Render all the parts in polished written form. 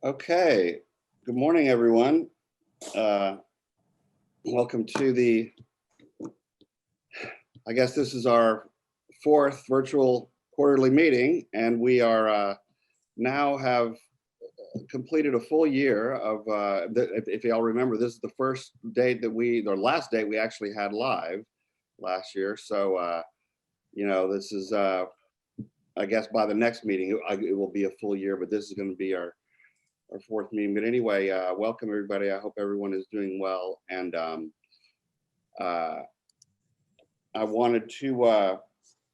Okay, good morning, everyone. Welcome to I guess this is our fourth virtual quarterly meeting, and we are now have completed a full year of, if y'all remember, this is the first date that the last date we actually had live last year. So, this is, I guess by the next meeting, it will be a full year, but this is going to be our fourth meeting. But anyway, welcome everybody. I hope everyone is doing well. And I wanted to,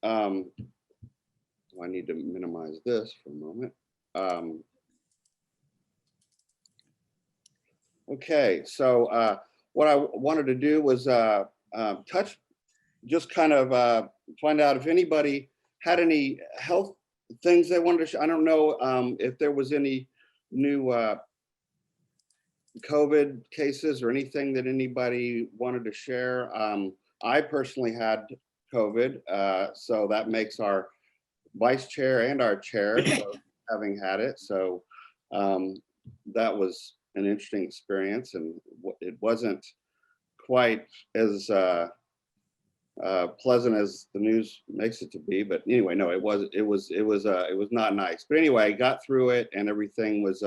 I need to minimize this for a moment. Okay, so what I wanted to do was just kind of find out if anybody had any health things they wanted to I don't know if there was any new COVID cases or anything that anybody wanted to share. I personally had COVID, so that makes our vice chair and our chair having had it. So that was an interesting experience, and it wasn't quite as pleasant as the news makes it to be. But anyway, no, it was not nice. But anyway, got through it, and everything was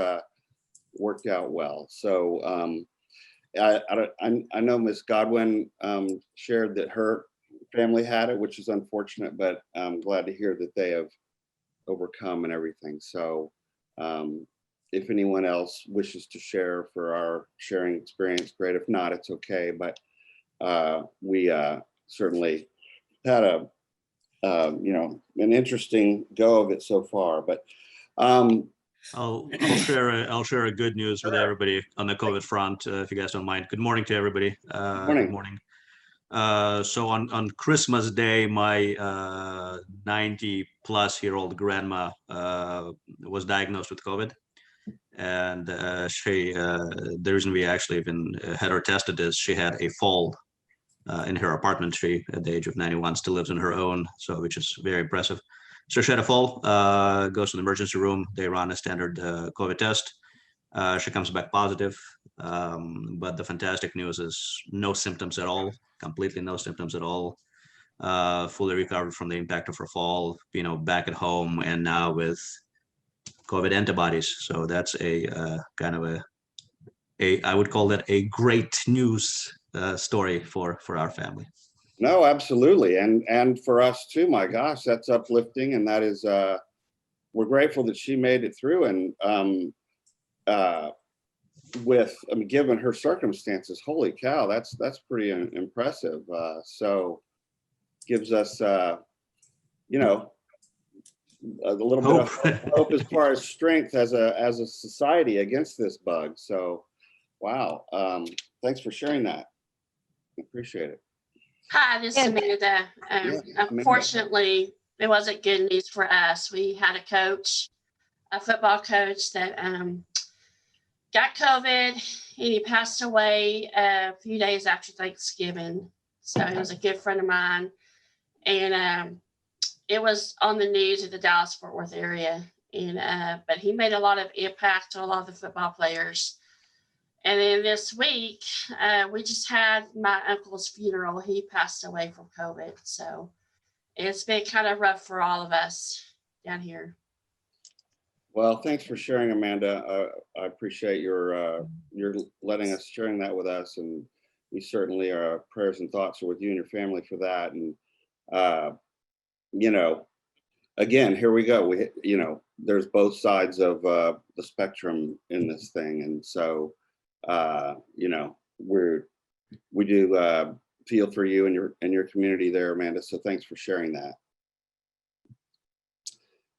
worked out well. So I know Miss Godwin shared that her family had it, which is unfortunate, but I'm glad to hear that they have overcome and everything. So if anyone else wishes to share for our sharing experience, great. If not, it's okay. But we certainly had an interesting go of it so far. But I'll share a good news with everybody on the COVID front, if you guys don't mind. Good morning to everybody. Good morning. So on Christmas Day, my 90-plus-year-old grandma was diagnosed with COVID, and the reason we actually even had her tested is she had a fall in her apartment. She, at the age of 91, still lives on her own, so which is very impressive. So she had a fall, goes to the emergency room. They run a standard COVID test. She comes back positive, but the fantastic news is no symptoms at all, completely no symptoms at all, fully recovered from the impact of her fall, back at home, and now with COVID antibodies. So that's a kind of I would call that a great news story for our family. No, absolutely. And for us too, my gosh, that's uplifting. And that is, we're grateful that she made it through. And given her circumstances, holy cow, that's pretty impressive. So gives us, a little bit of hope as far as strength as a society against this bug. So, wow. Thanks for sharing that. I appreciate it. Hi, this is Amanda. Unfortunately, it wasn't good news for us. We had a football coach that got COVID, and he passed away a few days after Thanksgiving. So he was a good friend of mine, and it was on the news in the Dallas-Fort Worth area. And but he made a lot of impact on a lot of the football players. And then this week, we just had my uncle's funeral. He passed away from COVID. So it's been kind of rough for all of us down here. Well, thanks for sharing, Amanda. I appreciate your letting us, sharing that with us. And we certainly, our prayers and thoughts are with you and your family for that. And, again, here we go. There's both sides of the spectrum in this thing. And so, we do feel for you and your community there, Amanda. So thanks for sharing that.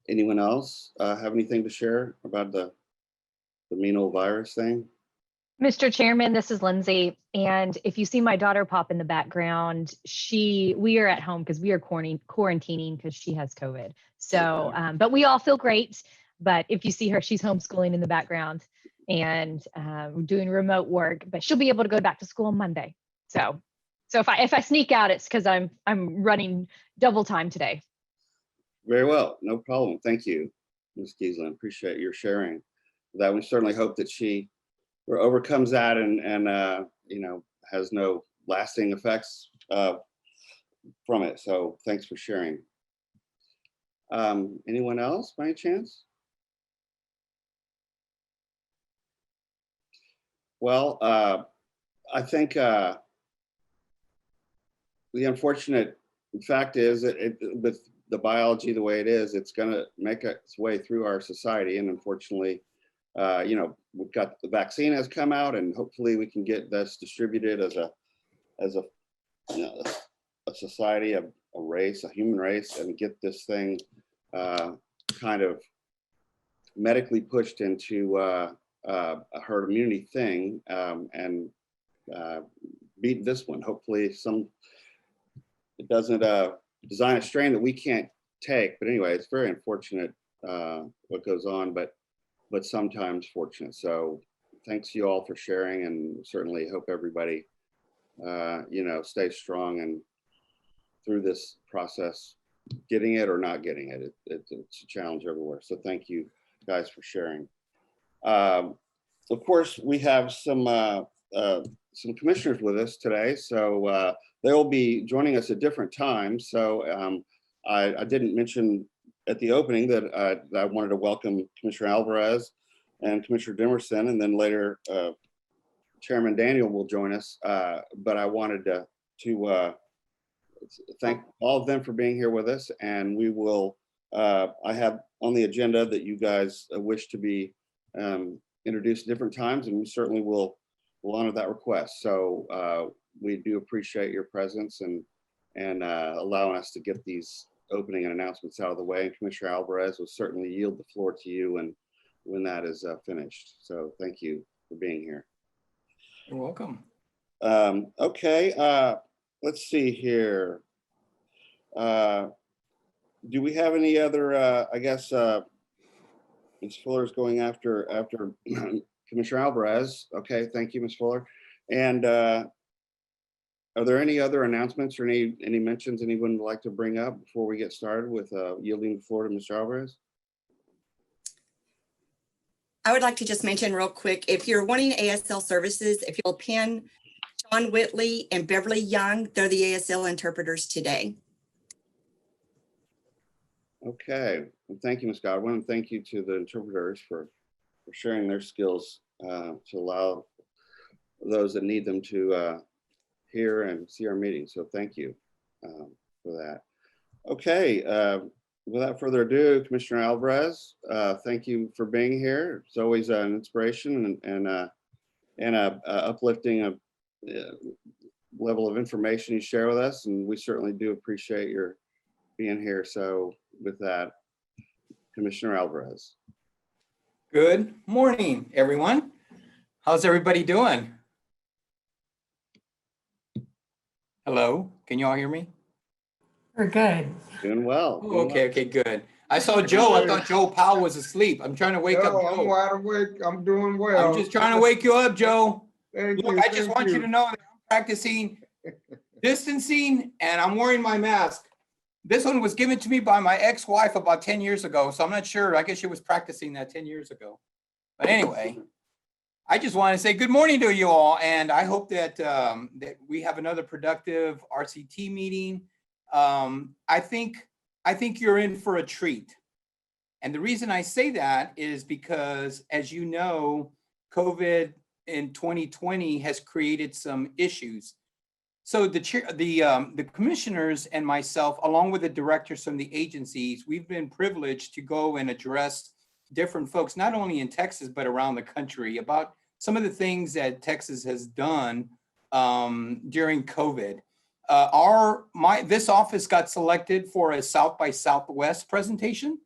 Anyone else have anything to share about the mean old virus thing? Mr. Chairman, this is Lindsay. And if you see my daughter pop in the background, we are at home because we are quarantining because she has COVID. So, but we all feel great. But if you see her, she's homeschooling in the background. And we're doing remote work, but she'll be able to go back to school on Monday. So if I sneak out, it's because I'm running double time today. Very well, no problem. Thank you, Ms. Giesland. Appreciate your sharing. that we certainly hope that she overcomes that and you know, has no lasting effects from it. So thanks for sharing. Anyone else by any chance? Well, I think the unfortunate fact is that with the biology the way it is, it's going to make its way through our society. And unfortunately, you know, we've got the vaccine has come out, and hopefully we can get this distributed as a you know, a society, a race, a human race, and get this thing kind of medically pushed into a herd immunity thing, and beat this one. Hopefully it doesn't design a strain that we can't take. But anyway, it's very unfortunate what goes on, but sometimes fortunate. So thanks you all for sharing, and certainly hope everybody you know, stays strong and through this process, getting it or not getting it. It's a challenge everywhere. So thank you guys for sharing. Of course, we have some commissioners with us today, so they will be joining us at different times. So I didn't mention at the opening that I wanted to welcome Commissioner Alvarez and Commissioner Dimerson, and then later Chairman Daniel will join us. But I wanted to thank all of them for being here with us, and we will. I have on the agenda that you guys wish to be introduced at different times, and we certainly will honor that request. So we do appreciate your presence and allowing us to get these opening and announcements out of the way. And Commissioner Alvarez will certainly yield the floor to you when that is finished. So thank you for being here. You're welcome. Okay, let's see here. Do we have any other, I guess, Ms. Fuller's going after Commissioner Alvarez. Okay, thank you, Ms. Fuller. And are there any other announcements or any mentions anyone would like to bring up before we get started with yielding the floor to Mr. Alvarez? I would like to just mention real quick, if you're wanting ASL services, if you'll pin Sean Whitley and Beverly Young, they're the ASL interpreters today. Okay, well, thank you, Ms. Godwin, and thank you to the interpreters for sharing their skills to allow those that need them to hear and see our meeting. So thank you for that. Okay, without further ado, Commissioner Alvarez, thank you for being here. It's always an inspiration and a uplifting level of information you share with us, and we certainly do appreciate your being here. So with that, Commissioner Alvarez. Good morning, everyone. How's everybody doing? Hello, can you all hear me? We're good. Doing well. Oh, okay, good. I saw Joe. I thought Joe Powell was asleep. I'm trying to wake up I'm Joe. wide awake. I'm doing well. I'm just trying to wake you up, Joe. Thank Look, you. I just want you to know that I'm practicing distancing and I'm wearing my mask. This one was given to me by my ex-wife about 10 years ago, so I'm not sure. I guess she was practicing that 10 years ago. But anyway, I just want to say good morning to you all, and I hope that that we have another productive RCT meeting. I think you're in for a treat. And the reason I say that is because, as you know, COVID in 2020 has created some issues. So the commissioners and myself, along with the directors from the agencies, we've been privileged to go and address different folks, not only in Texas, but around the country, about some of the things that Texas has done during COVID. This office got selected for a South by Southwest presentation.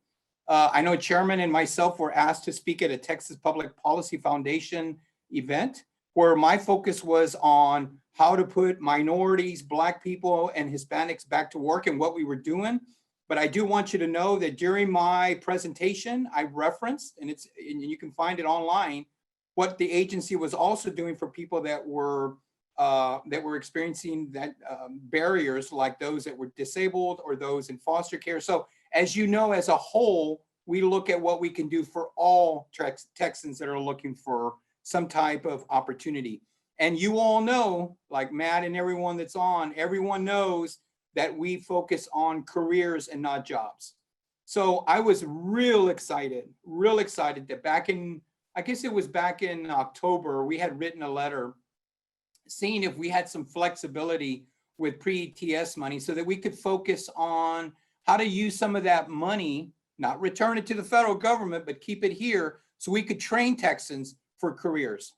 I know Chairman and myself were asked to speak at a Texas Public Policy Foundation event, where my focus was on how to put minorities, Black people, and Hispanics back to work and what we were doing. But I do want you to know that during my presentation, I referenced, and you can find it online, what the agency was also doing for people that were experiencing barriers, like those that were disabled or those in foster care. So as you know, as a whole, we look at what we can do for all Texans that are looking for some type of opportunity. And you all know, like Matt and everyone that's on, everyone knows that we focus on careers and not jobs. So I was real excited that back in, I guess it was back in October, we had written a letter seeing if we had some flexibility with pre-ETS money so that we could focus on how to use some of that money, not return it to the federal government, but keep it here so we could train Texans for careers.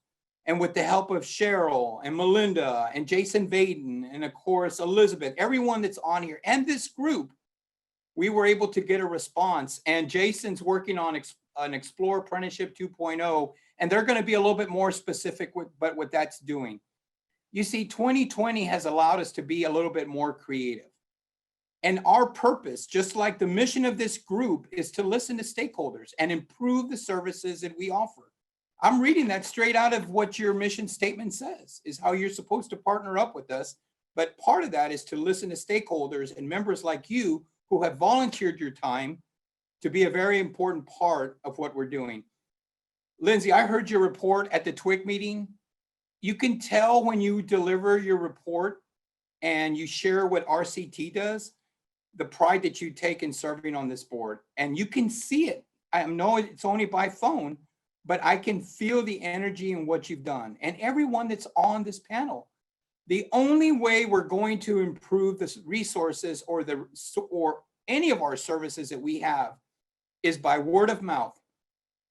And with the help of Cheryl and Melinda and Jason Vaden and of course, Elizabeth, everyone that's on here and this group, we were able to get a response. And Jason's working on an Explore Apprenticeship 2.0, and they're going to be a little bit more specific with what that's doing. You see, 2020 has allowed us to be a little bit more creative. And our purpose, just like the mission of this group, is to listen to stakeholders and improve the services that we offer. I'm reading that straight out of what your mission statement says, is how you're supposed to partner up with us. But part of that is to listen to stakeholders and members like you who have volunteered your time to be a very important part of what we're doing. Lindsay, I heard your report at the TWIC meeting. You can tell when you deliver your report and you share what RCT does, the pride that you take in serving on this board. And you can see it. I know it's only by phone, but I can feel the energy in what you've done. And everyone that's on this panel, the only way we're going to improve the resources or any of our services that we have is by word of mouth.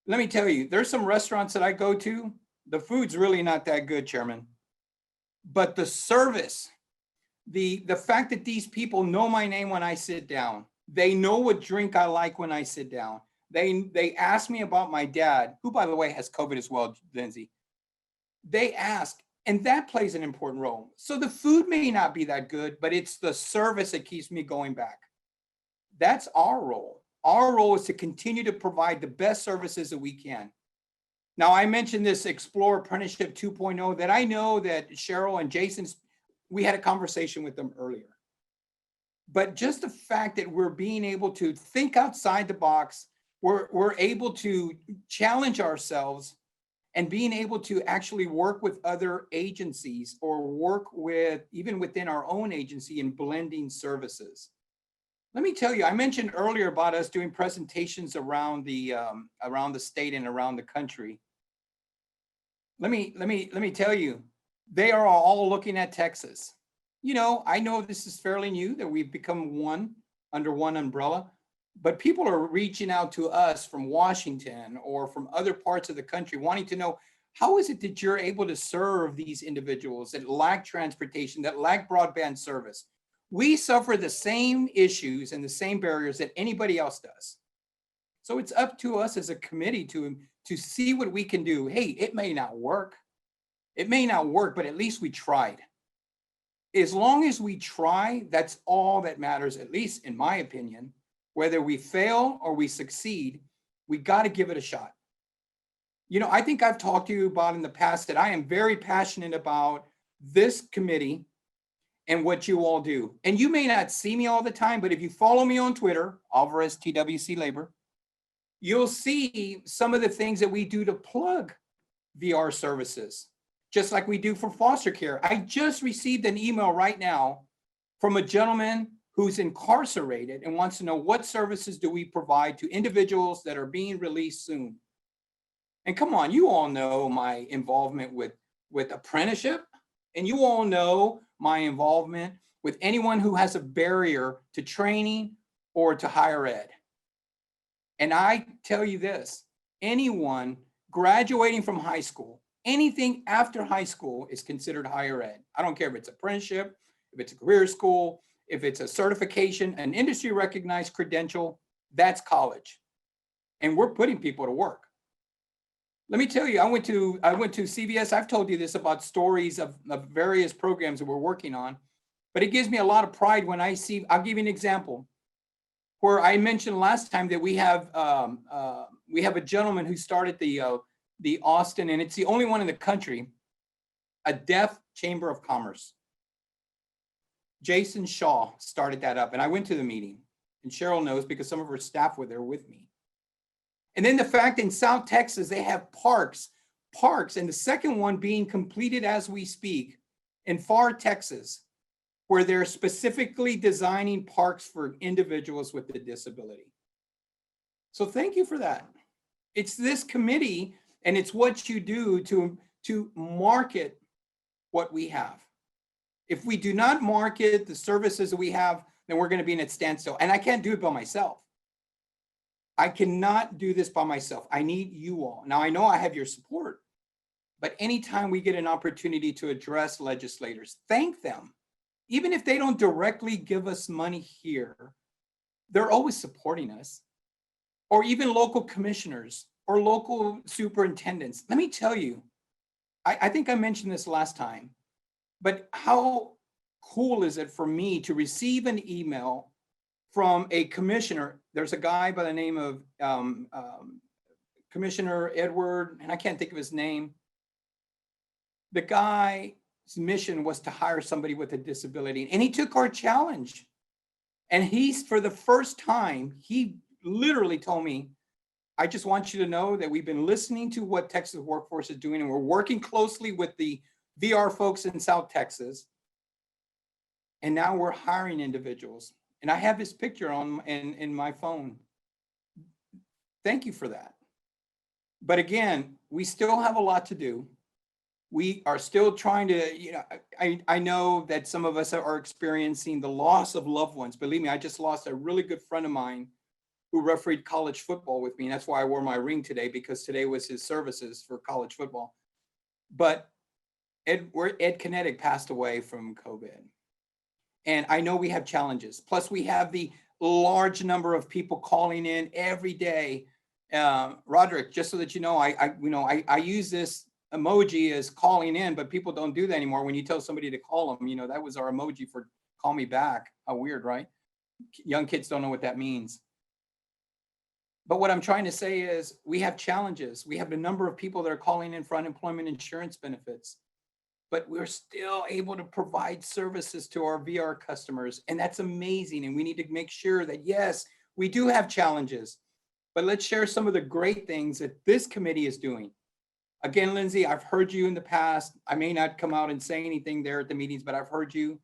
Let me tell you, there's some restaurants that I go to, the food's really not that good, Chairman. But the service, the fact that these people know my name when I sit down, they know what drink I like when I sit down. They ask me about my dad, who by the way has COVID as well, Lindsay. They ask, and that plays an important role. So the food may not be that good, but it's the service that keeps me going back. That's our role. Our role is to continue to provide the best services that we can. Now, I mentioned this Explore Apprenticeship 2.0 that I know that Cheryl and Jason, we had a conversation with them earlier. But just the fact that we're being able to think outside the box, we're able to challenge ourselves and being able to actually work with other agencies or work with even within our own agency in blending services. Let me tell you, I mentioned earlier about us doing presentations around the state and around the country. Let me tell you, they are all looking at Texas. You know, I know this is fairly new that we've become one under one umbrella, but people are reaching out to us from Washington or from other parts of the country wanting to know, how is it that you're able to serve these individuals that lack transportation, that lack broadband service? We suffer the same issues and the same barriers that anybody else does. So it's up to us as a committee to see what we can do. Hey, it may not work. It may not work, but at least we tried. As long as we try, that's all that matters, at least in my opinion. Whether we fail or we succeed, we got to give it a shot. You know, I think I've talked to you about in the past that I am very passionate about this committee and what you all do. And you may not see me all the time, but if you follow me on Twitter, Alvarez TWC Labor, you'll see some of the things that we do to plug VR services, just like we do for foster care. I just received an email right now from a gentleman who's incarcerated and wants to know what services do we provide to individuals that are being released soon. And come on, you all know my involvement with apprenticeship, and you all know my involvement with anyone who has a barrier to training or to higher ed. And I tell you this, anyone graduating from high school, anything after high school is considered higher ed. I don't care if it's apprenticeship, if it's a career school, if it's a certification, an industry recognized credential, that's college. And we're putting people to work. Let me tell you, I went to CVS. I've told you this about stories of various programs that we're working on, but it gives me a lot of pride when I see, I'll give you an example where I mentioned last time that we have a gentleman who started the Austin, and it's the only one in the country, a deaf chamber of commerce. Jason Shaw started that up, and I went to the meeting, and Cheryl knows because some of her staff were there with me. And then the fact in South Texas, they have parks, and the second one being completed as we speak in Far Texas, where they're specifically designing parks for individuals with a disability. So thank you for that. It's this committee and it's what you do to market what we have. If we do not market the services that we have, then we're going to be in a standstill. And I can't do it by myself. I cannot do this by myself. I need you all. Now, I know I have your support, but anytime we get an opportunity to address legislators, thank them. Even if they don't directly give us money here, they're always supporting us. Or even local commissioners or local superintendents. Let me tell you, I think I mentioned this last time, but how cool is it for me to receive an email from a commissioner? There's a guy by the name of Commissioner Edward, and I can't think of his name. The guy's mission was to hire somebody with a disability, and he took our challenge. And he's, for the first time, he literally told me, I just want you to know that we've been listening to what Texas Workforce is doing, and we're working closely with the VR folks in South Texas. And now we're hiring individuals. And I have his picture on in my phone. Thank you for that. But again, we still have a lot to do. We are still trying to, I know that some of us are experiencing the loss of loved ones. Believe me, I just lost a really good friend of mine who refereed college football with me. And that's why I wore my ring today, because today was his services for college football. But Ed Kinetic passed away from COVID. And I know we have challenges. Plus we have the large number of people calling in every day. Roderick, just so that you know, I use this emoji as calling in, but people don't do that anymore. When you tell somebody to call them, that was our emoji for call me back. How weird, right? Young kids don't know what that means. But what I'm trying to say is we have challenges. We have a number of people that are calling in for unemployment insurance benefits, but we're still able to provide services to our VR customers. And that's amazing. And we need to make sure that, yes, we do have challenges, but let's share some of the great things that this committee is doing. Again, Lindsay, I've heard you in the past. I may not come out and say anything there at the meetings, but I've heard you.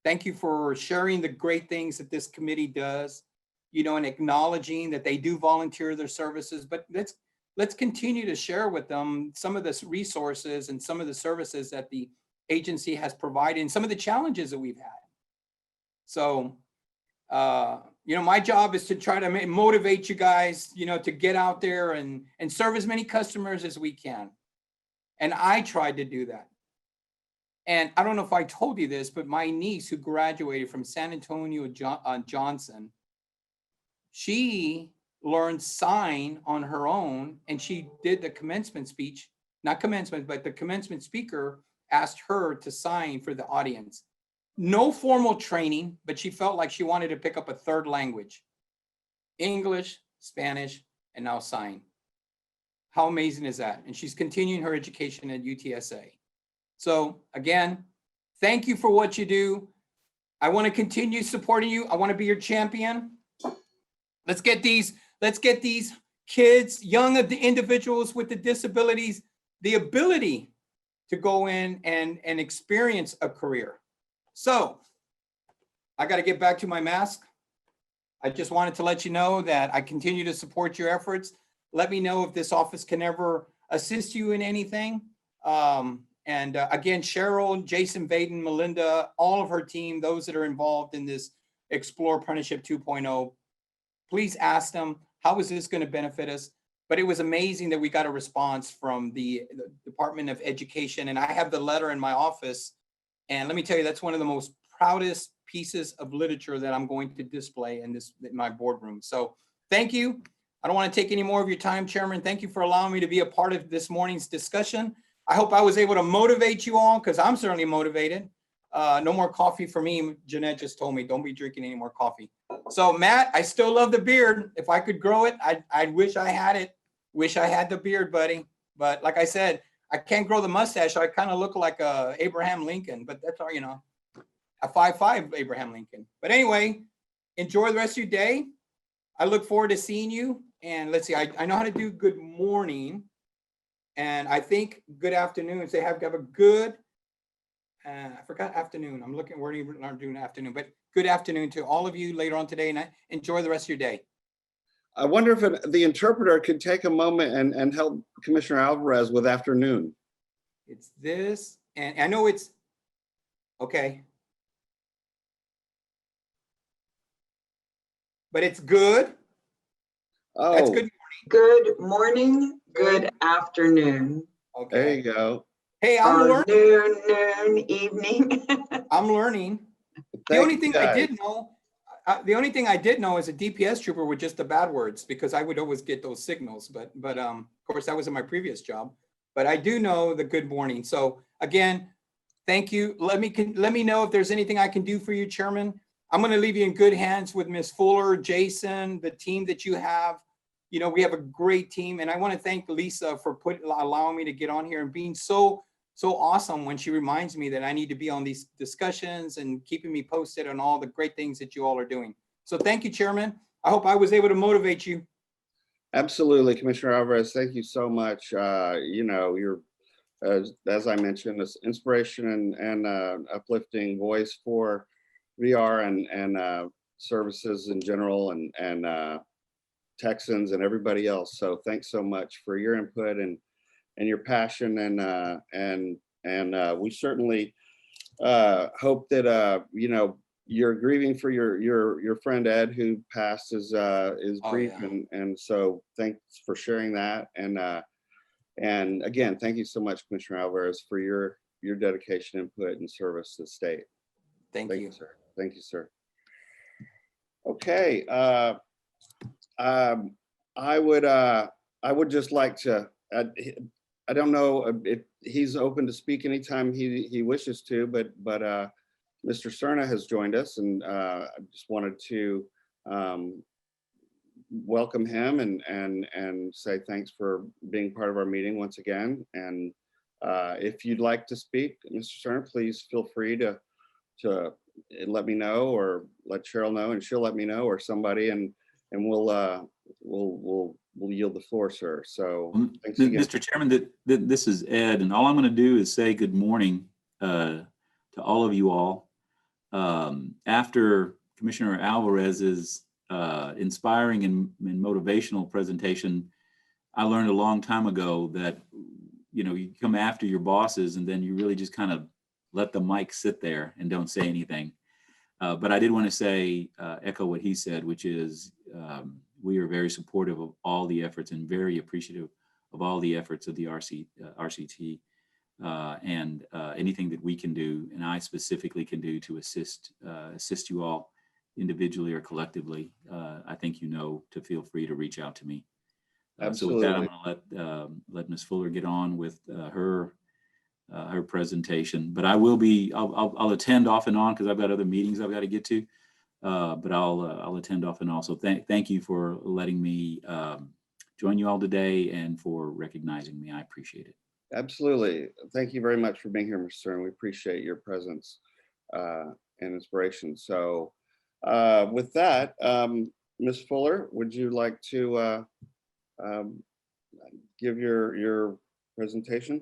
Thank you for sharing the great things that this committee does, and acknowledging that they do volunteer their services, but let's continue to share with them some of the resources and some of the services that the agency has provided and some of the challenges that we've had. So, my job is to try to motivate you guys, to get out there and serve as many customers as we can. And I tried to do that. And I don't know if I told you this, but my niece who graduated from San Antonio Johnson, she learned sign on her own, and she did the commencement speech, not commencement, but the commencement speaker asked her to sign for the audience. No formal training, but she felt like she wanted to pick up a third language, English, Spanish, and now sign. How amazing is that? And she's continuing her education at UTSA. So again, thank you for what you do. I want to continue supporting you. I want to be your champion. Let's get these kids, young individuals with the disabilities, the ability to go in and experience a career. So I got to get back to my mask. I just wanted to let you know that I continue to support your efforts. Let me know if this office can ever assist you in anything. Again, Cheryl, Jason Baden, Melinda, all of her team, those that are involved in this Explore Apprenticeship 2.0, please ask them, how is this going to benefit us? But it was amazing that we got a response from the Department of Education. And I have the letter in my office. And let me tell you, that's one of the most proudest pieces of literature that I'm going to display in my boardroom. So thank you. I don't want to take any more of your time, Chairman. Thank you for allowing me to be a part of this morning's discussion. I hope I was able to motivate you all, because I'm certainly motivated. No more coffee for me. Jeanette just told me, don't be drinking any more coffee. So Matt, I still love the beard. If I could grow it, I'd wish I had it. Wish I had the beard, buddy. But like I said, I can't grow the mustache. So I kind of look like a Abraham Lincoln, but that's all, a 5'5" Abraham Lincoln. But anyway, enjoy the rest of your day. I look forward to seeing you And let's see, I know how to do good morning. And I think good afternoons, they have to have a good, I forgot afternoon. I'm looking, we're not doing afternoon, but good afternoon to all of you later on today, and enjoy the rest of your day. I wonder if the interpreter could take a moment and help Commissioner Alvarez with afternoon. It's this, and I know it's, okay. But it's good. That's Oh, good. Good morning, good afternoon, there Okay. you go. Hey, I'm or learning. noon, evening. I'm learning. The Thank only you, thing I guys. did know, the only thing I did know is a DPS trooper with just the bad words, because I would always get those signals. But of course, that was in my previous job. But I do know the good morning. So again, thank you. Let me know if there's anything I can do for you, Chairman. I'm going to leave you in good hands with Ms. Fuller, Jason, the team that you have. You know, we have a great team, and I want to thank Lisa for allowing me to get on here and being so awesome when she reminds me that I need to be on these discussions and keeping me posted on all the great things that you all are doing. So thank you, Chairman. I hope I was able to motivate you. Absolutely, Commissioner Alvarez, thank you so much. You know, you're, as I mentioned, this inspiration and uplifting voice for VR and services in general and Texans and everybody else. So thanks so much for your input and your passion and we certainly hope that you know, you're grieving for your friend Ed who passed his brief, yeah. and so thanks for sharing that, and again, thank you so much, Commissioner Alvarez, for your dedication, input, and service to the state. Thank you. Sir. Thank you, sir. Okay, I would just like to, I don't know if he's open to speak anytime he wishes to, but Mr. Cerna has joined us, and I just wanted to welcome him and say thanks for being part of our meeting once again. And if you'd like to speak, Mr. Cerna, please feel free to let me know, or let Cheryl know, and she'll let me know, or somebody, and we'll yield the floor, sir. So thanks again. Mr. Chairman, this is Ed, and all I'm going to do is say good morning to all of you all. After Commissioner Alvarez's inspiring and motivational presentation, I learned a long time ago that, you know, you come after your bosses and then you really just kind of let the mic sit there and don't say anything. But I did want to say, echo what he said, which is we are very supportive of all the efforts and very appreciative of all the efforts of the RCT and anything that we can do, and I specifically can do to assist you all individually or collectively. I think you know to feel free to reach out to me. So with that, I'm going to let Ms. Fuller get on with her presentation. But I will be, I'll attend off and on because I've got other meetings I've got to get to. But I'll attend off and on. So thank you for letting me join you all today and for recognizing me. I appreciate it. Absolutely. Thank you very much for being here, Mr. Stern. We appreciate your presence and inspiration. So with that, Ms. Fuller, would you like to give your presentation?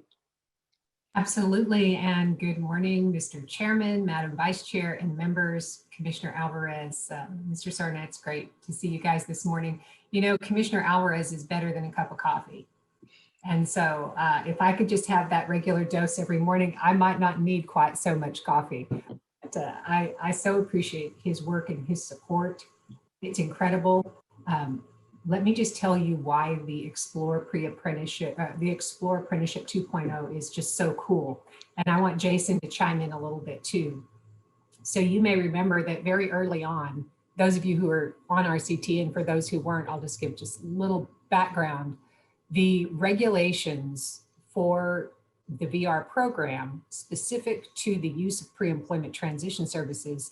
Absolutely. And good morning, Mr. Chairman, Madam Vice Chair, and members, Commissioner Alvarez, Mr. Sarna. It's great to see you guys this morning. You know, Commissioner Alvarez is better than a cup of coffee. And so if I could just have that regular dose every morning, I might not need quite so much coffee. But I so appreciate his work and his support. It's incredible. Let me just tell you why the Explore Pre-Apprenticeship, the Explore Apprenticeship 2.0 is just so cool. And I want Jason to chime in a little bit too. So you may remember that very early on, those of you who are on RCT, and for those who weren't, I'll just give just a little background. The regulations for the VR program specific to the use of pre-employment transition services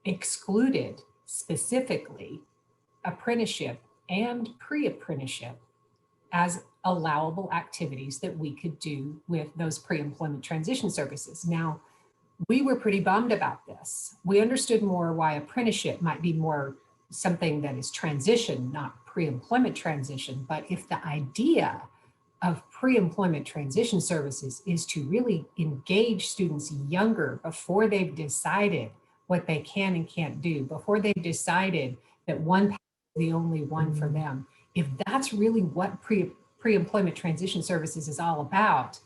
excluded specifically apprenticeship and pre-apprenticeship as allowable activities that we could do with those pre-employment transition services. Now, we were pretty bummed about this. We understood more why apprenticeship might be more something that is transition, not pre-employment transition, but if the idea of pre-employment transition services is to really engage students younger before they've decided what they can and can't do, before they've decided that one path is the only one for them. If that's really what pre-employment transition services is all about,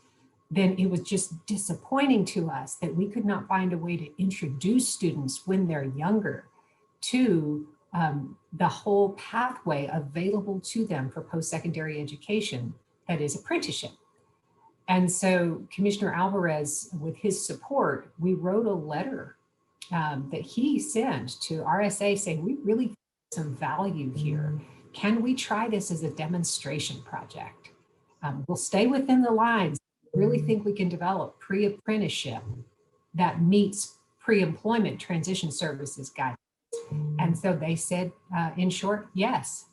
then it was just disappointing to us that we could not find a way to introduce students when they're younger to the whole pathway available to them for post-secondary education, that is apprenticeship. And so Commissioner Alvarez, with his support, we wrote a letter that he sent to RSA saying, we really see some value here. Can we try this as a demonstration project? We'll stay within the lines. Really think we can develop pre-apprenticeship that meets pre-employment transition services guidance. And so they said, in short, yes.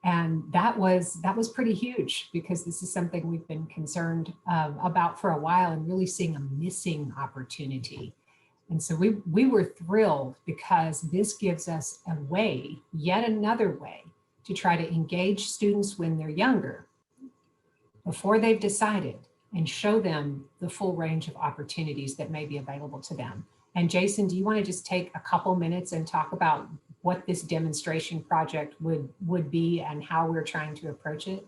And that was pretty huge, because this is something we've been concerned about for a while and really seeing a missing opportunity. And so we were thrilled, because this gives us a way, yet another way, to try to engage students when they're younger, before they've decided, and show them the full range of opportunities that may be available to them. And Jason, do you want to just take a couple minutes and talk about what this demonstration project would be and how we're trying to approach it?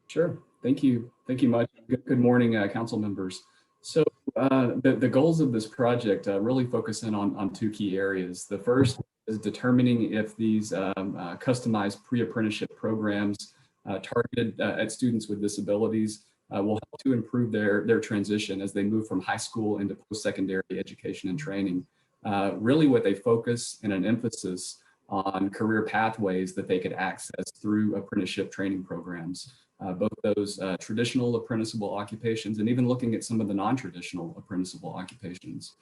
Sure. Thank you. Thank you much. Good morning, council members. So the goals of this project really focus in on two key areas. The first is determining if these customized pre-apprenticeship programs targeted at students with disabilities will help to improve their transition as they move from high school into post-secondary education and training. Really what they focus and an emphasis on career pathways that they could access through apprenticeship training programs, both those traditional apprenticeable occupations and even looking at some of the non-traditional apprenticeable occupations.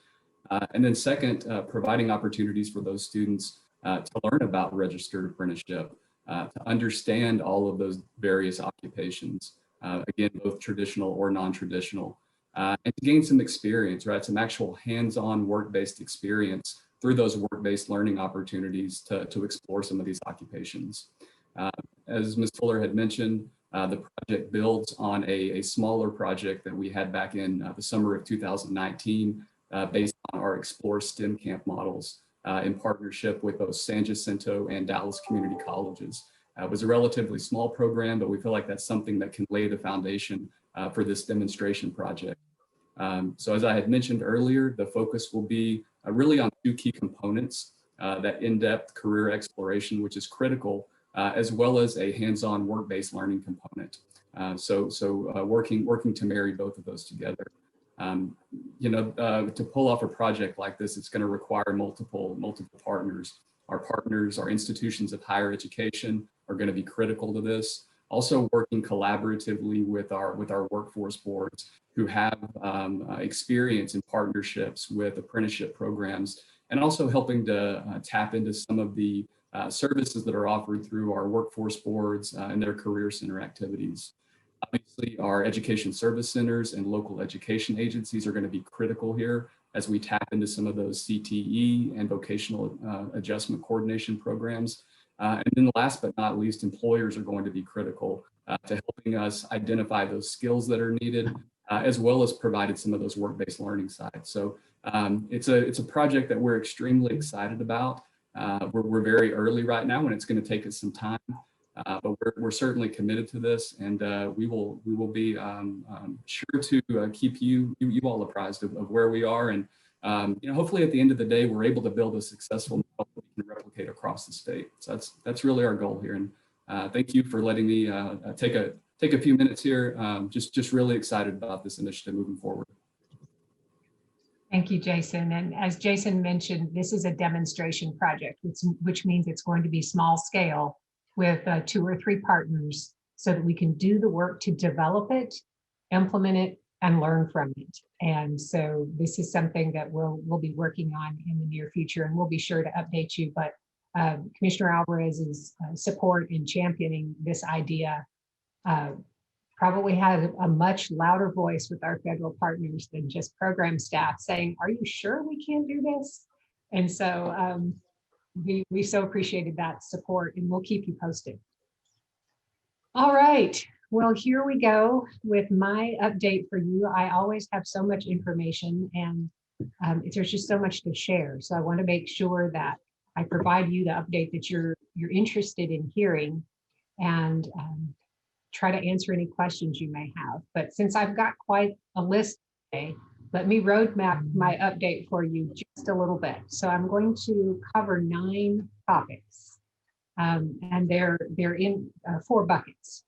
And then second, providing opportunities for those students to learn about registered apprenticeship, to understand all of those various occupations, again, both traditional or non-traditional, and to gain some experience, right? Some actual hands-on work-based experience through those work-based learning opportunities to explore some of these occupations. As Ms. Fuller had mentioned, the project builds on a smaller project that we had back in the summer of 2019, based on our Explore STEM Camp models in partnership with both San Jacinto and Dallas Community Colleges. It was a relatively small program, but we feel like that's something that can lay the foundation for this demonstration project. So as I had mentioned earlier, the focus will be really on two key components, that in-depth career exploration, which is critical, as well as a hands-on work-based learning component. Working to marry both of those together. To pull off a project like this, it's going to require multiple partners. Our partners, our institutions of higher education, are going to be critical to this. Also working collaboratively with our workforce boards who have experience in partnerships with apprenticeship programs, and also helping to tap into some of the services that are offered through our workforce boards and their career center activities. Obviously, our education service centers and local education agencies are going to be critical here as we tap into some of those CTE and vocational adjustment coordination programs. And then last but not least, employers are going to be critical to helping us identify those skills that are needed, as well as provided some of those work-based learning sides. So it's a project that we're extremely excited about. We're very early right now, and it's going to take us some time. But we're certainly committed to this, and we will be sure to keep you all apprised of where we are, and hopefully at the end of the day we're able to build a successful model that we can replicate across the state. So that's really our goal here, and thank you for letting me take a few minutes here. Just really excited about this initiative moving forward. Thank you, Jason. And as Jason mentioned, this is a demonstration project, which means it's going to be small scale, with 2 or 3 partners, so that we can do the work to develop it, implement it, and learn from it. And so this is something that we'll be working on in the near future, and we'll be sure to update you. But Commissioner Alvarez's support in championing this idea probably has a much louder voice with our federal partners than just program staff saying, "Are you sure we can't do this?" And so We so appreciated that support, and we'll keep you posted. All right. Well, here we go with my update for you. I always have so much information, and there's just so much to share. So I want to make sure that I provide you the update that you're interested in hearing, and try to answer any questions you may have. But since I've got quite a list today, let me roadmap my update for you just a little bit. So I'm going to cover 9 topics, and they're in 4 buckets.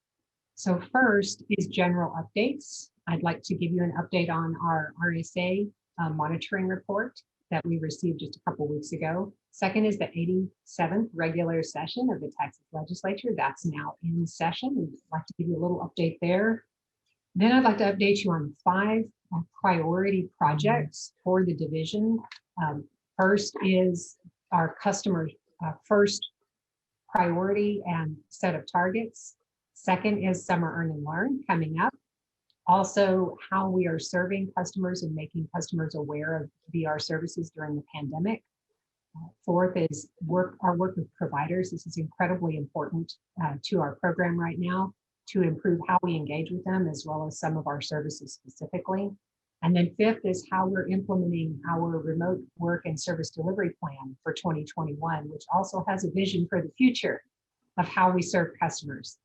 So first is general updates. I'd like to give you an update on our RSA monitoring report that we received just a couple weeks ago. Second is the 87th regular session of the Texas Legislature. That's now in session. I'd like to give you a little update there. Then I'd like to update you on 5 priority projects for the division. First is our customer first priority and set of targets. Second is Summer Earn and Learn coming up. Also, how we are serving customers and making customers aware of VR services during the pandemic. Fourth is our work with providers. This is incredibly important to our program right now to improve how we engage with them, as well as some of our services specifically. And then fifth is how we're implementing our remote work and service delivery plan for 2021, which also has a vision for the future of how we serve customers.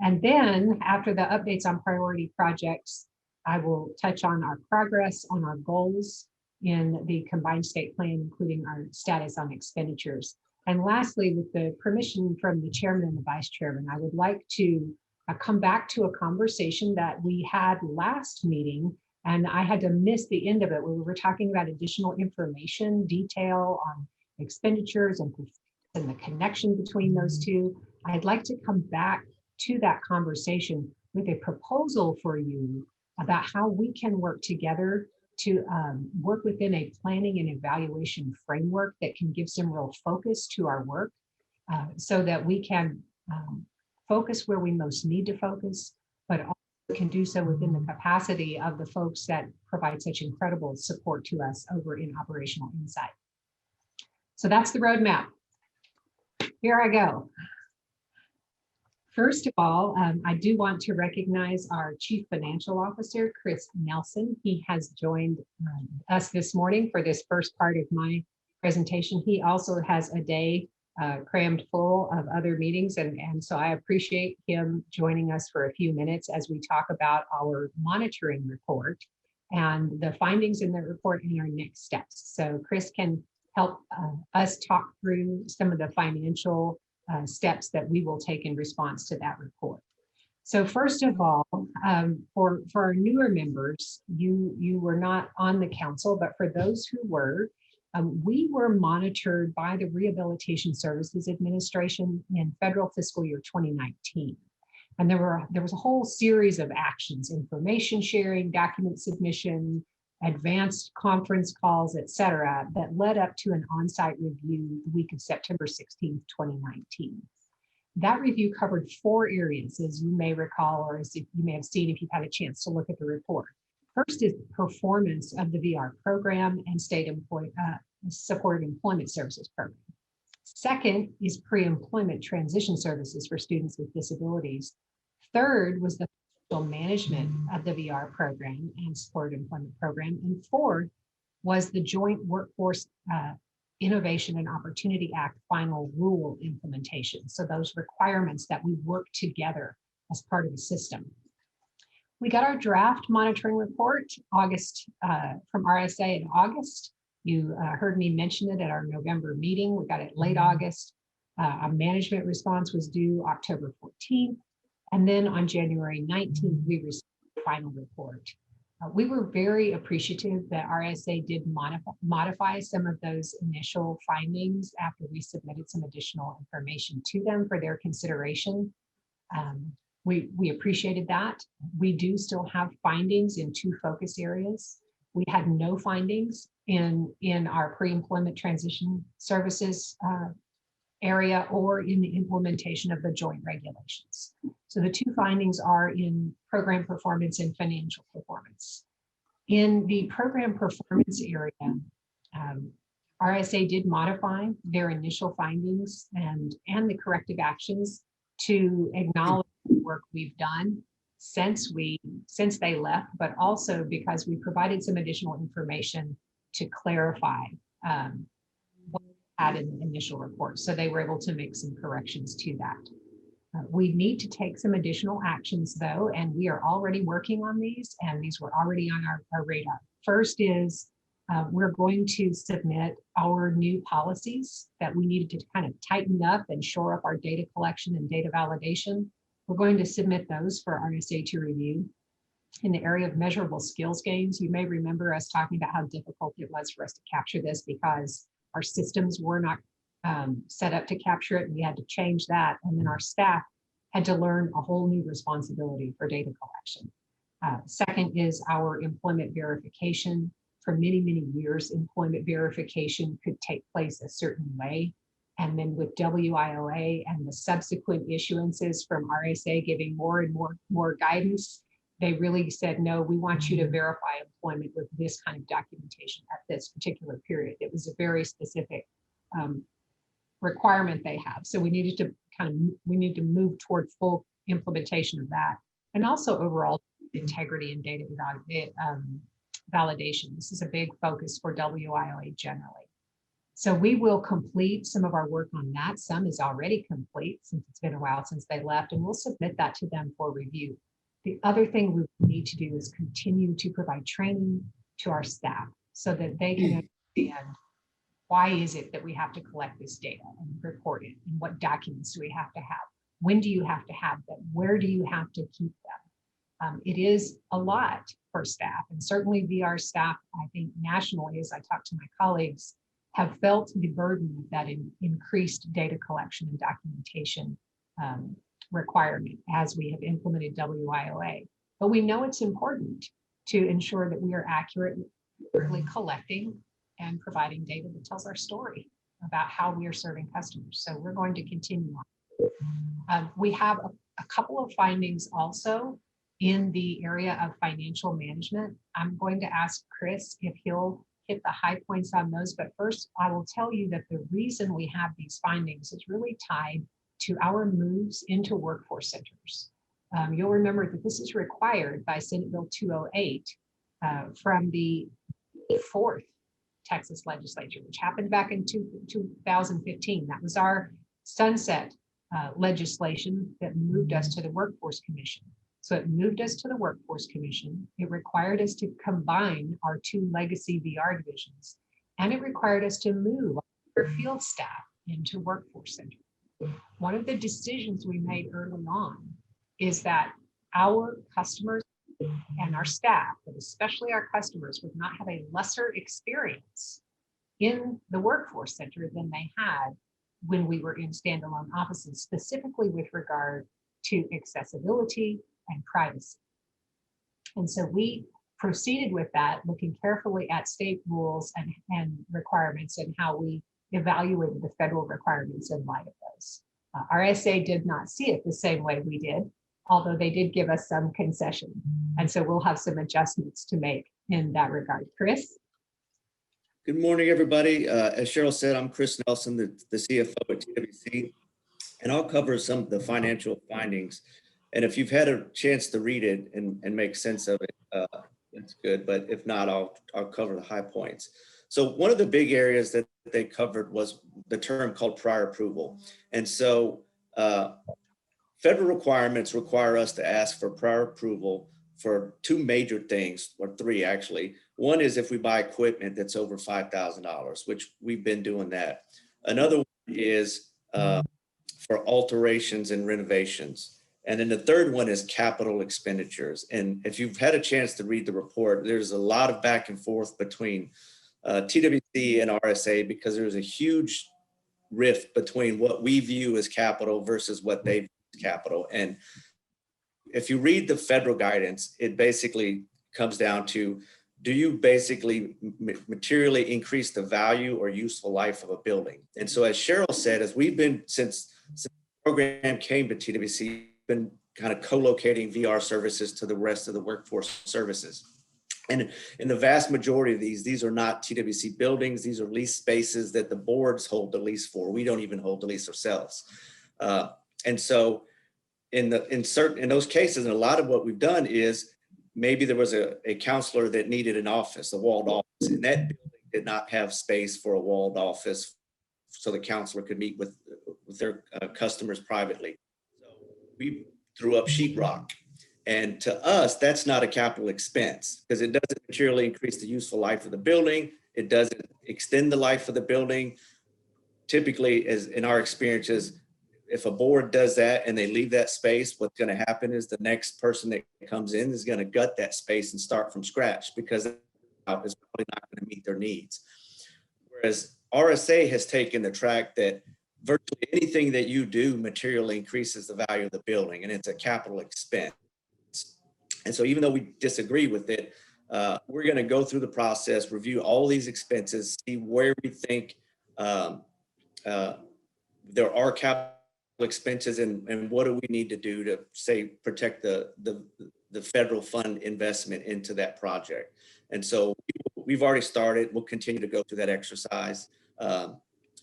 And then after the updates on priority projects, I will touch on our progress on our goals in the combined state plan, including our status on expenditures. And lastly, with the permission from the chairman and the vice chairman, I would like to come back to a conversation that we had last meeting, and I had to miss the end of it. We were talking about additional information, detail on expenditures and the connection between those two. I'd like to come back to that conversation with a proposal for you about how we can work together to work within a planning and evaluation framework that can give some real focus to our work, so that we can focus where we most need to focus, but also can do so within the capacity of the folks that provide such incredible support to us over in Operational Insight. So that's the roadmap. Here I go. First of all, I do want to recognize our Chief Financial Officer, Chris Nelson. He has joined us this morning for this first part of my presentation. He also has a day crammed full of other meetings, and so I appreciate him joining us for a few minutes as we talk about our monitoring report and the findings in the report and our next steps. So Chris can help us talk through some of the financial steps that we will take in response to that report. So first of all, for our newer members, you were not on the council, but for those who were, we were monitored by the Rehabilitation Services Administration in federal fiscal year 2019. And there was a whole series of actions: information sharing, document submission, advanced conference calls, et cetera, that led up to an on-site review the week of September 16th, 2019. That review covered 4 areas, as you may recall, or as you may have seen if you've had a chance to look at the report. First is performance of the VR program and state supported employment services program. Second is pre-employment transition services for students with disabilities. Third was the management of the VR program and supported employment program. And fourth was the Joint Workforce Innovation and Opportunity Act final rule implementation. So those requirements that we work together as part of the system. We got our draft monitoring report from RSA in August. You heard me mention it at our November meeting. We got it late August. A management response was due October 14th. And then on January 19th, we received the final report. We were very appreciative that RSA did modify some of those initial findings after we submitted some additional information to them for their consideration. We appreciated that. We do still have findings in 2 focus areas. We had no findings in our pre-employment transition services area or in the implementation of the joint regulations. So the 2 findings are in program performance and financial performance. In the program performance area, RSA did modify their initial findings and the corrective actions to acknowledge the work we've done since they left, but also because we provided some additional information to clarify what we had in the initial report. So they were able to make some corrections to that. We need to take some additional actions though, and we are already working on these, and these were already on our radar. First is we're going to submit our new policies that we needed to kind of tighten up and shore up our data collection and data validation. We're going to submit those for RSA to review. In the area of measurable skills gains, you may remember us talking about how difficult it was for us to capture this because our systems were not set up to capture it, and we had to change that. And then our staff had to learn a whole new responsibility for data collection. Second is our employment verification. For many, many years, employment verification could take place a certain way. And then with WIOA and the subsequent issuances from RSA giving more and more guidance, they really said, no, we want you to verify employment with this kind of documentation at this particular period. It was a very specific requirement they have. So we needed to move toward full implementation of that. And also overall integrity and data validation. This is a big focus for WIOA generally. So we will complete some of our work on that. Some is already complete since it's been a while since they left, and we'll submit that to them for review. The other thing we need to do is continue to provide training to our staff so that they can understand why is it that we have to collect this data and report it, and what documents do we have to have? When do you have to have them? Where do you have to keep them? It is a lot for staff, and certainly VR staff, I think nationally, as I talk to my colleagues, have felt the burden of that increased data collection and documentation requirement as we have implemented WIOA. But we know it's important to ensure that we are accurately collecting and providing data that tells our story about how we are serving customers. So we're going to continue on. We have a couple of findings also in the area of financial management. I'm going to ask Chris if he'll hit the high points on those, but first I will tell you that the reason we have these findings is really tied to our moves into workforce centers. You'll remember that this is required by Senate Bill 208 from the 4th Texas legislature, which happened back in 2015. That was our sunset legislation that moved us to the Workforce Commission. So it moved us to the Workforce Commission. It required us to combine our 2 legacy VR divisions, and it required us to move our field staff into workforce centers. One of the decisions we made early on is that our customers and our staff, but especially our customers, would not have a lesser experience in the workforce center than they had when we were in standalone offices, specifically with regard to accessibility and privacy. And so we proceeded with that, looking carefully at state rules and requirements and how we evaluated the federal requirements in light of those. RSA did not see it the same way we did, although they did give us some concession. And so we'll have some adjustments to make in that regard. Chris? Good morning, everybody. As Cheryl said, I'm Chris Nelson, the CFO at TWC, and I'll cover some of the financial findings. And if you've had a chance to read it and make sense of it, it's good. But if not, I'll cover the high points. So one of the big areas that they covered was the term called prior approval. And so federal requirements require us to ask for prior approval for 2 major things, or 3 actually. One is if we buy equipment that's over $5,000, which we've been doing that. Another one is for alterations and renovations. And then the third one is capital expenditures. And if you've had a chance to read the report, there's a lot of back and forth between TWC and RSA because there's a huge rift between what we view as capital versus what they view as capital. And if you read the federal guidance, it basically comes down to, do you basically materially increase the value or useful life of a building? And so as Cheryl said, as we've been, since the program came to TWC, been kind of co-locating VR services to the rest of the workforce services. And in the vast majority of these are not TWC buildings. These are lease spaces that the boards hold the lease for. We don't even hold the lease ourselves. And so in those cases, and a lot of what we've done is maybe there was a counselor that needed an office, a walled office, and that building did not have space for a walled office so the counselor could meet with their customers privately. So we threw up sheetrock. And to us, that's not a capital expense because it doesn't materially increase the useful life of the building. It doesn't extend the life of the building. Typically, as in our experiences, if a board does that and they leave that space, what's going to happen is the next person that comes in is going to gut that space and start from scratch because it's probably not going to meet their needs. Whereas RSA has taken the track that virtually anything that you do materially increases the value of the building, and it's a capital expense. And so even though we disagree with it, we're going to go through the process, review all these expenses, see where we think there are capital expenses and what do we need to do to, say, protect the federal fund investment into that project. And so we've already started. We'll continue to go through that exercise.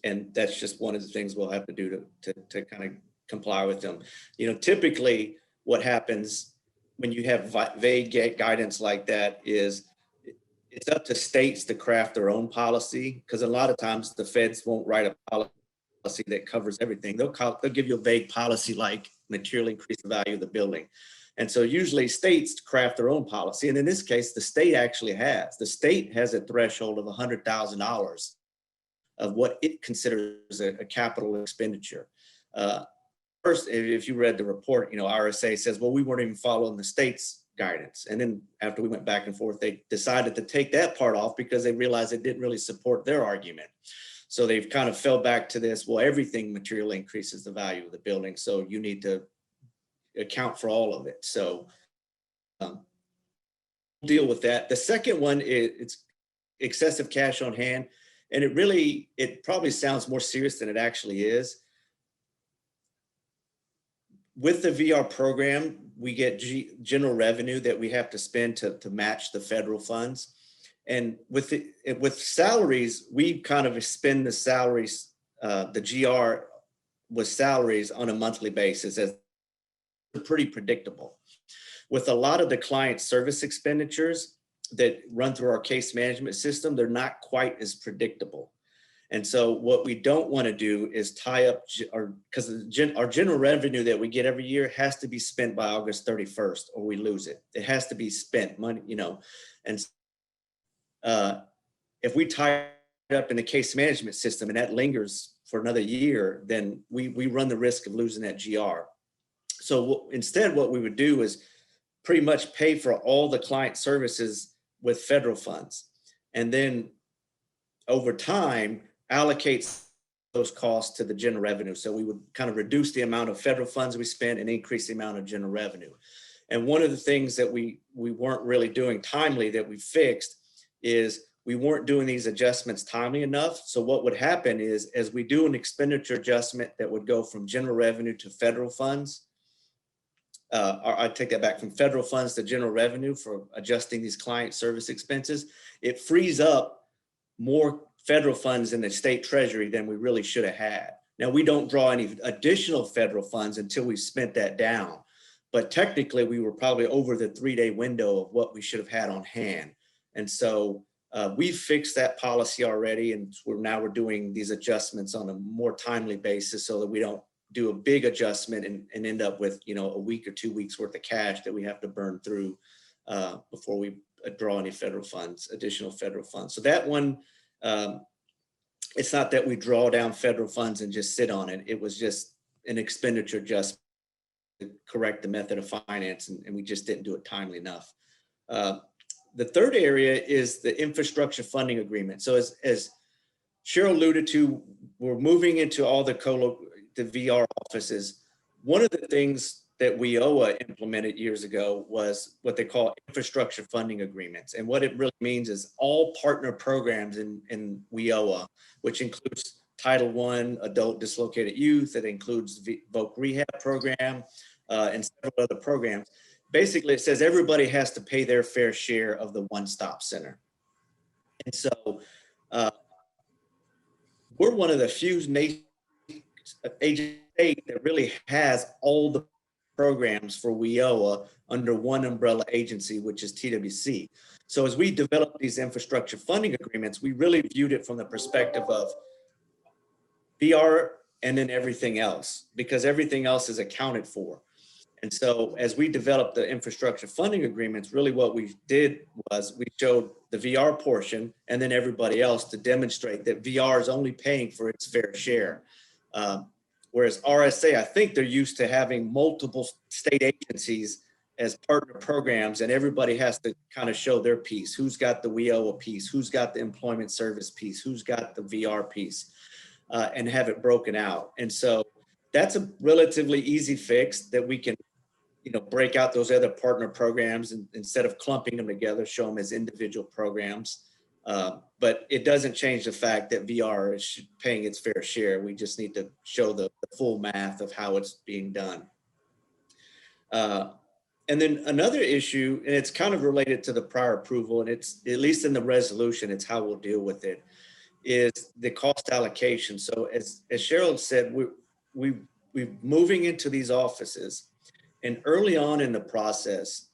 And that's just one of the things we'll have to do to kind of comply with them. You know, typically what happens when you have vague guidance like that is it's up to states to craft their own policy, because a lot of times the feds won't write a policy that covers everything. They'll give you a vague policy like materially increase the value of the building. And so usually states craft their own policy. And in this case, the state actually has. The state has a threshold of $100,000 of what it considers a capital expenditure. First, if you read the report, you know, RSA says, well, we weren't even following the state's guidance. And then after we went back and forth, they decided to take that part off because they realized it didn't really support their argument. So they've kind of fell back to this, well, everything materially increases the value of the building, so you need to account for all of it. So deal with that. The second one is it's excessive cash on hand. And it probably sounds more serious than it actually is. With the VR program, we get general revenue that we have to spend to match the federal funds. And with salaries, we kind of spend the salaries, the GR with salaries on a monthly basis, as pretty predictable. With a lot of the client service expenditures that run through our case management system, they're not quite as predictable. And so what we don't want to do is tie up because our general revenue that we get every year has to be spent by August 31st or we lose it. It has to be spent money, you know. And if we tie it up in the case management system and that lingers for another year, then we run the risk of losing that GR. So instead, what we would do is pretty much pay for all the client services with federal funds. And then over time, allocate those costs to the general revenue. So we would kind of reduce the amount of federal funds we spend and increase the amount of general revenue. And one of the things that we weren't really doing timely that we fixed is we weren't doing these adjustments timely enough. So what would happen is as we do an expenditure adjustment that would go from general revenue to federal funds, I take that back, from federal funds to general revenue for adjusting these client service expenses, it frees up more federal funds in the state treasury than we really should have had. Now, we don't draw any additional federal funds until we spent that down, but technically we were probably over the 3-day window of what we should have had on hand. And so we've fixed that policy already, and we're doing these adjustments on a more timely basis so that we don't do a big adjustment and end up with, you know, a week or 2 weeks worth of cash that we have to burn through before we draw any federal funds, additional federal funds. So that one, it's not that we draw down federal funds and just sit on it. It was just an expenditure adjustment to correct the method of finance, and we just didn't do it timely enough. The third area is the infrastructure funding agreement. So as Cheryl alluded to, we're moving into all the VR offices. One of the things that WIOA implemented years ago was what they call infrastructure funding agreements. And what it really means is all partner programs in WIOA, which includes Title I, Adult Dislocated Youth, it includes VOC Rehab Program, and several other programs. basically it says everybody has to pay their fair share of the one-stop center. And so we're one of the few agencies that really has all the programs for WIOA under one umbrella agency, which is TWC. So as we develop these infrastructure funding agreements, we really viewed it from the perspective of VR and then everything else, because everything else is accounted for. And so as we developed the infrastructure funding agreements, really what we did was we showed the VR portion and then everybody else to demonstrate that VR is only paying for its fair share. Whereas RSA, I think they're used to having multiple state agencies as partner programs, and everybody has to kind of show their piece. Who's got the WIOA piece? Who's got the employment service piece? Who's got the VR piece? And have it broken out. And so that's a relatively easy fix that we can, break out those other partner programs and instead of clumping them together, show them as individual programs. But it doesn't change the fact that VR is paying its fair share. We just need to show the full math of how it's being done. And then another issue, and it's kind of related to the prior approval, and it's at least in the resolution, it's how we'll deal with it, is the cost allocation. So as Cheryl said, we're moving into these offices, and early on in the process,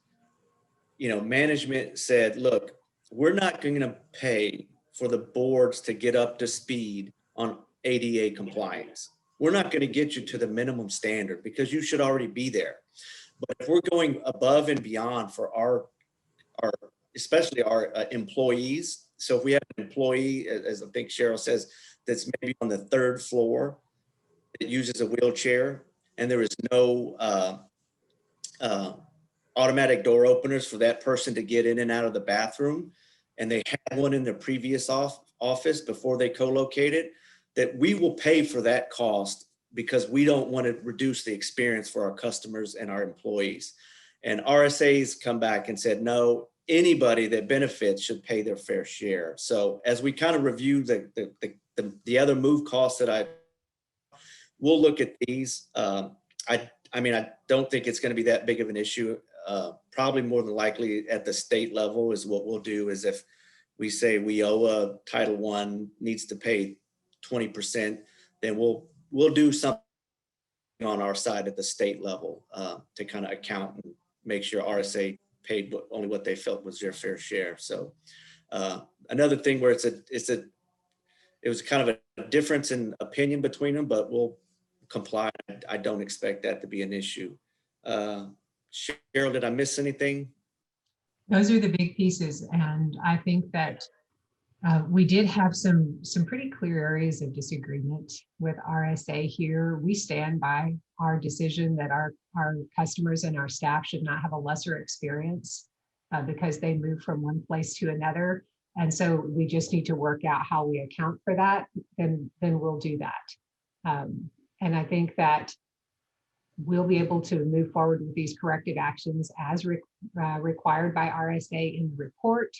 management said, look, we're not going to pay for the boards to get up to speed on ADA compliance. We're not going to get you to the minimum standard because you should already be there. But if we're going above and beyond for our especially our employees, so if we have an employee, as I think Cheryl says, that's maybe on the 3rd floor that uses a wheelchair, and there is no automatic door openers for that person to get in and out of the bathroom, and they had one in their previous office before they co-located, that we will pay for that cost because we don't want to reduce the experience for our customers and our employees. And RSA's come back and said, no, anybody that benefits should pay their fair share. So as we kind of review the other move costs that we'll look at these. I mean, I don't think it's going to be that big of an issue. Probably more than likely at the state level is what we'll do is if we say WIOA Title I needs to pay 20%, then we'll do something on our side at the state level to kind of account and make sure RSA paid only what they felt was their fair share. So another thing where it was kind of a difference in opinion between them, but we'll comply. I don't expect that to be an issue. Cheryl, did I miss anything? Those are the big pieces. And I think that we did have some pretty clear areas of disagreement with RSA here. We stand by our decision that our customers and our staff should not have a lesser experience because they move from one place to another. And so we just need to work out how we account for that, then we'll do that. And I think that we'll be able to move forward with these corrective actions as required by RSA in the report.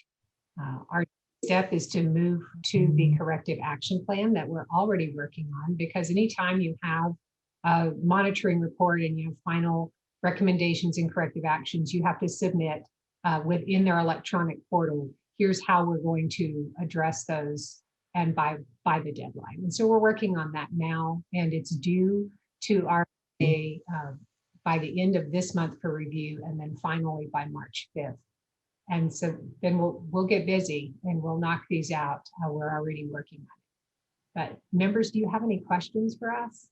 Our step is to move to the corrective action plan that we're already working on, because anytime you have a monitoring report and you have final recommendations and corrective actions, you have to submit within their electronic portal, here's how we're going to address those and by the deadline. And so we're working on that now, and it's due to RSA by the end of this month for review, and then finally by March 5th. And so then we'll get busy and we'll knock these out. We're already working on it. But members, do you have any questions for us?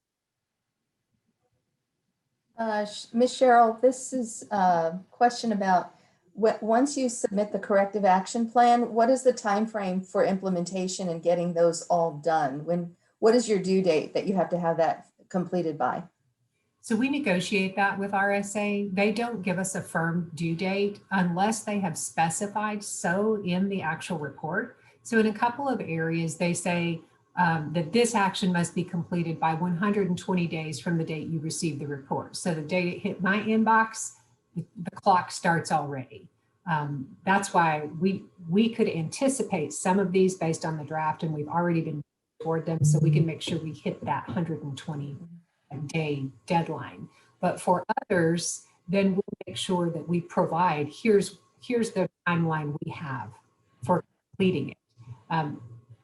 Ms. Cheryl, this is a question about once you submit the corrective action plan, what is the time frame for implementation and getting those all done? What is your due date that you have to have that completed by? So we negotiate that with RSA. They don't give us a firm due date unless they have specified so in the actual report. So in a couple of areas, they say that this action must be completed by 120 days from the date you receive the report. So the date it hit my inbox, the clock starts already. That's why we could anticipate some of these based on the draft, and we've already been toward them, so we can make sure we hit that 120 day deadline. But for others, then we'll make sure that we provide, here's the timeline we have for completing it.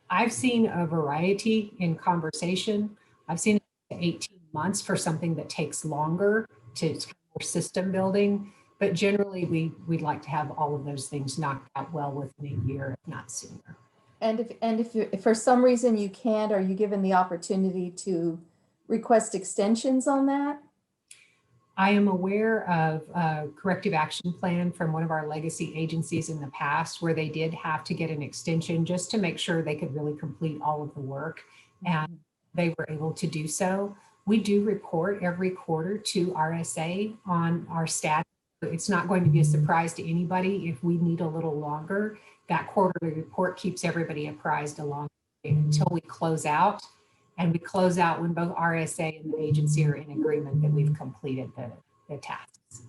I've seen a variety in conversation. I've seen 18 months for something that takes longer to more system building, but generally we'd like to have all of those things knocked out well within a year, if not sooner. And if for some reason you can't, are you given the opportunity to request extensions on that? I am aware of a corrective action plan from one of our legacy agencies in the past where they did have to get an extension just to make sure they could really complete all of the work, and they were able to do so. We do report every quarter to RSA on our status. It's not going to be a surprise to anybody if we need a little longer. That quarterly report keeps everybody apprised along until we close out. And we close out when both RSA and the agency are in agreement that we've completed the tasks.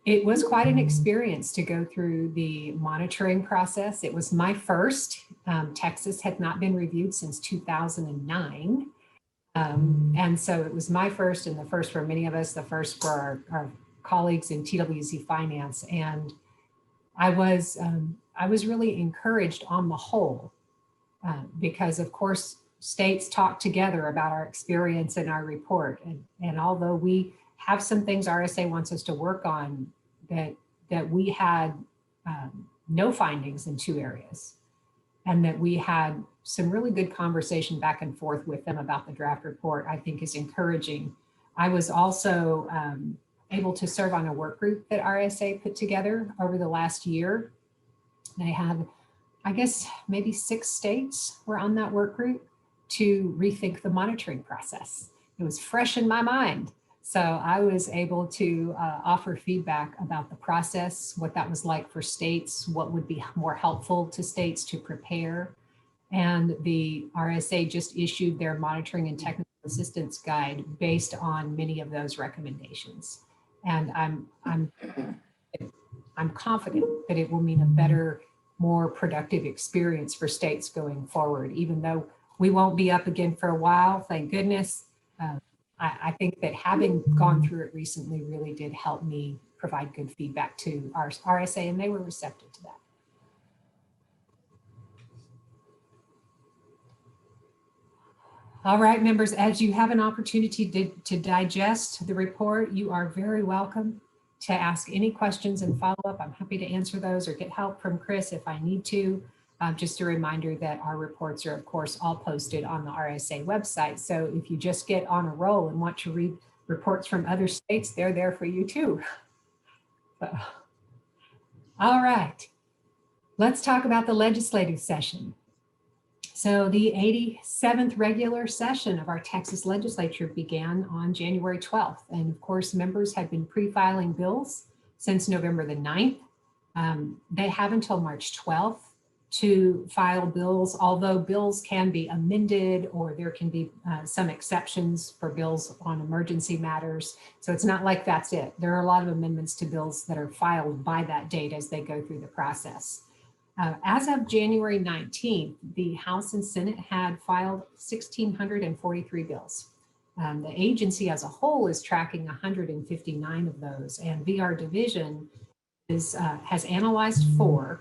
It was quite an experience to go through the monitoring process. It was my first. Texas had not been reviewed since 2009. And so it was my first, and the first for many of us, the first for our colleagues in TWC Finance. And I was really encouraged on the whole, because of course, states talk together about our experience and our report. And although we have some things RSA wants us to work on, that we had no findings in 2 areas, and that we had some really good conversation back and forth with them about the draft report, I think is encouraging. I was also able to serve on a work group that RSA put together over the last year. They had, I guess, maybe 6 states were on that work group to rethink the monitoring process. It was fresh in my mind. So I was able to offer feedback about the process, what that was like for states, what would be more helpful to states to prepare. And the RSA just issued their monitoring and technical assistance guide based on many of those recommendations. And I'm confident that it will mean a better, more productive experience for states going forward, even though we won't be up again for a while, thank goodness. I think that having gone through it recently really did help me provide good feedback to our RSA, and they were receptive to that. All right, members, as you have an opportunity to digest the report, you are very welcome to ask any questions and follow up. I'm happy to answer those or get help from Chris if I need to. Just a reminder that our reports are, of course, all posted on the RSA website. So if you just get on a roll and want to read reports from other states, they're there for you too. So, all right, let's talk about the legislative session. So the 87th regular session of our Texas legislature began on January 12th. And of course, members had been pre-filing bills since November the 9th. They have until March 12th to file bills, although bills can be amended or there can be some exceptions for bills on emergency matters. So it's not like that's it. There are a lot of amendments to bills that are filed by that date as they go through the process. As of January 19th, the House and Senate had filed 1,643 bills. The agency as a whole is tracking 159 of those, and VR Division has analyzed 4,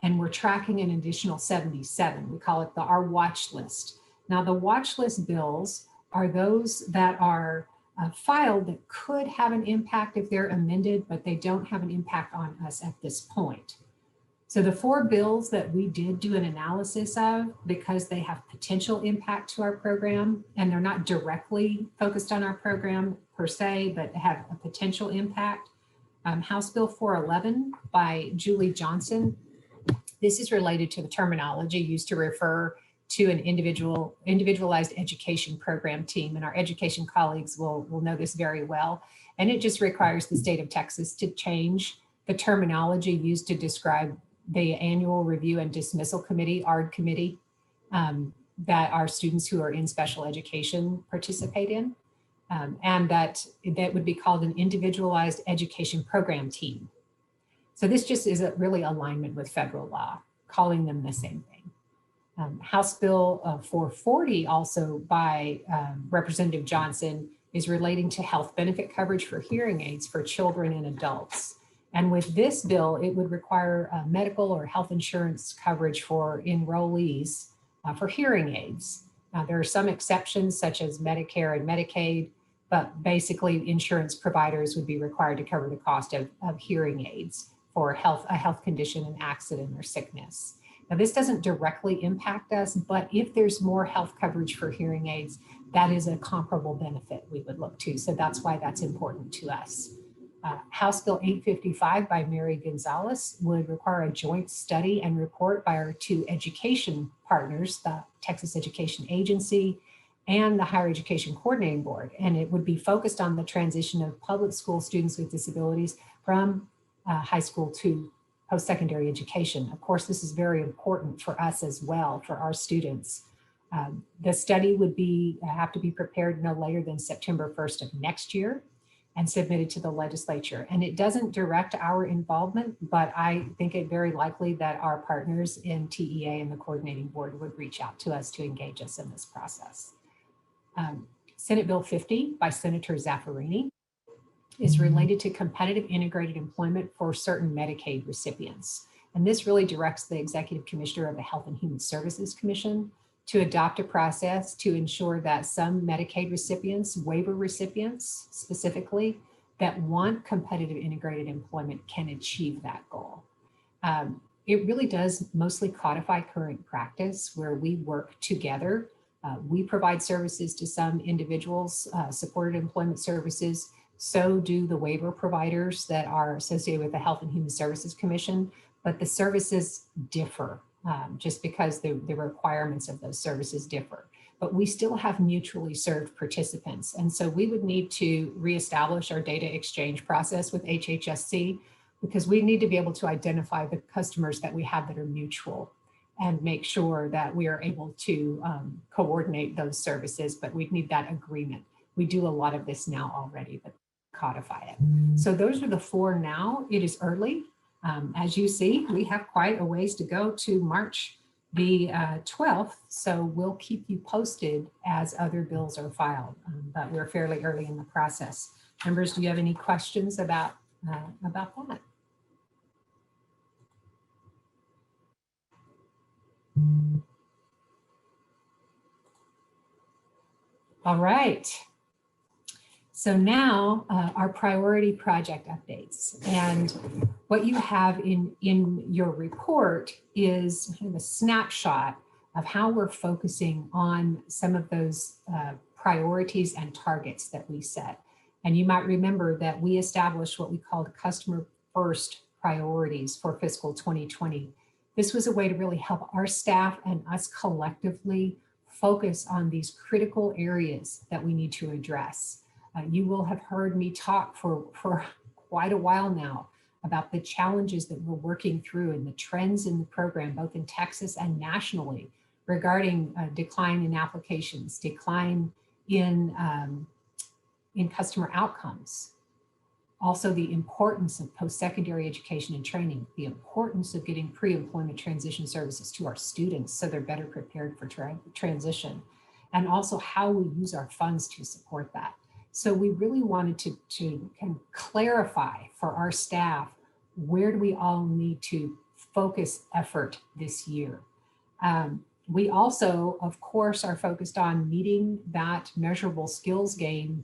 and we're tracking an additional 77. We call it our watch list. Now, the watch list bills are those that are filed that could have an impact if they're amended, but they don't have an impact on us at this point. So the 4 bills that we did do an analysis of, because they have potential impact to our program, and they're not directly focused on our program per se, but have a potential impact. House Bill 411 by Julie Johnson. This is related to the terminology used to refer to an individualized education program team, and our education colleagues will know this very well. And it just requires the state of Texas to change the terminology used to describe the annual review and dismissal committee, ARD committee, that our students who are in special education participate in, and that would be called an individualized education program team. So this just is a really alignment with federal law, calling them the same thing. House Bill 440, also by Representative Johnson, is relating to health benefit coverage for hearing aids for children and adults. And with this bill, it would require medical or health insurance coverage for enrollees for hearing aids. Now, there are some exceptions such as Medicare and Medicaid, but basically insurance providers would be required to cover the cost of hearing aids for a health condition, an accident, or sickness. Now, this doesn't directly impact us, but if there's more health coverage for hearing aids, that is a comparable benefit we would look to. So that's why that's important to us. House Bill 855 by Mary Gonzalez would require a joint study and report by our two education partners, the Texas Education Agency and the Higher Education Coordinating Board. And it would be focused on the transition of public school students with disabilities from high school to post-secondary education. Of course, this is very important for us as well, for our students. The study would have to be prepared no later than September 1st of next year and submitted to the legislature. And it doesn't direct our involvement, but I think it very likely that our partners in TEA and the coordinating board would reach out to us to engage us in this process. Senate Bill 50 by Senator Zaffirini is related to competitive integrated employment for certain Medicaid recipients. And this really directs the Executive Commissioner of the Health and Human Services Commission to adopt a process to ensure that some Medicaid recipients, waiver recipients specifically, that want competitive integrated employment can achieve that goal. It really does mostly codify current practice where we work together. We provide services to some individuals, supported employment services. So do the waiver providers that are associated with the Health and Human Services Commission, but the services differ just because the requirements of those services differ. But we still have mutually served participants. And so we would need to reestablish our data exchange process with HHSC because we need to be able to identify the customers that we have that are mutual and make sure that we are able to coordinate those services, but we need that agreement. We do a lot of this now already, but codify it. So those are the four now. It is early. As you see, we have quite a ways to go to March the 12th. So we'll keep you posted as other bills are filed, but we're fairly early in the process. Members, do you have any questions about that? All right. So now our priority project updates, and what you have in your report is kind of a snapshot of how we're focusing on some of those priorities and targets that we set. And you might remember that we established what we called customer first priorities for fiscal 2020. This was a way to really help our staff and us collectively focus on these critical areas that we need to address. You will have heard me talk for quite a while now about the challenges that we're working through and the trends in the program, both in Texas and nationally, regarding decline in applications, decline in customer outcomes. Also, the importance of post-secondary education and training, the importance of getting pre-employment transition services to our students so they're better prepared for transition, and also how we use our funds to support that. So we really wanted to kind of clarify for our staff, where do we all need to focus effort this year? We also, of course, are focused on meeting that measurable skills gain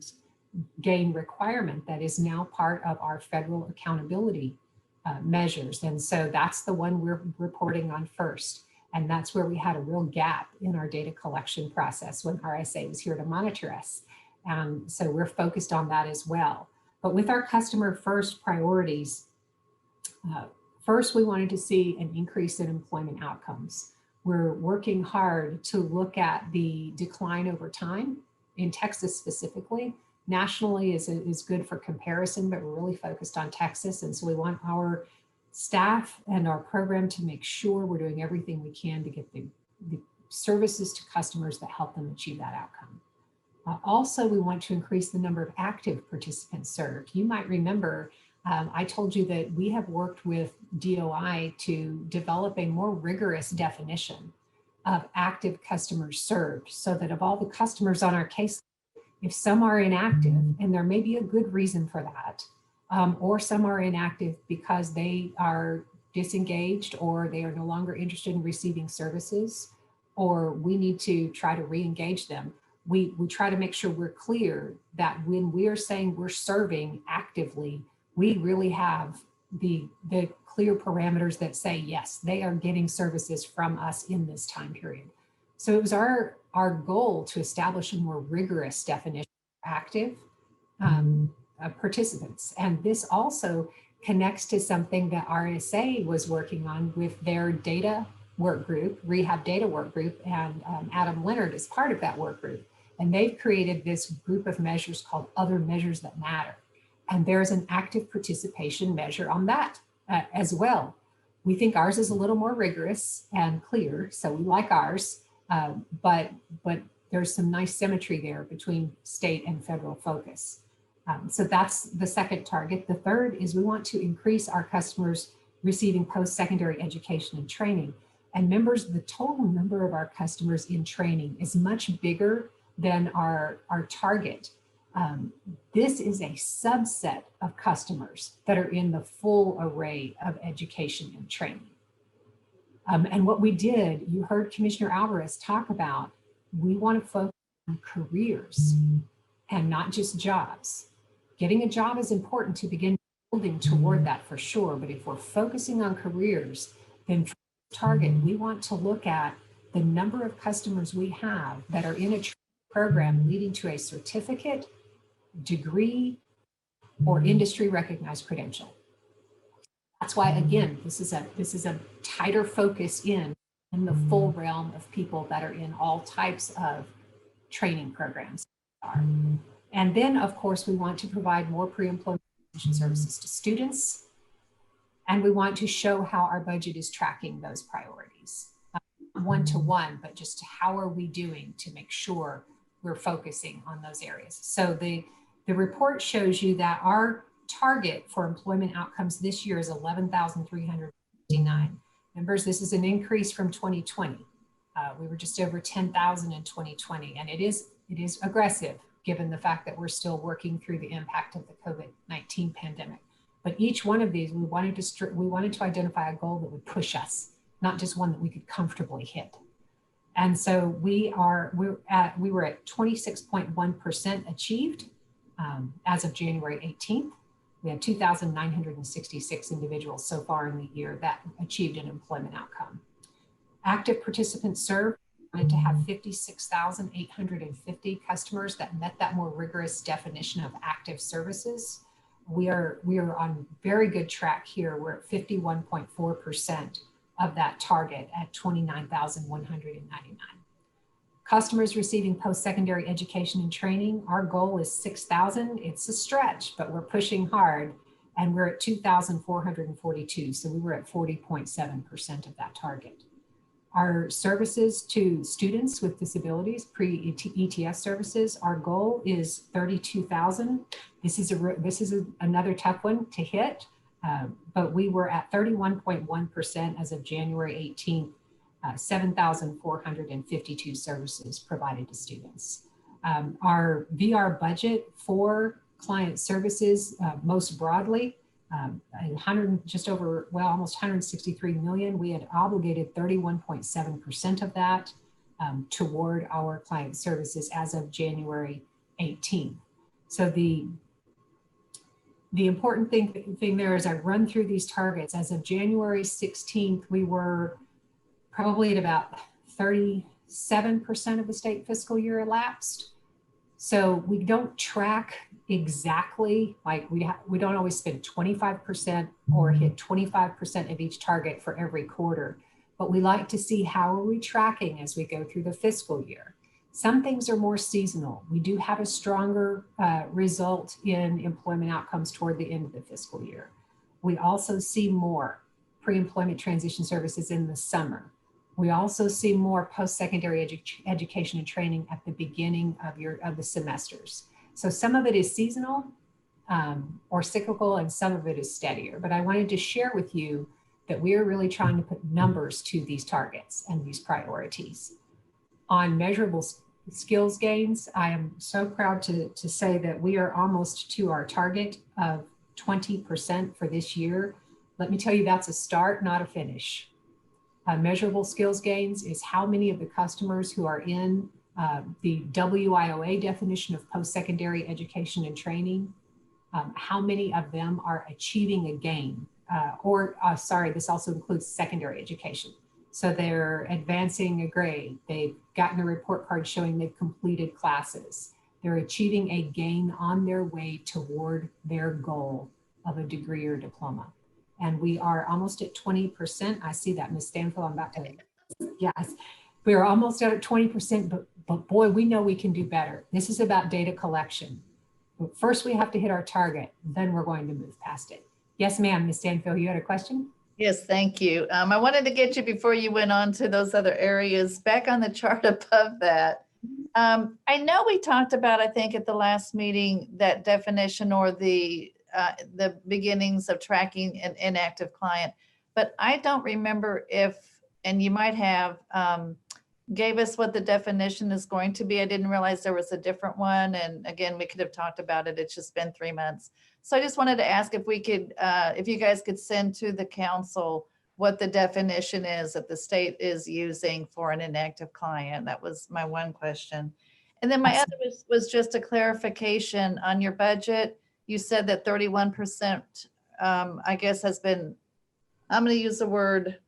requirement that is now part of our federal accountability measures. And so that's the one we're reporting on first. And that's where we had a real gap in our data collection process when RSA was here to monitor us. So we're focused on that as well. But with our customer first priorities, first we wanted to see an increase in employment outcomes. We're working hard to look at the decline over time in Texas specifically. Nationally is good for comparison, but we're really focused on Texas. And so we want our staff and our program to make sure we're doing everything we can to get the services to customers that help them achieve that outcome. Also, we want to increase the number of active participants served. You might remember I told you that we have worked with DOI to develop a more rigorous definition of active customers served, so that of all the customers on our case, if some are inactive, and there may be a good reason for that, or some are inactive because they are disengaged or they are no longer interested in receiving services, or we need to try to re-engage them, we try to make sure we're clear that when we are saying we're serving actively, we really have the clear parameters that say, yes, they are getting services from us in this time period. So it was our goal to establish a more rigorous definition of active participants. And this also connects to something that RSA was working on with their data work group, rehab data work group, and Adam Leonard is part of that work group. And they've created this group of measures called Other Measures That Matter. And there's an active participation measure on that as well. We think ours is a little more rigorous and clear, so we like ours, but there's some nice symmetry there between state and federal focus. So that's the second target. The third is we want to increase our customers receiving post-secondary education and training. And members, the total number of our customers in training is much bigger than our target. This is a subset of customers that are in the full array of education and training. And what we did, you heard Commissioner Alvarez talk about, we want to focus on careers and not just jobs. Getting a job is important to begin building toward that for sure, but if we're focusing on careers, then for target, we want to look at the number of customers we have that are in a program leading to a certificate, degree, or industry recognized credential. That's why, again, this is a tighter focus in the full realm of people that are in all types of training programs. And then, of course, we want to provide more pre-employment services to students, and we want to show how our budget is tracking those priorities. One-to-one, but just how are we doing to make sure we're focusing on those areas. So the report shows you that our target for employment outcomes this year is 11,359. Members, this is an increase from 2020. We were just over 10,000 in 2020, and it is aggressive given the fact that we're still working through the impact of the COVID-19 pandemic. But each one of these, we wanted to identify a goal that would push us, not just one that we could comfortably hit. And so we were at 26.1% achieved as of January 18th. We had 2,966 individuals so far in the year that achieved an employment outcome. Active participants served, wanted to have 56,850 customers that met that more rigorous definition of active services. We are on very good track here. We're at 51.4% of that target at 29,199. Customers receiving post-secondary education and training, our goal is 6,000. It's a stretch, but we're pushing hard, and we're at 2,442. So we were at 40.7% of that target. Our services to students with disabilities, pre-ETS services, our goal is 32,000. This is another tough one to hit, but we were at 31.1% as of January 18th, 7,452 services provided to students. Our VR budget for client services, most broadly, almost 163 million. We had obligated 31.7% of that toward our client services as of January 18th. So the important thing there is I run through these targets. As of January 16th, we were probably at about 37% of the state fiscal year elapsed. So we don't track exactly, like we don't always spend 25% or hit 25% of each target for every quarter, but we like to see how are we tracking as we go through the fiscal year. Some things are more seasonal. We do have a stronger result in employment outcomes toward the end of the fiscal year. We also see more pre-employment transition services in the summer. We also see more post-secondary education and training at the beginning of the semesters. So some of it is seasonal or cyclical, and some of it is steadier. But I wanted to share with you that we are really trying to put numbers to these targets and these priorities. On measurable skills gains, I am so proud to say that we are almost to our target of 20% for this year. Let me tell you, that's a start, not a finish. Measurable skills gains is how many of the customers who are in the WIOA definition of post-secondary education and training, how many of them are achieving a gain, sorry, this also includes secondary education. So they're advancing a grade, they've gotten a report card showing they've completed classes, they're achieving a gain on their way toward their goal of a degree or diploma. And we are almost at 20%. I see that, Ms. Stanfield, I'm about to, yes. We are almost at 20%, but boy, we know we can do better. This is about data collection. But first we have to hit our target, then we're going to move past it. Yes, ma'am, Ms. Stanfield, you had a question? Yes, thank you. I wanted to get you, before you went on to those other areas, back on the chart above that. I know we talked about, I think at the last meeting, that definition or the beginnings of tracking an inactive client, but I don't remember if, and you might have, gave us what the definition is going to be. I didn't realize there was a different one. And again, we could have talked about it. It's just been 3 months. So I just wanted to ask if we could, if you guys could send to the council what the definition is that the state is using for an inactive client. That was my one question. And then my other was just a clarification on your budget. You said that 31%, I guess, has been, I'm going to use the word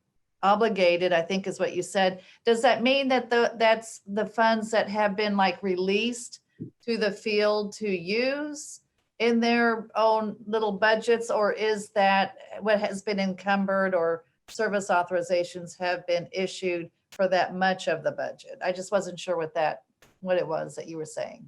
obligated, I think is what you said. Does that mean that that's the funds that have been like released to the field to use in their own little budgets, or is that what has been encumbered or service authorizations have been issued for that much of the budget? I just wasn't sure what it was that you were saying.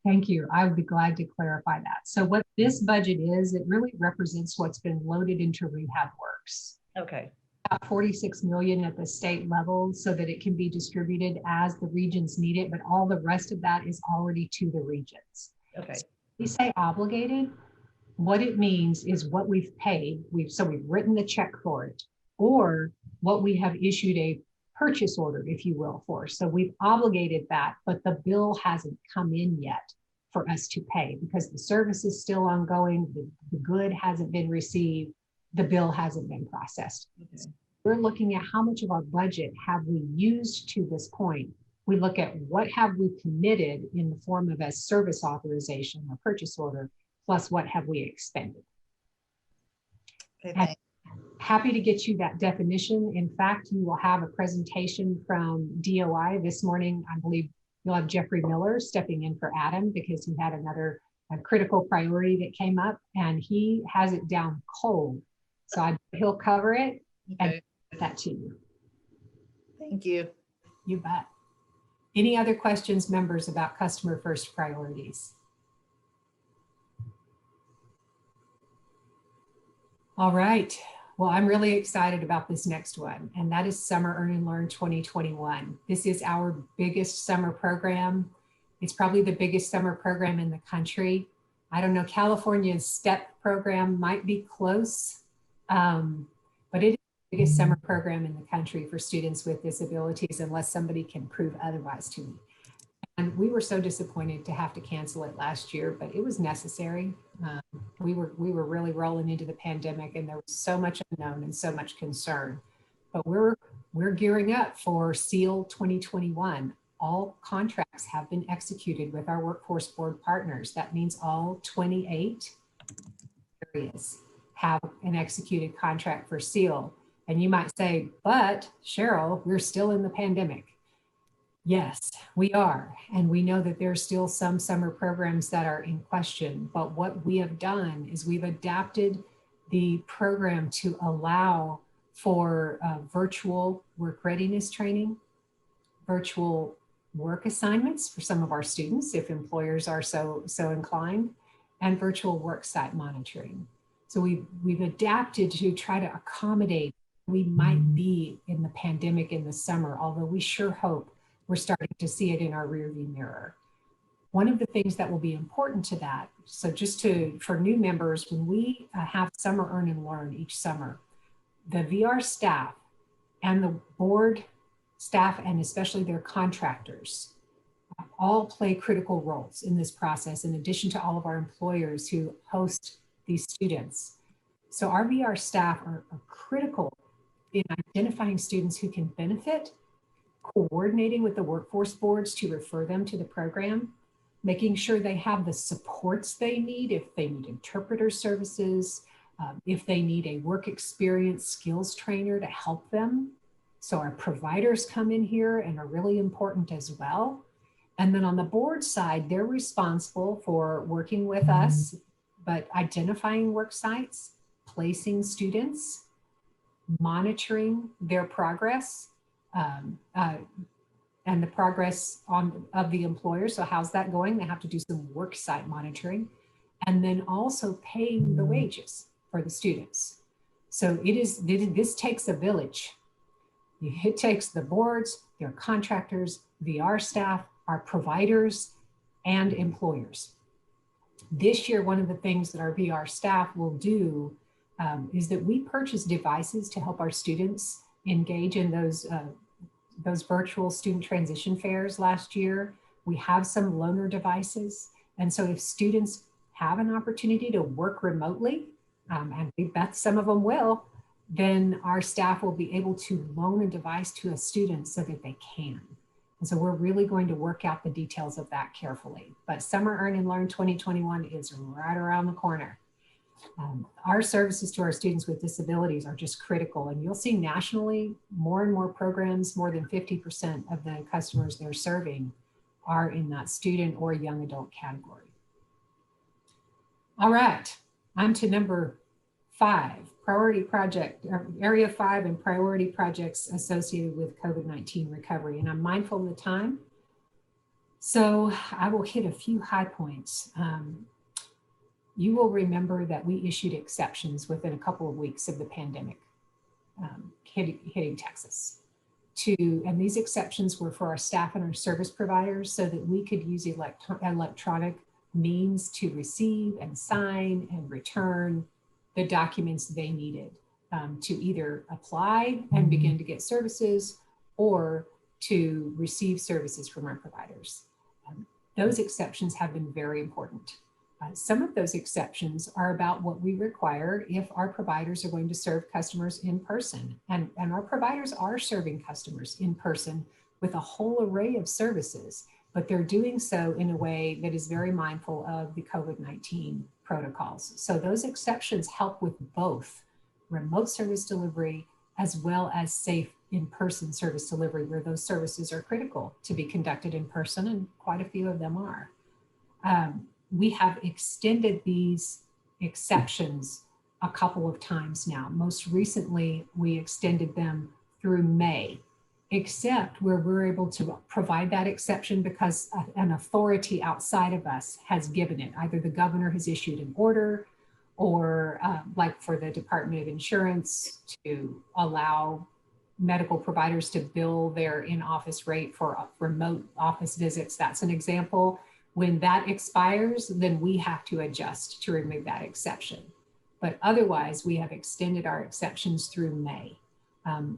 Thank you. I would be glad to clarify that. So what this budget is, it really represents what's been loaded into Rehab Works. Okay. About 46 million at the state level so that it can be distributed as the regions need it, but all the rest of that is already to the regions. Okay. So we say obligated, what it means is what we've paid. We've written the check for it, or what we have issued a purchase order, if you will, for. So we've obligated that, but the bill hasn't come in yet for us to pay because the service is still ongoing. The good hasn't been received. The bill hasn't been processed. Okay. We're looking at how much of our budget have we used to this point. We look at what have we committed in the form of a service authorization or purchase order, plus what have we expended. Okay, happy to get you that definition. In fact, you will have a presentation from DOI this morning. I believe you'll have Jeffrey Miller stepping in for Adam because he had another critical priority that came up, and he has it down cold. So he'll cover it and get that to you. Thank you. You bet. Any other questions, members, about customer first priorities? All right. Well, I'm really excited about this next one, and that is Summer Earn and Learn 2021. This is our biggest summer program. It's probably the biggest summer program in the country. I don't know, California's STEP program might be close, but it is the biggest summer program in the country for students with disabilities, unless somebody can prove otherwise to me. And we were so disappointed to have to cancel it last year, but it was necessary. We were really rolling into the pandemic, and there was so much unknown and so much concern. But we're gearing up for SEAL 2021. All contracts have been executed with our workforce board partners. That means all 28 areas have an executed contract for SEAL. And you might say, but Cheryl, we're still in the pandemic. Yes, we are. And we know that there's still some summer programs that are in question. But what we have done is we've adapted the program to allow for virtual work readiness training, virtual work assignments for some of our students, if employers are so inclined, and virtual work site monitoring. So we've adapted to try to accommodate we might be in the pandemic in the summer, although we sure hope we're starting to see it in our rearview mirror. One of the things that will be important to that, so just for new members, when we have Summer Earn and Learn each summer, the VR staff and the board staff, and especially their contractors, all play critical roles in this process, in addition to all of our employers who host these students. So our VR staff are critical in identifying students who can benefit, coordinating with the workforce boards to refer them to the program, making sure they have the supports they need, if they need interpreter services, if they need a work experience skills trainer to help them. So our providers come in here and are really important as well. And then on the board side, they're responsible for working with us, but identifying work sites, placing students, monitoring their progress, and the progress of the employer. So how's that going? They have to do some work site monitoring, and then also paying the wages for the students. So this takes a village. It takes the boards, their contractors, VR staff, our providers, and employers. This year, one of the things that our VR staff will do is that we purchase devices to help our students engage in those virtual student transition fairs last year. We have some loaner devices. And so if students have an opportunity to work remotely, and we bet some of them will, then our staff will be able to loan a device to a student so that they can. And so we're really going to work out the details of that carefully. But Summer Earn and Learn 2021 is right around the corner. Our services to our students with disabilities are just critical. And you'll see nationally, more and more programs, more than 50% of the customers they're serving are in that student or young adult category. All right, on to number 5, priority project, or area 5 and priority projects associated with COVID-19 recovery. And I'm mindful of the time, so I will hit a few high points. You will remember that we issued exceptions within a couple of weeks of the pandemic hitting Texas. And these exceptions were for our staff and our service providers so that we could use electronic means to receive and sign and return the documents they needed to either apply and begin to get services or to receive services from our providers. Those exceptions have been very important. Some of those exceptions are about what we require if our providers are going to serve customers in person. And our providers are serving customers in person with a whole array of services, but they're doing so in a way that is very mindful of the COVID-19 protocols. So those exceptions help with both remote service delivery as well as safe in-person service delivery, where those services are critical to be conducted in person, and quite a few of them are. We have extended these exceptions a couple of times now. Most recently, we extended them through May, except where we're able to provide that exception because an authority outside of us has given it. Either the governor has issued an order, or like for the Department of Insurance to allow medical providers to bill their in-office rate for remote office visits. That's an example. When that expires, then we have to adjust to remove that exception. But otherwise, we have extended our exceptions through May.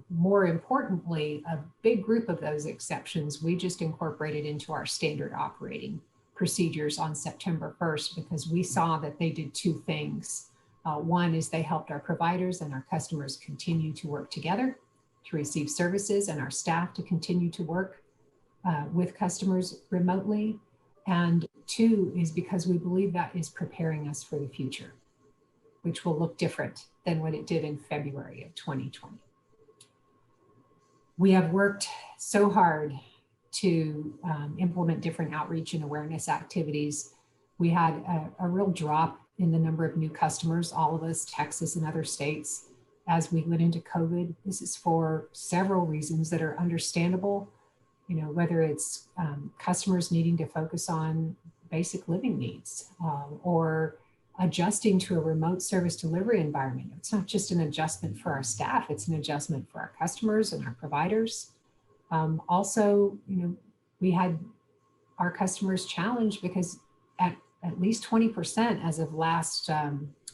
More importantly, a big group of those exceptions we just incorporated into our standard operating procedures on September 1st because we saw that they did two things. One is they helped our providers and our customers continue to work together to receive services, and our staff to continue to work with customers remotely. And 2 is because we believe that is preparing us for the future, which will look different than what it did in February of 2020. We have worked so hard to implement different outreach and awareness activities. We had a real drop in the number of new customers, all of us, Texas and other states, as we went into COVID. This is for several reasons that are understandable. You know, whether it's customers needing to focus on basic living needs or adjusting to a remote service delivery environment. It's not just an adjustment for our staff, it's an adjustment for our customers and our providers. Also, you know, we had our customers challenged because at least 20% as of last, I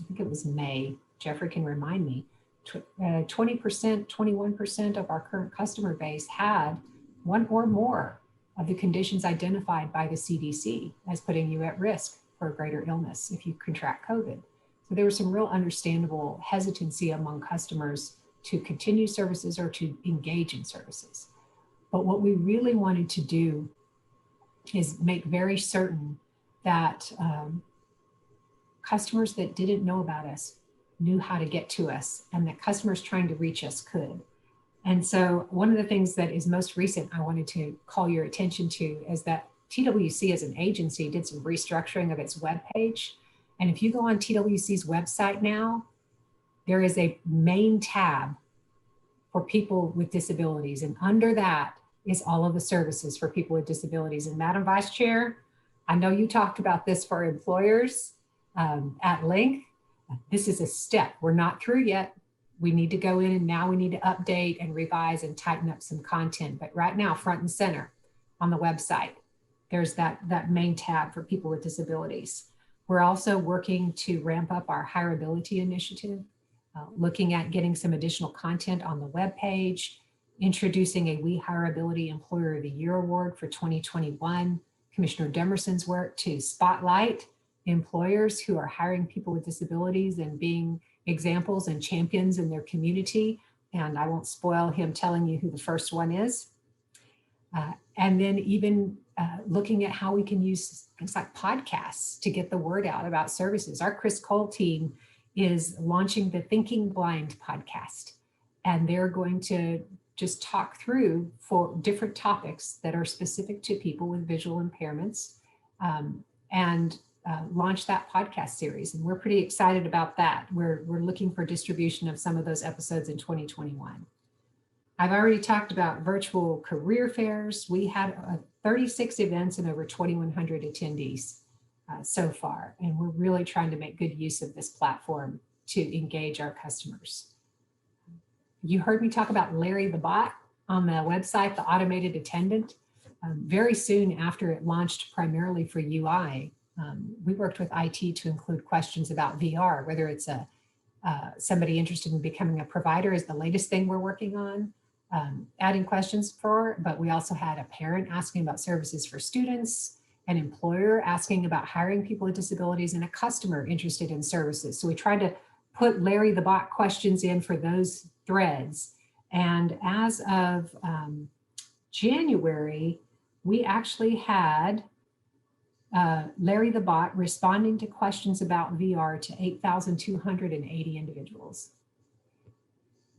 think it was May, Jeffrey can remind me, 20%, 21% of our current customer base had one or more of the conditions identified by the CDC as putting you at risk for a greater illness if you contract COVID. So there was some real understandable hesitancy among customers to continue services or to engage in services. But what we really wanted to do is make very certain that customers that didn't know about us knew how to get to us, and that customers trying to reach us could. And so one of the things that is most recent I wanted to call your attention to is that TWC as an agency did some restructuring of its webpage. And if you go on TWC's website now, there is a main tab for people with disabilities. And under that is all of the services for people with disabilities. And Madam Vice Chair, I know you talked about this for employers at length. This is a step. We're not through yet. We need to go in and now we need to update and revise and tighten up some content. But right now, front and center on the website, there's that main tab for people with disabilities. We're also working to ramp up our hireability initiative, looking at getting some additional content on the webpage, introducing a We Hireability Employer of the Year Award for 2021, Commissioner Demerson's work to spotlight employers who are hiring people with disabilities and being examples and champions in their community. And I won't spoil him telling you who the first one is. And then even looking at how we can use things like podcasts to get the word out about services. Our Chris Cole team is launching the Thinking Blind podcast, and they're going to just talk through for different topics that are specific to people with visual impairments and launch that podcast series. And we're pretty excited about that. We're looking for distribution of some of those episodes in 2021. I've already talked about virtual career fairs. We had 36 events and over 2,100 attendees so far. And we're really trying to make good use of this platform to engage our customers. You heard me talk about Larry the Bot on the website, the automated attendant. Very soon after it launched primarily for UI, we worked with IT to include questions about VR, whether it's somebody interested in becoming a provider is the latest thing we're working on, adding questions for, but we also had a parent asking about services for students, an employer asking about hiring people with disabilities, and a customer interested in services. So we tried to put Larry the Bot questions in for those threads. And as of January, we actually had Larry the Bot responding to questions about VR to 8,280 individuals.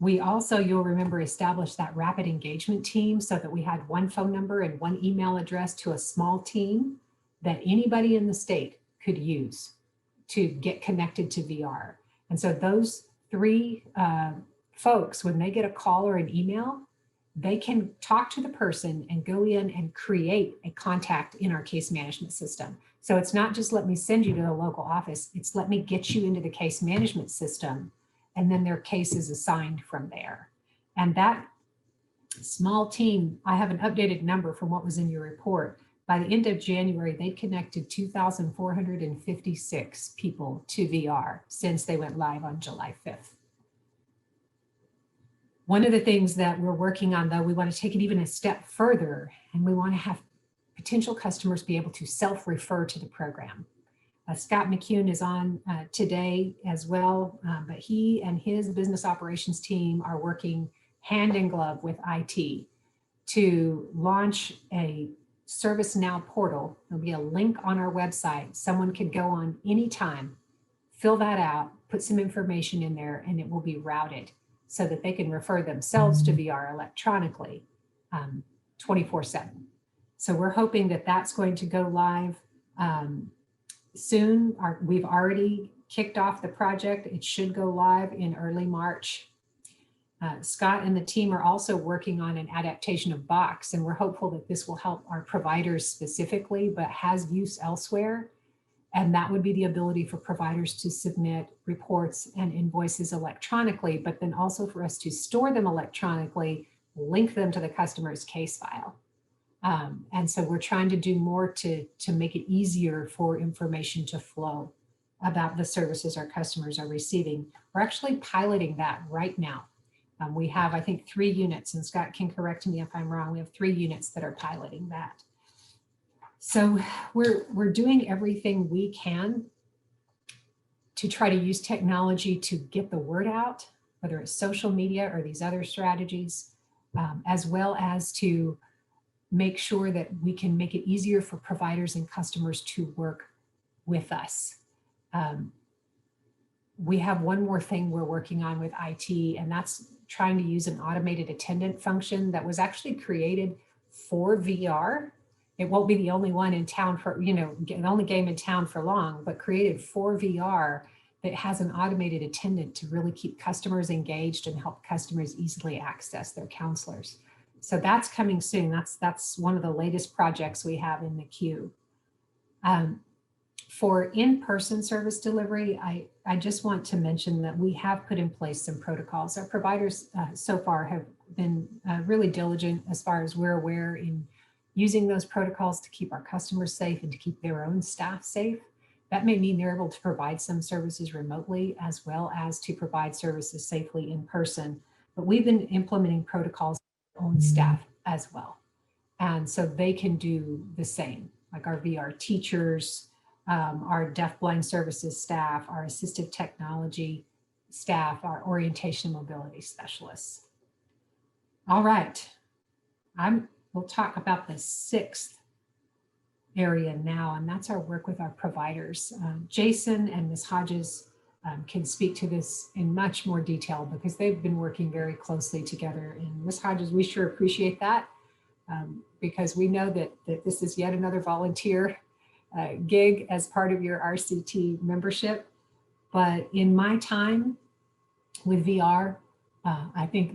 We also, you'll remember, established that rapid engagement team so that we had one phone number and one email address to a small team that anybody in the state could use to get connected to VR. And so those three folks, when they get a call or an email, they can talk to the person and go in and create a contact in our case management system. So it's not just let me send you to the local office, it's let me get you into the case management system, and then their case is assigned from there. And that small team, I have an updated number from what was in your report. By the end of January, they connected 2,456 people to VR since they went live on July 5th. One of the things that we're working on, though, we want to take it even a step further, and we want to have potential customers be able to self-refer to the program. Scott McCune is on today as well, but he and his business operations team are working hand in glove with IT to launch a ServiceNow portal. There'll be a link on our website. Someone can go on anytime, fill that out, put some information in there, and it will be routed so that they can refer themselves to VR electronically 24/7. So we're hoping that that's going to go live soon. We've already kicked off the project. It should go live in early March. Scott and the team are also working on an adaptation of Box, and we're hopeful that this will help our providers specifically, but has use elsewhere. And that would be the ability for providers to submit reports and invoices electronically, but then also for us to store them electronically, link them to the customer's case file. And so we're trying to do more to make it easier for information to flow about the services our customers are receiving. We're actually piloting that right now. We have, I think, 3 units, and Scott can correct me if I'm wrong. We have 3 units that are piloting that. So we're doing everything we can to try to use technology to get the word out, whether it's social media or these other strategies, as well as to make sure that we can make it easier for providers and customers to work with us. We have one more thing we're working on with IT, and that's trying to use an automated attendant function that was actually created for VR. It won't be the only one in town for, the only game in town for long, but created for VR that has an automated attendant to really keep customers engaged and help customers easily access their counselors. So that's coming soon. That's one of the latest projects we have in the queue. For in-person service delivery, I just want to mention that we have put in place some protocols. Our providers so far have been really diligent as far as we're aware in using those protocols to keep our customers safe and to keep their own staff safe. That may mean they're able to provide some services remotely as well as to provide services safely in person. But we've been implementing protocols for our own staff as well. And so they can do the same, like our VR teachers, our deafblind services staff, our assistive technology staff, our orientation and mobility specialists. All right, we'll talk about the 6th area now, and that's our work with our providers. Jason and Ms. Hodges can speak to this in much more detail because they've been working very closely together. And Ms. Hodges, we sure appreciate that because we know that this is yet another volunteer gig as part of your RCT membership. But in my time with VR, I think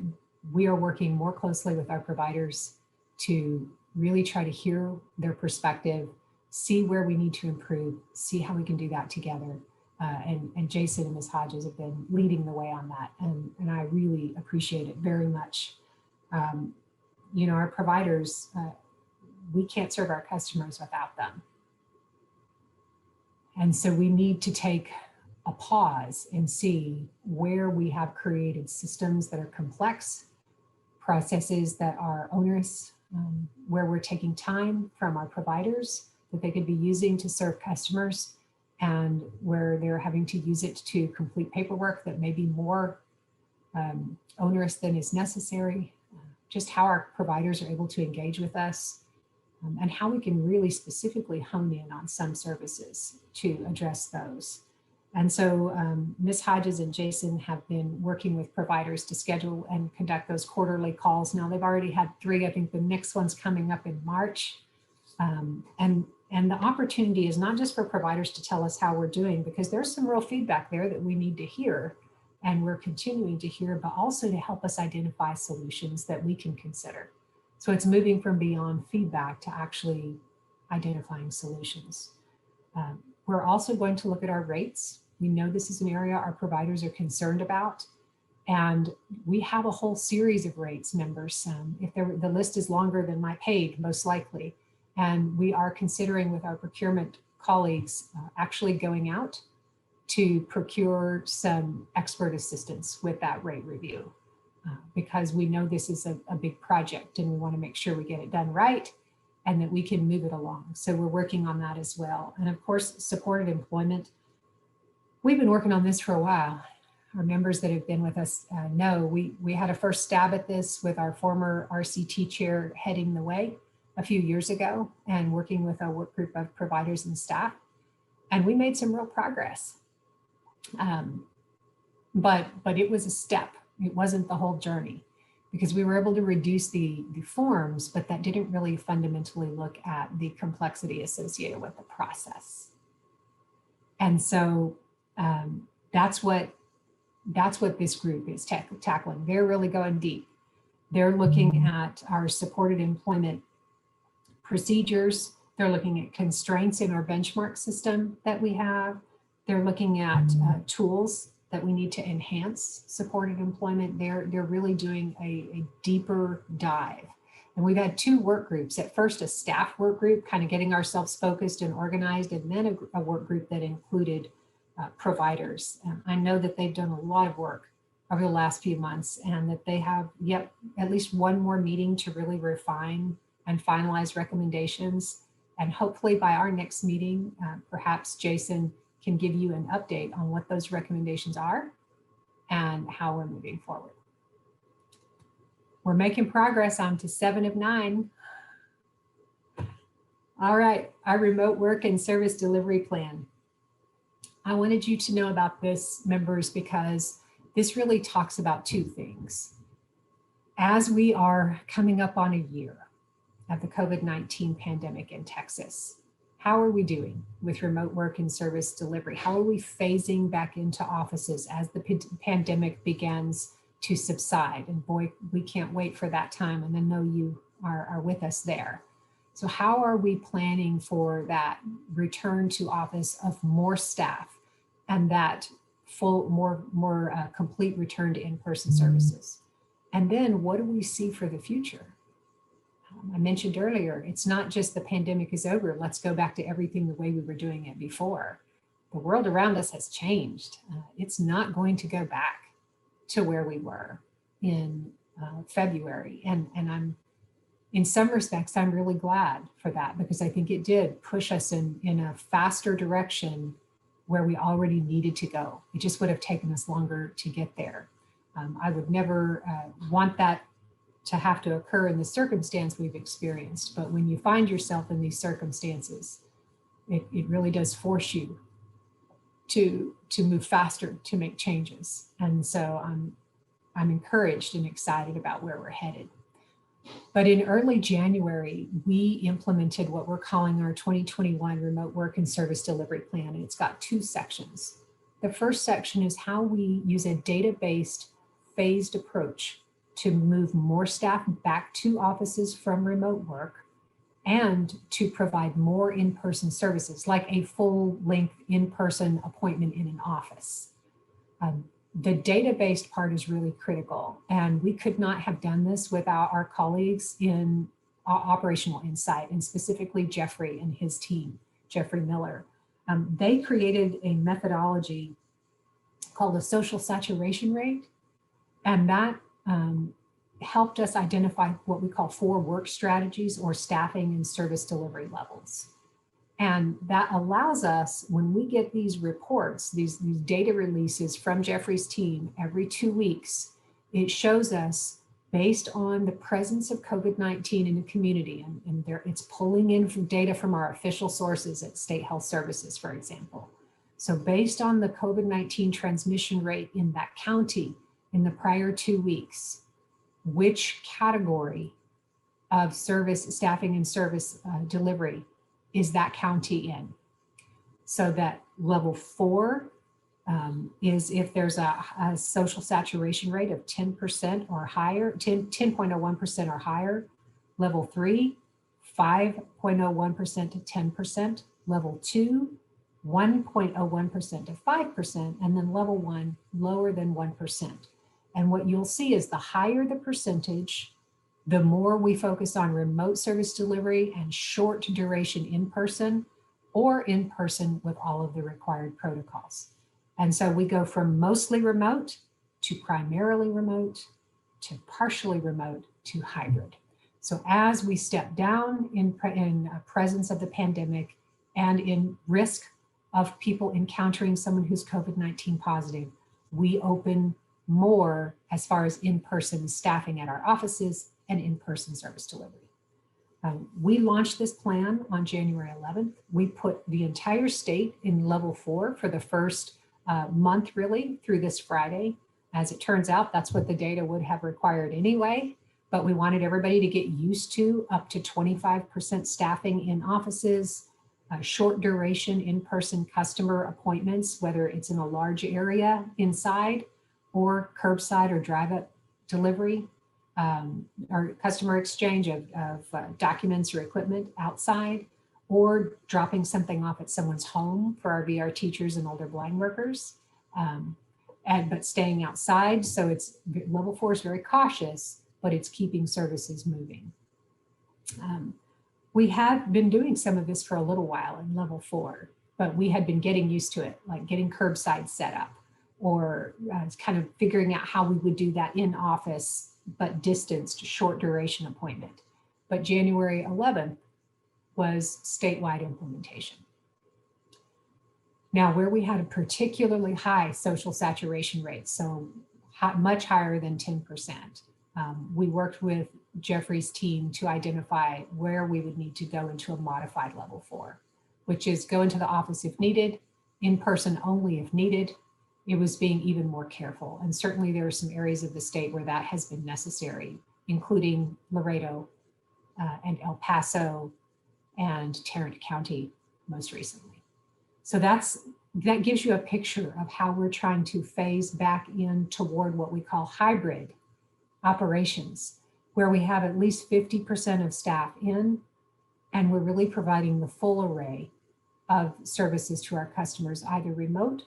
we are working more closely with our providers to really try to hear their perspective, see where we need to improve, see how we can do that together. And Jason and Ms. Hodges have been leading the way on that. And I really appreciate it very much. Our providers, we can't serve our customers without them. And so we need to take a pause and see where we have created systems that are complex, processes that are onerous, where we're taking time from our providers that they could be using to serve customers, and where they're having to use it to complete paperwork that may be more onerous than is necessary, just how our providers are able to engage with us, and how we can really specifically hone in on some services to address those. And so Ms. Hodges and Jason have been working with providers to schedule and conduct those quarterly calls. Now they've already had 3. I think the next one's coming up in March. And the opportunity is not just for providers to tell us how we're doing, because there's some real feedback there that we need to hear and we're continuing to hear, but also to help us identify solutions that we can consider. So it's moving from beyond feedback to actually identifying solutions. We're also going to look at our rates. We know this is an area our providers are concerned about, and we have a whole series of rates, members. If the list is longer than my page, most likely, and we are considering with our procurement colleagues actually going out to procure some expert assistance with that rate review, because we know this is a big project and we want to make sure we get it done right and that we can move it along. So we're working on that as well. And of course, supported employment. We've been working on this for a while. Our members that have been with us know we had a first stab at this with our former RCT chair heading the way a few years ago and working with a work group of providers and staff. And we made some real progress. But it was a step. It wasn't the whole journey, because we were able to reduce the forms, but that didn't really fundamentally look at the complexity associated with the process. And so that's what this group is tackling. They're really going deep. They're looking at our supported employment procedures. They're looking at constraints in our benchmark system that we have. They're looking at tools that we need to enhance supported employment. They're really doing a deeper dive. And we've had 2 work groups. At first, a staff work group, kind of getting ourselves focused and organized, and then a work group that included providers. I know that they've done a lot of work over the last few months and that they have yet at least one more meeting to really refine and finalize recommendations. And hopefully by our next meeting, perhaps Jason can give you an update on what those recommendations are and how we're moving forward. We're making progress on to 7 of 9. All right, our remote work and service delivery plan. I wanted you to know about this, members, because this really talks about 2 things. As we are coming up on a year of the COVID-19 pandemic in Texas, how are we doing with remote work and service delivery? How are we phasing back into offices as the pandemic begins to subside? And boy, we can't wait for that time. And I know you are with us there. So how are we planning for that return to office of more staff and that full, more complete return to in-person services? And then what do we see for the future? I mentioned earlier, it's not just the pandemic is over, let's go back to everything the way we were doing it before. The world around us has changed. It's not going to go back to where we were in February. And I'm, in some respects, I'm really glad for that, because I think it did push us in a faster direction where we already needed to go. It just would have taken us longer to get there. I would never want that to have to occur in the circumstance we've experienced. But when you find yourself in these circumstances, it really does force you to move faster, to make changes. And so I'm encouraged and excited about where we're headed. But in early January, we implemented what we're calling our 2021 Remote Work and Service Delivery Plan. And it's got 2 sections. The first section is how we use a data-based phased approach to move more staff back to offices from remote work and to provide more in-person services, like a full-length in-person appointment in an office. The data-based part is really critical, and we could not have done this without our colleagues in operational insight, and specifically Jeffrey and his team, Jeffrey Miller. They created a methodology called a social saturation rate, and that helped us identify what we call 4 work strategies or staffing and service delivery levels. And that allows us, when we get these reports, these data releases from Jeffrey's team every 2 weeks, it shows us, based on the presence of COVID-19 in the community, and it's pulling in from data from our official sources at State Health Services, for example. So based on the COVID-19 transmission rate in that county in the prior 2 weeks, which category of service, staffing and service delivery is that county in? So that level 4 is if there's a social saturation rate of 10% or higher, 10.01% or higher. Level 3, 5.01% to 10%. Level 2, 1.01% to 5%. And then level 1, lower than 1%. And what you'll see is the higher the percentage, the more we focus on remote service delivery and short duration in-person, or in-person with all of the required protocols. And so we go from mostly remote to primarily remote to partially remote to hybrid. So as we step down in presence of the pandemic and in risk of people encountering someone who's COVID-19 positive, we open more as far as in-person staffing at our offices and in-person service delivery. We launched this plan on January 11th. We put the entire state in level 4 for the first month, really, through this Friday. As it turns out, that's what the data would have required anyway, but we wanted everybody to get used to up to 25% staffing in offices, short duration in-person customer appointments, whether it's in a large area inside or curbside or drive-up delivery, or customer exchange of documents or equipment outside, or dropping something off at someone's home for our VR teachers and older blind workers, but staying outside. So it's level 4 is very cautious, but it's keeping services moving. We have been doing some of this for a little while in level 4, but we had been getting used to it, like getting curbside set up or kind of figuring out how we would do that in office, but distanced, short duration appointment. But January 11th was statewide implementation. Now, where we had a particularly high social saturation rate, so much higher than 10%, we worked with Jeffrey's team to identify where we would need to go into a modified level 4, which is go into the office if needed, in person only if needed. It was being even more careful. And certainly there are some areas of the state where that has been necessary, including Laredo and El Paso and Tarrant County most recently. So that gives you a picture of how we're trying to phase back in toward what we call hybrid operations, where we have at least 50% of staff in, and we're really providing the full array of services to our customers, either remote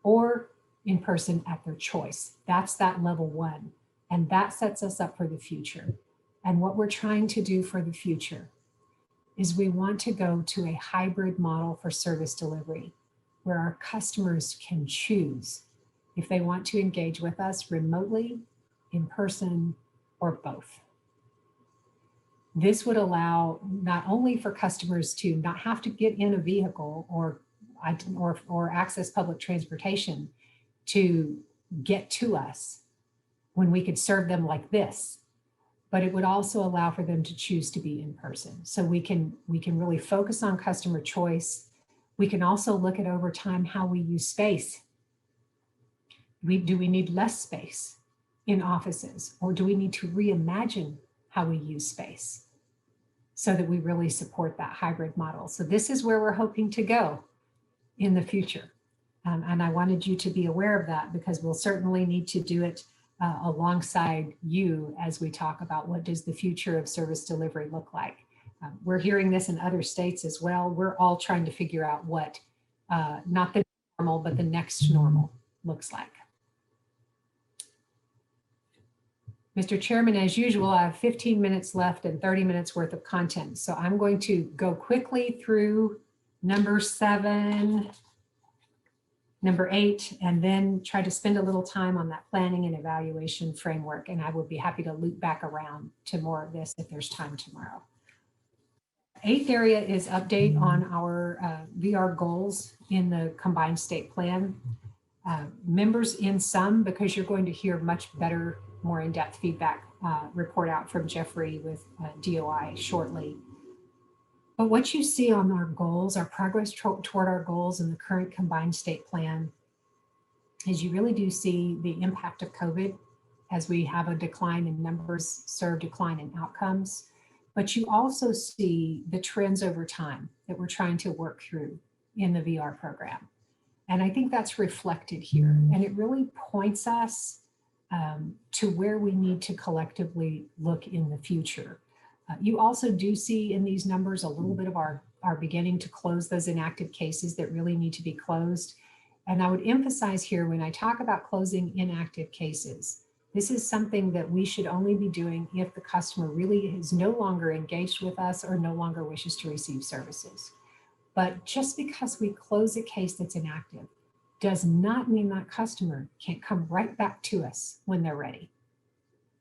or in person at their choice. That's that level 1. And that sets us up for the future. And what we're trying to do for the future is we want to go to a hybrid model for service delivery, where our customers can choose if they want to engage with us remotely, in person, or both. This would allow not only for customers to not have to get in a vehicle or access public transportation to get to us when we could serve them like this, but it would also allow for them to choose to be in person. So we can really focus on customer choice. We can also look at over time how we use space. Do we need less space in offices, or do we need to reimagine how we use space so that we really support that hybrid model? So this is where we're hoping to go in the future. And I wanted you to be aware of that, because we'll certainly need to do it alongside you as we talk about what does the future of service delivery look like. We're hearing this in other states as well. We're all trying to figure out what not the normal, but the next normal looks like. Mr. Chairman, as usual, I have 15 minutes left and 30 minutes worth of content. So I'm going to go quickly through number 7, number 8, and then try to spend a little time on that planning and evaluation framework. And I will be happy to loop back around to more of this if there's time tomorrow. 8th area is update on our VR goals in the combined state plan. Members in some, because you're going to hear much better, more in-depth feedback report out from Jeffrey with DOI shortly. But what you see on our goals, our progress toward our goals in the current combined state plan, is you really do see the impact of COVID as we have a decline in numbers served, decline in outcomes. But you also see the trends over time that we're trying to work through in the VR program. And I think that's reflected here. And it really points us to where we need to collectively look in the future. You also do see in these numbers a little bit of our beginning to close those inactive cases that really need to be closed. And I would emphasize here, when I talk about closing inactive cases, this is something that we should only be doing if the customer really is no longer engaged with us or no longer wishes to receive services. But just because we close a case that's inactive does not mean that customer can't come right back to us when they're ready.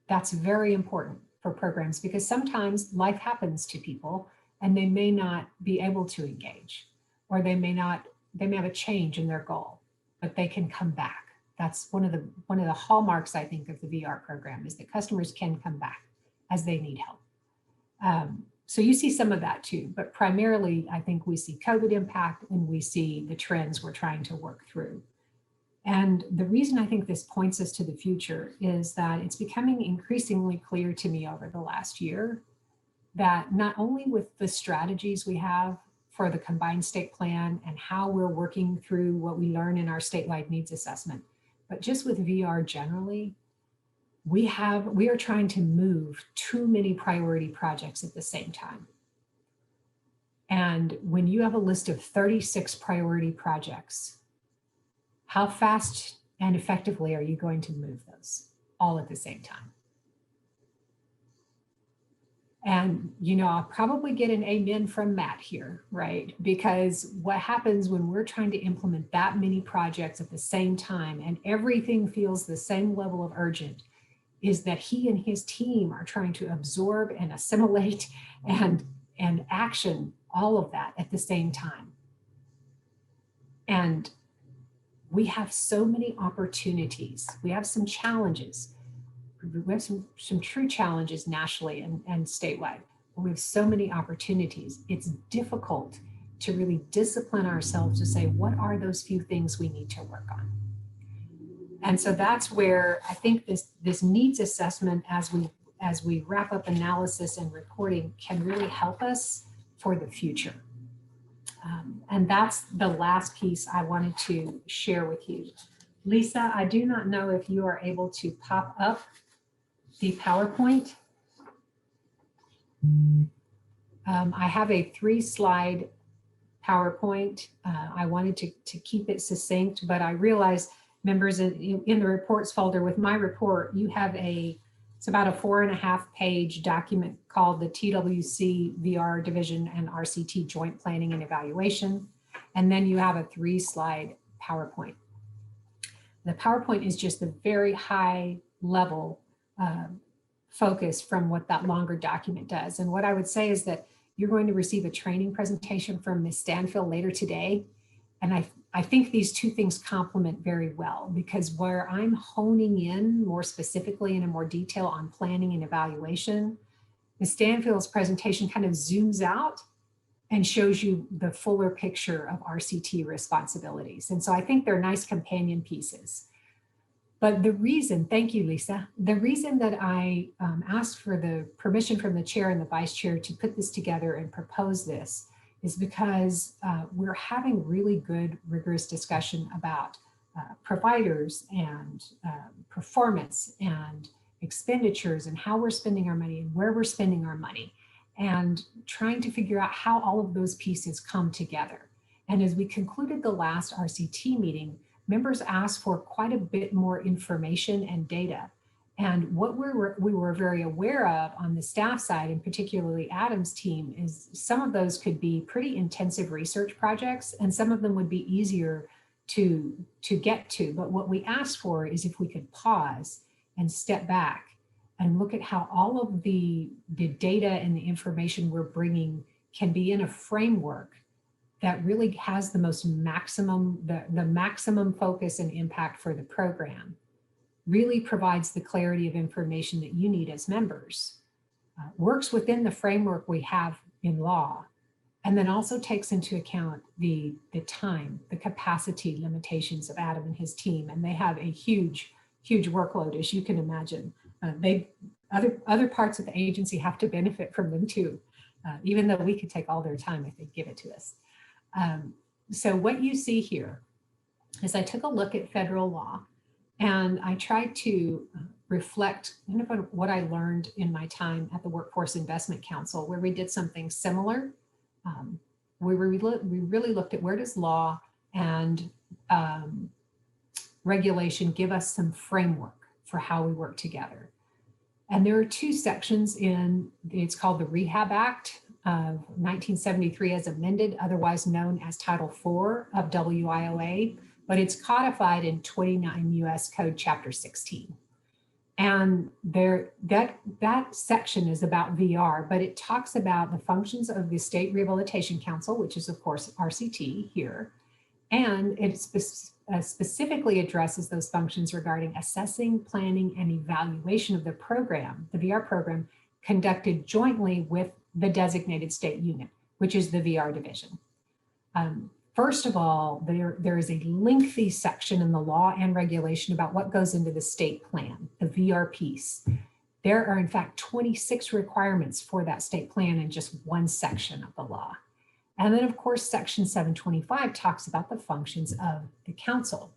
That's very important for programs, because sometimes life happens to people and they may not be able to engage, or they may have a change in their goal, but they can come back. That's one of the hallmarks, I think, of the VR program, is that customers can come back as they need help. So you see some of that too, but primarily I think we see COVID impact and we see the trends we're trying to work through. And the reason I think this points us to the future is that it's becoming increasingly clear to me over the last year that not only with the strategies we have for the combined state plan and how we're working through what we learn in our statewide needs assessment, but just with VR generally, we are trying to move too many priority projects at the same time. And when you have a list of 36 priority projects, how fast and effectively are you going to move those all at the same time? And, you know, I'll probably get an amen from Matt here, right? Because what happens when we're trying to implement that many projects at the same time and everything feels the same level of urgent is that he and his team are trying to absorb and assimilate and action all of that at the same time. And we have so many opportunities. We have some challenges. We have some true challenges nationally and statewide. But we have so many opportunities. It's difficult to really discipline ourselves to say, what are those few things we need to work on? And so that's where I think this needs assessment as we wrap up analysis and reporting can really help us for the future. And that's the last piece I wanted to share with you. Lisa, I do not know if you are able to pop up the PowerPoint. I have a 3-slide PowerPoint. I wanted to keep it succinct, but I realized members in the reports folder with my report, you have it's about a 4.5-page document called the TWC VR Division and RCT Joint Planning and Evaluation. And then you have a 3-slide PowerPoint. The PowerPoint is just a very high level focus from what that longer document does. And what I would say is that you're going to receive a training presentation from Ms. Stanfield later today. And I think these two things complement very well, because where I'm honing in more specifically and in more detail on planning and evaluation, Ms. Stanfield's presentation kind of zooms out and shows you the fuller picture of RCT responsibilities. And so I think they're nice companion pieces. But the reason, thank you, Lisa, the reason that I asked for the permission from the chair and the vice chair to put this together and propose this is because we're having really good, rigorous discussion about providers and performance and expenditures and how we're spending our money and where we're spending our money, and trying to figure out how all of those pieces come together. And as we concluded the last RCT meeting, members asked for quite a bit more information and data. And what we were very aware of on the staff side, and particularly Adam's team, is some of those could be pretty intensive research projects, and some of them would be easier to get to. But what we asked for is if we could pause and step back and look at how all of the data and the information we're bringing can be in a framework that really has the maximum focus and impact for the program, really provides the clarity of information that you need as members, works within the framework we have in law, and then also takes into account the time, the capacity limitations of Adam and his team. And they have a huge workload, as you can imagine. Other parts of the agency have to benefit from them too, even though we could take all their time if they give it to us. So what you see here is I took a look at federal law, and I tried to reflect kind of what I learned in my time at the Workforce Investment Council, where we did something similar. We really looked at where does law and regulation give us some framework for how we work together. And there are 2 sections it's called the Rehab Act of 1973 as amended, otherwise known as Title IV of WIOA, but it's codified in 29 U.S. Code Chapter 16. And that section is about VR, but it talks about the functions of the State Rehabilitation Council, which is of course RCT here. And it specifically addresses those functions regarding assessing, planning, and evaluation of the program, the VR program, conducted jointly with the designated state unit, which is the VR division. First of all, there is a lengthy section in the law and regulation about what goes into the state plan, the VR piece. There are in fact 26 requirements for that state plan in just one section of the law. And then of course, section 725 talks about the functions of the council.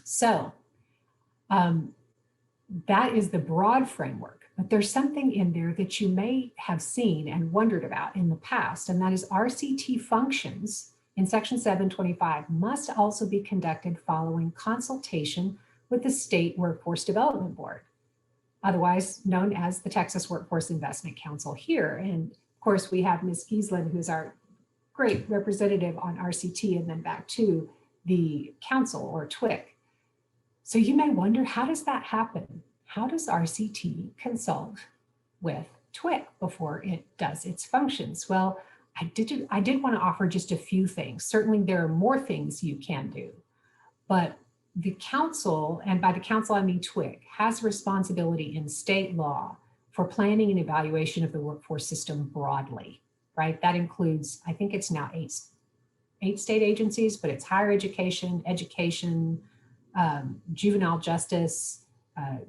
So that is the broad framework, but there's something in there that you may have seen and wondered about in the past, and that is RCT functions in section 725 must also be conducted following consultation with the State Workforce Development Board. otherwise known as the Texas Workforce Investment Council here. And of course, we have Ms. Giesland, who's our great representative on RCT, and then back to the council or TWIC. So you may wonder, how does that happen? How does RCT consult with TWIC before it does its functions? Well, I did want to offer just a few things. Certainly there are more things you can do, but the council, and by the council I mean TWIC, has responsibility in state law for planning and evaluation of the workforce system broadly, right? That includes, I think it's now eight state agencies, but it's higher education, juvenile justice,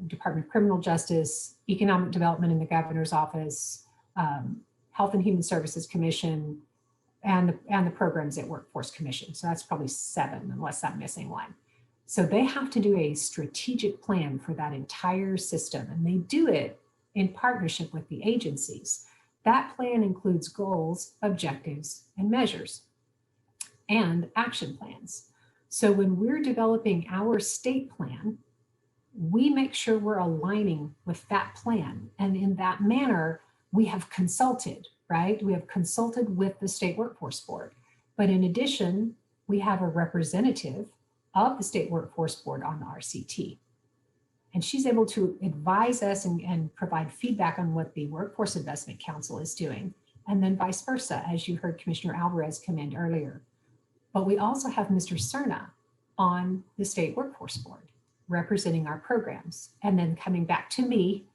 Department of Criminal Justice, Economic Development in the Governor's Office, Health and Human Services Commission, and the Programs at Workforce Commission. So that's probably 7, unless I'm missing one. So they have to do a strategic plan for that entire system, and they do it in partnership with the agencies. That plan includes goals, objectives, and measures, and action plans. So when we're developing our state plan, we make sure we're aligning with that plan. And in that manner, we have consulted, right? We have consulted with the State Workforce Board. But in addition, we have a representative of the State Workforce Board on the RCT. And she's able to advise us and provide feedback on what the Workforce Investment Council is doing, and then vice versa, as you heard Commissioner Alvarez commend earlier. But we also have Mr. Cerna on the State Workforce Board representing our programs, and then coming back to me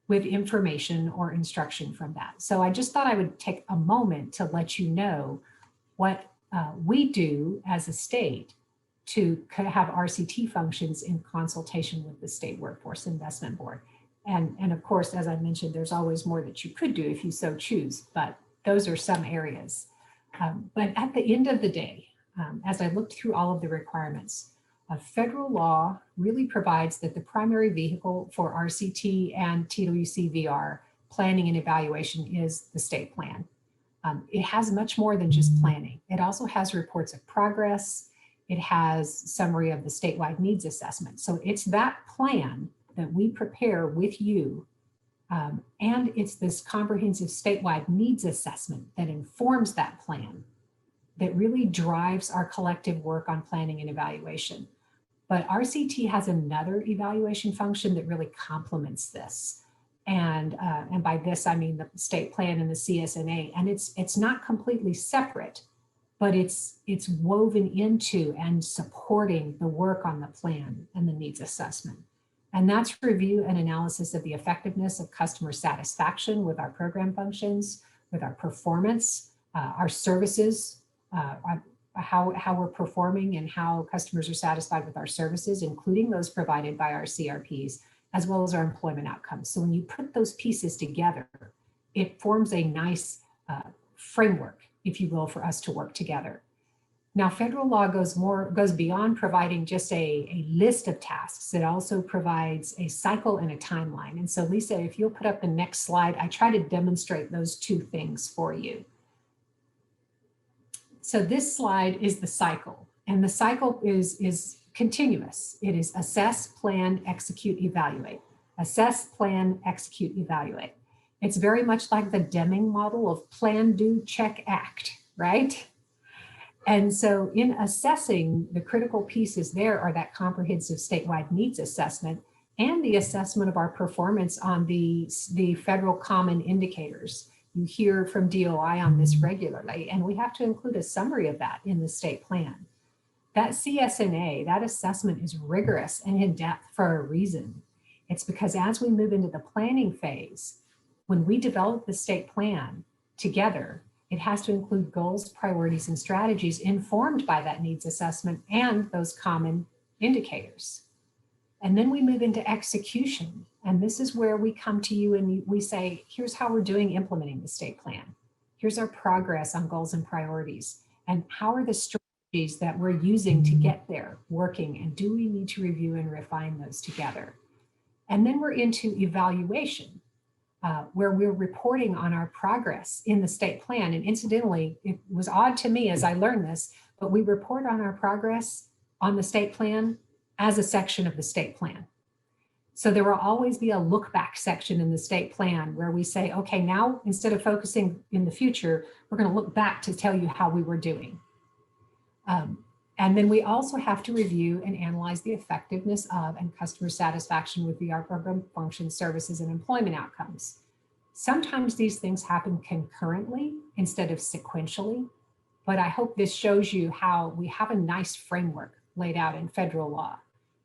with information or instruction from that. So I just thought I would take a moment to let you know what we do as a state to have RCT functions in consultation with the State Workforce Investment Board. And of course, as I mentioned, there's always more that you could do if you so choose, but those are some areas. But at the end of the day, as I looked through all of the requirements, federal law really provides that the primary vehicle for RCT and TWC VR planning and evaluation is the state plan. It has much more than just planning. It also has reports of progress. It has summary of the statewide needs assessment. So it's that plan that we prepare with you. And it's this comprehensive statewide needs assessment that informs that plan, that really drives our collective work on planning and evaluation. But RCT has another evaluation function that really complements this. And by this, I mean the state plan and the CSNA. And it's not completely separate, but it's woven into and supporting the work on the plan and the needs assessment. And that's review and analysis of the effectiveness of customer satisfaction with our program functions, with our performance, our services, how we're performing and how customers are satisfied with our services, including those provided by our CRPs, as well as our employment outcomes. So when you put those pieces together, it forms a nice framework, if you will, for us to work together. Now, federal law goes beyond providing just a list of tasks. It also provides a cycle and a timeline. And so Lisa, if you'll put up the next slide, I try to demonstrate those two things for you. So this slide is the cycle, and the cycle is continuous. It is assess, plan, execute, evaluate. Assess, plan, execute, evaluate. It's very much like the Deming model of plan, do, check, act, right? And so in assessing, the critical pieces there are that comprehensive statewide needs assessment and the assessment of our performance on the federal common indicators. You hear from DOI on this regularly, and we have to include a summary of that in the state plan. That CSNA, that assessment is rigorous and in depth for a reason. It's because as we move into the planning phase, when we develop the state plan together, it has to include goals, priorities, and strategies informed by that needs assessment and those common indicators. And then we move into execution. And this is where we come to you and we say, here's how we're doing implementing the state plan. Here's our progress on goals and priorities. And how are the strategies that we're using to get there working? And do we need to review and refine those together? And then we're into evaluation, where we're reporting on our progress in the state plan. And incidentally, it was odd to me as I learned this, but we report on our progress on the state plan as a section of the state plan. So there will always be a look back section in the state plan where we say, okay, now instead of focusing in the future, we're going to look back to tell you how we were doing. And then we also have to review and analyze the effectiveness of and customer satisfaction with VR program functions, services, and employment outcomes. Sometimes these things happen concurrently instead of sequentially, but I hope this shows you how we have a nice framework laid out in federal law.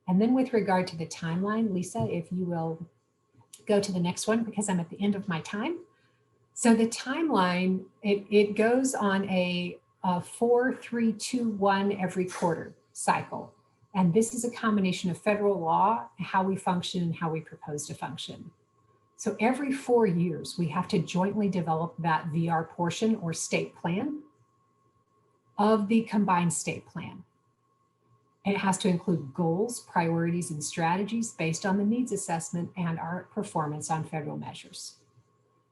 And then with regard to the timeline, Lisa, if you will go to the next one, because I'm at the end of my time. So the timeline, it goes on a 4-3-2-1 every quarter cycle. And this is a combination of federal law, how we function and how we propose to function. So every 4 years, we have to jointly develop that VR portion or state plan of the combined state plan. And it has to include goals, priorities, and strategies based on the needs assessment and our performance on federal measures.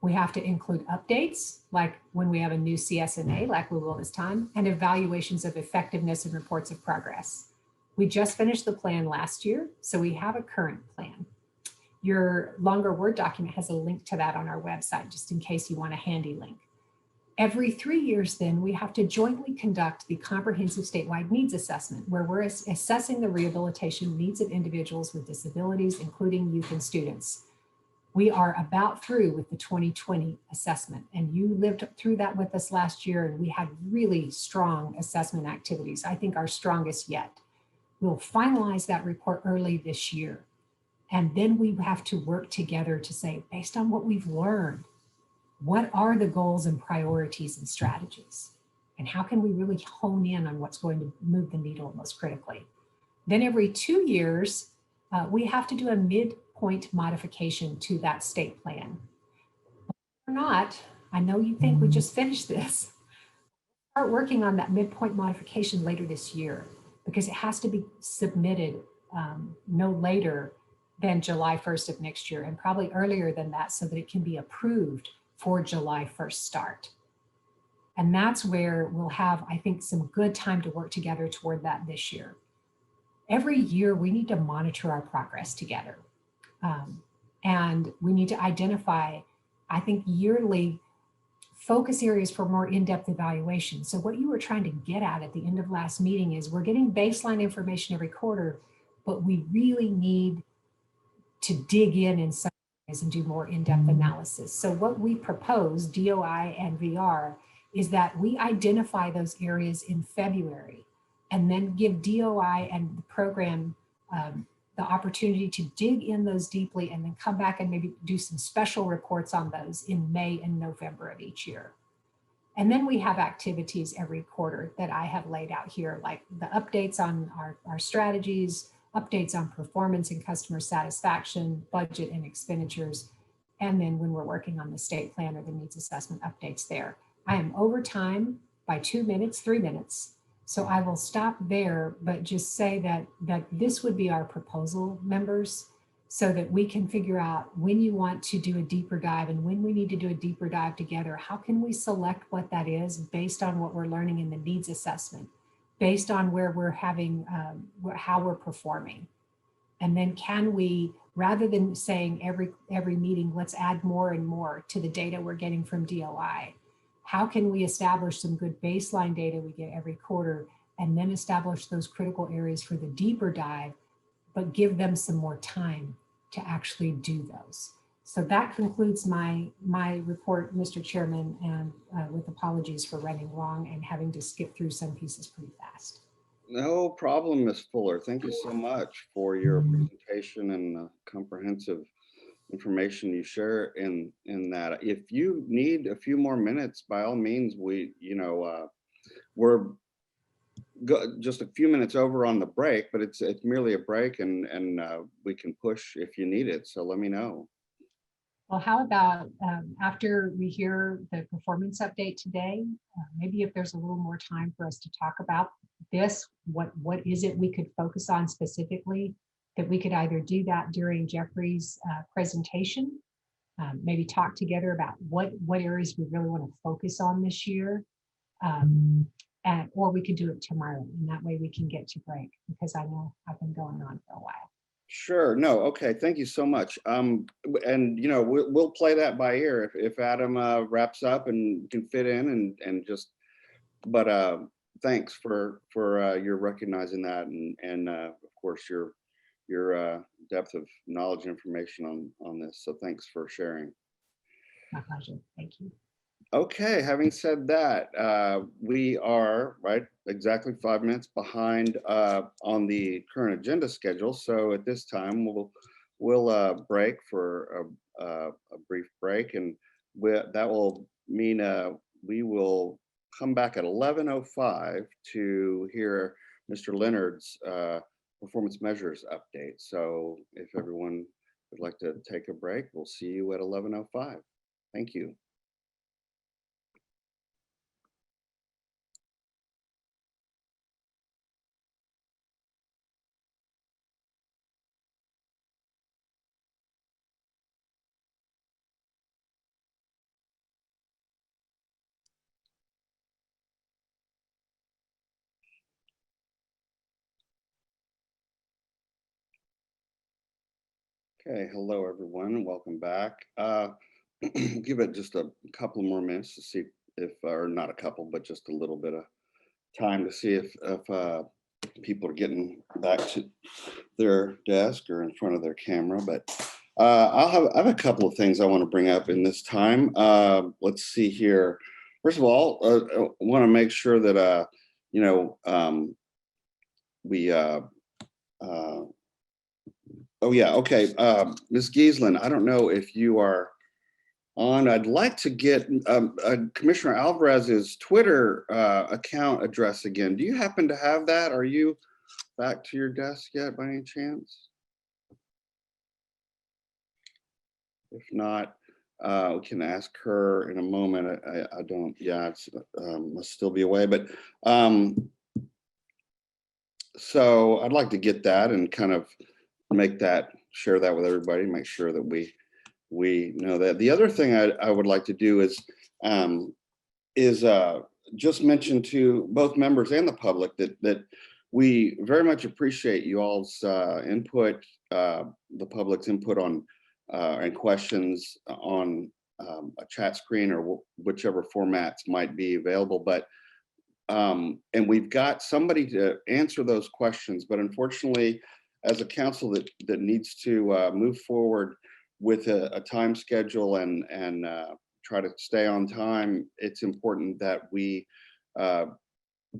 We have to include updates, like when we have a new CSNA, like we will this time, and evaluations of effectiveness and reports of progress. We just finished the plan last year, so we have a current plan. Your longer Word document has a link to that on our website, just in case you want a handy link. Every 3 years, then, we have to jointly conduct the comprehensive statewide needs assessment, where we're assessing the rehabilitation needs of individuals with disabilities, including youth and students. We are about through with the 2020 assessment, and you lived through that with us last year, and we had really strong assessment activities, I think our strongest yet. We'll finalize that report early this year, and then we have to work together to say, based on what we've learned, what are the goals and priorities and strategies? And how can we really hone in on what's going to move the needle most critically? Then every 2 years, we have to do a midpoint modification to that state plan. Or not, I know you think we just finished this. Start working on that midpoint modification later this year, because it has to be submitted no later than July 1st of next year, and probably earlier than that, so that it can be approved for July 1st start. And that's where we'll have, I think, some good time to work together toward that this year. Every year, we need to monitor our progress together. And we need to identify, I think, yearly focus areas for more in-depth evaluation. So what you were trying to get at the end of last meeting is we're getting baseline information every quarter, but we really need to dig in some ways and do more in-depth analysis. So what we propose, DOI and VR, is that we identify those areas in February and then give DOI and the program the opportunity to dig in those deeply and then come back and maybe do some special reports on those in May and November of each year. And then we have activities every quarter that I have laid out here, like the updates on our strategies, updates on performance and customer satisfaction, budget and expenditures, and then when we're working on the state plan or the needs assessment updates there. I am over time by 2 minutes, 3 minutes. So I will stop there, but just say that this would be our proposal, members, so that we can figure out when you want to do a deeper dive and when we need to do a deeper dive together. How can we select what that is based on what we're learning in the needs assessment, based on where we're having, how we're performing? And then can we, rather than saying every meeting, let's add more and more to the data we're getting from DOI, how can we establish some good baseline data we get every quarter and then establish those critical areas for the deeper dive, but give them some more time to actually do those? So that concludes my report, Mr. Chairman, and with apologies for running long and having to skip through some pieces pretty fast. No problem, Ms. Fuller. Thank you so much for your presentation and comprehensive information you share in that. If you need a few more minutes, by all means, we're just a few minutes over on the break, but it's merely a break, and we can push if you need it. So let me know. Well, how about after we hear the performance update today, maybe if there's a little more time for us to talk about this, what is it we could focus on specifically, that we could either do that during Jeffrey's presentation, maybe talk together about what areas we really want to focus on this year, or we could do it tomorrow, and that way we can get to break, because I know I've been going on for a while. Sure. No. Okay. Thank you so much. And you know, we'll play that by ear if Adam wraps up and can fit in and just. But thanks for your recognizing that and of course your depth of knowledge and information on this. So thanks for sharing. My pleasure. Thank you. Okay, having said that, we are right exactly 5 minutes behind on the current agenda schedule. So at this time, we'll break for a brief break, and that will mean we will come back at 11:05 to hear Mr. Leonard's performance measures update. So if everyone would like to take a break, we'll see you at 11:05. Thank you. Okay, hello everyone, welcome back. Give it just a couple more minutes to see if, or not a couple, but just a little bit of time to see if people are getting back to their desk or in front of their camera. But I have a couple of things I want to bring up in this time. Let's see here. First of all, I want to make sure that you know, we oh yeah, okay. Ms. Giesland, I don't know if you are on. I'd like to get Commissioner Alvarez's Twitter account address again. Do you happen to have that? Are you back to your desk yet by any chance? If not, we can ask her in a moment. I don't, yeah, it's must still be away, but so I'd like to get that and kind of share that with everybody, make sure that we know that. The other thing I would like to do is just mention to both members and the public that we very much appreciate you all's input, the public's input on and questions on a chat screen or whichever formats might be available. But and we've got somebody to answer those questions, but unfortunately, as a council that needs to move forward with a time schedule and try to stay on time, it's important that we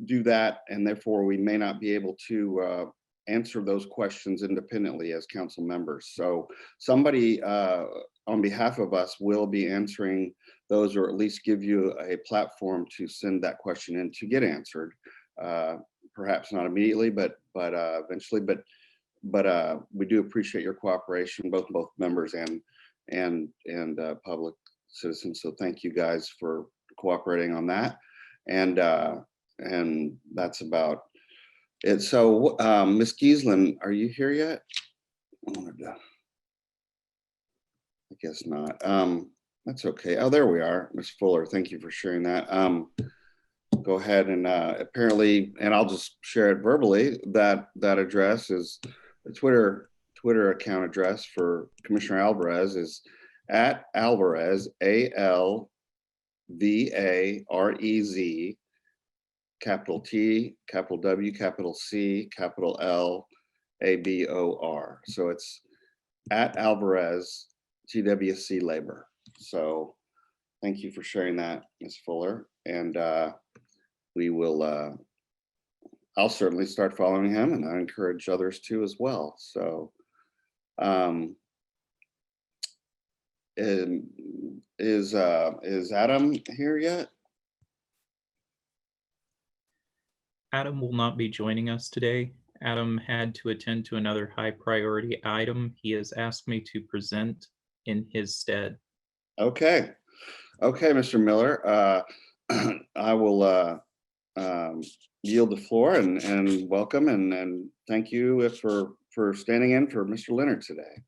do that, and therefore we may not be able to answer those questions independently as council members. So somebody on behalf of us will be answering those, or at least give you a platform to send that question in to get answered. Perhaps not immediately, but eventually. But we do appreciate your cooperation, both members and public citizens. So thank you guys for cooperating on that. And that's about it. So Ms. Giesland, are you here yet? I guess not. That's okay. Oh, there we are. Ms. Fuller, thank you for sharing that. Go ahead and apparently, and I'll just share it verbally, that address is the Twitter account address for Commissioner Alvarez is at Alvarez, ALVAREZ, capital T, capital W, capital C, capital L, ABOR. So it's at Alvarez, TWC Labor. So thank you for sharing that, Ms. Fuller. And we will, I'll certainly start following him, and I encourage others to as well. So is Adam here yet? Adam will not be joining us today. Adam had to attend to another high priority item. He has asked me to present in his stead. Okay. Okay, Mr. Miller. I will yield the floor and welcome and thank you for standing in for Mr. Leonard today.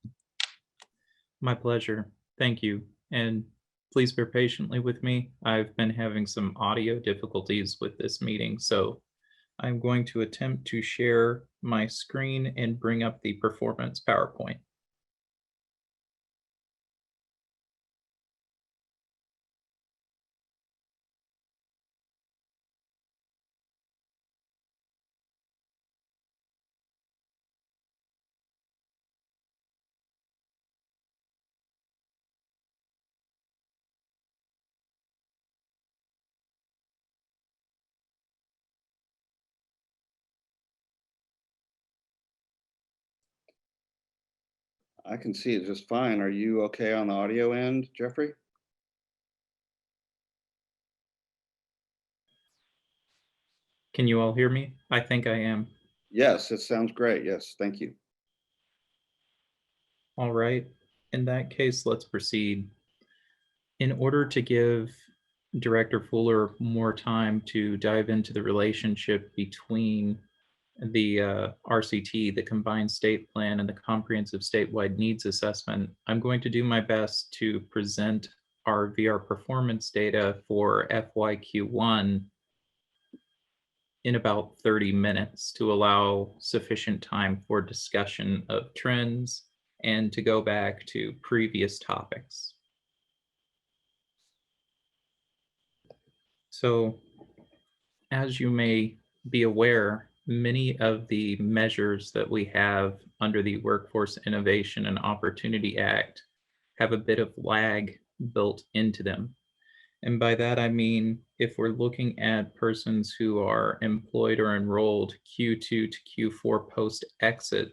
My pleasure. Thank you. And please bear patiently with me. I've been having some audio difficulties with this meeting, so I'm going to attempt to share my screen and bring up the performance PowerPoint. I can see it just fine. Are you okay on the audio end, Jeffrey? Can you all hear me? I think I am. Yes, it sounds great. Yes, thank you. All right. In that case, let's proceed. In order to give Director Fuller more time to dive into the relationship between the RCT, the Combined State Plan, and the Comprehensive Statewide Needs Assessment, I'm going to do my best to present our VR performance data for FYQ1 in about 30 minutes to allow sufficient time for discussion of trends and to go back to previous topics. So, as you may be aware, many of the measures that we have under the Workforce Innovation and Opportunity Act have a bit of lag built into them. And by that, I mean, if we're looking at persons who are employed or enrolled Q2 to Q4 post-exit,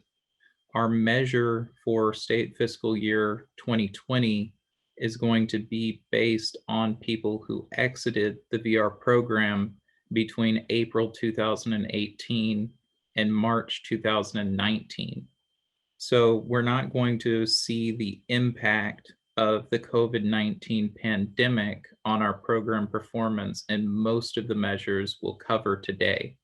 our measure for state fiscal year 2020 is going to be based on people who exited the VR program between April 2018 and March 2019. So we're not going to see the impact of the COVID-19 pandemic on our program performance, and most of the measures we'll cover today.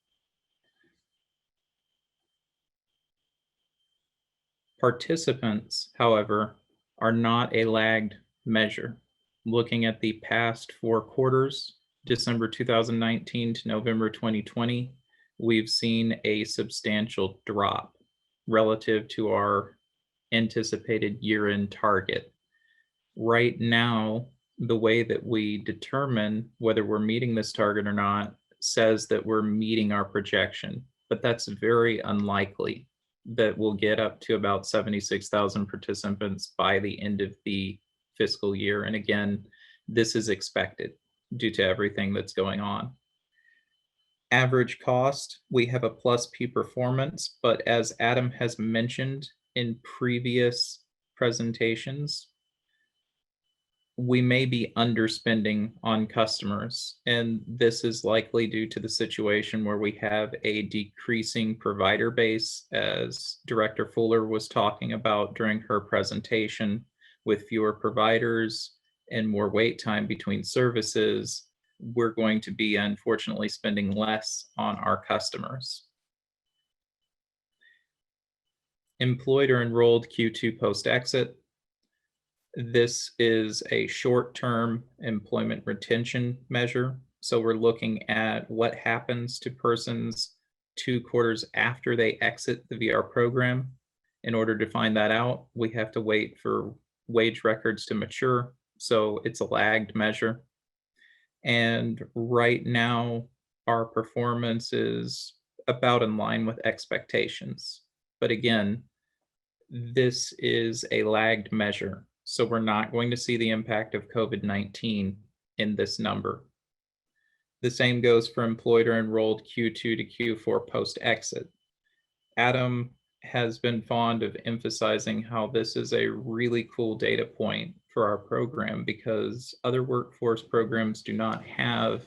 Participants, however, are not a lagged measure. Looking at the past 4 quarters, December 2019 to November 2020, we've seen a substantial drop relative to our anticipated year-end target. Right now, the way that we determine whether we're meeting this target or not says that we're meeting our projection, but that's very unlikely that we'll get up to about 76,000 participants by the end of the fiscal year. And again, this is expected due to everything that's going on. Average cost, we have a plus P performance, but as Adam has mentioned in previous presentations, we may be underspending on customers, and this is likely due to the situation where we have a decreasing provider base, as Director Fuller was talking about during her presentation. With fewer providers and more wait time between services, we're going to be unfortunately spending less on our customers. Employed or enrolled Q2 post-exit. This is a short-term employment retention measure. So we're looking at what happens to persons 2 quarters after they exit the VR program. In order to find that out, we have to wait for wage records to mature. So it's a lagged measure. And right now, our performance is about in line with expectations. But again, this is a lagged measure. So we're not going to see the impact of COVID-19 in this number. The same goes for employed or enrolled Q2 to Q4 post-exit. Adam has been fond of emphasizing how this is a really cool data point for our program because other workforce programs do not have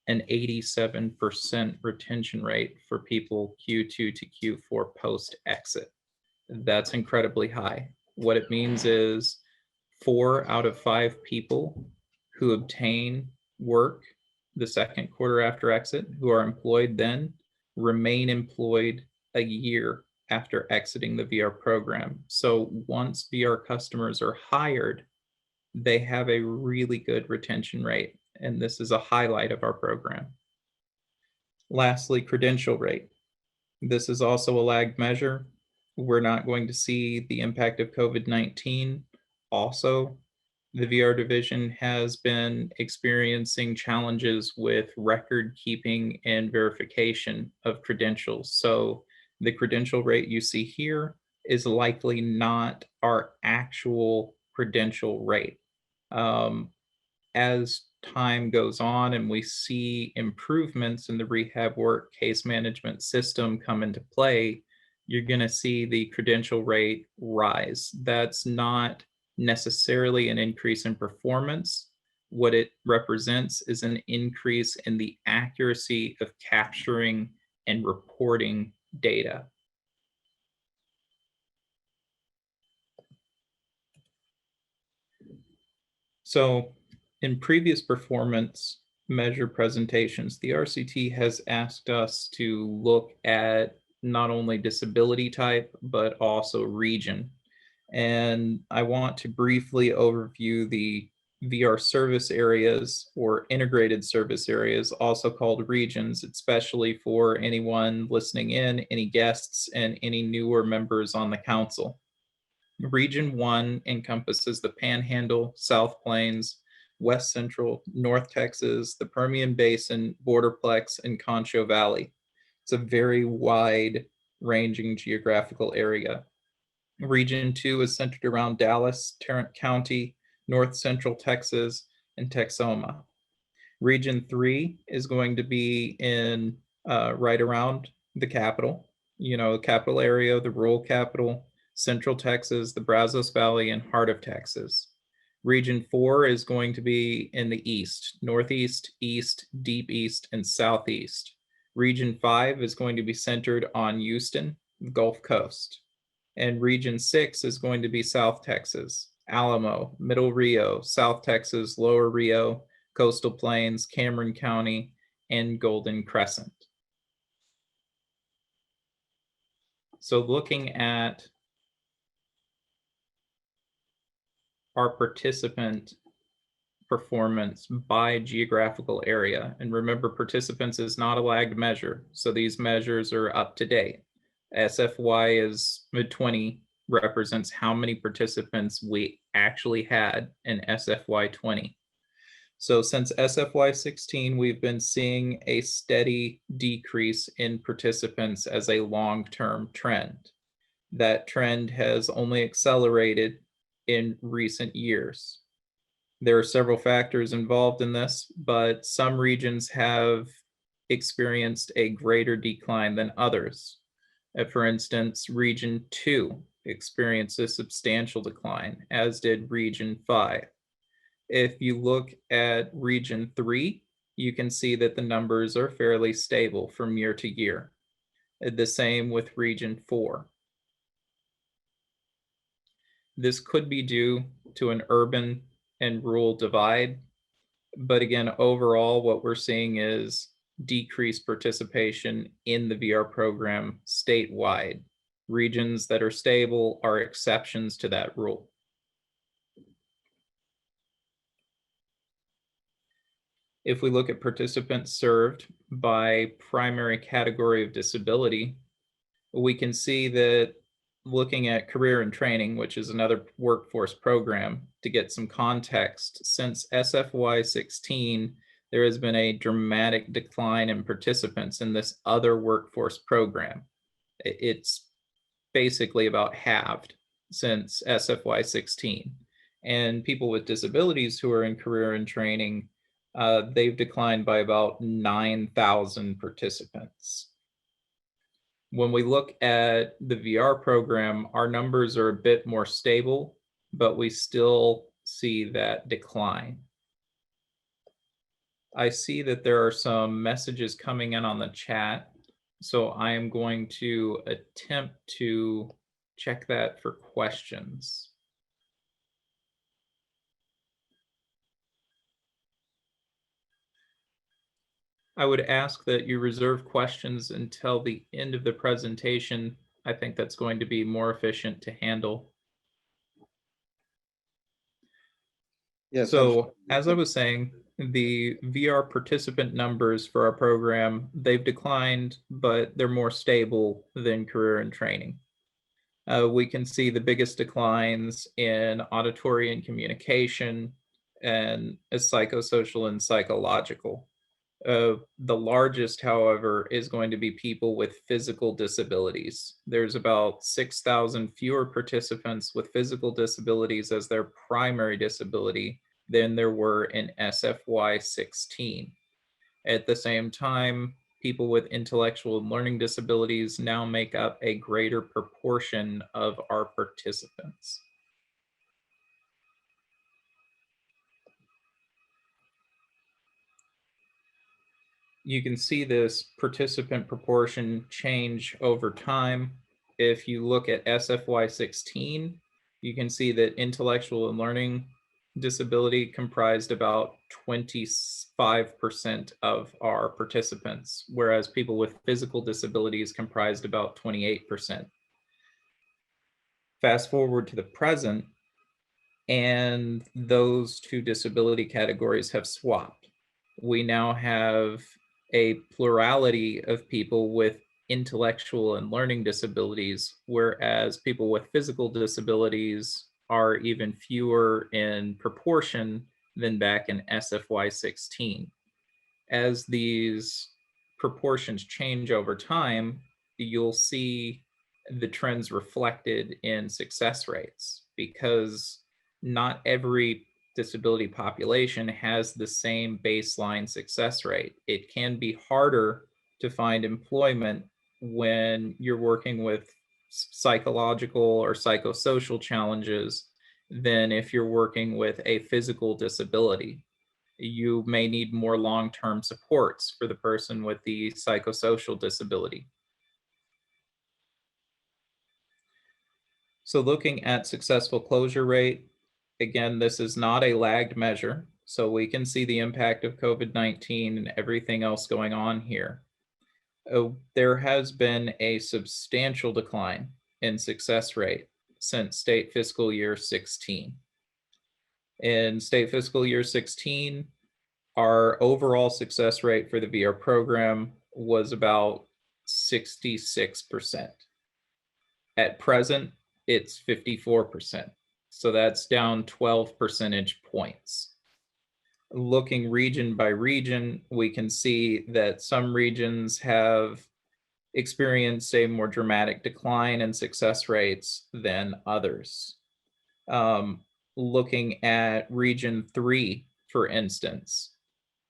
an 87% retention rate for people Q2 to Q4 post-exit. That's incredibly high. What it means is 4 out of 5 people who obtain work the second quarter after exit, who are employed then, remain employed a year after exiting the VR program. So once VR customers are hired, they have a really good retention rate, and this is a highlight of our program. Lastly, credential rate. This is also a lagged measure. We're not going to see the impact of COVID-19. Also, the VR division has been experiencing challenges with record keeping and verification of credentials. So the credential rate you see here is likely not our actual credential rate. As time goes on and we see improvements in the rehab work case management system come into play, you're going to see the credential rate rise. That's not necessarily an increase in performance. What it represents is an increase in the accuracy of capturing and reporting data. So in previous performance measure presentations, the RCT has asked us to look at not only disability type, but also region. And I want to briefly overview the VR service areas or integrated service areas, also called regions, especially for anyone listening in, any guests, and any newer members on the council. Region 1 encompasses the Panhandle, South Plains, West Central, North Texas, the Permian Basin, Borderplex, and Concho Valley. It's a very wide ranging geographical area. Region 2 is centered around Dallas, Tarrant County, North Central Texas, and Texoma. Region 3 is going to be in right around the capital, the capital area, the rural capital, Central Texas, the Brazos Valley, and heart of Texas. Region 4 is going to be in the east, northeast, east, deep east, and southeast. Region 5 is going to be centered on Houston, the Gulf Coast. And Region 6 is going to be South Texas, Alamo, Middle Rio, South Texas, Lower Rio, Coastal Plains, Cameron County, and Golden Crescent. So looking at our participant performance by geographical area, and remember, participants is not a lagged measure, so these measures are up to date. SFY is mid-20 represents how many participants we actually had in SFY 20. So since SFY 16, we've been seeing a steady decrease in participants as a long-term trend. That trend has only accelerated in recent years. There are several factors involved in this, but some regions have experienced a greater decline than others. For instance, Region 2 experienced a substantial decline, as did Region 5. If you look at Region 3, you can see that the numbers are fairly stable from year to year. The same with Region 4. This could be due to an urban and rural divide, but again, overall, what we're seeing is decreased participation in the VR program statewide. Regions that are stable are exceptions to that rule. If we look at participants served by primary category of disability, we can see that looking at career and training, which is another workforce program, to get some context, since SFY 16, there has been a dramatic decline in participants in this other workforce program. It's basically about halved since SFY 16. And people with disabilities who are in career and training, they've declined by about 9,000 participants. When we look at the VR program, our numbers are a bit more stable, but we still see that decline. I see that there are some messages coming in on the chat, so I am going to attempt to check that for questions. I would ask that you reserve questions until the end of the presentation. I think that's going to be more efficient to handle. Yes. So as I was saying, the VR participant numbers for our program, they've declined, but they're more stable than career and training. We can see the biggest declines in auditory and communication and psychosocial and psychological. The largest, however, is going to be people with physical disabilities. There's about 6,000 fewer participants with physical disabilities as their primary disability than there were in SFY 16. At the same time, people with intellectual and learning disabilities now make up a greater proportion of our participants. You can see this participant proportion change over time. If you look at SFY 16, you can see that intellectual and learning disability comprised about 25% of our participants, whereas people with physical disabilities comprised about 28%. Fast forward to the present, and those two disability categories have swapped. We now have a plurality of people with intellectual and learning disabilities, whereas people with physical disabilities are even fewer in proportion than back in SFY 16. As these proportions change over time, you'll see the trends reflected in success rates, because not every disability population has the same baseline success rate. It can be harder to find employment when you're working with psychological or psychosocial challenges than if you're working with a physical disability. You may need more long-term supports for the person with the psychosocial disability. So looking at successful closure rate, again, this is not a lagged measure, so we can see the impact of COVID-19 and everything else going on here. There has been a substantial decline in success rate since state fiscal year 16. In state fiscal year 16, our overall success rate for the VR program was about 66%. At present, it's 54%. So that's down 12 percentage points. Looking region by region, we can see that some regions have experienced a more dramatic decline in success rates than others. Looking at region 3, for instance,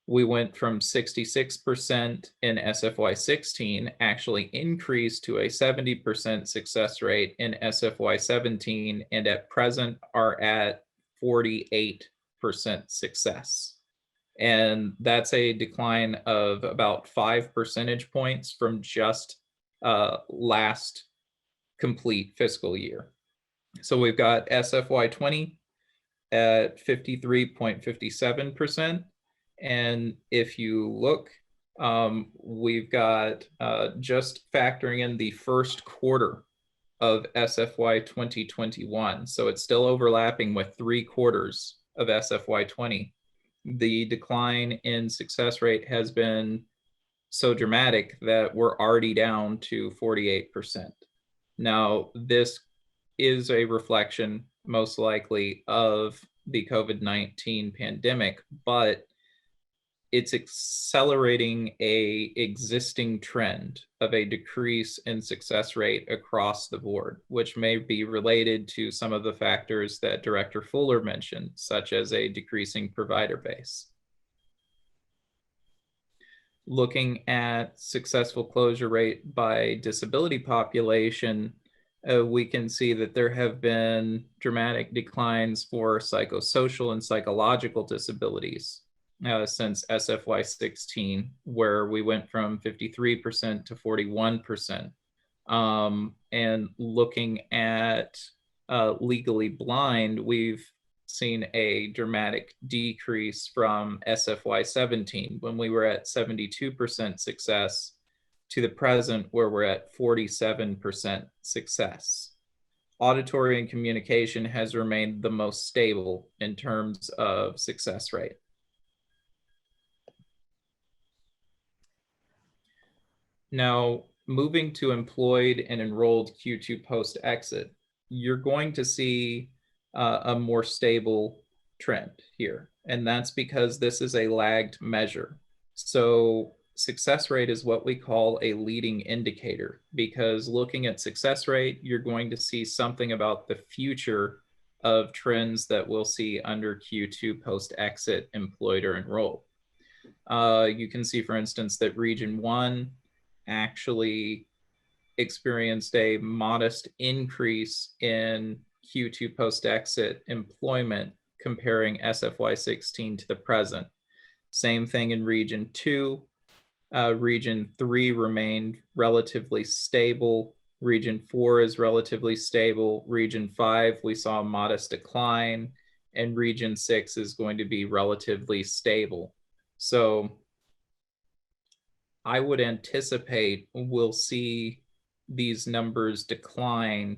we went from 66% in SFY 16, actually increased to a 70% success rate in SFY 17, and at present are at 48% success. And that's a decline of about 5 percentage points from just last complete fiscal year. So we've got SFY 20 at 53.57%. And if you look, we've got just factoring in the first quarter of SFY 2021. So it's still overlapping with 3 quarters of SFY 20. The decline in success rate has been so dramatic that we're already down to 48%. Now, this is a reflection, most likely, of the COVID-19 pandemic, but it's accelerating a existing trend of a decrease in success rate across the board, which may be related to some of the factors that Director Fuller mentioned, such as a decreasing provider base. Looking at successful closure rate by disability population, we can see that there have been dramatic declines for psychosocial and psychological disabilities since SFY 16, where we went from 53% to 41%. And looking at legally blind, we've seen a dramatic decrease from SFY 17, when we were at 72% success, to the present, where we're at 47% success. Auditory and communication has remained the most stable in terms of success rate. Now, moving to employed and enrolled Q2 post-exit, you're going to see a more stable trend here. And that's because this is a lagged measure. So success rate is what we call a leading indicator, because looking at success rate, you're going to see something about the future of trends that we'll see under Q2 post-exit employed or enrolled. You can see, for instance, that Region 1 actually experienced a modest increase in Q2 post-exit employment comparing SFY16 to the present. Same thing in Region 2. Region 3 remained relatively stable. Region 4 is relatively stable. Region 5, we saw a modest decline. And Region 6 is going to be relatively stable. So I would anticipate we'll see these numbers decline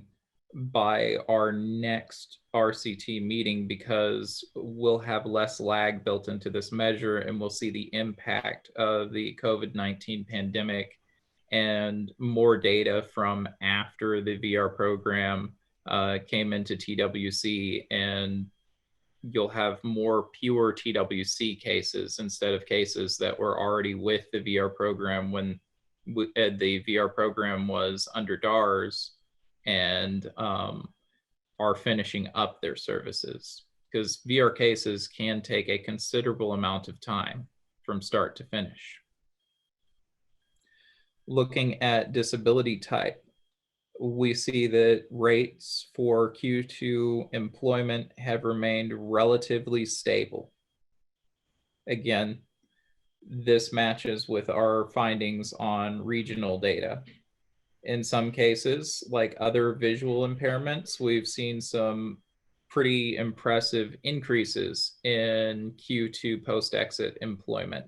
by our next RCT meeting, because we'll have less lag built into this measure, and we'll see the impact of the COVID-19 pandemic and more data from after the VR program came into TWC, and you'll have more pure TWC cases instead of cases that were already with the VR program when the VR program was under DARS and are finishing up their services, because VR cases can take a considerable amount of time from start to finish. Looking at disability type, we see that rates for Q2 employment have remained relatively stable. Again, this matches with our findings on regional data. In some cases, like other visual impairments, we've seen some pretty impressive increases in Q2 post-exit employment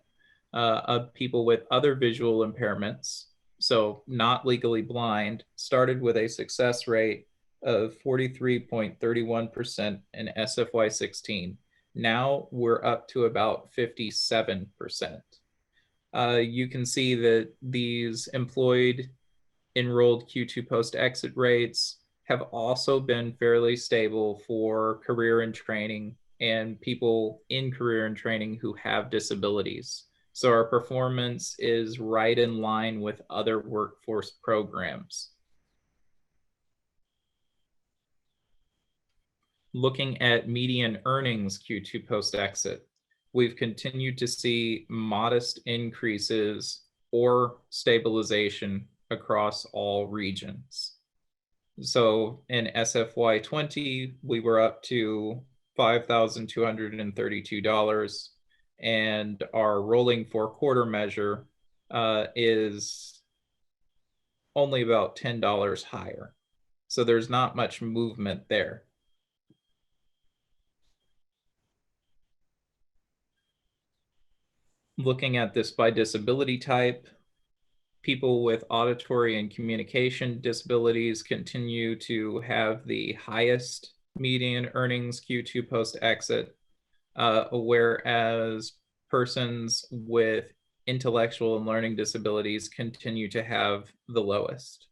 of people with other visual impairments, so not legally blind, started with a success rate of 43.31% in SFY16. Now we're up to about 57%. You can see that these employed enrolled Q2 post-exit rates have also been fairly stable for career and training and people in career and training who have disabilities. So our performance is right in line with other workforce programs. Looking at median earnings Q2 post-exit, we've continued to see modest increases or stabilization across all regions. So in SFY20, we were up to $5,232, and our rolling 4-quarter measure is only about $10 higher. So there's not much movement there. Looking at this by disability type, people with auditory and communication disabilities continue to have the highest median earnings Q2 post-exit, whereas persons with intellectual and learning disabilities continue to have the lowest.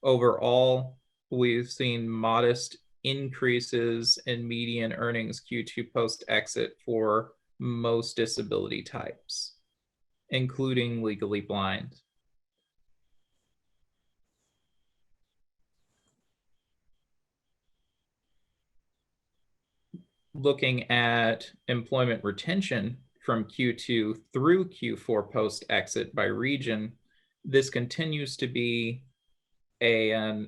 Overall, we've seen modest increases in median earnings Q2 post-exit for most disability types, including legally blind. Looking at employment retention from Q2 through Q4 post-exit by region, this continues to be a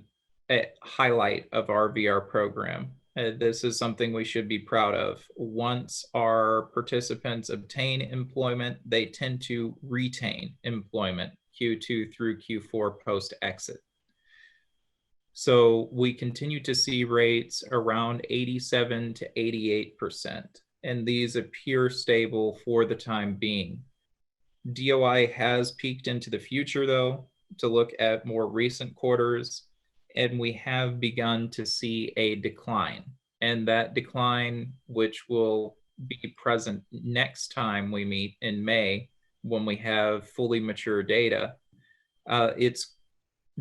highlight of our VR program. This is something we should be proud of. Once our participants obtain employment, they tend to retain employment Q2 through Q4 post-exit. So we continue to see rates around 87 to 88%, and these appear stable for the time being. DOI has peeked into the future, though, to look at more recent quarters, and we have begun to see a decline. And that decline, which will be present next time we meet in May, when we have fully mature data, It's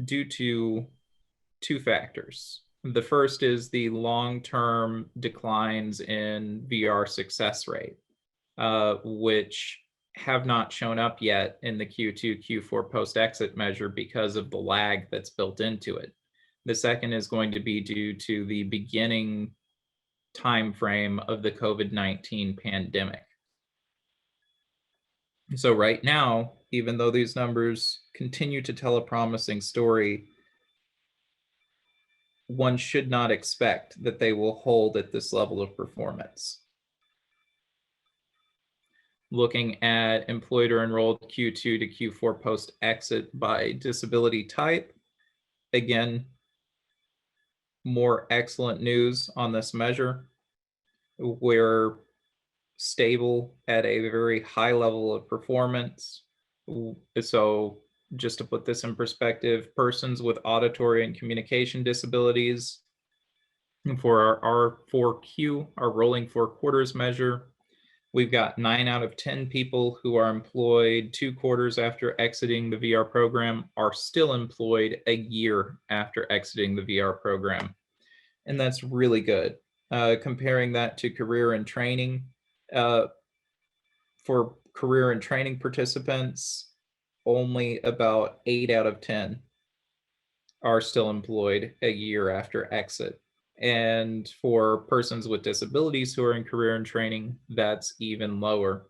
due to two factors. The first is the long-term declines in VR success rate, which have not shown up yet in the Q2, Q4 post-exit measure because of the lag that's built into it. The second is going to be due to the beginning time frame of the COVID-19 pandemic. So right now, even though these numbers continue to tell a promising story, one should not expect that they will hold at this level of performance. Looking at employed or enrolled Q2 to Q4 post-exit by disability type, again, more excellent news on this measure. We're stable at a very high level of performance. So just to put this in perspective, persons with auditory and communication disabilities, for our R4Q, our rolling 4 quarters measure, we've got 9 out of 10 people who are employed 2 quarters after exiting the VR program are still employed a year after exiting the VR program. And that's really good. Comparing that to career and training, for career and training participants, only about 8 out of 10 are still employed a year after exit. And for persons with disabilities who are in career and training, that's even lower.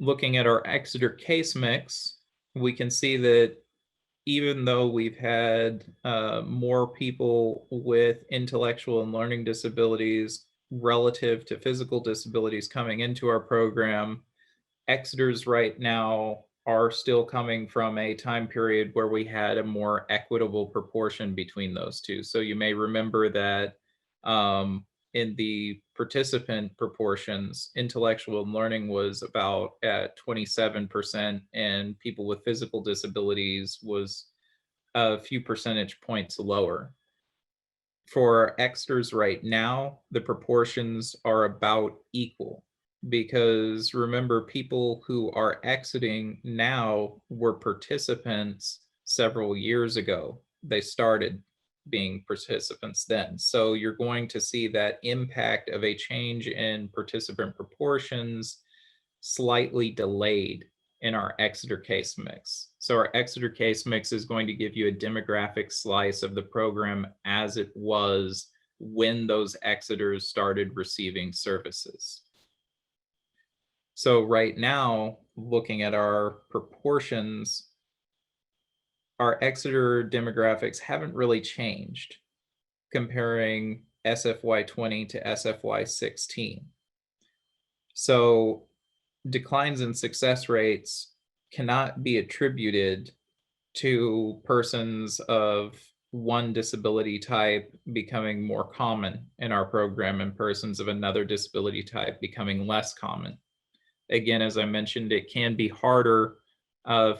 Looking at our Exeter case mix, we can see that even though we've had more people with intellectual and learning disabilities relative to physical disabilities coming into our program, Exeters right now are still coming from a time period where we had a more equitable proportion between those two. So you may remember that in the participant proportions, intellectual and learning was about at 27%, and people with physical disabilities was a few percentage points lower. For Exeters right now, the proportions are about equal, because remember, people who are exiting now were participants several years ago. They started being participants then. So you're going to see that impact of a change in participant proportions slightly delayed in our Exeter case mix. So our Exeter case mix is going to give you a demographic slice of the program as it was when those Exeters started receiving services. So right now, looking at our proportions, our Exeter demographics haven't really changed comparing SFY 20 to SFY 16. So declines in success rates cannot be attributed to persons of one disability type becoming more common in our program and persons of another disability type becoming less common. Again, as I mentioned, it can be harder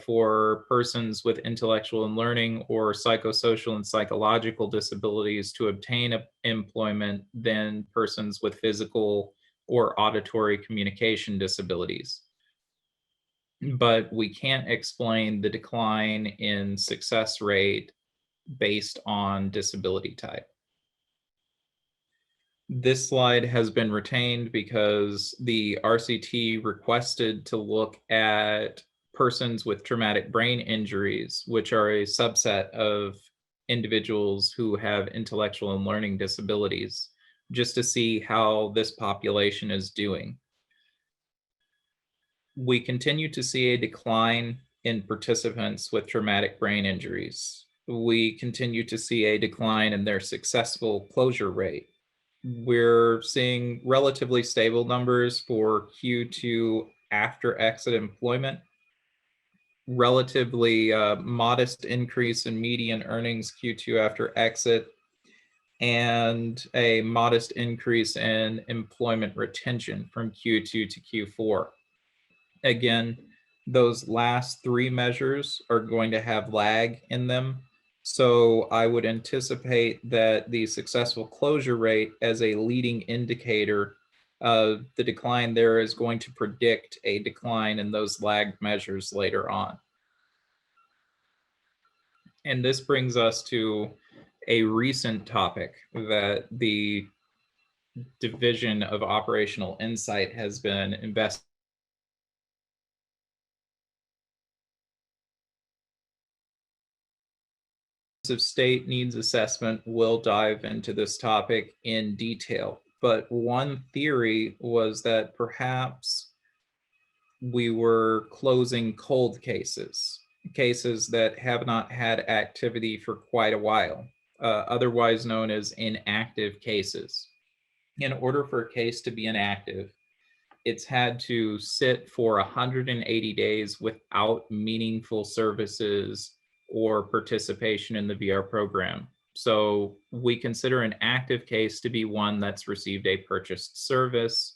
for persons with intellectual and learning or psychosocial and psychological disabilities to obtain employment than persons with physical or auditory communication disabilities. But we can't explain the decline in success rate based on disability type. This slide has been retained because the RCT requested to look at persons with traumatic brain injuries, which are a subset of individuals who have intellectual and learning disabilities, just to see how this population is doing. We continue to see a decline in participants with traumatic brain injuries. We continue to see a decline in their successful closure rate. We're seeing relatively stable numbers for Q2 after exit employment, relatively modest increase in median earnings Q2 after exit, and a modest increase in employment retention from Q2 to Q4. Again, those last 3 measures are going to have lag in them. So I would anticipate that the successful closure rate as a leading indicator the decline there is going to predict a decline in those lagged measures later on. And this brings us to a recent topic that the Division of Operational Insight has been investigating. Of state needs assessment will dive into this topic in detail, but one theory was that perhaps we were closing cold cases, cases that have not had activity for quite a while, otherwise known as inactive cases. In order for a case to be inactive, it's had to sit for 180 days without meaningful services or participation in the VR program. So we consider an active case to be one that's received a purchased service,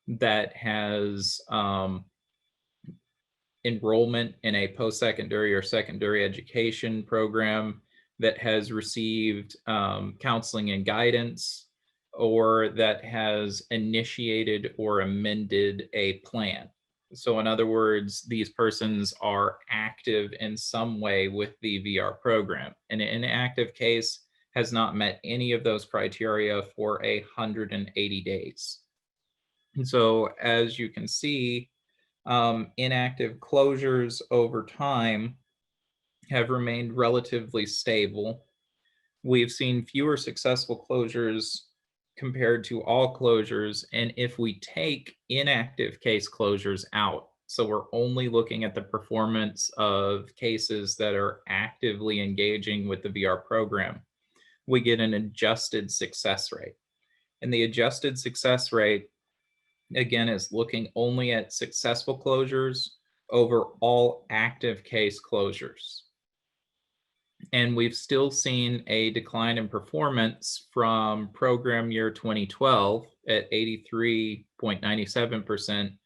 that has enrollment in a post-secondary or secondary education program, that has received counseling and guidance, or that has initiated or amended a plan. So in other words, these persons are active in some way with the VR program. And an inactive case has not met any of those criteria for 180 days. And so as you can see, inactive closures over time have remained relatively stable. We've seen fewer successful closures compared to all closures. And if we take inactive case closures out, so we're only looking at the performance of cases that are actively engaging with the VR program, we get an adjusted success rate. And the adjusted success rate, again, is looking only at successful closures over all active case closures. And we've still seen a decline in performance from program year 2012 at 83.97%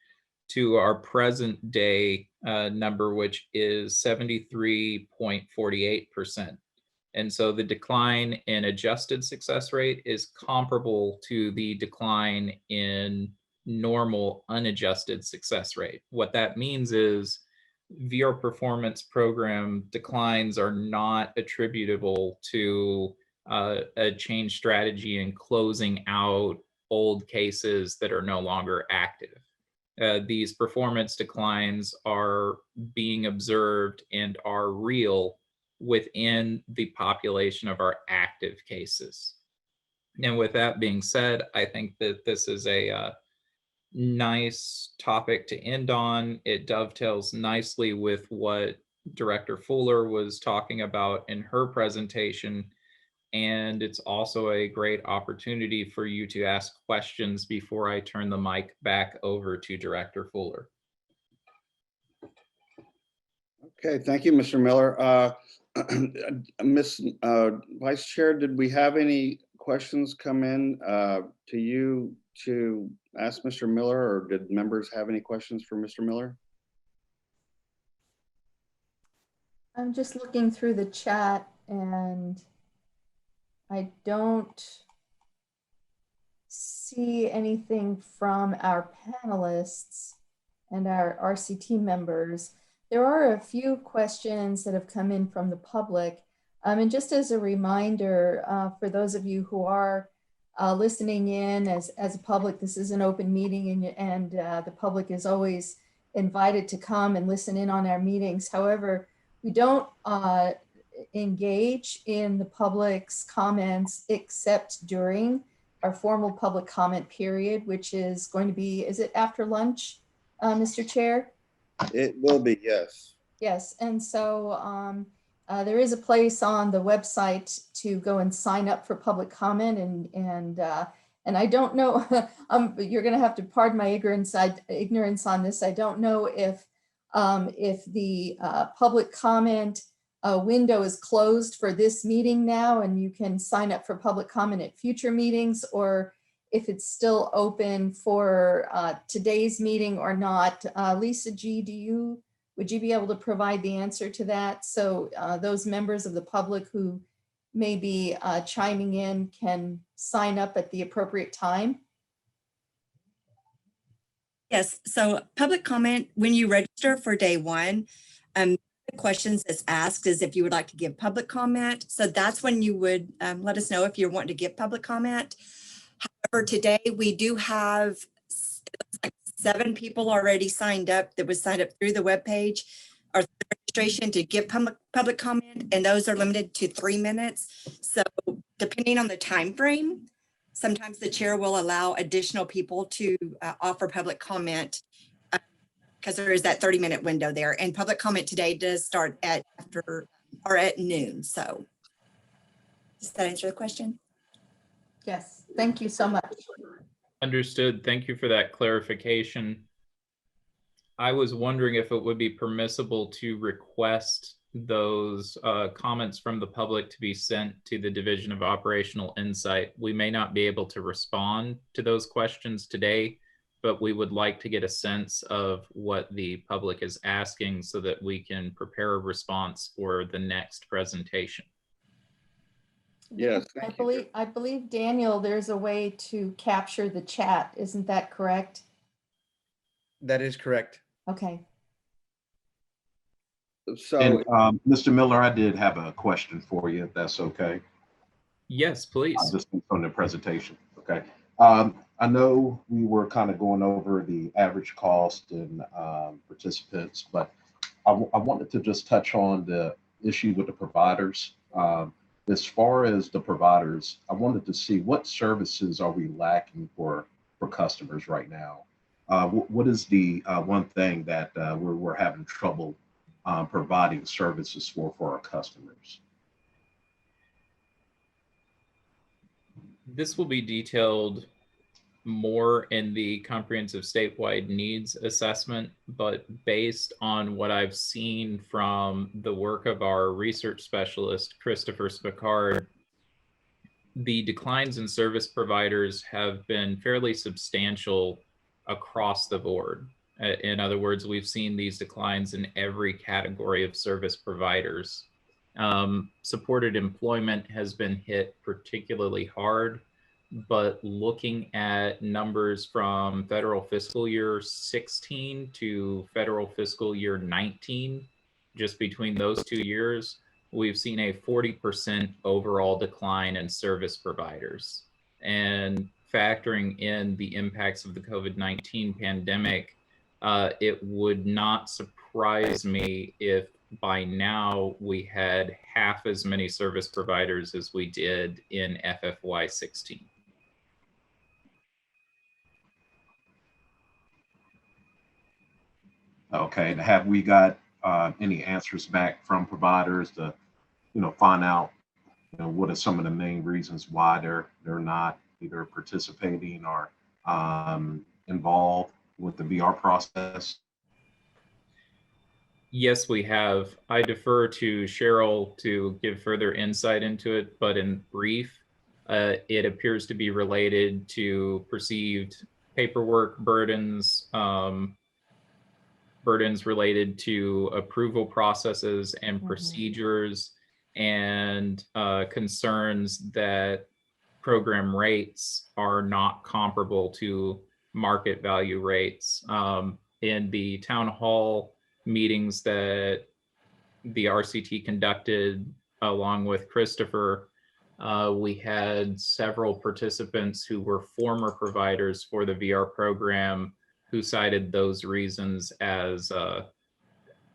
to our present day number, which is 73.48%. And so the decline in adjusted success rate is comparable to the decline in normal unadjusted success rate. What that means is VR performance program declines are not attributable to a change strategy in closing out old cases that are no longer active. These performance declines are being observed and are real within the population of our active cases. And with that being said, I think that this is a nice topic to end on. It dovetails nicely with what Director Fuller was talking about in her presentation. And it's also a great opportunity for you to ask questions before I turn the mic back over to Director Fuller. Okay, thank you, Mr. Miller. Ms. Vice Chair, did we have any questions come in to you to ask Mr. Miller, or did members have any questions for Mr. Miller? I'm just looking through the chat and I don't see anything from our panelists and our RCT members. There are a few questions that have come in from the public. And just as a reminder, for those of you who are listening in as a public, this is an open meeting and the public is always invited to come and listen in on our meetings. However, we don't engage in the public's comments except during our formal public comment period, which is going to be, is it after lunch, Mr. Chair? It will be, yes. Yes, and so there is a place on the website to go and sign up for public comment, and I don't know, you're going to have to pardon my ignorance on this. I don't know if the public comment window is closed for this meeting now, and you can sign up for public comment at future meetings, or if it's still open for today's meeting or not. Lisa G, would you be able to provide the answer to that? So those members of the public who may be chiming in can sign up at the appropriate time? Yes, so public comment, when you register for day one, the questions that's asked is if you would like to give public comment. So that's when you would let us know if you're wanting to give public comment. However, today we do have like 7 people already signed up that was signed up through the webpage or through the registration to give public comment, and those are limited to 3 minutes. So depending on the time frame, sometimes the chair will allow additional people to offer public comment because there is that 30-minute window there. And public comment today does start at noon. So does that answer the question? Yes, thank you so much. Understood. Thank you for that clarification. I was wondering if it would be permissible to request those comments from the public to be sent to the Division of Operational Insight. We may not be able to respond to those questions today, but we would like to get a sense of what the public is asking so that we can prepare a response for the next presentation. Yes, I believe, Daniel, there's a way to capture the chat. Isn't that correct? That is correct. Okay. So, And Mr. Miller, I did have a question for you, if that's okay. Yes, please. Just on the presentation. Okay. I know we were kind of going over the average cost and participants, but I wanted to just touch on the issue with the providers. As far as the providers, I wanted to see what services are we lacking for customers right now? What is the one thing that we're having trouble providing services for our customers? This will be detailed more in the comprehensive statewide needs assessment, but based on what I've seen from the work of our research specialist, Christopher Spicard, the declines in service providers have been fairly substantial across the board. In other words, we've seen these declines in every category of service providers. Supported employment has been hit particularly hard, but looking at numbers from federal fiscal year 16 to federal fiscal year 19, just between those 2 years, we've seen a 40% overall decline in service providers. And factoring in the impacts of the COVID-19 pandemic, it would not surprise me if by now we had half as many service providers as we did in FFY 16. Okay, have we got any answers back from providers to, find out, what are some of the main reasons why they're not either participating or involved with the VR process? Yes, we have. I defer to Cheryl to give further insight into it, but in brief, it appears to be related to perceived paperwork burdens, burdens related to approval processes and procedures, and concerns that program rates are not comparable to market value rates. In the town hall meetings that the RCT conducted along with Christopher, we had several participants who were former providers for the VR program who cited those reasons as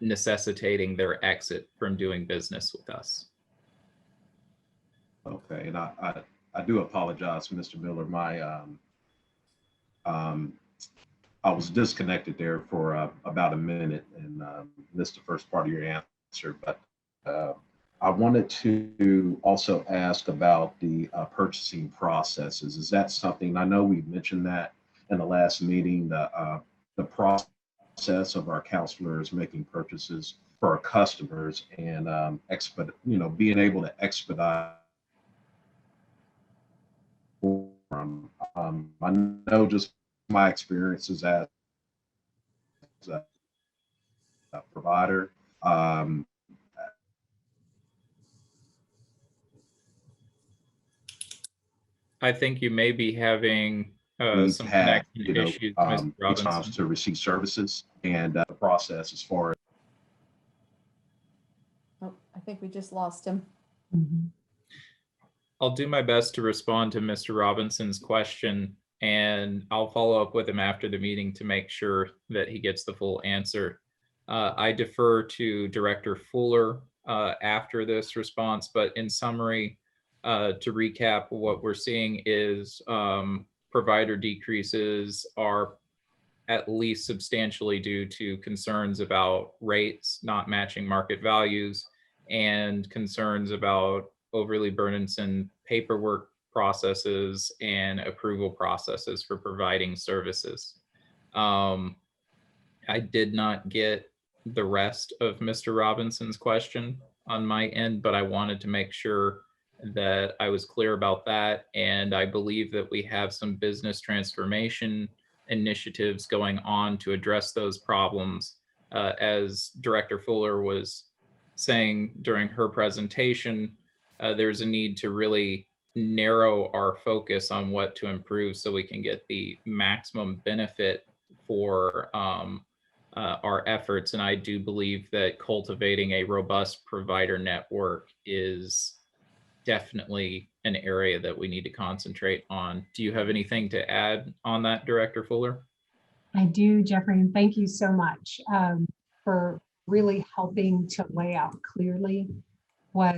necessitating their exit from doing business with us. Okay, and I do apologize, Mr. Miller. My I was disconnected there for about a minute and missed the first part of your answer, but I wanted to also ask about the purchasing processes. Is that something, I know we mentioned that in the last meeting, the process of our counselors making purchases for our customers and being able to expedite. I know just my experiences as a provider. I think you may be having we some have, connection issues, Mr. response Robinson. to receive services and the process as far as. Oh, I think we just lost him. I'll do my best to respond to Mr. Robinson's question, and I'll follow up with him after the meeting to make sure that he gets the full answer. I defer to Director Fuller after this response, but in summary, to recap, what we're seeing is provider decreases are at least substantially due to concerns about rates not matching market values and concerns about overly burdensome paperwork processes and approval processes for providing services. I did not get the rest of Mr. Robinson's question on my end, but I wanted to make sure that I was clear about that. And I believe that we have some business transformation initiatives going on to address those problems. As Director Fuller was saying during her presentation, there's a need to really narrow our focus on what to improve so we can get the maximum benefit for our efforts. And I do believe that cultivating a robust provider network is definitely an area that we need to concentrate on. Do you have anything to add on that, Director Fuller? I do, Jeffrey, and thank you so much for really helping to lay out clearly what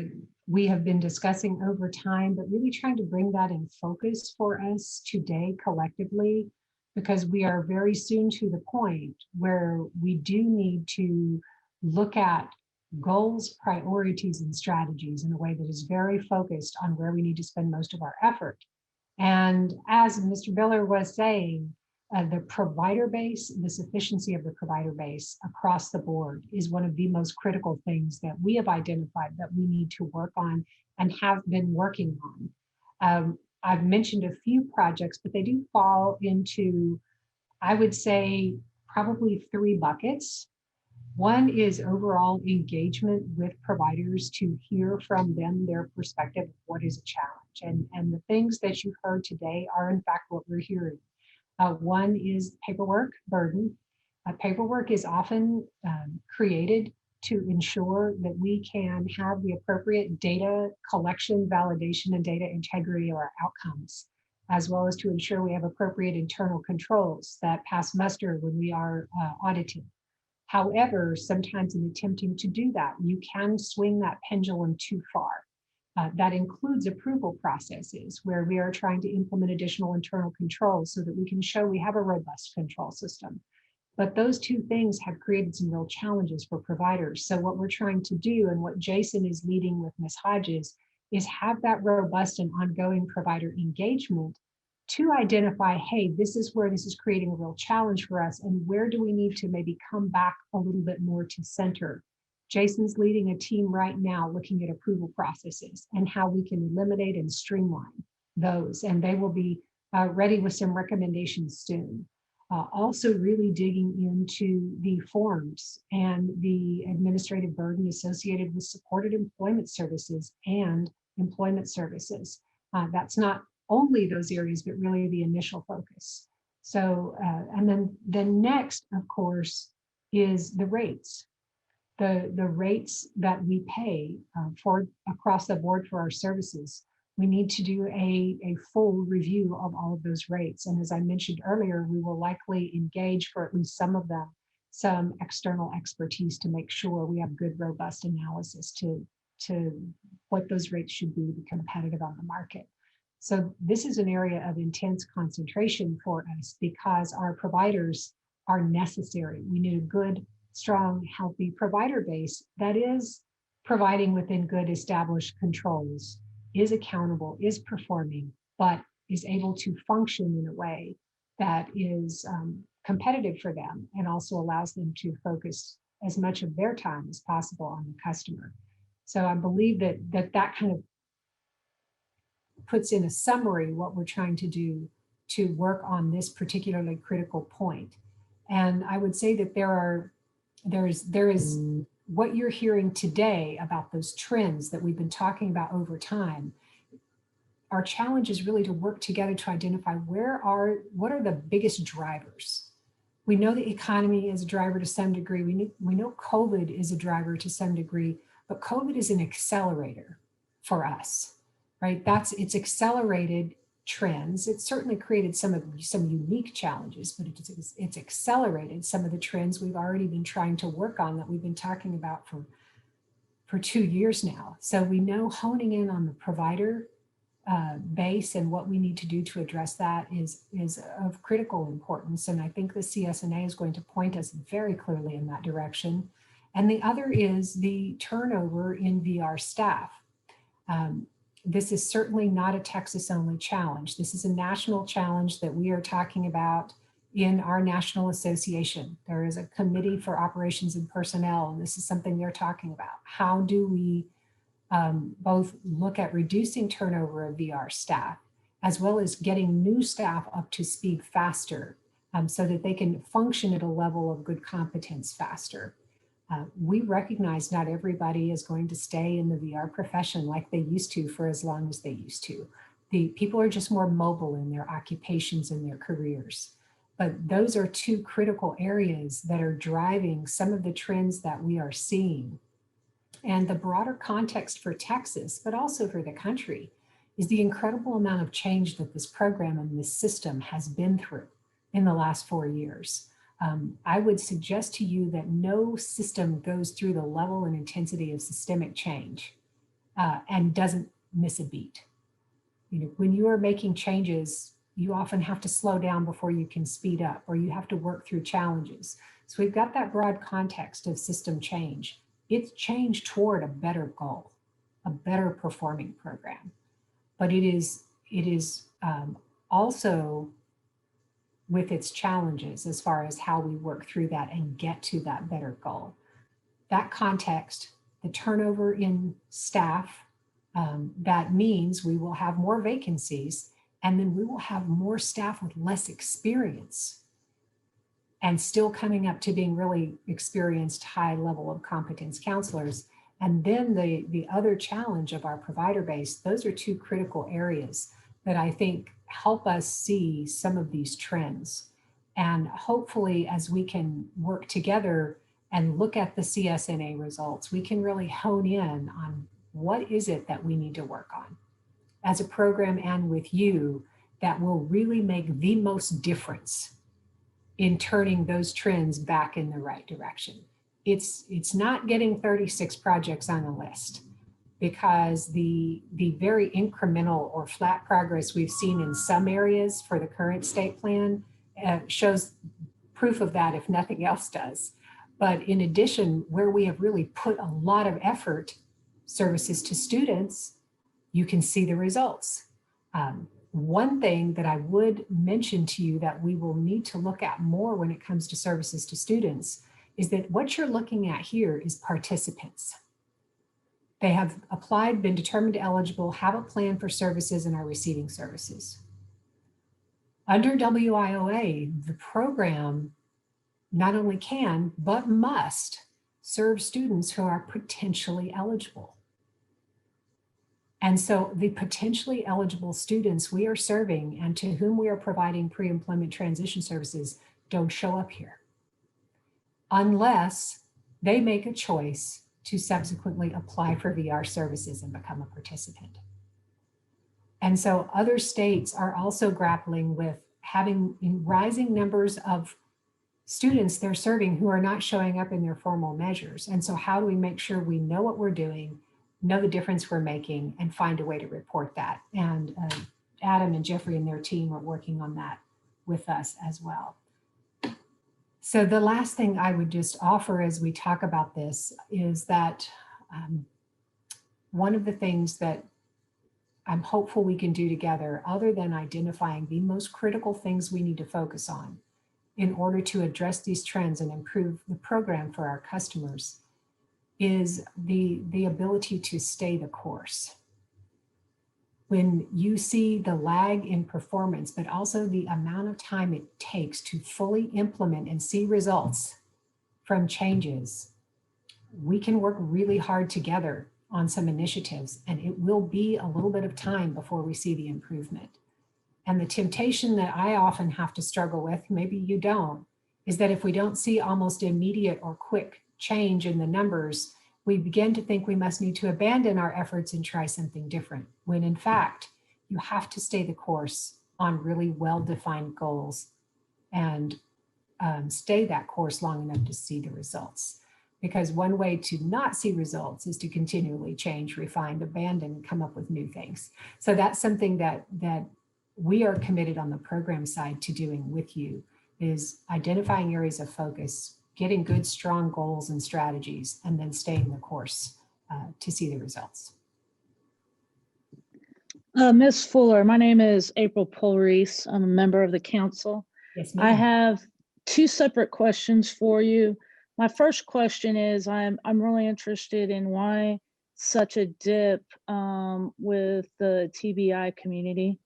we have been discussing over time, but really trying to bring that in focus for us today collectively, because we are very soon to the point where we do need to look at goals, priorities, and strategies in a way that is very focused on where we need to spend most of our effort. And as Mr. Biller was saying, the provider base, the sufficiency of the provider base across the board is one of the most critical things that we have identified that we need to work on and have been working on. I've mentioned a few projects, but they do fall into, I would say, probably 3 buckets. One is overall engagement with providers to hear from them their perspective of what is a challenge. And the things that you've heard today are in fact what we're hearing. One is paperwork burden. Paperwork is often created to ensure that we can have the appropriate data collection, validation, and data integrity of our outcomes, as well as to ensure we have appropriate internal controls that pass muster when we are audited. However, sometimes in attempting to do that, you can swing that pendulum too far. That includes approval processes where we are trying to implement additional internal controls so that we can show we have a robust control system. But those 2 things have created some real challenges for providers. So what we're trying to do, and what Jason is leading with Ms. Hodges, is have that robust and ongoing provider engagement to identify, hey, this is where this is creating a real challenge for us, and where do we need to maybe come back a little bit more to center. Jason's leading a team right now looking at approval processes and how we can eliminate and streamline those, and they will be ready with some recommendations soon. Also really digging into the forms and the administrative burden associated with supported employment services and employment services. That's not only those areas, but really the initial focus. So, and then next, of course, is the rates. The rates that we pay for across the board for our services. We need to do a full review of all of those rates. And as I mentioned earlier, we will likely engage for at least some of them, some external expertise to make sure we have good, robust analysis to what those rates should be to be competitive on the market. So this is an area of intense concentration for us because our providers are necessary. We need a good, strong, healthy provider base that is providing within good established controls, is accountable, is performing, but is able to function in a way that is competitive for them and also allows them to focus as much of their time as possible on the customer. So I believe that kind of puts in a summary what we're trying to do to work on this particularly critical point. And I would say that there is what you're hearing today about those trends that we've been talking about over time our challenge is really to work together to identify what are the biggest drivers. We know the economy is a driver to some degree. We know COVID is a driver to some degree, but COVID is an accelerator for us, right? It's accelerated trends. It certainly created some unique challenges, but it's accelerated some of the trends we've already been trying to work on that we've been talking about for 2 years now. So we know honing in on the provider base and what we need to do to address that is of critical importance. And I think the CSNA is going to point us very clearly in that direction. And the other is the turnover in VR staff. This is certainly not a Texas only challenge. This is a national challenge that we are talking about in our national association. There is a committee for operations and personnel, and this is something they're talking about. How do we both look at reducing turnover of VR staff, as well as getting new staff up to speed faster so that they can function at a level of good competence faster. We recognize not everybody is going to stay in the VR profession like they used to for as long as they used to. The people are just more mobile in their occupations and their careers. But those are two critical areas that are driving some of the trends that we are seeing. And the broader context for Texas, but also for the country, is the incredible amount of change that this program and this system has been through in the last 4 years. I would suggest to you that no system goes through the level and intensity of systemic change and doesn't miss a beat. When you are making changes, you often have to slow down before you can speed up, or you have to work through challenges. So we've got that broad context of system change. It's change toward a better goal, a better performing program. But it is also with its challenges as far as how we work through that and get to that better goal. That context, the turnover in staff, that means we will have more vacancies, and then we will have more staff with less experience and still coming up to being really experienced, high level of competence counselors. And then the other challenge of our provider base, those are two critical areas that I think help us see some of these trends. And hopefully, as we can work together and look at the CSNA results, we can really hone in on what is it that we need to work on as a program and with you that will really make the most difference in turning those trends back in the right direction. It's not getting 36 projects on a list, because the very incremental or flat progress we've seen in some areas for the current state plan shows proof of that, if nothing else does. But in addition, where we have really put a lot of effort, services to students, you can see the results. One thing that I would mention to you that we will need to look at more when it comes to services to students is that what you're looking at here is participants. They have applied, been determined eligible, have a plan for services, and are receiving services. Under WIOA, the program not only can, but must serve students who are potentially eligible. And so the potentially eligible students we are serving and to whom we are providing pre-employment transition services don't show up here unless they make a choice to subsequently apply for VR services and become a participant. And so other states are also grappling with having rising numbers of students they're serving who are not showing up in their formal measures. And so how do we make sure we know what we're doing, know the difference we're making, and find a way to report that? And Adam and Jeffrey and their team are working on that with us as well. So the last thing I would just offer as we talk about this is that one of the things that I'm hopeful we can do together, other than identifying the most critical things we need to focus on in order to address these trends and improve the program for our customers, is the ability to stay the course. When you see the lag in performance, but also the amount of time it takes to fully implement and see results from changes, we can work really hard together on some initiatives, and it will be a little bit of time before we see the improvement. And the temptation that I often have to struggle with, maybe you don't, is that if we don't see almost immediate or quick change in the numbers, we begin to think we must need to abandon our efforts and try something different, when in fact, you have to stay the course on really well-defined goals and stay that course long enough to see the results. Because one way to not see results is to continually change, refine, abandon, and come up with new things. So that's something that we are committed on the program side to doing with you, is identifying areas of focus, getting good, strong goals and strategies, and then staying the course to see the results. Ms. Fuller, my name is April Polreese. I'm a member of the council. Yes, I have two separate questions for you. My first question is, I'm really interested in why such a dip with the TBI community.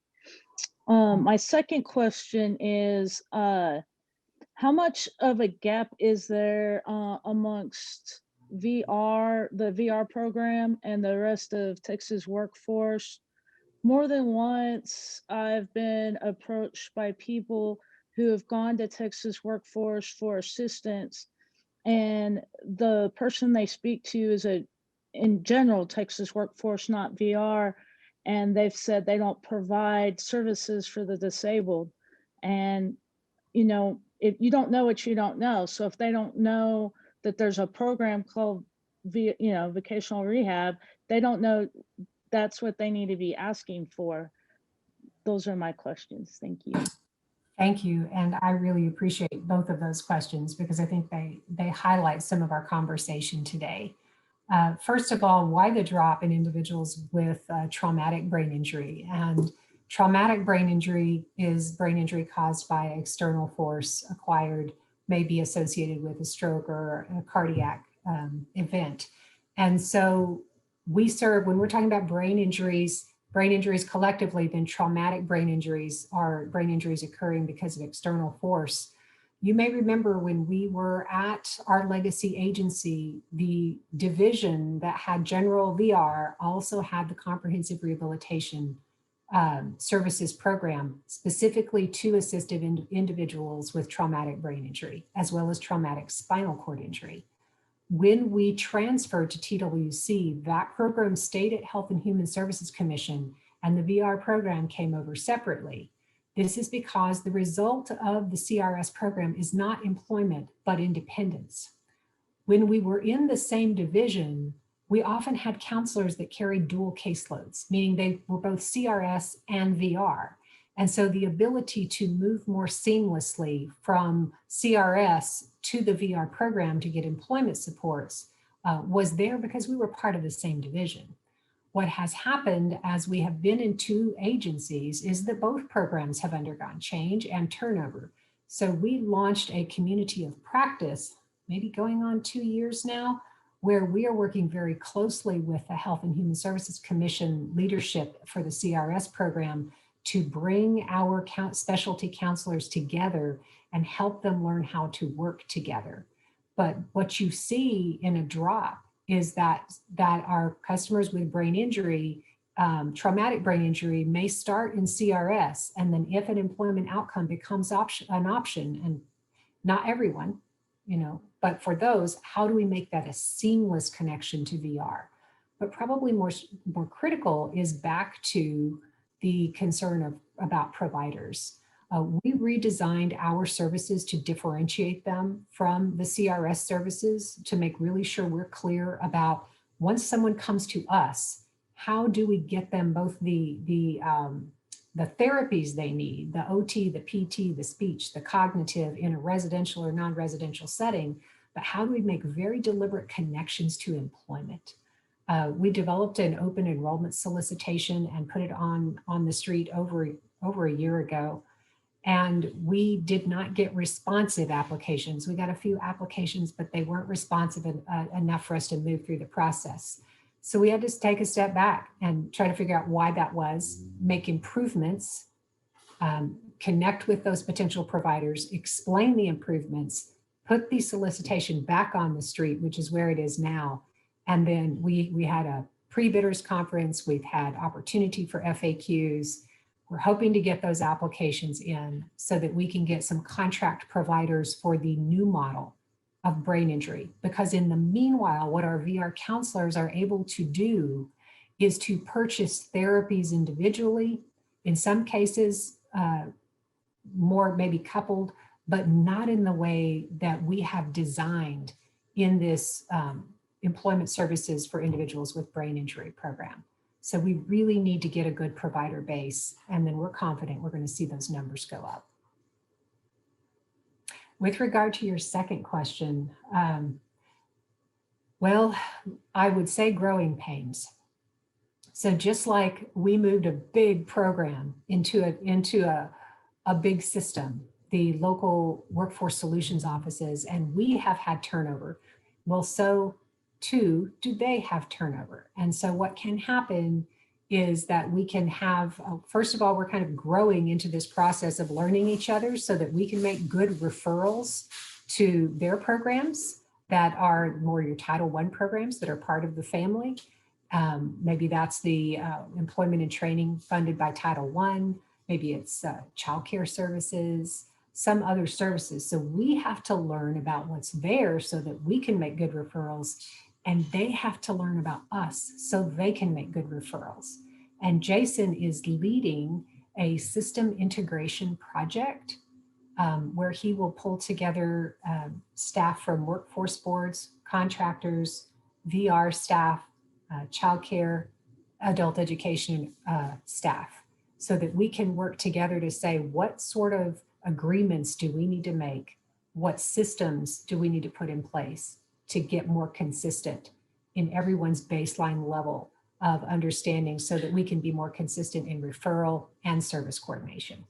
My second question is, how much of a gap is there amongst the VR program and the rest of Texas workforce? More than once, I've been approached by people who have gone to Texas workforce for assistance, and the person they speak to is in general, Texas workforce, not VR. And they've said they don't provide services for the disabled. And, you know, if you don't know what you don't know. So if they don't know that there's a program called, vocational rehab, they don't know that's what they need to be asking for. Those are my questions. Thank you. Thank you. And I really appreciate both of those questions because I think they highlight some of our conversation today. First of all, why the drop in individuals with traumatic brain injury? And traumatic brain injury is brain injury caused by external force acquired, may be associated with a stroke or a cardiac event. And so we serve, when we're talking about brain injuries collectively, then traumatic brain injuries are brain injuries occurring because of external force. You may remember when we were at our legacy agency, the division that had general VR also had the comprehensive rehabilitation services program specifically to assist individuals with traumatic brain injury, as well as traumatic spinal cord injury. When we transferred to TWC, that program stayed at Health and Human Services Commission and the VR program came over separately. This is because the result of the CRS program is not employment, but independence. When we were in the same division, we often had counselors that carried dual caseloads, meaning they were both CRS and VR. And so the ability to move more seamlessly from CRS to the VR program to get employment supports was there because we were part of the same division. What has happened as we have been in two agencies is that both programs have undergone change and turnover. So we launched a community of practice, maybe going on 2 years now, where we are working very closely with the Health and Human Services Commission leadership for the CRS program to bring our specialty counselors together and help them learn how to work together. But what you see in a drop is that our customers with brain injury, traumatic brain injury, may start in CRS, and then if an employment outcome becomes an option, and not everyone, but for those, how do we make that a seamless connection to VR? But probably more critical is back to the concern about providers. We redesigned our services to differentiate them from the CRS services to make really sure we're clear about once someone comes to us, how do we get them both the therapies they need, the OT, the PT, the speech, the cognitive in a residential or non-residential setting, but how do we make very deliberate connections to employment? We developed an open enrollment solicitation and put it on the street over a year ago. And we did not get responsive applications. We got a few applications, but they weren't responsive enough for us to move through the process. So we had to take a step back and try to figure out why that was, make improvements, connect with those potential providers, explain the improvements, put the solicitation back on the street, which is where it is now. And then we had pre-bidders conference. We've had opportunity for FAQs. We're hoping to get those applications in so that we can get some contract providers for the new model of brain injury. Because in the meanwhile, what our VR counselors are able to do is to purchase therapies individually, in some cases, more maybe coupled, but not in the way that we have designed in this employment services for individuals with brain injury program. So we really need to get a good provider base, and then we're confident we're going to see those numbers go up. With regard to your second question, well, I would say growing pains. So just like we moved a big program into a big system, the local workforce solutions offices, and we have had turnover. Well, so too do they have turnover. And so what can happen is that we can have, first of all, we're kind of growing into this process of learning each other so that we can make good referrals to their programs that are more your Title I programs that are part of the family. Maybe that's the employment and training funded by Title I. Maybe it's childcare services, some other services. So we have to learn about what's there so that we can make good referrals, and they have to learn about us so they can make good referrals. And Jason is leading a system integration project where he will pull together staff from workforce boards, contractors, VR staff, childcare, adult education staff, so that we can work together to say what sort of agreements do we need to make, what systems do we need to put in place to get more consistent in everyone's baseline level of understanding so that we can be more consistent in referral and service coordination.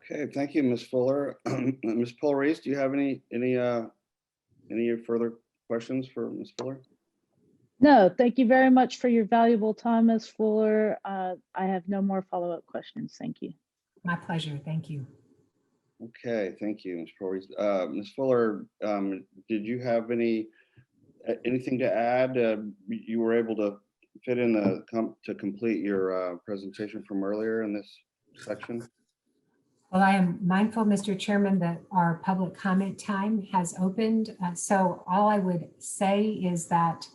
Okay, thank you, Ms. Fuller. Ms. Pulreese, do you have any further questions for Ms. Fuller? No, thank you very much for your valuable time, Ms. Fuller. I have no more follow-up questions. Thank you. My pleasure. Thank you. Okay, thank you, Ms. Pulreese. Ms. Fuller, did you have anything to add? You were able to fit in to complete your presentation from earlier in this section? Well, I am mindful, Mr. Chairman, that our public comment time has opened. So all I would say is that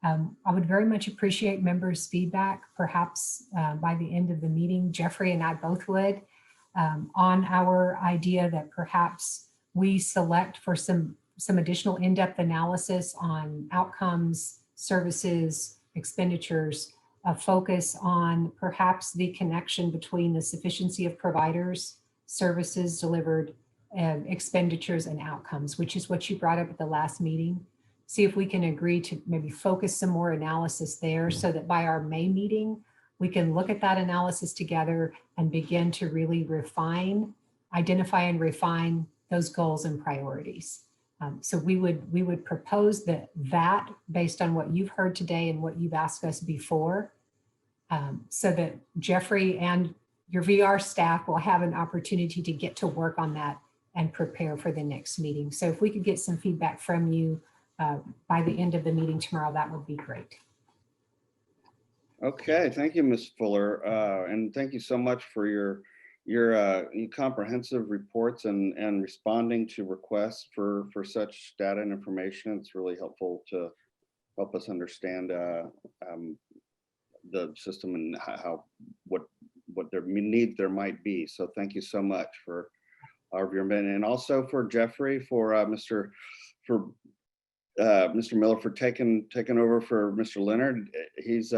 I would very much appreciate members' feedback, perhaps by the end of the meeting. Jeffrey and I both would, on our idea that perhaps we select for some additional in-depth analysis on outcomes, services, expenditures, a focus on perhaps the connection between the sufficiency of providers, services delivered, expenditures, and outcomes, which is what you brought up at the last meeting. See if we can agree to maybe focus some more analysis there so that by our May meeting, we can look at that analysis together and begin to really identify and refine those goals and priorities. So we would propose that based on what you've heard today and what you've asked us before, so that Jeffrey and your VR staff will have an opportunity to get to work on that and prepare for the next meeting. So if we could get some feedback from you by the end of the meeting tomorrow, that would be great. Okay, thank you, Ms. Fuller. And thank you so much for your comprehensive reports and responding to requests for such data and information. It's really helpful to help us understand the system and what their needs there might be. So thank you so much for our viewers, and also for Jeffrey, for Mr. Miller for taking over for Mr. Leonard. He's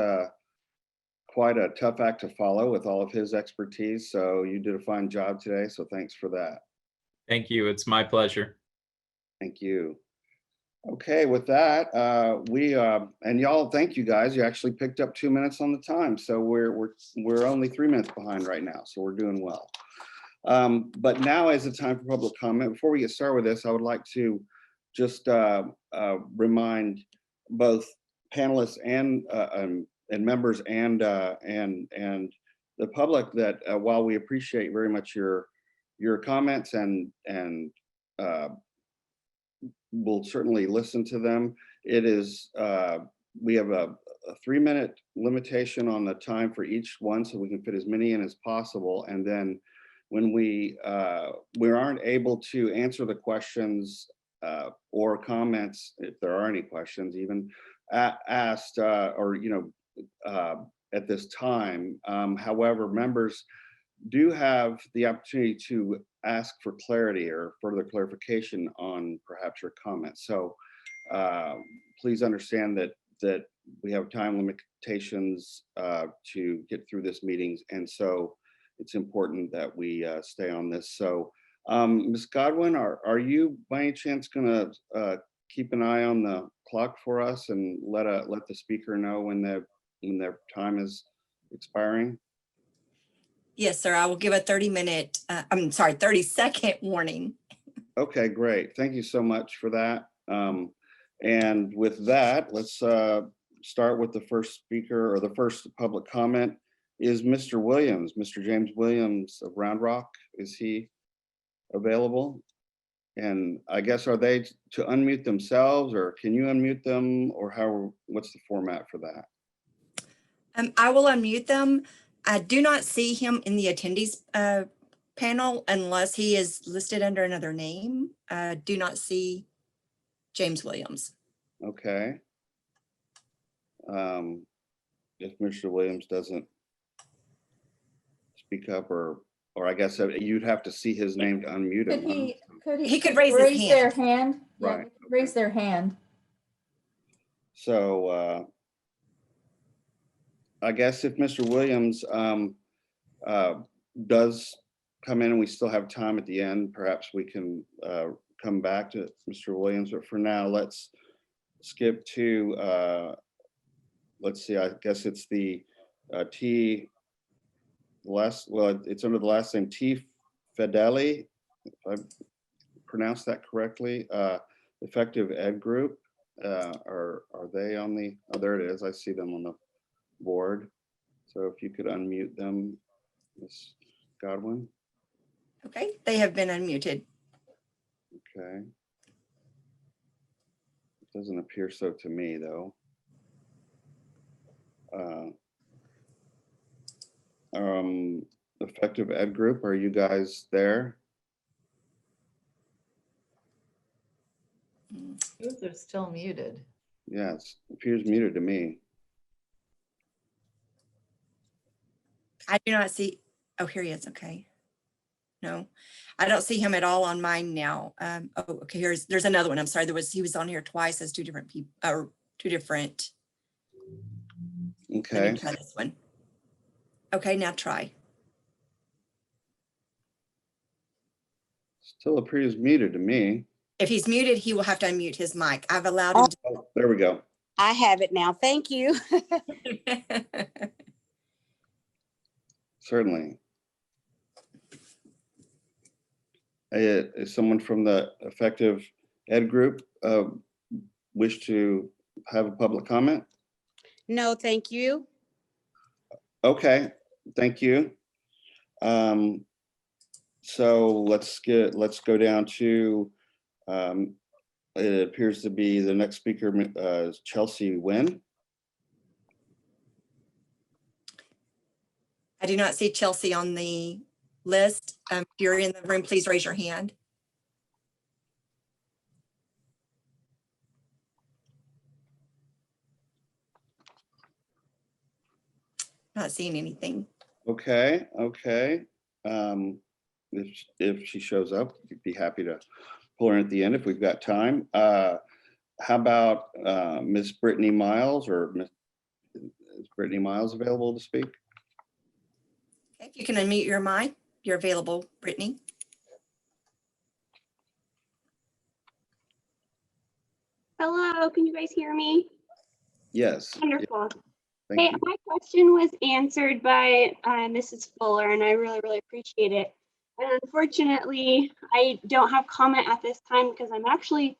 quite a tough act to follow with all of his expertise. So you did a fine job today. So thanks for that. Thank you. It's my pleasure. Thank you. Okay, with that, and y'all, thank you guys. You actually picked up 2 minutes on the time. So we're only 3 minutes behind right now. So we're doing well. But now is the time for public comment. Before we get started with this, I would like to just remind both panelists and members and the public that while we appreciate very much your comments and we'll certainly listen to them. It is, we have a 3-minute limitation on the time for each one, so we can fit as many in as possible. And then when we aren't able to answer the questions or comments, if there are any questions even asked or, at this time. However, members do have the opportunity to ask for clarity or further clarification on perhaps your comments. So please understand that we have time limitations to get through this meetings. And so it's important that we stay on this. So Ms. Godwin, are you by any chance gonna keep an eye on the clock for us and let the speaker know when their time is expiring? Yes, sir. I will give a 30-second warning. Okay, great. Thank you so much for that. And with that, let's start with the first speaker, or the first public comment is Mr. Williams, Mr. James Williams of Round Rock. Is he available? And I guess, are they to unmute themselves, or can you unmute them, or what's the format for that? I will unmute them. I do not see him in the attendees panel unless he is listed under another name. I do not see James Williams. Okay. If Mr. Williams doesn't speak up, or I guess you'd have to see his name to unmute him. He could raise his hand. Their hand? Yeah, Right. they could raise their hand. So I guess if Mr. Williams does come in and we still have time at the end, perhaps we can come back to Mr. Williams. But for now, let's skip to, let's see, I guess it's the it's under the last name T. Fedeli, if I pronounced that correctly, Effective Ed Group. Are they on the, oh, there it is. I see them on the board. So if you could unmute them, Ms. Godwin. Okay, they have been unmuted. Okay. It doesn't appear so to me, though. Effective Ed Group, are you guys there? Those are still muted. Yeah, it appears muted to me. I do not see, oh, here he is, okay. No, I don't see him at all on mine now. Oh, okay, there's another one. I'm sorry, he was on here twice as two different people, or two different. Okay. Let me try this one. Okay, now try. Still appears muted to me. If he's muted, he will have to unmute his mic. I've allowed him to. Oh, there we go. I have it now. Thank you. Certainly. Is someone from the Effective Ed Group wish to have a public comment? No, thank you. Okay, thank you. So let's go down to, it appears to be the next speaker, Chelsea Nguyen. I do not see Chelsea on the list. If you're in the room, please raise your hand. Not seeing anything. Okay. If she shows up, we'd be happy to pull her in at the end if we've got time. How about Ms. Brittany Miles, or is Brittany Miles available to speak? Okay, if you can unmute your mic, you're available, Brittany. Hello, can you guys hear me? Yes. Wonderful. Thank Hey, you. my question was answered by Mrs. Fuller, and I really, really appreciate it. And unfortunately, I don't have comment at this time because I'm actually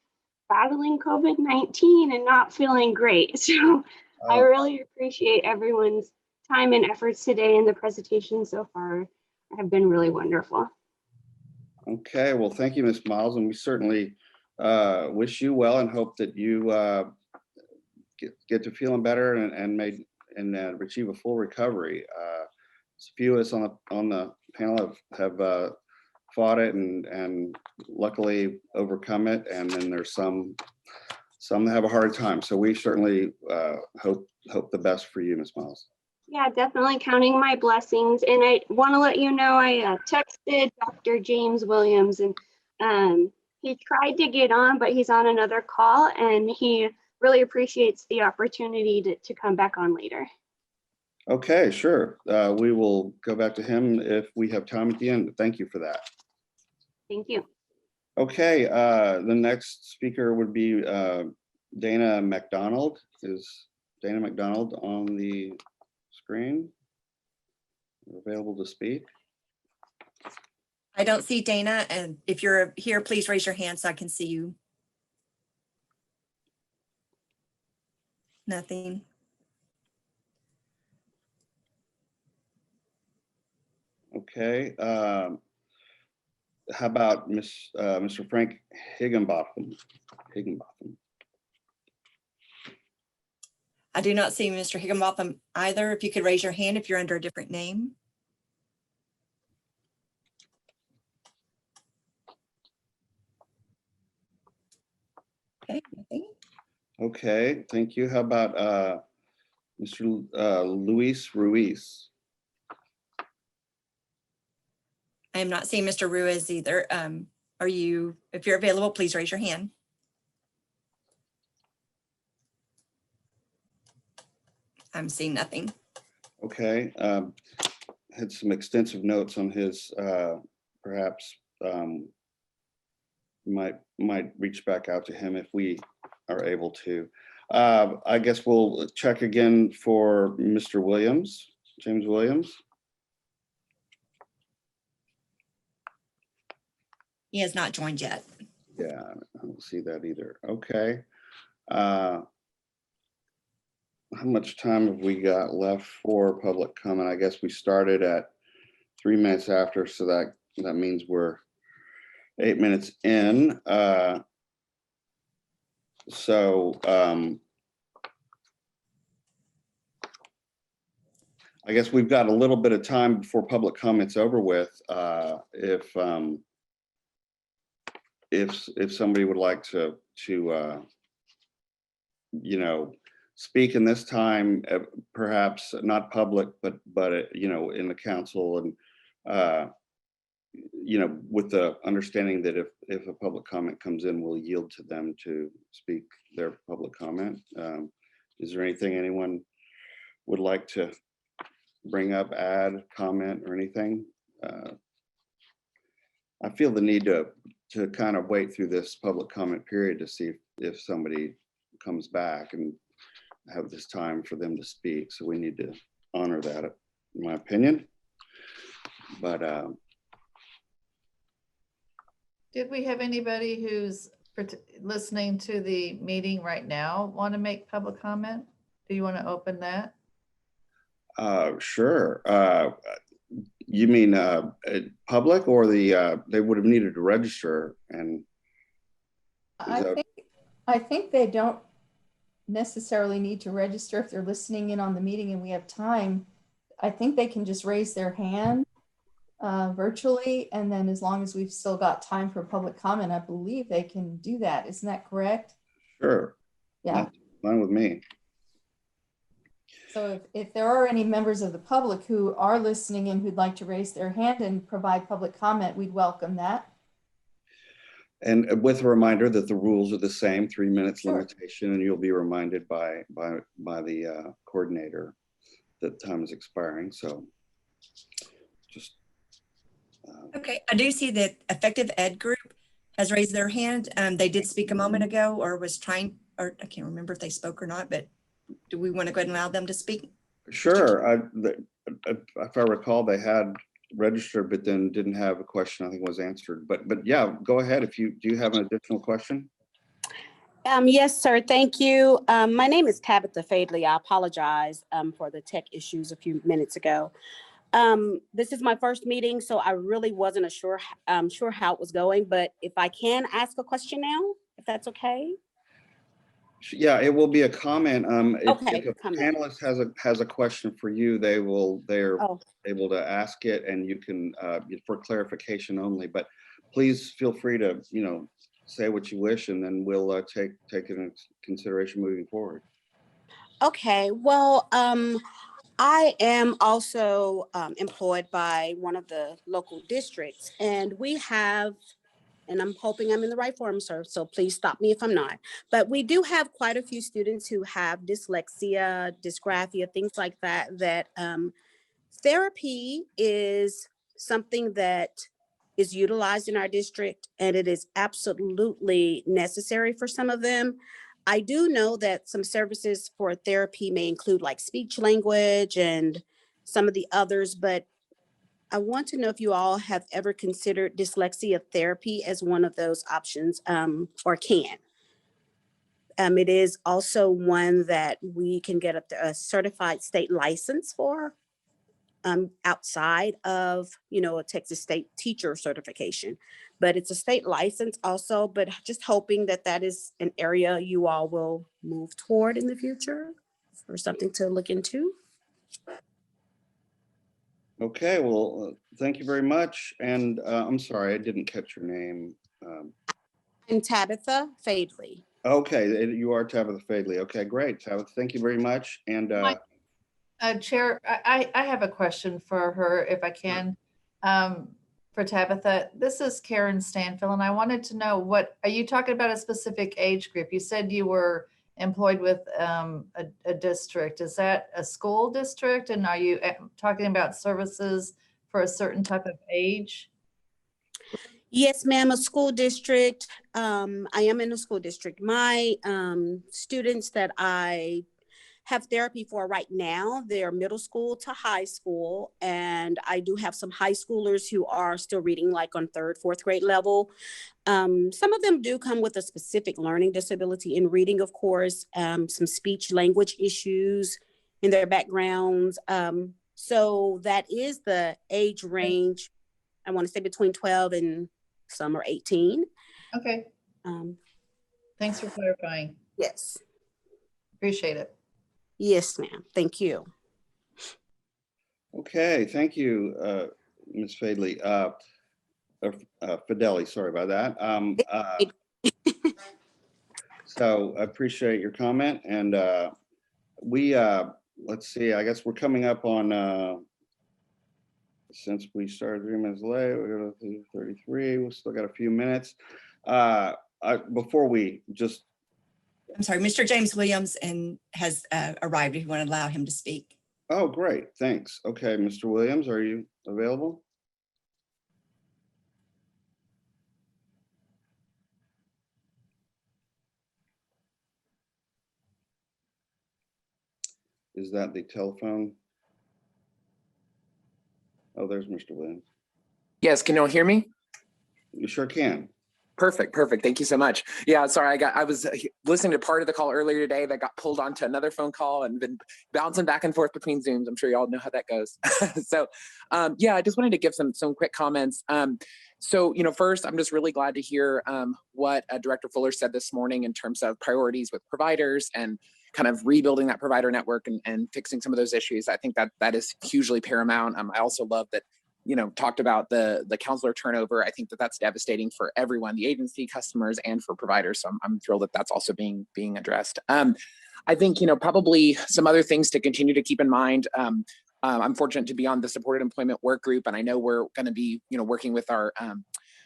battling COVID-19 and not feeling great. So I really appreciate everyone's time and efforts today, and the presentation so far have been really wonderful. Okay, well, thank you, Ms. Miles, and we certainly wish you well and hope that you get to feeling better and achieve a full recovery. A few of us on the panel have fought it and luckily overcome it, and then there's some that have a harder time. So we certainly hope the best for you, Ms. Miles. Yeah, definitely counting my blessings. And I want to let you know I texted Dr. James Williams, and he tried to get on, but he's on another call, and he really appreciates the opportunity to come back on later. Okay, sure. We will go back to him if we have time at the end. Thank you for that. Thank you. Okay, the next speaker would be Dana McDonald. Is Dana McDonald on the screen? Available to speak? I don't see Dana, and if you're here, please raise your hand so I can see you. Nothing. Okay. How about Mr. Frank Higginbotham? I do not see Mr. Higginbotham either. If you could raise your hand if you're under a different name. Okay, nothing. Okay, thank you. How about Mr. Luis Ruiz? I am not seeing Mr. Ruiz either. Are you, if you're available, please raise your hand. I'm seeing nothing. Okay, had some extensive notes on his, perhaps might reach back out to him if we are able to. I guess we'll check again for Mr. Williams, James Williams. He has not joined yet. Yeah, I don't see that either. Okay. How much time have we got left for public comment? I guess we started at 3 minutes after, so that means we're 8 minutes in. I guess we've got a little bit of time before public comment's over with. If somebody would like to speak in this time, perhaps not public, but in the council, and with the understanding that if a public comment comes in, we'll yield to them to speak their public comment. Is there anything anyone would like to bring up, add, comment, or anything? I feel the need to kind of wait through this public comment period to see if somebody comes back and have this time for them to speak. So we need to honor that, in my opinion. But Did we have anybody who's listening to the meeting right now want to make public comment? Do you want to open that? Sure. You mean public, or they would have needed to register? And I think they don't necessarily need to register if they're listening in on the meeting and we have time. I think they can just raise their hand virtually, and then as long as we've still got time for public comment, I believe they can do that. Isn't that correct? Sure. Yeah. Fine with me. So if there are any members of the public who are listening in who'd like to raise their hand and provide public comment, we'd welcome that. And with a reminder that the rules are the same, 3 minutes Sure. limitation, and you'll be reminded by the coordinator that time is expiring. So just. Okay, I do see that Effective Ed Group has raised their hand. They did speak a moment ago, or was trying, or I can't remember if they spoke or not, but do we want to go ahead and allow them to speak? Sure. If I recall, they had registered, but then didn't have a question. I think was answered. But yeah, go ahead. If do you have an additional question? Yes, sir. Thank you. My name is Tabitha Fadley. I apologize for the tech issues a few minutes ago. This is my first meeting, so I really wasn't sure how it was going. But if I can ask a question now. if that's okay. Yeah, it will be a comment. Okay, If a comment. panelist has a question for you, they're Oh, able to ask it, and you can for clarification only. But please feel free to say what you wish, and then we'll take it into consideration moving forward. okay. Well, I am also employed by one of the local districts, and we have, and I'm hoping I'm in the right forum, sir, so please stop me if I'm not. But we do have quite a few students who have dyslexia, dysgraphia, things like that, that therapy is something that is utilized in our district, and it is absolutely necessary for some of them. I do know that some services for therapy may include like speech language and some of the others, but I want to know if you all have ever considered dyslexia therapy as one of those options, or can. It is also one that we can get a certified state license for, outside of, a Texas State teacher certification. But it's a state license also, but just hoping that that is an area you all will move toward in the future or something to look into. Okay, well, thank you very much. And I'm sorry, I didn't catch your name. I'm Tabitha Fadley. Okay, you are Tabitha Fadley. Okay, great, Tabitha. Thank you very much. And Chair, I have a question for her, if I can, for Tabitha. This is Karen Stanfield, and I wanted to know, are you talking about a specific age group? You said you were employed with a district. Is that a school district? And are you talking about services for a certain type of age? Yes, ma'am, a school district. I am in a school district. My students that I have therapy for right now, they're middle school to high school. And I do have some high schoolers who are still reading like on 3rd, 4th grade level. Some of them do come with a specific learning disability in reading, of course, some speech language issues in their backgrounds. So that is the age range. I want to say between 12 and some are 18. Okay. Thanks for clarifying. Yes. Appreciate it. Yes, ma'am. Thank you. okay, thank you, Ms. Fadley. Fideli, sorry about that. So I appreciate your comment. And let's see, I guess we're coming up on, since we started 3 minutes late, we're going to 33. We've still got a few minutes. Before we just. I'm sorry, Mr. James Williams has arrived, if you want to allow him to speak. Oh, great, thanks. Okay, Mr. Williams, are you available? Is that the telephone? Oh, there's Mr. Williams. Yes, can you all hear me? You sure can. Perfect. Thank you so much. Yeah, sorry, I was listening to part of the call earlier today that got pulled onto another phone call and been bouncing back and forth between Zooms. I'm sure you all know how that goes. So yeah, I just wanted to give some quick comments. So, first, I'm just really glad to hear what Director Fuller said this morning in terms of priorities with providers and kind of rebuilding that provider network and fixing some of those issues. I think that is hugely paramount. I also love that, talked about the counselor turnover. I think that's devastating for everyone, the agency, customers, and for providers. So I'm thrilled that that's also being addressed. I think, probably some other things to continue to keep in mind. I'm fortunate to be on the supported employment work group, and I know we're going to be, working with our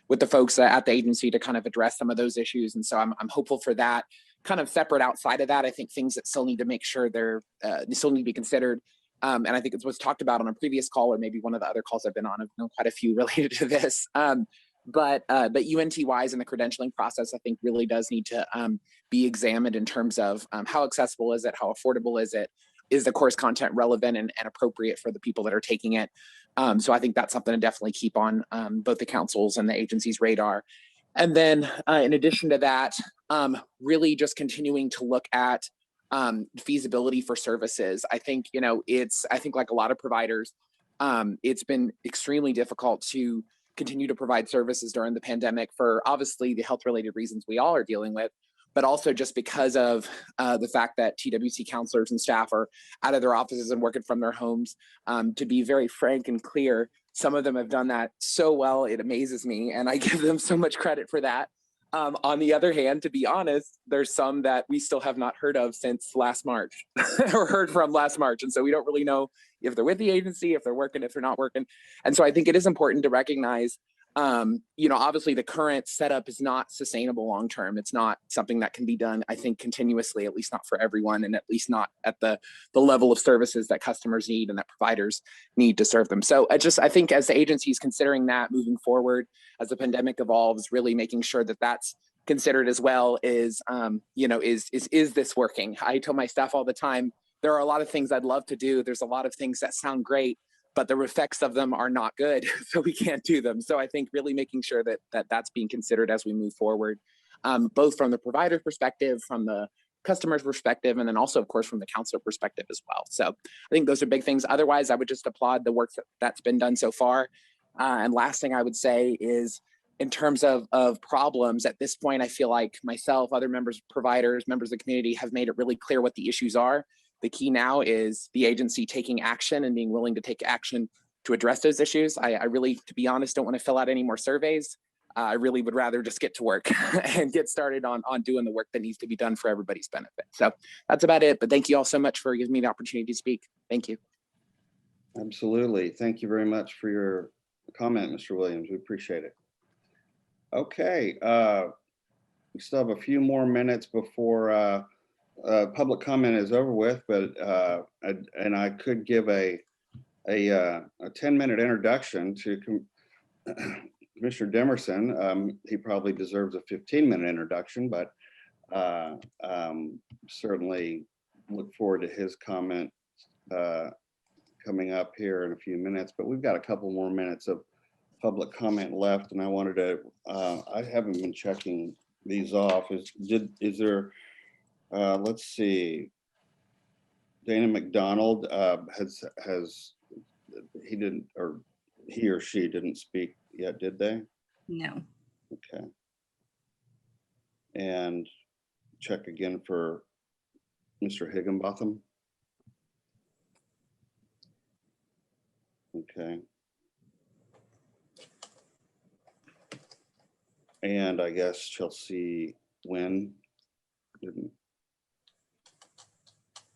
with the folks at the agency to kind of address some of those issues. And so I'm hopeful for that. Kind of separate outside of that, I think things that still need to make sure they still need to be considered. And I think it was talked about on a previous call, or maybe one of the other calls I've been on. I've known quite a few related to this. But UNT-wise and the credentialing process, I think really does need to be examined in terms of how accessible is it, how affordable is it, is the course content relevant and appropriate for the people that are taking it. So I think that's something to definitely keep on both the council's and the agency's radar. And then in addition to that, really just continuing to look at feasibility for services. I think, I think like a lot of providers, it's been extremely difficult to continue to provide services during the pandemic for obviously the health related reasons we all are dealing with, but also just because of the fact that TWC counselors and staff are out of their offices and working from their homes. To be very frank and clear, some of them have done that so well, it amazes me, and I give them so much credit for that. On the other hand, to be honest, there's some that we still have not heard of since last March or heard from last March. And so we don't really know if they're with the agency, if they're working, if they're not working. And so I think it is important to recognize, obviously the current setup is not sustainable long-term. It's not something that can be done, I think, continuously, at least not for everyone, and at least not at the level of services that customers need and that providers need to serve them. So I think as the agency is considering that moving forward, as the pandemic evolves, really making sure that that's considered as well is this working? I tell my staff all the time, there are a lot of things I'd love to do. There's a lot of things that sound great, but the effects of them are not good, so we can't do them. So I think really making sure that that's being considered as we move forward, both from the provider perspective, from the customer's perspective, and then also, of course, from the counselor perspective as well. So I think those are big things. Otherwise, I would just applaud the work that's been done so far. And last thing I would say is, in terms of problems, at this point, I feel like myself, other members, providers, members of the community have made it really clear what the issues are. The key now is the agency taking action and being willing to take action to address those issues. I really, to be honest, don't want to fill out any more surveys. I really would rather just get to work and get started on doing the work that needs to be done for everybody's benefit. So that's about it. But thank you all so much for giving me the opportunity to speak. Thank you. Absolutely. Thank you very much for your comment, Mr. Williams. We appreciate it. Okay. We still have a few more minutes before public comment is over with, but I could give a 10-minute introduction to Commissioner Demerson. He probably deserves a 15-minute introduction, but certainly look forward to his comment coming up here in a few minutes. But we've got a couple more minutes of public comment left, and I wanted to. I haven't been checking these off. Is there? Let's see. Dana McDonald has he didn't, or he or she didn't speak yet, did they? No. Okay. And check again for Mr. Higginbotham. Okay. And I guess Chelsea Wynn didn't.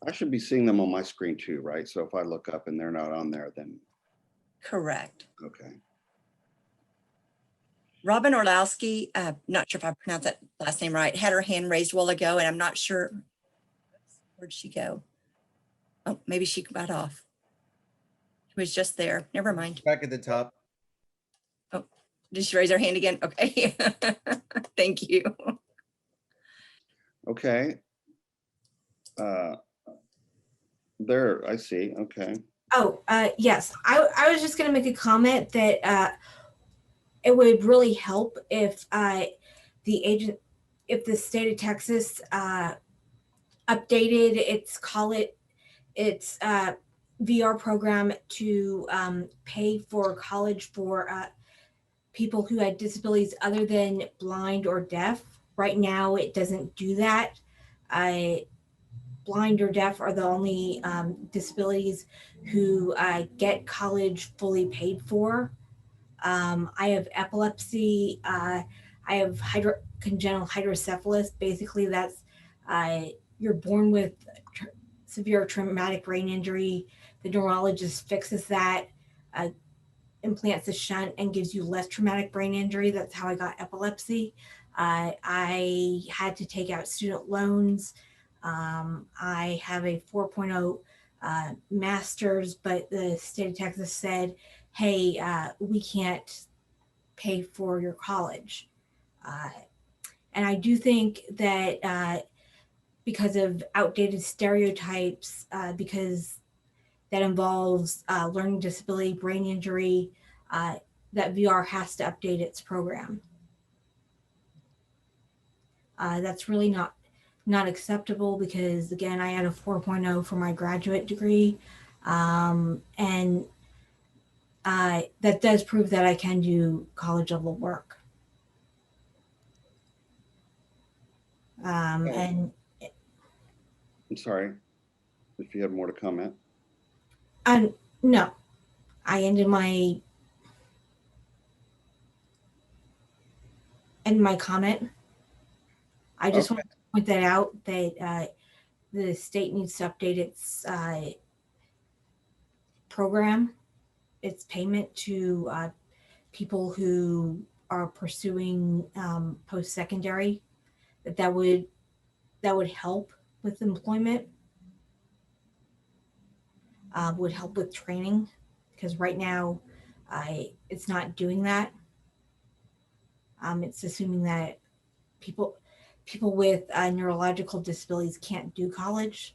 I should be seeing them on my screen too, right? So if I look up and they're not on there, then. Correct. Okay. Robin Orlowski, not sure if I pronounced that last name right, had her hand raised a while ago, and I'm not sure. Where'd she go? Oh, maybe she got off. She was just there. Never mind. Back at the top. Oh, did she raise her hand again? Okay. Thank you. Okay. There, I see. Okay. Oh, yes. I was just going to make a comment that it would really help if the state of Texas updated its VR program to pay for college for people who had disabilities other than blind or deaf. Right now, it doesn't do that. Blind or deaf are the only disabilities who get college fully paid for. I have epilepsy. I have congenital hydrocephalus. Basically, that's you're born with severe traumatic brain injury. The neurologist fixes that, implants a shunt, and gives you less traumatic brain injury. That's how I got epilepsy. I had to take out student loans. I have a 4.0 master's, but the state of Texas said, hey, we can't pay for your college. And I do think that because of outdated stereotypes, because that involves learning disability, brain injury, that VR has to update its program. That's really not acceptable because, again, I had a 4.0 for my graduate degree. And that does prove that I can do college level work. And I'm sorry if you have more to comment. no, I ended my comment. I just want to point that out that the state needs to update its program, its payment to people who are pursuing post-secondary. That would help with employment, would help with training, because right now it's not doing that. It's assuming that people with neurological disabilities can't do college.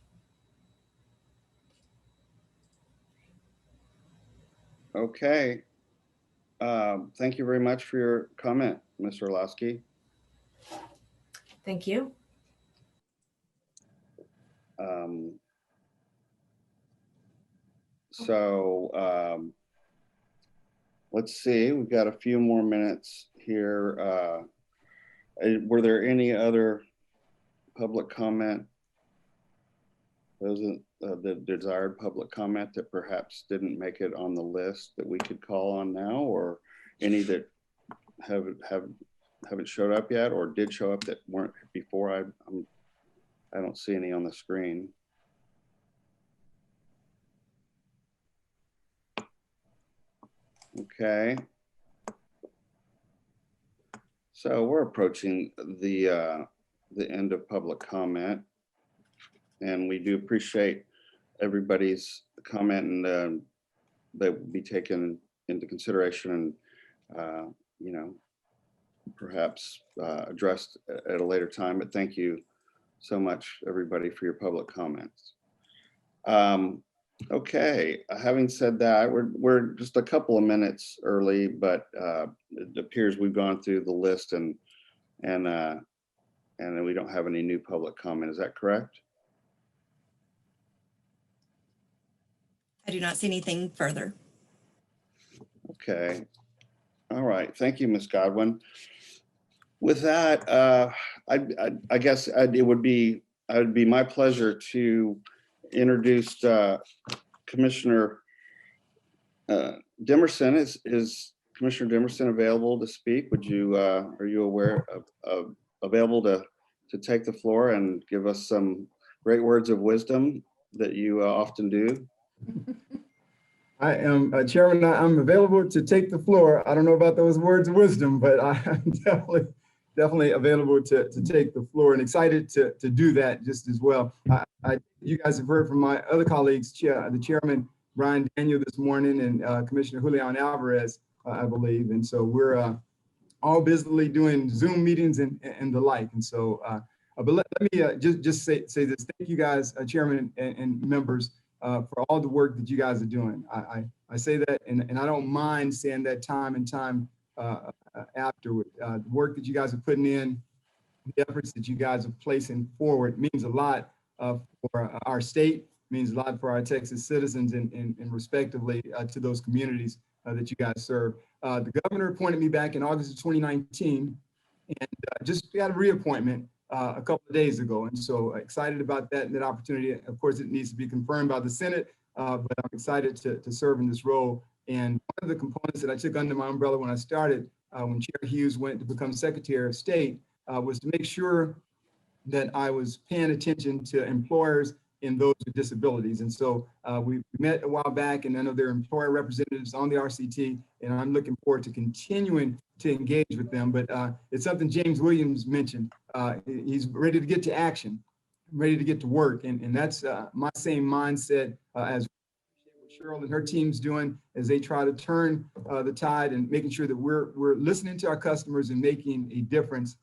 Okay. Thank you very much for your comment, Mr. Orlowski. Thank you. Let's see, we've got a few more minutes here. Were there any other public comment? Those the desired public comment that perhaps didn't make it on the list that we could call on now, or any that haven't showed up yet, or did show up that weren't before? I don't see any on the screen. Okay. So we're approaching the end of public comment, and we do appreciate everybody's comment, and they will be taken into consideration and you know, perhaps addressed at a later time. But thank you so much, everybody, for your public comments. Okay, having said that, we're just a couple of minutes early, but it appears we've gone through the list and we don't have any new public comment. Is that correct? I do not see anything further. Okay. All right. Thank you, Ms. Godwin. With that, I guess it would be my pleasure to introduce Commissioner Dimerson. Is Commissioner Dimerson available to speak? Would you are you aware of available to take the floor and give us some great words of wisdom that you often do? I am Chairman. I'm available to take the floor. I don't know about those words of wisdom, but I'm definitely available to take the floor, and excited to do that just as well. You guys have heard from my other colleagues, the Chairman Brian Daniel this morning, and Commissioner Julian Alvarez, I believe, and so we're all busily doing Zoom meetings and the like. And so, but let me just say this. Thank you guys, Chairman and members, for all the work that you guys are doing. I say that, and I don't mind saying that time and time afterward. The work that you guys are putting in, the efforts that you guys are placing forward means a lot for our state, means a lot for our Texas citizens, and respectively to those communities that you guys serve. The governor appointed me back in August of 2019, and just got a reappointment a couple of days ago. And so excited about that opportunity. Of course, it needs to be confirmed by the Senate, but I'm excited to serve in this role. And one of the components that I took under my umbrella when I started, when Chair Hughes went to become Secretary of State, was to make sure that I was paying attention to employers and those with disabilities. And so we met a while back, and I know there are employer representatives on the RCT, and I'm looking forward to continuing to engage with them. But it's something James Williams mentioned. He's ready to get to action, ready to get to work. And that's my same mindset as Cheryl and her team's doing as they try to turn the tide and making sure that we're listening to our customers and making a difference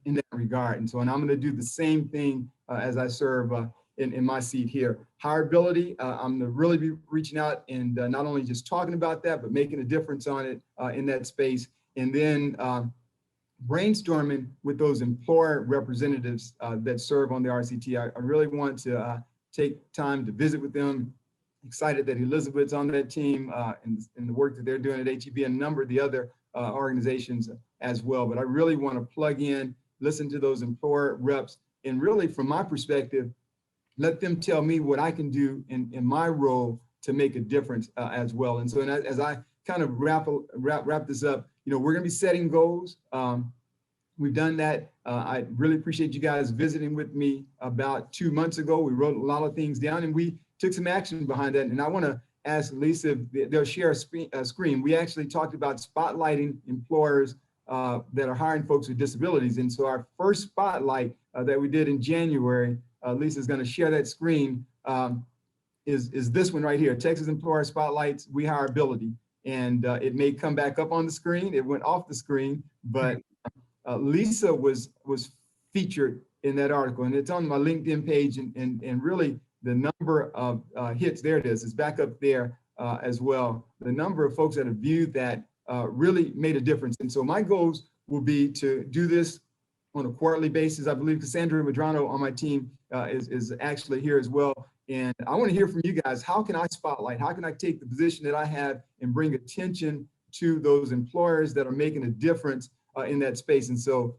in that regard. And so, and I'm going to do the same thing as I serve in my seat here. Hireability, I'm going to really be reaching out and not only just talking about that, but making a difference on it in that space. And then brainstorming with those employer representatives that serve on the RCT. I really want to take time to visit with them excited that Elizabeth's on that team and the work that they're doing at HEB and a number of the other organizations as well. But I really want to plug in, listen to those employer reps, and really, from my perspective, let them tell me what I can do in my role to make a difference as well. And so, as I kind of wrap this up, we're going to be setting goals. We've done that. I really appreciate you guys visiting with me about 2 months ago. We wrote a lot of things down and we took some action behind that. And I want to ask Lisa if they'll share a screen. We actually talked about spotlighting employers that are hiring folks with disabilities. And so our first spotlight that we did in January, Lisa's going to share that screen, is this one right here, Texas Employer Spotlights, We Hire Ability. And it may come back up on the screen. It went off the screen, but Lisa was featured in that article, and it's on my LinkedIn page, and really the number of hits, there it is, it's back up there as well. The number of folks that have viewed that really made a difference. And so my goals will be to do this on a quarterly basis. I believe Cassandra Medrano on my team is actually here as well. And I want to hear from you guys. How can I spotlight? How can I take the position that I have and bring attention to those employers that are making a difference in that space? And so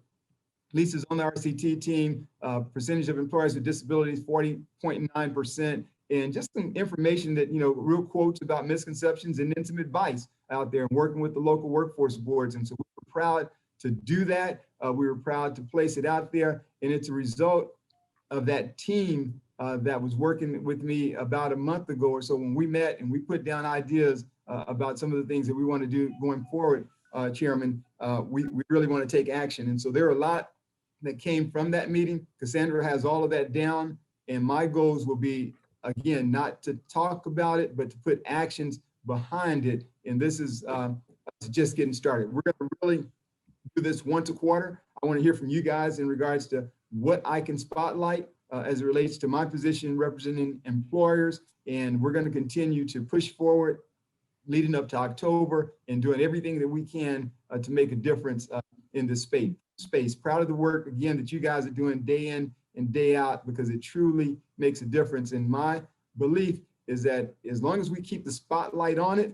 Lisa's on the RCT team, percentage of employers with disabilities, 40.9%. And just some information that, real quotes about misconceptions and then some advice out there and working with the local workforce boards. And so we were proud to do that. We were proud to place it out there. And it's a result of that team that was working with me about a month ago or so when we met and we put down ideas about some of the things that we want to do going forward, Chairman. We really want to take action. And so there are a lot that came from that meeting. Cassandra has all of that down. And my goals will be, again, not to talk about it, but to put actions behind it. And this is just getting started. We're going to really do this once a quarter. I want to hear from you guys in regards to what I can spotlight as it relates to my position representing employers. And we're going to continue to push forward leading up to October and doing everything that we can to make a difference in this space. Proud of the work, again, that you guys are doing day in and day out, because it truly makes a difference. And my belief is that as long as we keep the spotlight on it,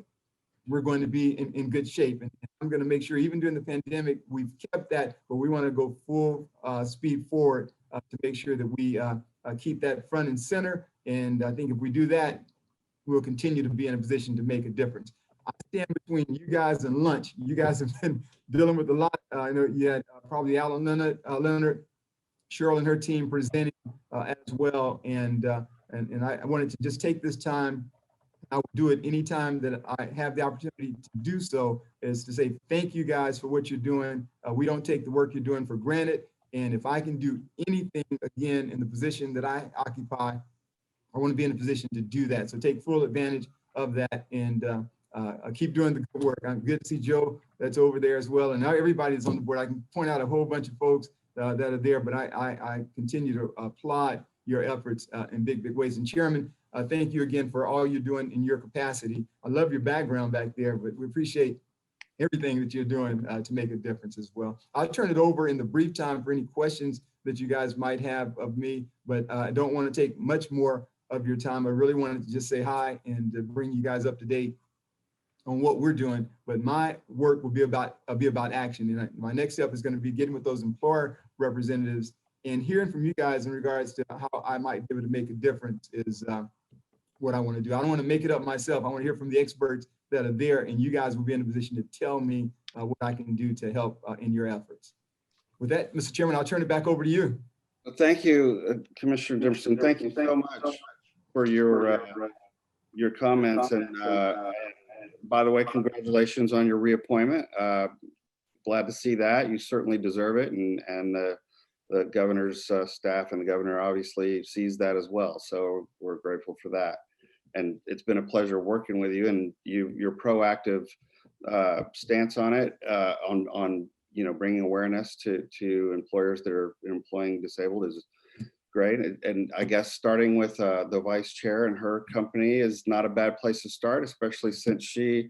we're going to be in good shape. And I'm going to make sure, even during the pandemic, we've kept that, but we want to go full speed forward to make sure that we keep that front and center. And I think if we do that, we'll continue to be in a position to make a difference. I stand between you guys and lunch. You guys have been dealing with a lot. I know you had probably Alan Leonard, Cheryl and her team presenting as well. And I wanted to just take this time. I would do it anytime that I have the opportunity to do so, is to say thank you guys for what you're doing. We don't take the work you're doing for granted. And if I can do anything, again, in the position that I occupy, I want to be in a position to do that. So take full advantage of that and keep doing the good work. I'm good to see Joe that's over there as well. And now everybody's on the board. I can point out a whole bunch of folks that are there, but I continue to applaud your efforts in big ways. And Chairman, thank you again for all you're doing in your capacity. I love your background back there, but we appreciate everything that you're doing to make a difference as well. I'll turn it over in the brief time for any questions that you guys might have of me, but I don't want to take much more of your time. I really wanted to just say hi and to bring you guys up to date on what we're doing. But my work will be about action. And my next step is going to be getting with those employer representatives and hearing from you guys in regards to how I might be able to make a difference is what I want to do. I don't want to make it up myself. I want to hear from the experts that are there, and you guys will be in a position to tell me what I can do to help in your efforts. With that, Mr. Chairman, I'll turn it back over to you. Well, thank you, Commissioner Jefferson. Thank you so much for your comments. And by the way, congratulations on your reappointment. Glad to see that. You certainly deserve it. And the governor's staff and the governor obviously sees that as well. So we're grateful for that. And it's been a pleasure working with you, and your proactive stance on it, on bringing awareness to employers that are employing disabled is great. And I guess starting with the vice chair and her company is not a bad place to start, especially since she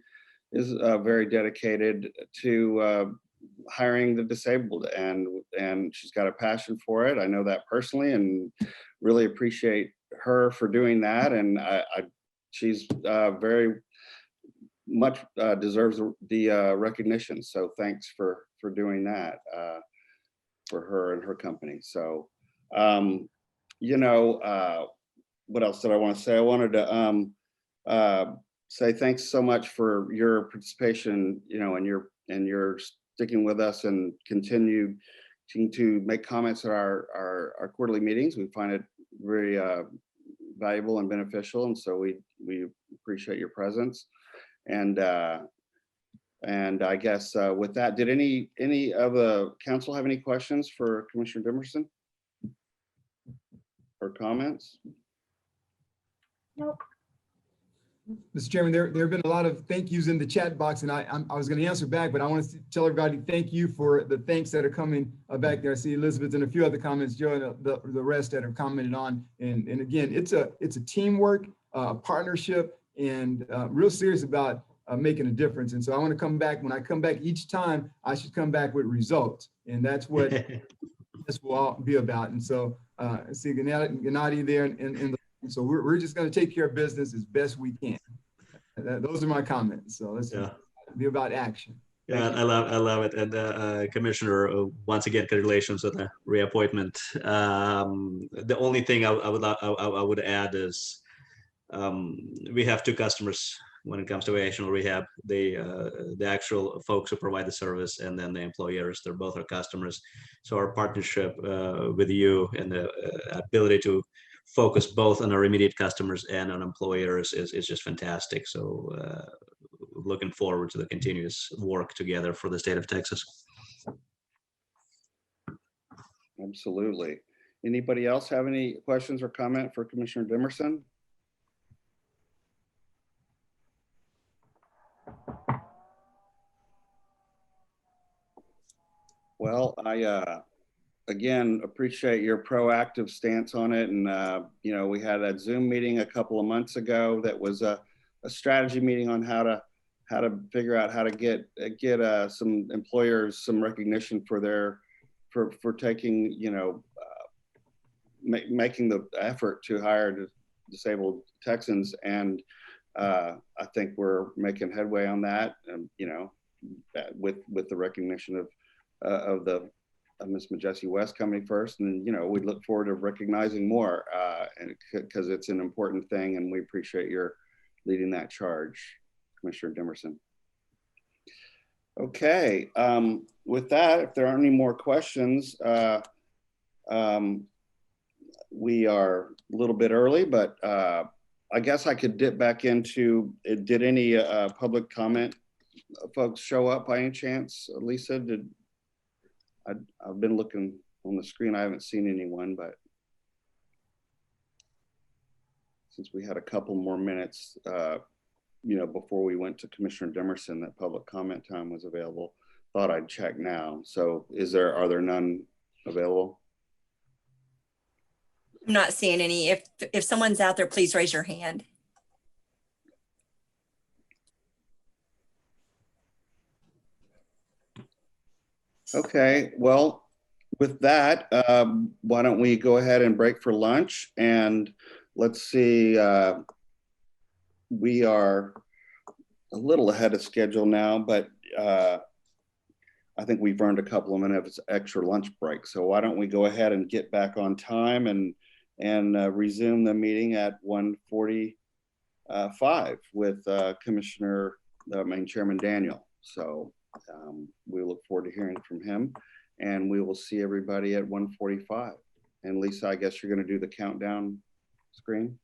is very dedicated to hiring the disabled, and she's got a passion for it. I know that personally, and really appreciate her for doing that. And she's very much deserves the recognition. So thanks for doing that for her and her company. So, you know, what else did I want to say? I wanted to say thanks so much for your participation, you know, and your sticking with us and continue to make comments at our quarterly meetings. We find it very valuable and beneficial, and so we appreciate your presence. And I guess with that, did any of the council have any questions for Commissioner Dimerson or comments? Nope. Mr. Chairman, there have been a lot of thank yous in the chat box, and I was going to answer back, but I want to tell everybody thank you for the thanks that are coming back there. I see Elizabeth and a few other comments, Joe, and the rest that have commented on. And again, it's a teamwork, partnership, and real serious about making a difference. And so I want to come back. When I come back each time, I should come back with results, and that's what this will all be about. And so I see Gennady there, and so we're just going to take care of business as best we can. Those are my comments. So let's be about action. Yeah, I love it. And Commissioner, once again, congratulations on the reappointment. The only thing I would add is we have two customers when it comes to vocational rehab. The actual folks who provide the service, and then the employers. They're both our customers. So our partnership with you and the ability to focus both on our immediate customers and on employers is just fantastic. So looking forward to the continuous work together for the state of Texas. Absolutely. Anybody else have any questions or comment for Commissioner Dimerson? Well, I again appreciate your proactive stance on it. And you know, we had that Zoom meeting a couple of months ago that was a strategy meeting on how to figure out how to get some employers some recognition for taking, you know, making the effort to hire disabled Texans. And I think we're making headway on that, you know, with the recognition of Ms. Majesty West coming first. And, you know, we look forward to recognizing more and because it's an important thing, and we appreciate your leading that charge, Commissioner Dimerson. Okay, with that, if there aren't any more questions, we are a little bit early, but I guess I could dip back into, did any public comment folks show up by any chance? Lisa, I've been looking on the screen. I haven't seen anyone, but since we had a couple more minutes, you know, before we went to Commissioner Dimerson, that public comment time was available. Thought I'd check now. So are there none available? I'm not seeing any. If someone's out there, please raise your hand. Okay, well, with that, why don't we go ahead and break for lunch? And let's see, we are a little ahead of schedule now, but I think we've earned a couple of minutes extra lunch break. So why don't we go ahead and get back on time and resume the meeting at 1:45 with Chairman Daniel. So we look forward to hearing from him, and we will see everybody at 1:45. And Lisa, I guess you're going to do the countdown screen?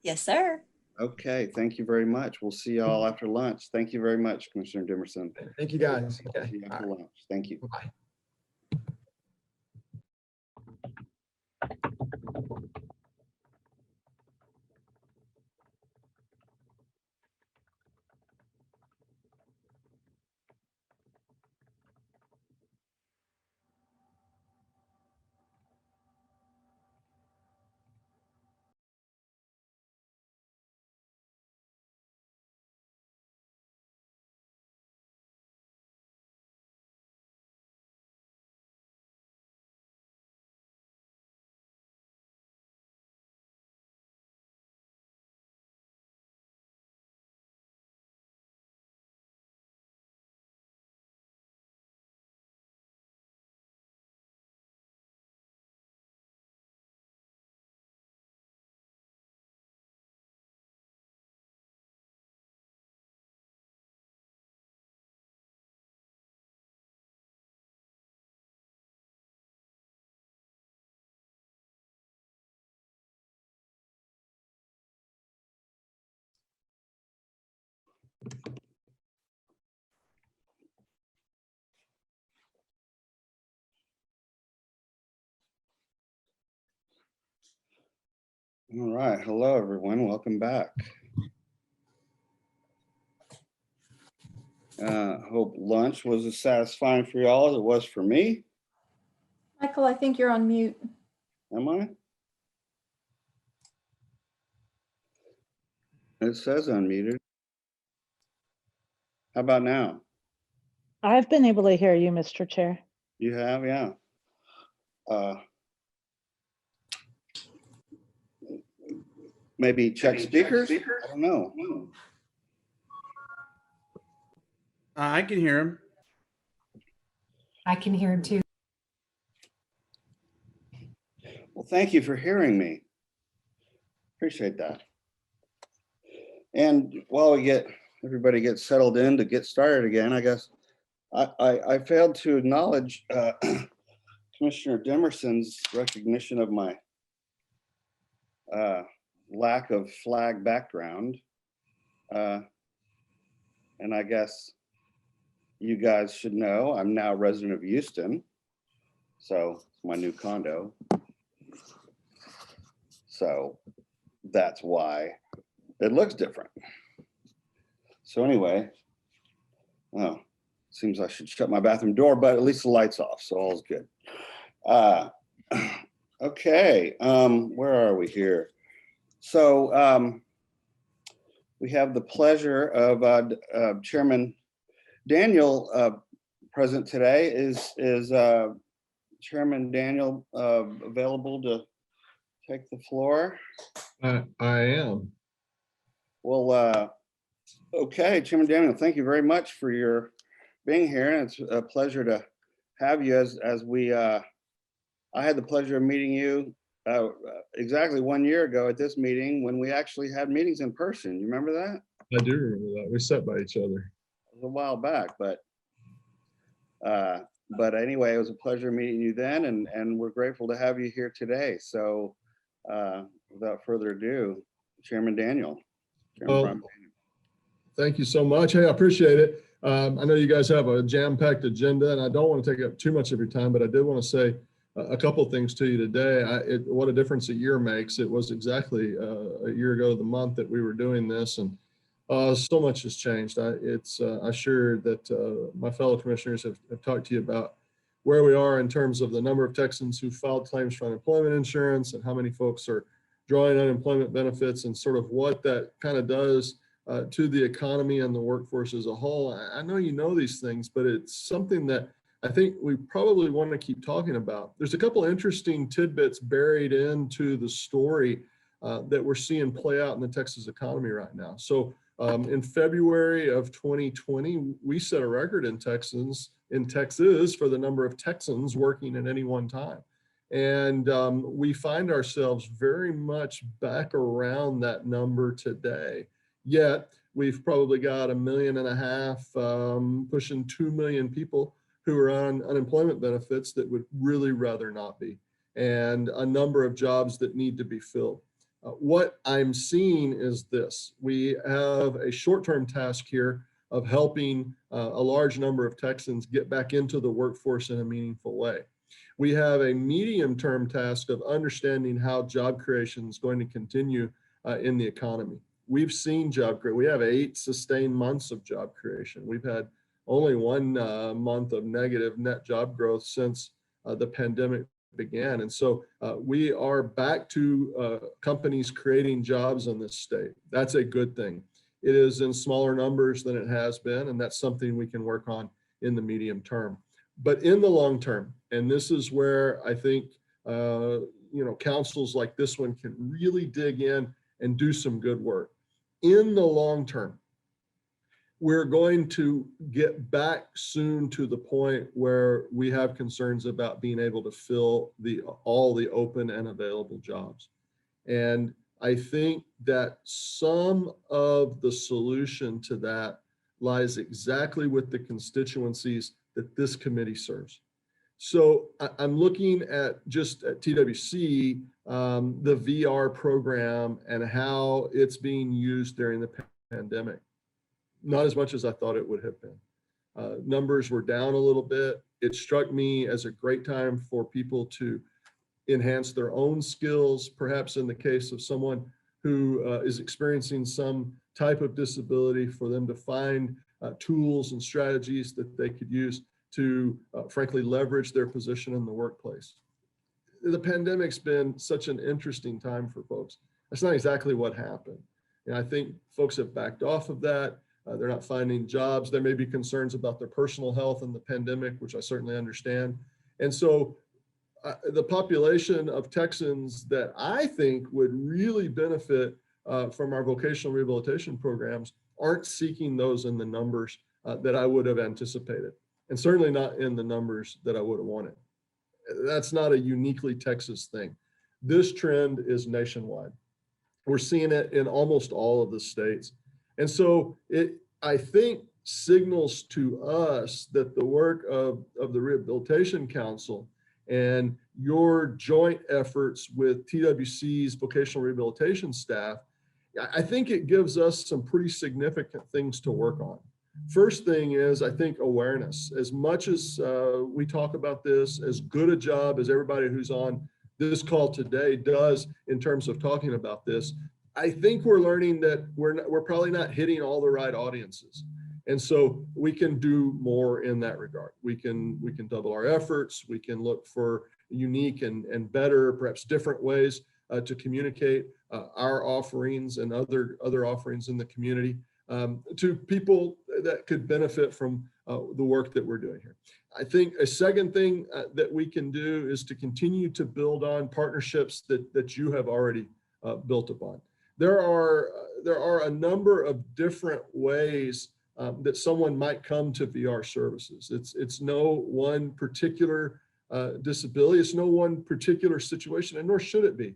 Yes, sir. Okay, thank you very much. We'll see you all after lunch. Thank you very much, Commissioner Dimerson. Thank you, guys. Okay. See you after lunch. Thank you. Bye. All right. Hello, everyone. Welcome back. Hope lunch was as satisfying for y'all as it was for me. Michael, I think you're on mute. Am I? It says unmuted. How about now? I've been able to hear you, Mr. Chair. You have, yeah. Maybe check speakers? I don't know. I can hear him. I can hear him too. Well, thank you for hearing me. Appreciate that. And while everybody gets settled in to get started again, I guess I failed to acknowledge Commissioner Demerson's recognition of my lack of flag background. And I guess you guys should know I'm now a resident of Houston. So it's my new condo. So that's why it looks different. So anyway, oh, seems I should shut my bathroom door, but at least the light's off, so all's good. Okay, where are we here? So we have the pleasure of Chairman Daniel present today. Is Chairman Daniel available to take the floor? I am. Well, okay, Chairman Daniel, thank you very much for your being here. And it's a pleasure to have you as we, I had the pleasure of meeting you exactly 1 year ago at this meeting when we actually had meetings in person. You remember that? I do remember that. We sat by each other. It was a while back, but anyway, it was a pleasure meeting you then, and we're grateful to have you here today. So without further ado, Chairman Daniel. Well, thank you so much. Hey, I appreciate it. I know you guys have a jam-packed agenda, and I don't want to take up too much of your time, but I did want to say a couple of things to you today. What a difference a year makes. It was exactly a year ago the month that we were doing this, and so much has changed. I'm sure that my fellow commissioners have talked to you about where we are in terms of the number of Texans who filed claims for unemployment insurance and how many folks are drawing unemployment benefits and sort of what that kind of does to the economy and the workforce as a whole. I know you know these things, but it's something that I think we probably want to keep talking about. There's a couple of interesting tidbits buried into the story that we're seeing play out in the Texas economy right now. So in February of 2020, we set a record in Texas for the number of Texans working at any one time. And we find ourselves very much back around that number today. Yet we've probably got 1.5 million, pushing 2 million people who are on unemployment benefits that would really rather not be, and a number of jobs that need to be filled. What I'm seeing is this: we have a short-term task here of helping a large number of Texans get back into the workforce in a meaningful way. We have a medium-term task of understanding how job creation is going to continue in the economy. We've seen job creation. We have 8 sustained months of job creation. We've had only 1 month of negative net job growth since the pandemic began. And so we are back to companies creating jobs in this state. That's a good thing. It is in smaller numbers than it has been, and that's something we can work on in the medium term. But in the long term, and this is where I think councils like this one can really dig in and do some good work. In the long term, we're going to get back soon to the point where we have concerns about being able to fill all the open and available jobs. And I think that some of the solution to that lies exactly with the constituencies that this committee serves. So I'm looking at just at TWC, the VR program and how it's being used during the pandemic. not as much as I thought it would have been. Numbers were down a little bit. It struck me as a great time for people to enhance their own skills, perhaps in the case of someone who is experiencing some type of disability, for them to find tools and strategies that they could use to frankly leverage their position in the workplace. The pandemic's been such an interesting time for folks. That's not exactly what happened. And I think folks have backed off of that. They're not finding jobs. There may be concerns about their personal health in the pandemic, which I certainly understand. And so the population of Texans that I think would really benefit from our vocational rehabilitation programs aren't seeking those in the numbers that I would have anticipated, and certainly not in the numbers that I would have wanted. That's not a uniquely Texas thing. This trend is nationwide. We're seeing it in almost all of the states. And so it, I think, signals to us that the work of the Rehabilitation Council and your joint efforts with TWC's vocational rehabilitation staff, I think it gives us some pretty significant things to work on. First thing is, I think, awareness. As much as we talk about this, as good a job as everybody who's on this call today does in terms of talking about this, I think we're learning that we're probably not hitting all the right audiences. And so we can do more in that regard. We can double our efforts. We can look for unique and better, perhaps different ways to communicate our offerings and other offerings in the community to people that could benefit from the work that we're doing here. I think a second thing that we can do is to continue to build on partnerships that you have already built upon. There are a number of different ways that someone might come to VR services. It's no one particular disability, it's no one particular situation, and nor should it be.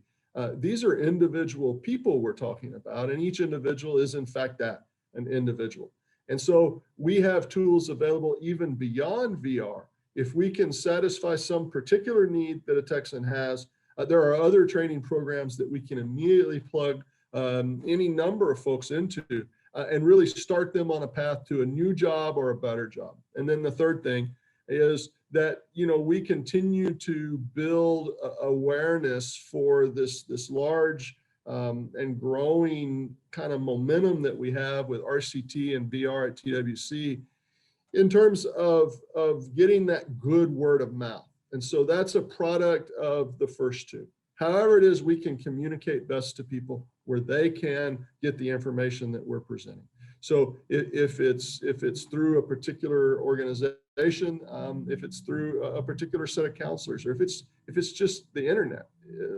These are individual people we're talking about, and each individual is in fact an individual. And so we have tools available even beyond VR. If we can satisfy some particular need that a Texan has, there are other training programs that we can immediately plug any number of folks into and really start them on a path to a new job or a better job. And then the third thing is that, you know, we continue to build awareness for this large and growing kind of momentum that we have with RCT and VR at TWC in terms of getting that good word of mouth. And so that's a product of the first two. However it is, we can communicate best to people where they can get the information that we're presenting. So if it's through a particular organization, if it's through a particular set of counselors, or if it's just the internet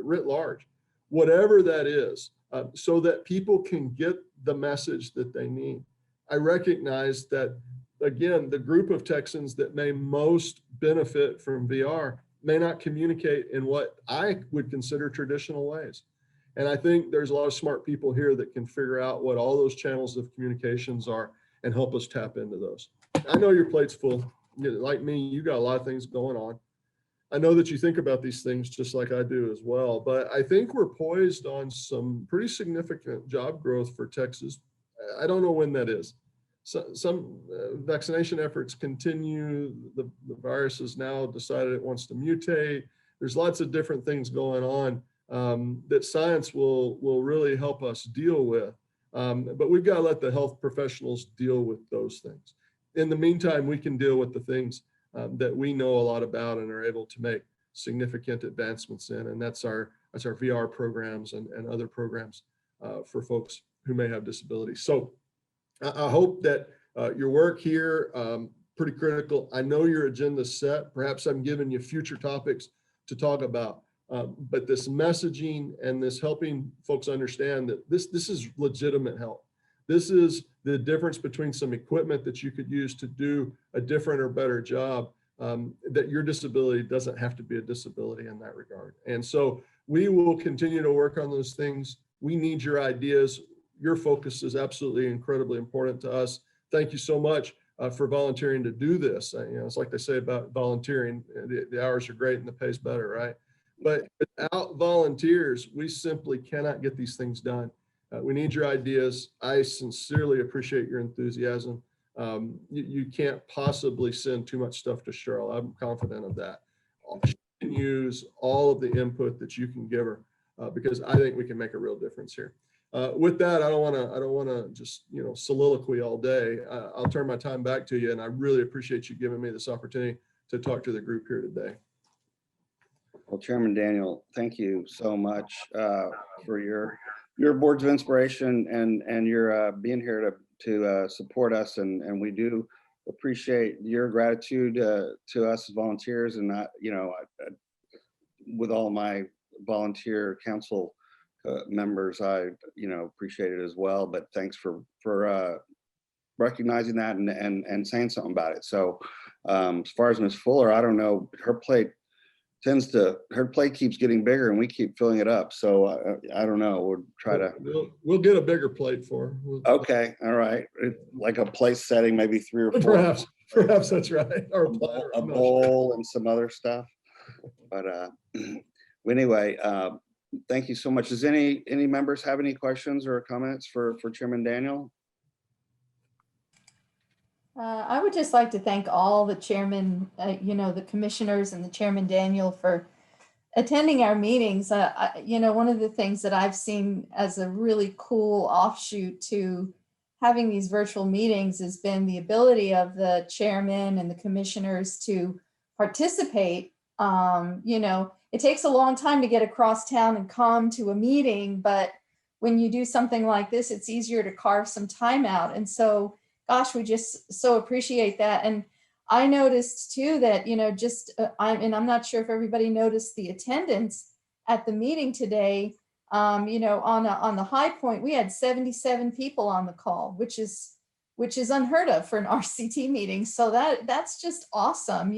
writ large, whatever that is, so that people can get the message that they need. I recognize that, again, the group of Texans that may most benefit from VR may not communicate in what I would consider traditional ways. And I think there's a lot of smart people here that can figure out what all those channels of communications are and help us tap into those. I know your plate's full. Like me, you got a lot of things going on. I know that you think about these things just like I do as well, but I think we're poised on some pretty significant job growth for Texas. I don't know when that is. So, some vaccination efforts continue. The virus has now decided it wants to mutate. There's lots of different things going on that science will really help us deal with. But we've got to let the health professionals deal with those things. In the meantime, we can deal with the things that we know a lot about and are able to make significant advancements in. And that's our VR programs and other programs for folks who may have disabilities. So I hope that your work here, pretty critical. I know your agenda's set. Perhaps I'm giving you future topics to talk about. But this messaging and this helping folks understand that this is legitimate help. This is the difference between some equipment that you could use to do a different or better job, that your disability doesn't have to be a disability in that regard. And so we will continue to work on those things. We need your ideas. Your focus is absolutely incredibly important to us. Thank you so much for volunteering to do this. You know, it's like they say about volunteering, the hours are great and the pay's better, right? But without volunteers, we simply cannot get these things done. We need your ideas. I sincerely appreciate your enthusiasm. You can't possibly send too much stuff to Cheryl. I'm confident of that. She can use all of the input that you can give her because I think we can make a real difference here. With that, I don't want to just soliloquy all day. I'll turn my time back to you, and I really appreciate you giving me this opportunity to talk to the group here today. Well, Chairman Daniel, thank you so much for your words of inspiration and your being here to support us, and we do appreciate your gratitude to us as volunteers, and with all my volunteer council members, I appreciate it as well. But thanks for recognizing that and saying something about it. So as far as Ms. Fuller, I don't know, her plate keeps getting bigger and we keep filling it up. So I don't know. We'll try to. We'll get a bigger plate for her. Okay, all right. Like a place setting, maybe 3 or 4. Perhaps that's right. Or a bowl and some other stuff. But anyway, thank you so much. Does any members have any questions or comments for Chairman Daniel? I would just like to thank all the chairmen, the commissioners and the Chairman Daniel for attending our meetings. One of the things that I've seen as a really cool offshoot to having these virtual meetings has been the ability of the chairman and the commissioners to participate. It takes a long time to get across town and come to a meeting, but when you do something like this, it's easier to carve some time out. And so, gosh, we just so appreciate that. And I noticed too that, I'm not sure if everybody noticed the attendance at the meeting today. On the high point, we had 77 people on the call, which is unheard of for an RCT meeting. So that's just awesome.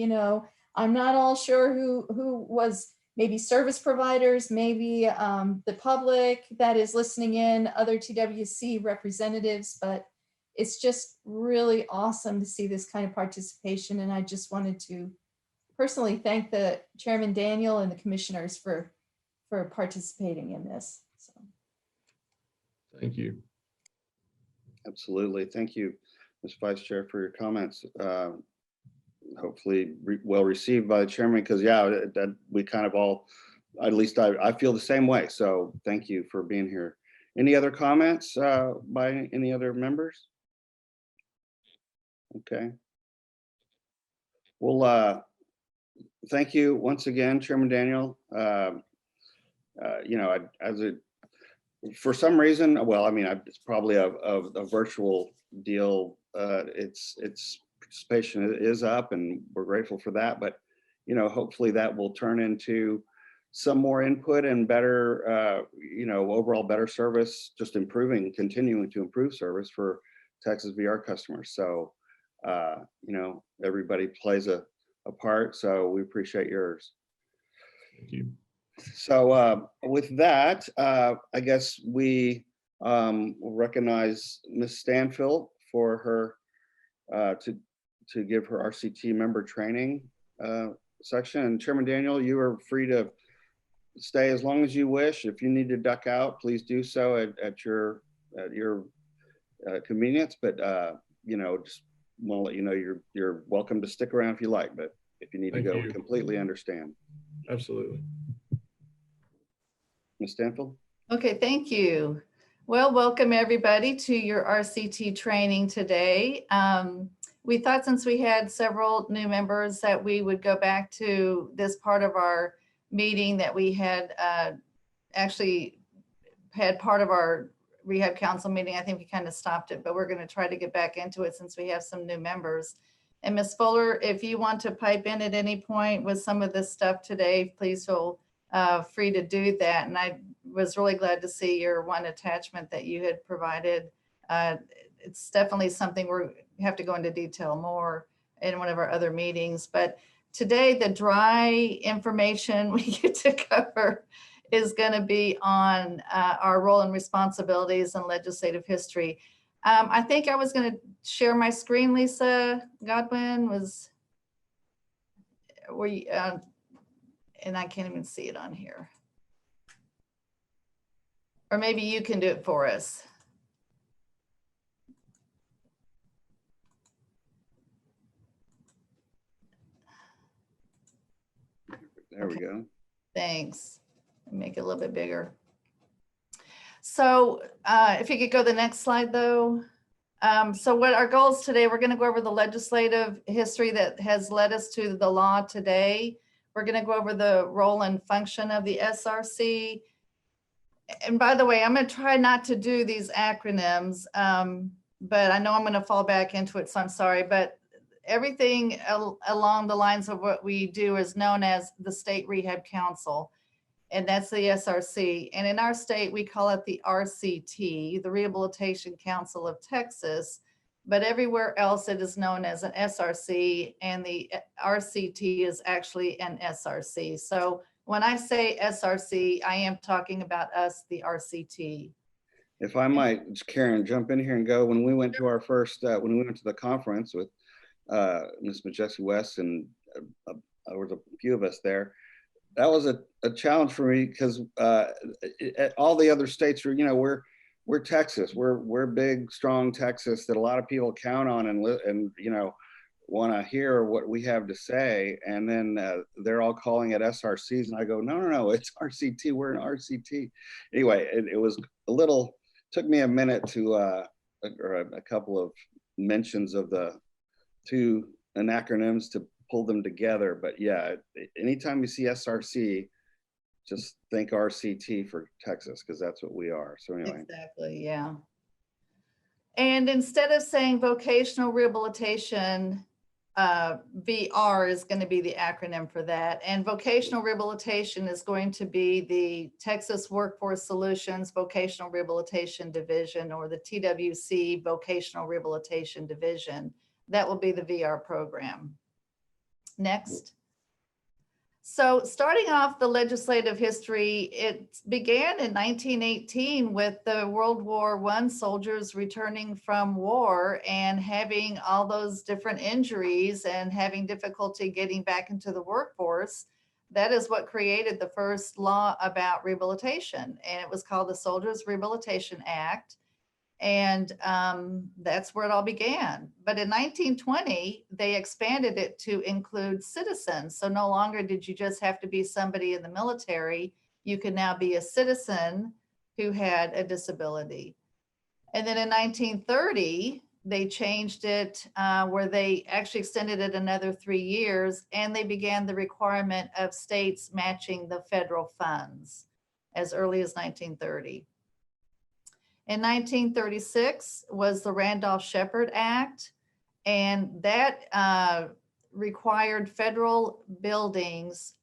I'm not all sure who was, maybe service providers, maybe the public that is listening in, other TWC representatives, but it's just really awesome to see this kind of participation. And I just wanted to personally thank the Chairman Daniel and the commissioners for participating in this. So. Thank you. Absolutely. Thank you, Ms. Vice Chair, for your comments. Hopefully well received by the chairman, because that we kind of all, at least I feel the same way. So thank you for being here. Any other comments by any other members? Okay. Well, thank you once again, Chairman Daniel. For some reason, well, I mean, it's probably a virtual deal. Its participation is up, and we're grateful for that. But hopefully that will turn into some more input and better, overall better service, just continuing to improve service for Texas VR customers. So, everybody plays a part. So we appreciate yours. Thank you. So with that, I guess we will recognize Ms. Stanfield for her to give her RCT member training section. And Chairman Daniel, you are free to stay as long as you wish. If you need to duck out, please do so at your convenience. But just want to let you know you're welcome to stick around if you like. But if you need to go, completely understand. Absolutely. Ms. Stanfield? Okay, thank you. Well, welcome everybody to your RCT training today. We thought since we had several new members that we would go back to this part of our meeting that we had actually had part of our rehab council meeting. I think we kind of stopped it, but we're going to try to get back into it since we have some new members. And Ms. Fuller, if you want to pipe in at any point with some of this stuff today, please feel free to do that. And I was really glad to see your one attachment that you had provided. It's definitely something we have to go into detail more in one of our other meetings. But today, the dry information we get to cover is going to be on our role and responsibilities and legislative history. I think I was going to share my screen, Lisa Godwin, and I can't even see it on here. Or maybe you can do it for us. There we go. Thanks. Make it a little bit bigger. So if you could go to the next slide though. So what our goals today, we're going to go over the legislative history that has led us to the law today. We're going to go over the role and function of the SRC. And by the way, I'm going to try not to do these acronyms, but I know I'm going to fall back into it, so I'm sorry. But everything along the lines of what we do is known as the State Rehab Council, and that's the SRC. And in our state, we call it the RCT, the Rehabilitation Council of Texas. But everywhere else, it is known as an SRC, and the RCT is actually an SRC. So when I say SRC, I am talking about us, the RCT. If I might, Karen, jump in here and go. When we went to our first, when we went to the conference with Ms. Majesty West, and there was a few of us there, that was a challenge for me because all the other states are, you know, we're Texas, we're big, strong Texas that a lot of people count on and you know, want to hear what we have to say, and then they're all calling it SRCs, and I go, no, it's RCT. We're an RCT. Anyway, it was a little. Took me a minute to, or a couple of mentions of the two acronyms to pull them together. But yeah, anytime you see SRC, just think RCT for Texas, because that's what we are. So anyway. Exactly, yeah. And instead of saying vocational rehabilitation, VR is going to be the acronym for that. And vocational rehabilitation is going to be the Texas Workforce Solutions Vocational Rehabilitation Division, or the TWC Vocational Rehabilitation Division. That will be the VR program. Next. So starting off the legislative history, it began in 1918 with the World War I soldiers returning from war and having all those different injuries and having difficulty getting back into the workforce. That is what created the first law about rehabilitation, and it was called the Soldiers Rehabilitation Act. And that's where it all began. But in 1920, they expanded it to include citizens. So no longer did you just have to be somebody in the military. You could now be a citizen who had a disability. And then in 1930, they changed it where they actually extended it another 3 years, and they began the requirement of states matching the federal funds as early as 1930. In 1936 was the Randolph-Shepard Act, and that required federal buildings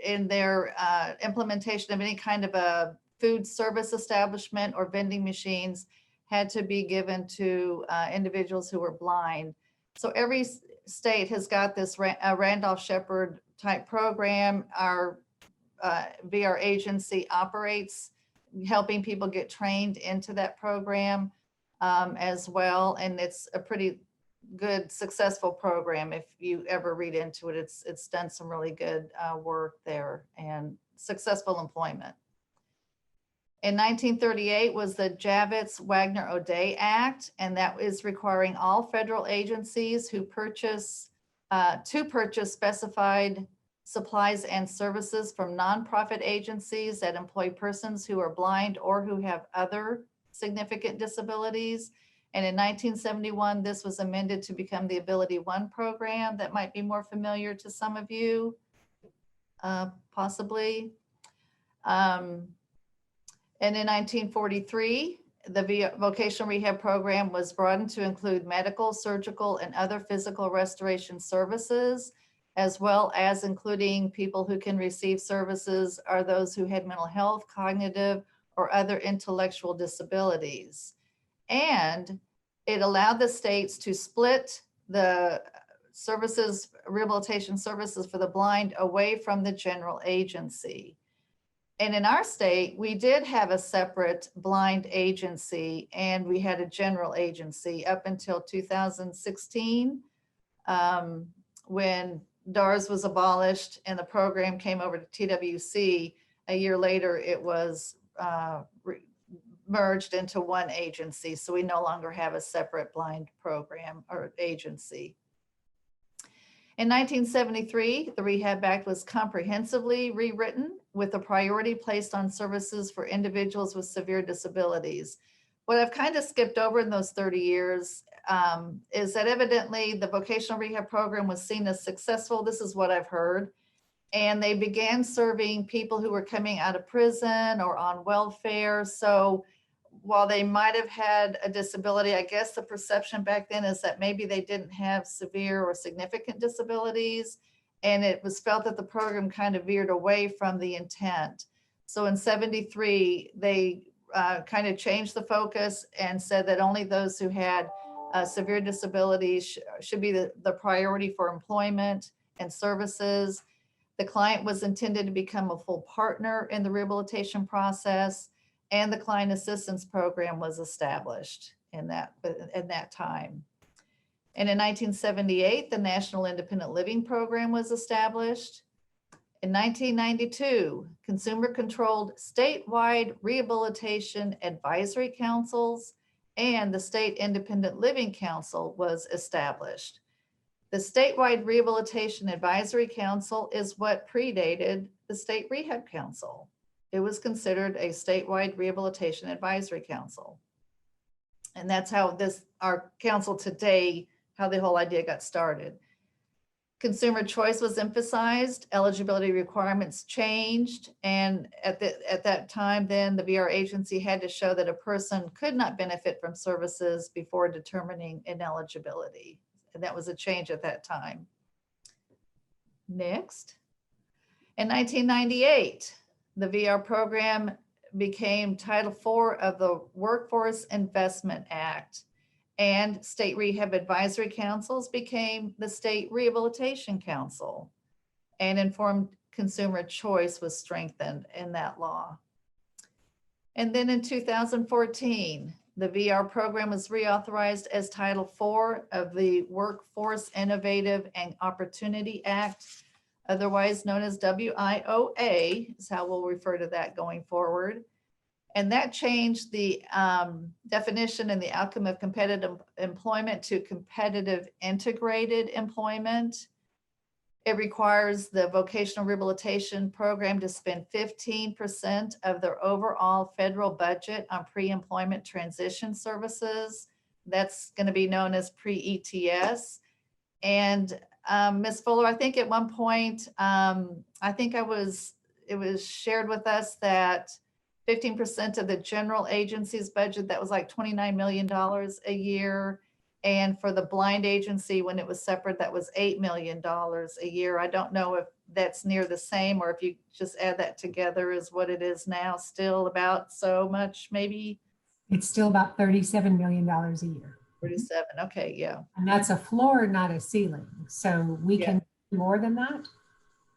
in their implementation of any kind of a food service establishment or vending machines had to be given to individuals who were blind. So every state has got this Randolph-Shepard type program. Our VR agency operates, helping people get trained into that program as well. And it's a pretty good, successful program. If you ever read into it, it's done some really good work there and successful employment. In 1938 was the Javits-Wagner-O'Day Act, and that is requiring all federal agencies who purchase specified supplies and services from nonprofit agencies that employ persons who are blind or who have other significant disabilities. And in 1971, this was amended to become the Ability One program. That might be more familiar to some of you, possibly. And in 1943, the vocational rehab program was broadened to include medical, surgical, and other physical restoration services, as well as including people who can receive services are those who had mental health, cognitive, or other intellectual disabilities. And it allowed the states to split the services, rehabilitation services for the blind away from the general agency. And in our state, we did have a separate blind agency, and we had a general agency up until 2016, when DARS was abolished and the program came over to TWC. A year later, it was merged into one agency. So we no longer have a separate blind program or agency. In 1973, the Rehab Act was comprehensively rewritten with a priority placed on services for individuals with severe disabilities. What I've kind of skipped over in those 30 years is that evidently the vocational rehab program was seen as successful. This is what I've heard. And they began serving people who were coming out of prison or on welfare. So while they might have had a disability, I guess the perception back then is that maybe they didn't have severe or significant disabilities. And it was felt that the program kind of veered away from the intent. So in 73, they kind of changed the focus and said that only those who had severe disabilities should be the priority for employment and services. The client was intended to become a full partner in the rehabilitation process, and the client assistance program was established in that time. And in 1978, the National Independent Living Program was established. In 1992, consumer-controlled statewide rehabilitation advisory councils and the State Independent Living Council was established. The statewide Rehabilitation Advisory Council is what predated the State Rehab Council. It was considered a statewide rehabilitation advisory council. And that's how our council today, how the whole idea got started. Consumer choice was emphasized, eligibility requirements changed, and at that time then the VR agency had to show that a person could not benefit from services before determining ineligibility. And that was a change at that time. Next. In 1998, the VR program became Title IV of the Workforce Investment Act, and state rehab advisory councils became the State Rehabilitation Council, and informed consumer choice was strengthened in that law. And then in 2014, the VR program was reauthorized as Title IV of the Workforce Innovative and Opportunity Act, otherwise known as WIOA, is how we'll refer to that going forward. And that changed the definition and the outcome of competitive employment to competitive integrated employment. It requires the vocational rehabilitation program to spend 15% of their overall federal budget on pre-employment transition services. That's going to be known as pre-ETS. And Ms. Fuller, I think at one point, I think it was shared with us that 15% of the general agency's budget, that was like $29 million a year. And for the blind agency, when it was separate, that was $8 million a year. I don't know if that's near the same, or if you just add that together is what it is now, still about so much, maybe? It's still about $37 million a year. 37, okay, yeah. And that's a floor, not a ceiling. So we can do more than that,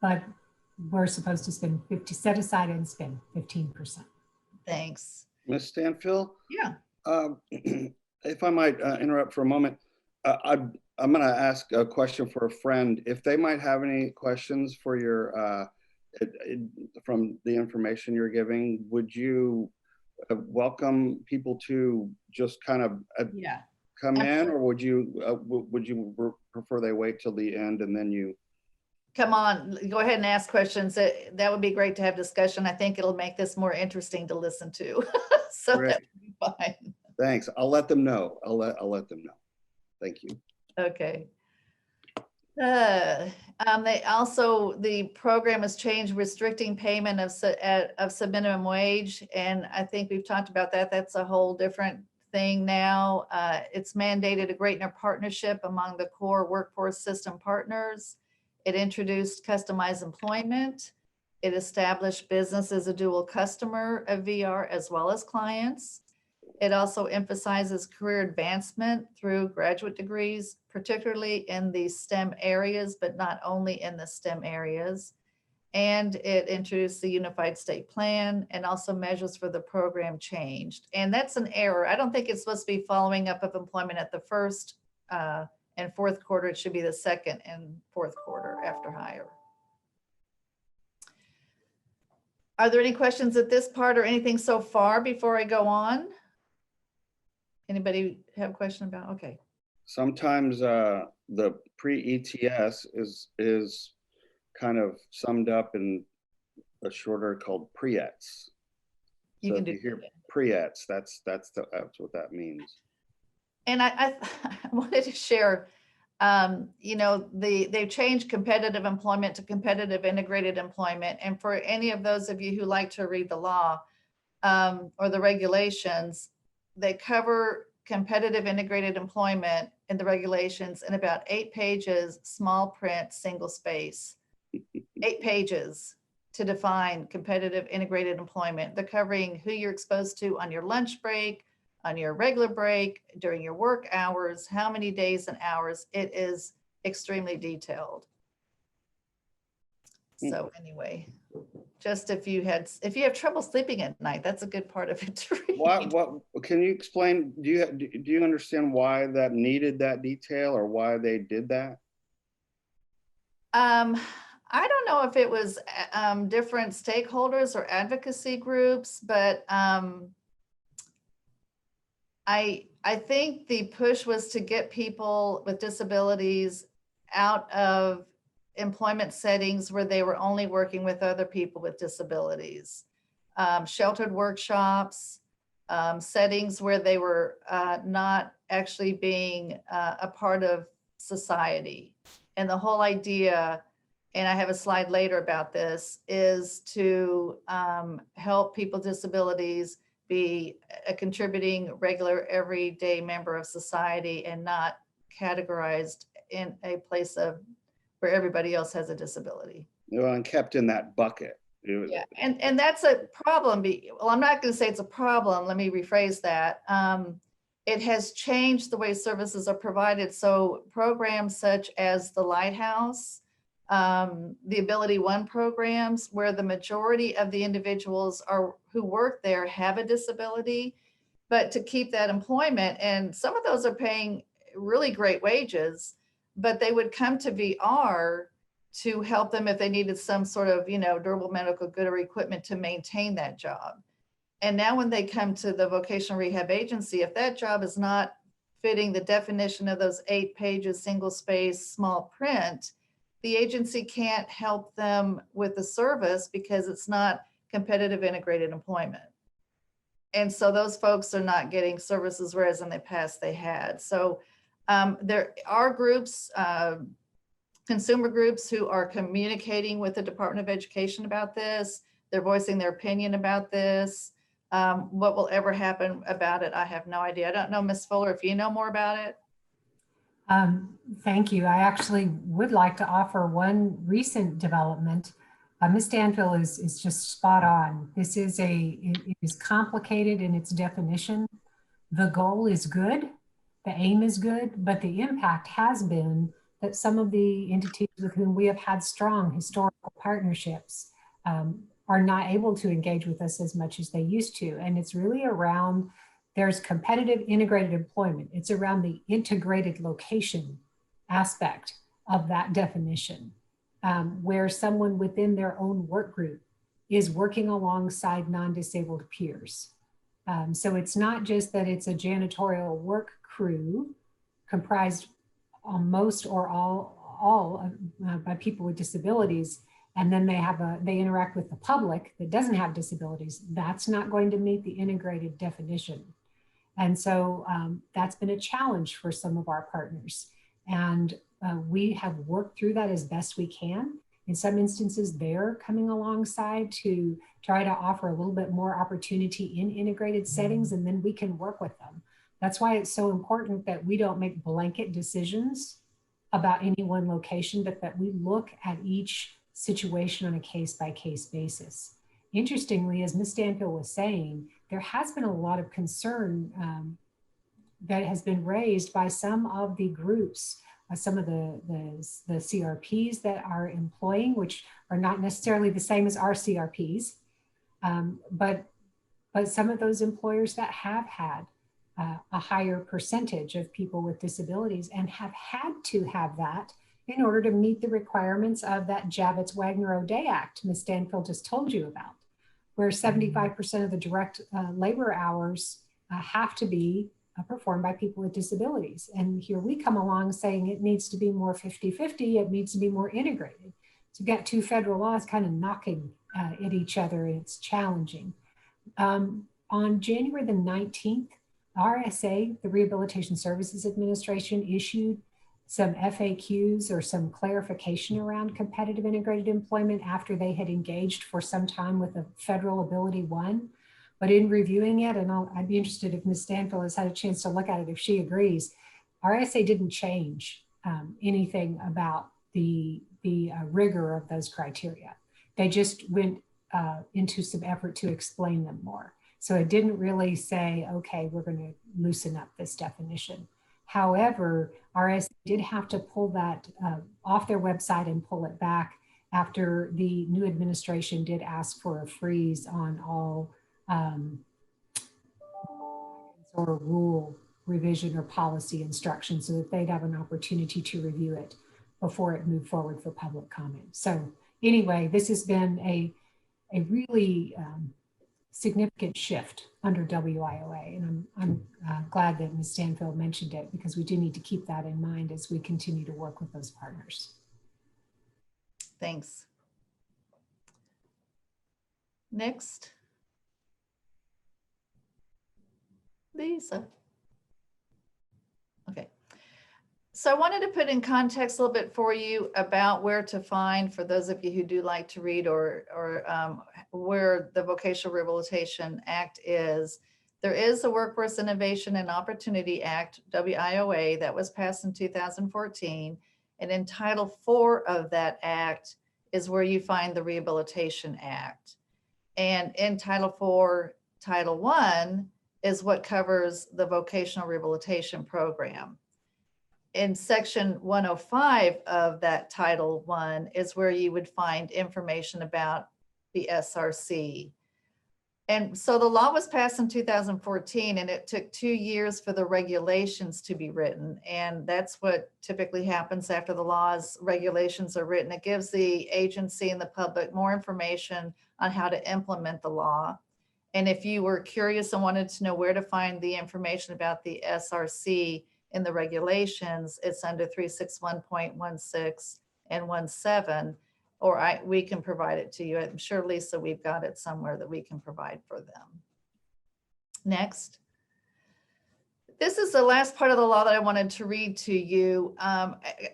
but we're supposed to spend set aside and spend 15%. Thanks. Ms. Stanfield? Yeah. If I might interrupt for a moment, I'm going to ask a question for a friend. If they might have any questions for your, from the information you're giving, would you welcome people to just kind of come in, or would you prefer they wait till the end and then you? Come on, go ahead and ask questions. That would be great to have discussion. I think it'll make this more interesting to listen to. So Great. that would be fine. Thanks. I'll let them know. I'll let them know. Thank you. Okay. They also, the program has changed, restricting payment of subminimum wage. And I think we've talked about that. That's a whole different thing now. It's mandated a greater partnership among the core workforce system partners. It introduced customized employment. It established business as a dual customer of VR as well as clients. It also emphasizes career advancement through graduate degrees, particularly in the STEM areas, but not only in the STEM areas. And it introduced the Unified State Plan, and also measures for the program changed. And that's an error. I don't think it's supposed to be following up of employment at the first and fourth quarter. It should be the second and fourth quarter after hire. Are there any questions at this part or anything so far before I go on? Anybody have a question about? Okay. Sometimes the pre-ETS is kind of summed up in a shorter called pre-ETS. So if you hear pre-ETS, that's what that means. And I wanted to share, you know, they've changed competitive employment to competitive integrated employment. And for any of those of you who like to read the law or the regulations, they cover competitive integrated employment in the regulations in about 8 pages, small print, single space, 8 pages to define competitive integrated employment. They're covering who you're exposed to on your lunch break, on your regular break, during your work hours, how many days and hours. It is extremely detailed. So anyway, just if you have trouble sleeping at night, that's a good part of it to read. What can you explain? Do you understand why that needed that detail or why they did that? I don't know if it was different stakeholders or advocacy groups, but I think the push was to get people with disabilities out of employment settings where they were only working with other people with disabilities, sheltered workshops, settings where they were not actually being a part of society. And the whole idea, and I have a slide later about this, is to help people with disabilities be a contributing, regular, everyday member of society and not categorized in a place of where everybody else has a disability. Well, and kept in that bucket. Yeah, and that's a problem. Well, I'm not going to say it's a problem. Let me rephrase that. It has changed the way services are provided. So programs such as the Lighthouse, the Ability One programs, where the majority of the individuals who work there have a disability, but to keep that employment, and some of those are paying really great wages, but they would come to VR to help them if they needed some sort of, you know, durable medical good or equipment to maintain that job. And now when they come to the vocational rehab agency, if that job is not fitting the definition of those 8 pages, single space, small print, the agency can't help them with the service because it's not competitive integrated employment. And so those folks are not getting services, whereas in the past they had. So there are groups, consumer groups who are communicating with the Department of Education about this. They're voicing their opinion about this. What will ever happen about it, I have no idea. I don't know, Ms. Fuller, if you know more about it. Thank you. I actually would like to offer one recent development. Ms. Stanfield is just spot on. This is it is complicated in its definition. The goal is good, the aim is good, but the impact has been that some of the entities with whom we have had strong historical partnerships are not able to engage with us as much as they used to. And it's really around, there's competitive integrated employment. It's around the integrated location aspect of that definition, where someone within their own work group is working alongside non-disabled peers. So it's not just that it's a janitorial work crew comprised most or all by people with disabilities, and then they interact with the public that doesn't have disabilities. That's not going to meet the integrated definition. And so that's been a challenge for some of our partners. And we have worked through that as best we can. In some instances, they're coming alongside to try to offer a little bit more opportunity in integrated settings, and then we can work with them. That's why it's so important that we don't make blanket decisions about any one location, but that we look at each situation on a case-by-case basis. Interestingly, as Ms. Stanfield was saying, there has been a lot of concern that has been raised by some of the groups, some of the CRPs that are employing, which are not necessarily the same as our CRPs, but some of those employers that have had a higher percentage of people with disabilities and have had to have that in order to meet the requirements of that Javits-Wagner-O'Day Act Ms. Stanfield just told you about. where 75% of the direct labor hours have to be performed by people with disabilities. And here we come along saying it needs to be more 50-50, it needs to be more integrated. So you've got two federal laws kind of knocking at each other, and it's challenging. On January the 19th, RSA, the Rehabilitation Services Administration, issued some FAQs or some clarification around competitive integrated employment after they had engaged for some time with a federal Ability One. But in reviewing it, and I'd be interested if Ms. Stanfield has had a chance to look at it, if she agrees, RSA didn't change anything about the rigor of those criteria. They just went into some effort to explain them more. So it didn't really say, okay, we're going to loosen up this definition. However, RSA did have to pull that off their website and pull it back after the new administration did ask for a freeze on all or rule revision or policy instruction so that they'd have an opportunity to review it before it moved forward for public comment. So anyway, this has been a really significant shift under WIOA. And I'm glad that Ms. Stanfield mentioned it, because we do need to keep that in mind as we continue to work with those partners. Thanks. Next. Lisa. Okay. So I wanted to put in context a little bit for you about where to find, for those of you who do like to read, or where the Vocational Rehabilitation Act is. There is a Workforce Innovation and Opportunity Act, WIOA, that was passed in 2014. And in Title IV of that act is where you find the Rehabilitation Act. And in Title IV, Title I is what covers the vocational rehabilitation program. In Section 105 of that Title I is where you would find information about the SRC. And so the law was passed in 2014, and it took 2 years for the regulations to be written. And that's what typically happens after the law's regulations are written. It gives the agency and the public more information on how to implement the law. And if you were curious and wanted to know where to find the information about the SRC in the regulations, it's under 361.16 and 17, or we can provide it to you. I'm sure, Lisa, we've got it somewhere that we can provide for them. Next. This is the last part of the law that I wanted to read to you,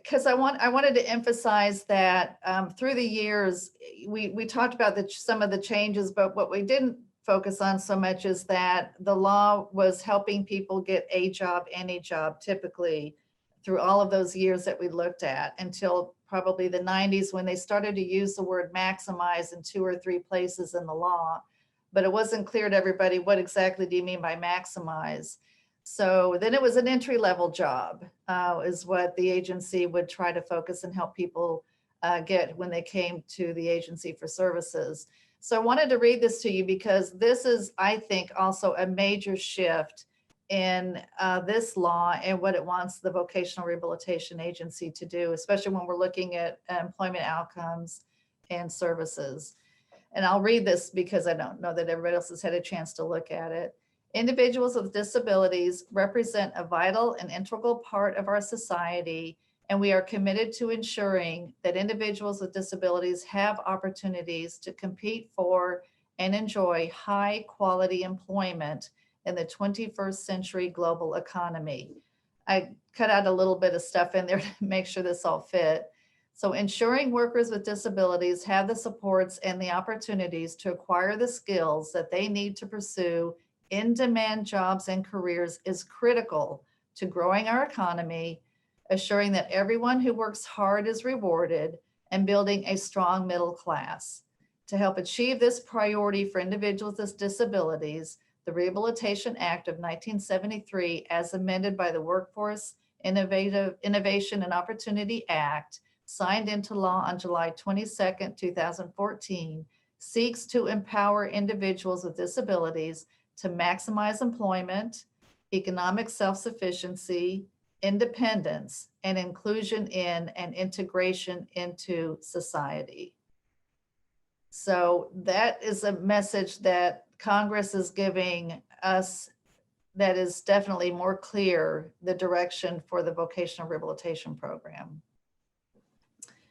because I wanted to emphasize that through the years, we talked about some of the changes, but what we didn't focus on so much is that the law was helping people get a job, any job, typically through all of those years that we looked at, until probably the 90s, when they started to use the word maximize in 2 or 3 places in the law. But it wasn't clear to everybody, what exactly do you mean by maximize? So then it was an entry-level job, is what the agency would try to focus and help people get when they came to the agency for services. So I wanted to read this to you because this is, I think, also a major shift in this law and what it wants the Vocational Rehabilitation Agency to do, especially when we're looking at employment outcomes and services. And I'll read this because I don't know that everybody else has had a chance to look at it. Individuals with disabilities represent a vital and integral part of our society, and we are committed to ensuring that individuals with disabilities have opportunities to compete for and enjoy high quality employment in the 21st century global economy. I cut out a little bit of stuff in there to make sure this all fit. So ensuring workers with disabilities have the supports and the opportunities to acquire the skills that they need to pursue in-demand jobs and careers is critical to growing our economy, assuring that everyone who works hard is rewarded, and building a strong middle class. To help achieve this priority for individuals with disabilities, the Rehabilitation Act of 1973, as amended by the Workforce Innovation and Opportunity Act, signed into law on July 22nd, 2014, seeks to empower individuals with disabilities to maximize employment, economic self-sufficiency, independence, and inclusion in and integration into society. So that is a message that Congress is giving us that is definitely more clear, the direction for the vocational rehabilitation program.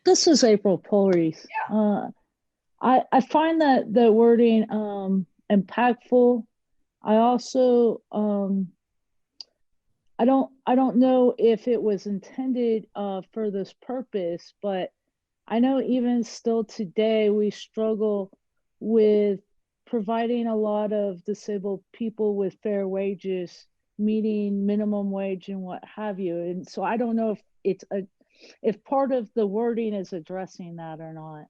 This is April Pulries. I find that the wording impactful. I also I don't know if it was intended for this purpose, but I know even still today we struggle with providing a lot of disabled people with fair wages, meeting minimum wage and what have you. And so I don't know if part of the wording is addressing that or not.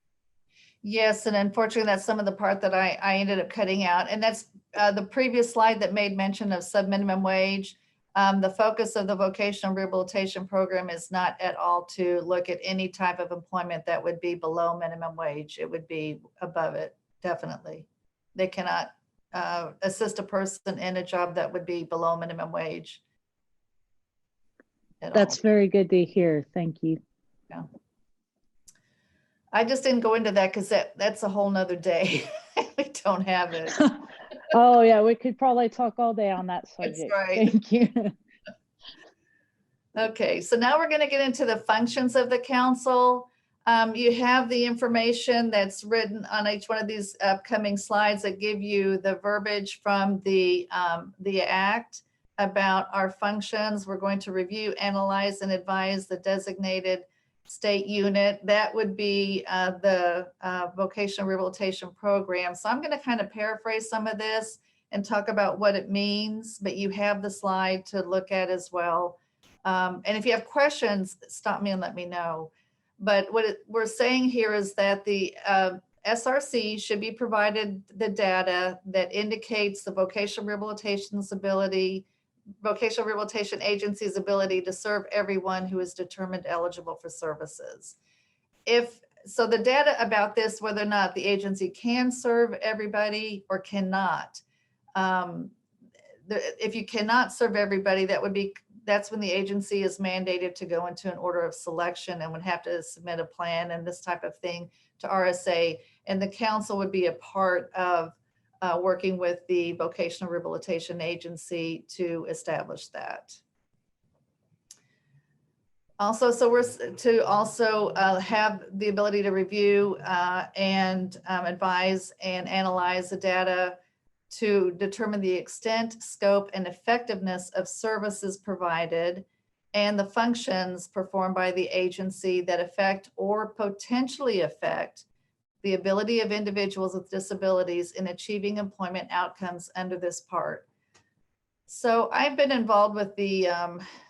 Yes, and unfortunately, that's some of the part that I ended up cutting out. And that's the previous slide that made mention of sub-minimum wage. The focus of the vocational rehabilitation program is not at all to look at any type of employment that would be below minimum wage. It would be above it, definitely. They cannot assist a person in a job that would be below minimum wage. That's very good to hear. Thank you. Yeah. I just didn't go into that because that's a whole nother day. We don't have it. Oh yeah, we could probably talk all day on that subject. That's right. Thank you. Okay, so now we're going to get into the functions of the council. You have the information that's written on each one of these upcoming slides that give you the verbiage from the act about our functions. We're going to review, analyze, and advise the designated state unit. That would be the vocational rehabilitation program. So I'm going to kind of paraphrase some of this and talk about what it means, but you have the slide to look at as well. And if you have questions, stop me and let me know. But what we're saying here is that the SRC should be provided the data that indicates the vocational rehabilitation agency's ability to serve everyone who is determined eligible for services. So the data about this, whether or not the agency can serve everybody or cannot. If you cannot serve everybody, that's when the agency is mandated to go into an order of selection and would have to submit a plan and this type of thing to RSA. And the council would be a part of working with the vocational rehabilitation agency to establish that. Also, so we're to also have the ability to review and advise and analyze the data to determine the extent, scope, and effectiveness of services provided and the functions performed by the agency that affect or potentially affect the ability of individuals with disabilities in achieving employment outcomes under this part. So I've been involved with the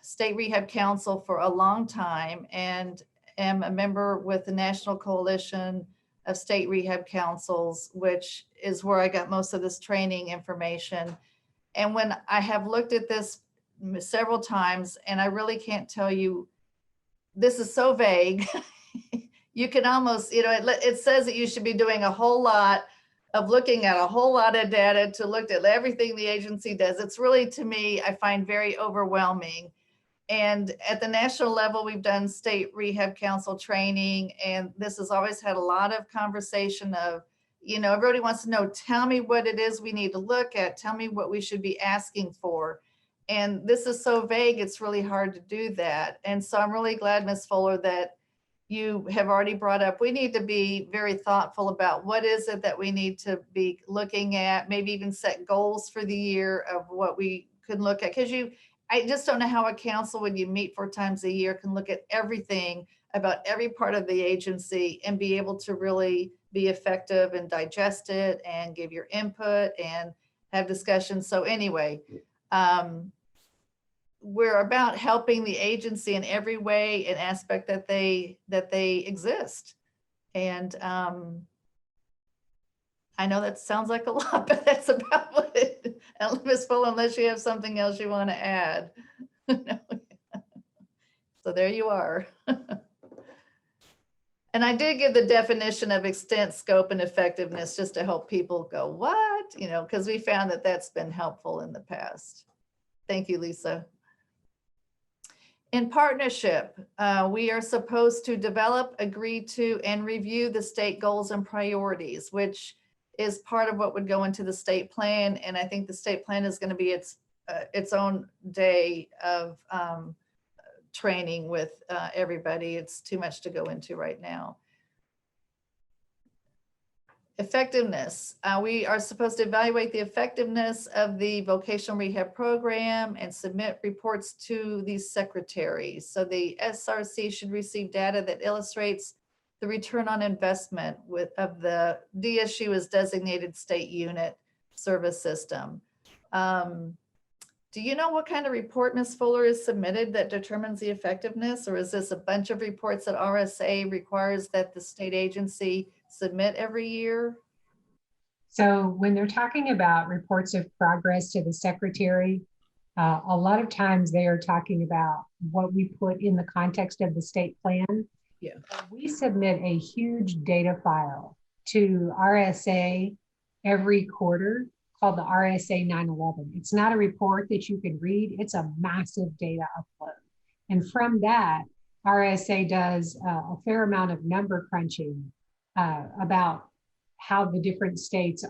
State Rehab Council for a long time and am a member with the National Coalition of State Rehab Councils, which is where I got most of this training information. And when I have looked at this several times, and I really can't tell you, this is so vague. You can almost, it says that you should be doing a whole lot of looking at a whole lot of data to look at everything the agency does. It's really, to me, I find very overwhelming. And at the national level, we've done State Rehab Council training, and this has always had a lot of conversation of, everybody wants to know, tell me what it is we need to look at, tell me what we should be asking for. And this is so vague, it's really hard to do that. And so I'm really glad, Ms. Fuller, that you have already brought up, we need to be very thoughtful about what is it that we need to be looking at, maybe even set goals for the year of what we could look at. Because I just don't know how a council, when you meet 4 times a year, can look at everything about every part of the agency and be able to really be effective and digest it and give your input and have discussions. So anyway, we're about helping the agency in every way and aspect that they exist. And I know that sounds like a lot, but that's about what it, Ms. Full, unless you have something else you want to add. So there you are. And I did give the definition of extent, scope, and effectiveness just to help people go, what? Because we found that that's been helpful in the past. Thank you, Lisa. In partnership, we are supposed to develop, agree to, and review the state goals and priorities, which is part of what would go into the state plan. And I think the state plan is going to be its own day of training with everybody. It's too much to go into right now. Effectiveness. We are supposed to evaluate the effectiveness of the vocational rehab program and submit reports to the secretaries. So the SRC should receive data that illustrates the return on investment of the DSU as designated state unit service system. Do you know what kind of report Ms. Fuller is submitted that determines the effectiveness, or is this a bunch of reports that RSA requires that the state agency submit every year? So when they're talking about reports of progress to the secretary, a lot of times they are talking about what we put in the context of the state plan. Yeah. We submit a huge data file to RSA every quarter called the RSA 911. It's not a report that you can read, it's a massive data upload. And from that, RSA does a fair amount of number crunching about how the different state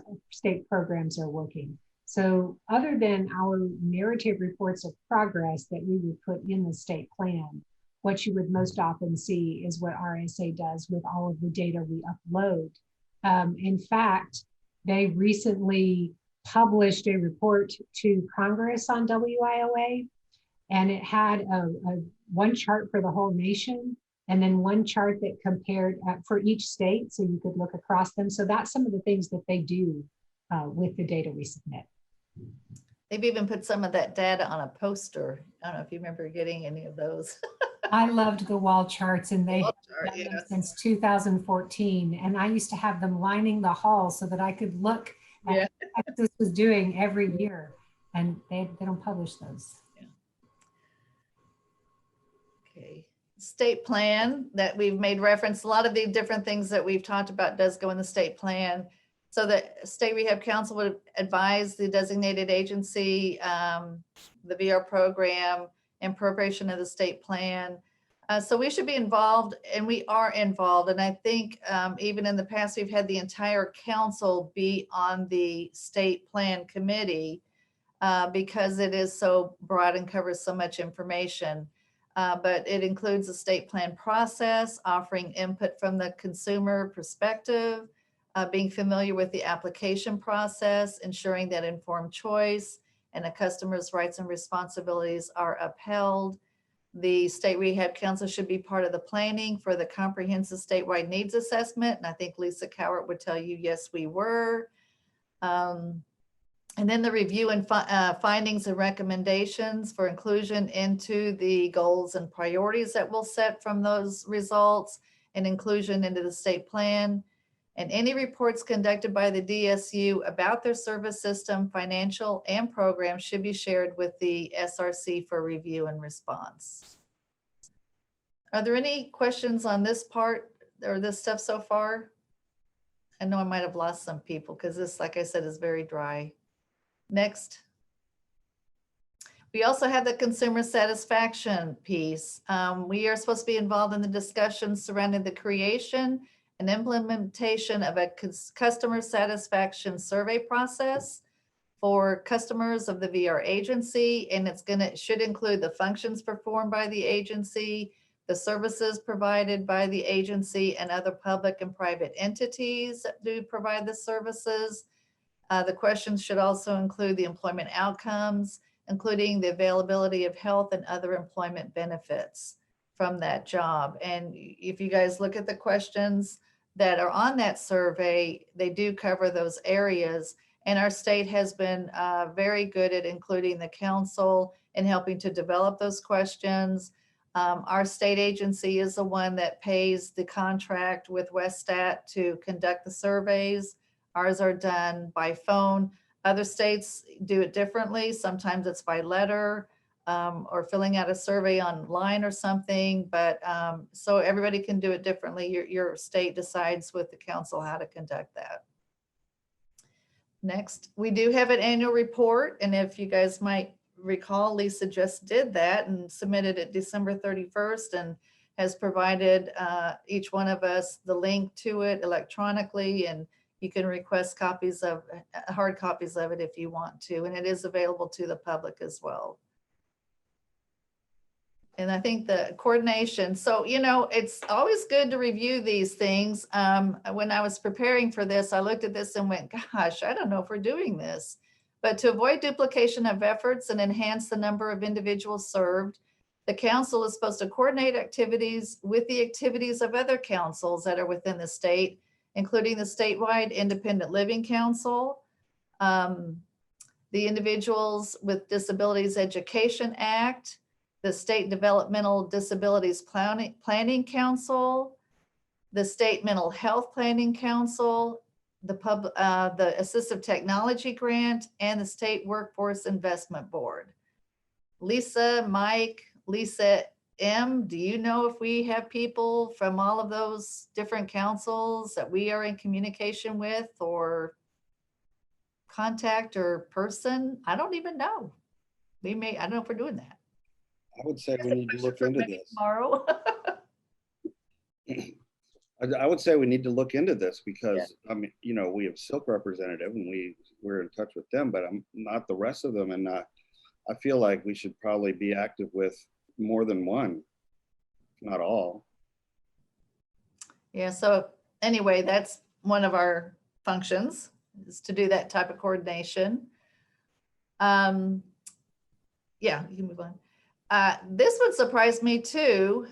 programs are working. So other than our narrative reports of progress that we would put in the state plan, what you would most often see is what RSA does with all of the data we upload. In fact, they recently published a report to Congress on WIOA, and it had one chart for the whole nation, and then one chart that compared for each state, so you could look across them. So that's some of the things that they do with the data we submit. They've even put some of that data on a poster. I don't know if you remember getting any of those. I loved the wall charts, and they've chart, done them since 2014. And I used to have them lining the hall so that I could look at what Texas was doing every year. And they don't publish those. Okay. State plan that we've made reference, a lot of the different things that we've talked about does go in the state plan. So the State Rehab Council would advise the designated agency, the VR program, and preparation of the state plan. So we should be involved, and we are involved. And I think even in the past, we've had the entire council be on the state plan committee because it is so broad and covers so much information. But it includes the state plan process, offering input from the consumer perspective, being familiar with the application process, ensuring that informed choice and a customer's rights and responsibilities are upheld. The State Rehab Council should be part of the planning for the comprehensive statewide needs assessment. And I think Lisa Cowart would tell you, yes, we were. And then the review and findings and recommendations for inclusion into the goals and priorities that we'll set from those results and inclusion into the state plan. And any reports conducted by the DSU about their service system, financial and program should be shared with the SRC for review and response. Are there any questions on this part or this stuff so far? I know I might have lost some people because this, like I said, is very dry. Next. We also have the consumer satisfaction piece. We are supposed to be involved in the discussions surrounding the creation and implementation of a customer satisfaction survey process for customers of the VR agency. And it should include the functions performed by the agency, the services provided by the agency, and other public and private entities that do provide the services. The questions should also include the employment outcomes, including the availability of health and other employment benefits from that job. And if you guys look at the questions that are on that survey, they do cover those areas. And our state has been very good at including the council in helping to develop those questions. Our state agency is the one that pays the contract with Westat to conduct the surveys. Ours are done by phone. Other states do it differently. Sometimes it's by letter or filling out a survey online or something. But so everybody can do it differently. Your state decides with the council how to conduct that. Next, we do have an annual report. And if you guys might recall, Lisa just did that and submitted it December 31st and has provided each one of us the link to it electronically, and you can request copies of hard copies of it if you want to, and it is available to the public as well. And I think the coordination, so, you know, it's always good to review these things. When I was preparing for this, I looked at this and went, gosh, I don't know if we're doing this. But to avoid duplication of efforts and enhance the number of individuals served, the council is supposed to coordinate activities with the activities of other councils that are within the state, including the statewide Independent Living Council, the Individuals with Disabilities Education Act, the State Developmental Disabilities Planning Council, the State Mental Health Planning Council, the Assistive Technology Grant, and the State Workforce Investment Board. Lisa, Mike, Lisa M., do you know if we have people from all of those different councils that we are in communication with or contact or person? I don't even know. I don't know if we're doing that. I would say we need to look into this. Tomorrow. I would say we need to look into this because, I mean, you know, we have Silk representative and we're in touch with them, but I'm not the rest of them. And I feel like we should probably be active with more than one, not all. Yeah, so anyway, that's one of our functions, is to do that type of coordination. Yeah, you can move on. This one surprised me too.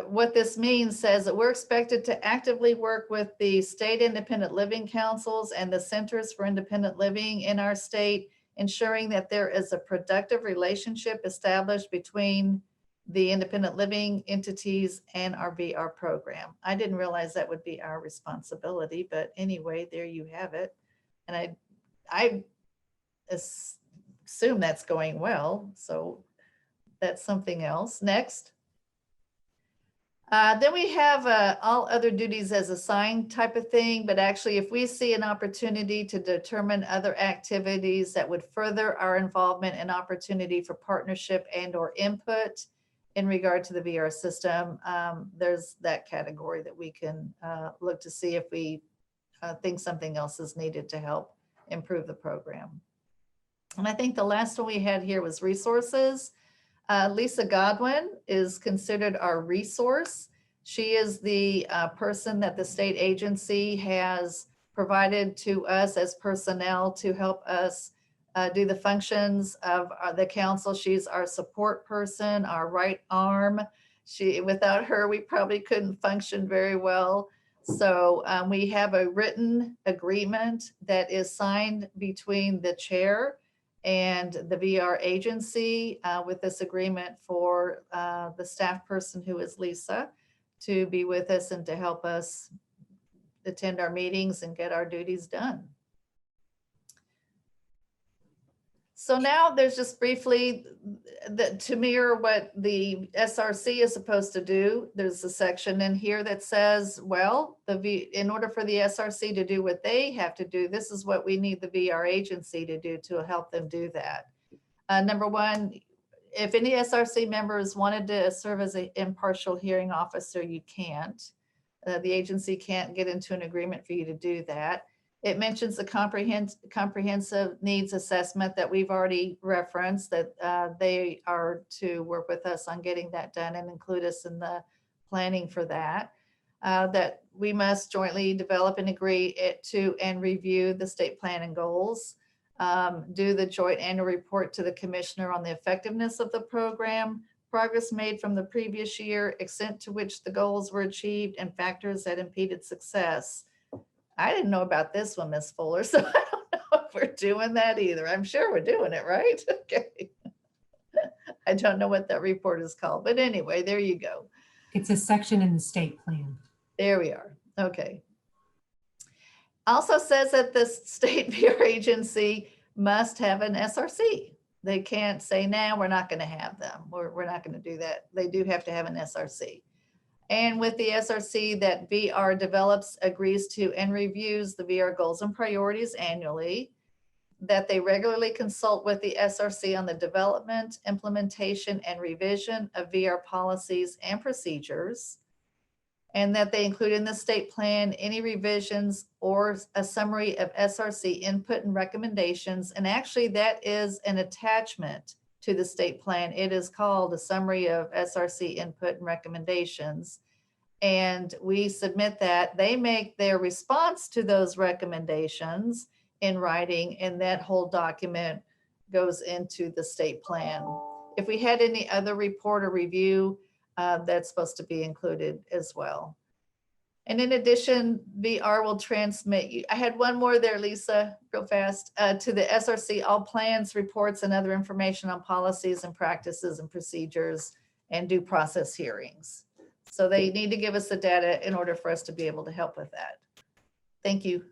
What this means says that we're expected to actively work with the state independent living councils and the centers for independent living in our state, ensuring that there is a productive relationship established between the independent living entities and our VR program. I didn't realize that would be our responsibility, but anyway, there you have it. And I assume that's going well. So that's something else. Next. Then we have all other duties as assigned type of thing, but actually if we see an opportunity to determine other activities that would further our involvement and opportunity for partnership and or input in regard to the VR system, there's that category that we can look to see if we think something else is needed to help improve the program. And I think the last one we had here was resources. Lisa Godwin is considered our resource. She is the person that the state agency has provided to us as personnel to help us do the functions of the council. She's our support person, our right arm. Without her, we probably couldn't function very well. So we have a written agreement that is signed between the chair and the VR agency with this agreement for the staff person who is Lisa to be with us and to help us attend our meetings and get our duties done. So now there's just briefly to mirror what the SRC is supposed to do. There's a section in here that says, well, in order for the SRC to do what they have to do, this is what we need the VR agency to do to help them do that. Number one, if any SRC members wanted to serve as an impartial hearing officer, you can't. The agency can't get into an agreement for you to do that. It mentions the comprehensive needs assessment that we've already referenced, that they are to work with us on getting that done and include us in the planning for that. That we must jointly develop and agree to and review the state plan and goals, do the joint annual report to the commissioner on the effectiveness of the program, progress made from the previous year, extent to which the goals were achieved, and factors that impeded success. I didn't know about this one, Ms. Fuller, so I don't know if we're doing that either. I'm sure we're doing it, right? Okay. I don't know what that report is called, but anyway, there you go. It's a section in the state plan. There we are. Okay. Also says that the state VR agency must have an SRC. They can't say, nah, we're not going to have them. We're not going to do that. They do have to have an SRC. And with the SRC that VR develops, agrees to, and reviews the VR goals and priorities annually. that they regularly consult with the SRC on the development, implementation, and revision of VR policies and procedures, and that they include in the state plan any revisions or a summary of SRC input and recommendations. And actually that is an attachment to the state plan. It is called a summary of SRC input and recommendations. And we submit that. They make their response to those recommendations in writing, and that whole document goes into the state plan. If we had any other report or review, that's supposed to be included as well. And in addition, VR will transmit you. I had one more there, Lisa, real fast, to the SRC, all plans, reports, and other information on policies and practices and procedures and due process hearings. So they need to give us the data in order for us to be able to help with that. Thank you.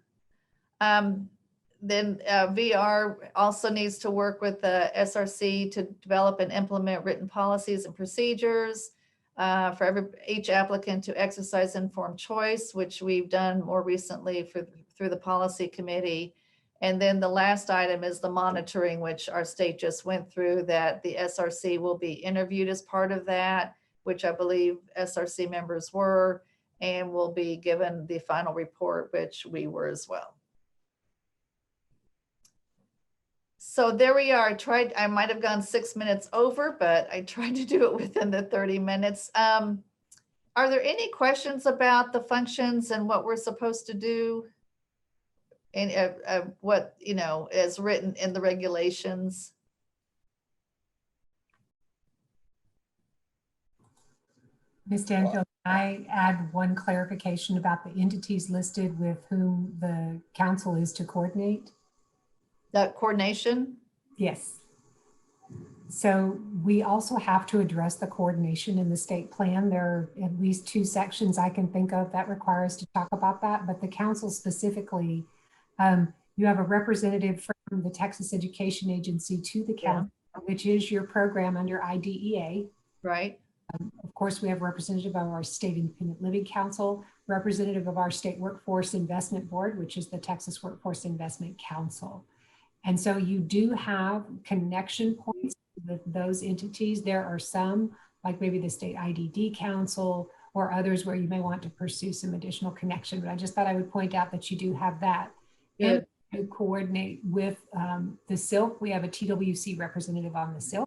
Then VR also needs to work with the SRC to develop and implement written policies and procedures for each applicant to exercise informed choice, which we've done more recently through the policy committee. And then the last item is the monitoring, which our state just went through, that the SRC will be interviewed as part of that, which I believe SRC members were, and will be given the final report, which we were as well. So there we are. I might have gone 6 minutes over, but I tried to do it within the 30 minutes. Are there any questions about the functions and what we're supposed to do? And what, is written in the regulations? Ms. Danfield, can I add one clarification about the entities listed with whom the council is to coordinate? That coordination? Yes. So we also have to address the coordination in the state plan. There are at least 2 sections I can think of that require us to talk about that, but the council specifically, you have a representative from the Texas Education Agency to the council, which is your program under IDEA. Right. Of course, we have a representative of our State Independent Living Council, representative of our State Workforce Investment Board, which is the Texas Workforce Investment Council. And so you do have connection points with those entities. There are some, like maybe the State IDD Council or others where you may want to pursue some additional connection. But I just thought I would point out that you do have that. Good. And to coordinate with the SILC, we have a TWC representative on the SILC.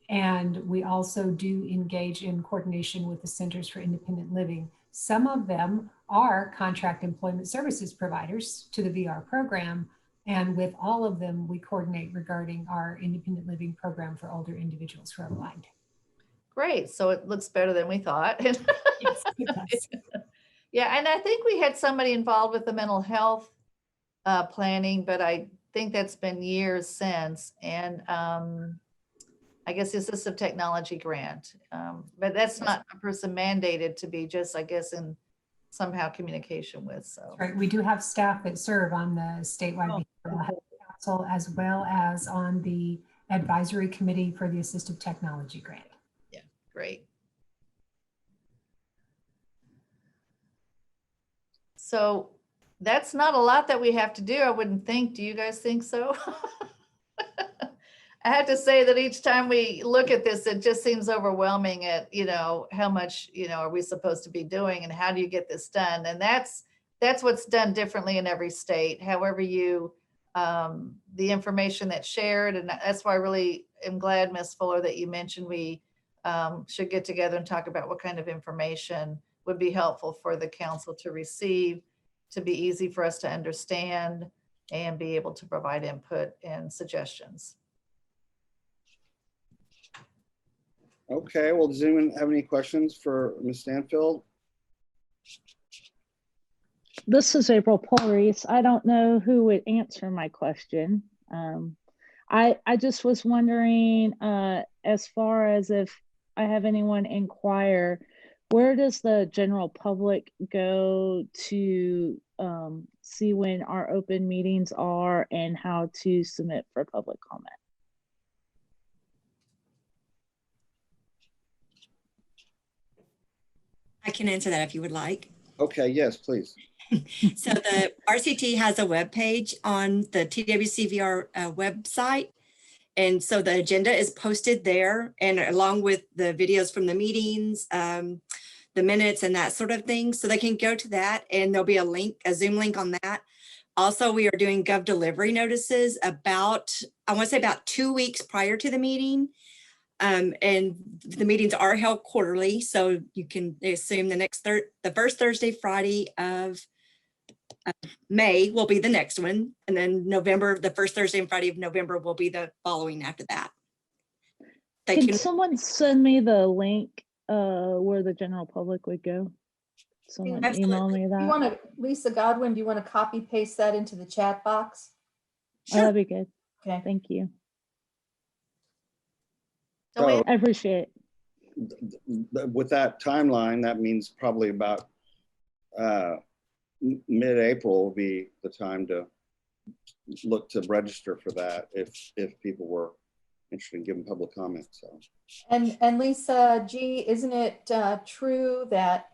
And we also do engage in coordination with the Centers for Independent Living. Some of them are contract employment services providers to the VR program. And with all of them, we coordinate regarding our independent living program for older individuals who are blind. Great. So it looks better than we thought. Yes, it does. Yeah, and I think we had somebody involved with the mental health planning, but I think that's been years since. And I guess this is a technology grant, but that's not a person mandated to be just, I guess, in somehow communication with. So right, we do have staff that serve on the statewide behavioral health council, as well as on the advisory committee for the assistive technology grant. Yeah, great. So that's not a lot that we have to do, I wouldn't think. Do you guys think so? I have to say that each time we look at this, it just seems overwhelming at, how much, are we supposed to be doing and how do you get this done? And that's what's done differently in every state. However you, the information that's shared. And that's why I really am glad, Ms. Fuller, that you mentioned we should get together and talk about what kind of information would be helpful for the council to receive, to be easy for us to understand and be able to provide input and suggestions. Okay, well, does anyone have any questions for Ms. Stanfield? This is April Pulreese. I don't know who would answer my question. I just was wondering, as far as if I have anyone inquire, where does the general public go to see when our open meetings are and how to submit for public comment? I can answer that if you would like. Okay, yes, please. So the RCT has a webpage on the TWCVR website. And so the agenda is posted there, and along with the videos from the meetings, the minutes and that sort of thing. So they can go to that, and there'll be a link, a Zoom link on that. Also, we are doing Gov delivery notices about, I want to say about 2 weeks prior to the meeting. And the meetings are held quarterly. So you can assume the first Thursday, Friday of May will be the next one. And then November, the first Thursday and Friday of November will be the following after that. Can someone send me the link where the general public would go? Someone email me that. You want to, Lisa Godwin, do you want to copy paste that into the chat box? Oh, that'd be good. Okay. Thank you. So I appreciate it. with that timeline, that means probably about mid-April will be the time to look to register for that if people were interested in giving public comment. So. And Lisa G, isn't it true that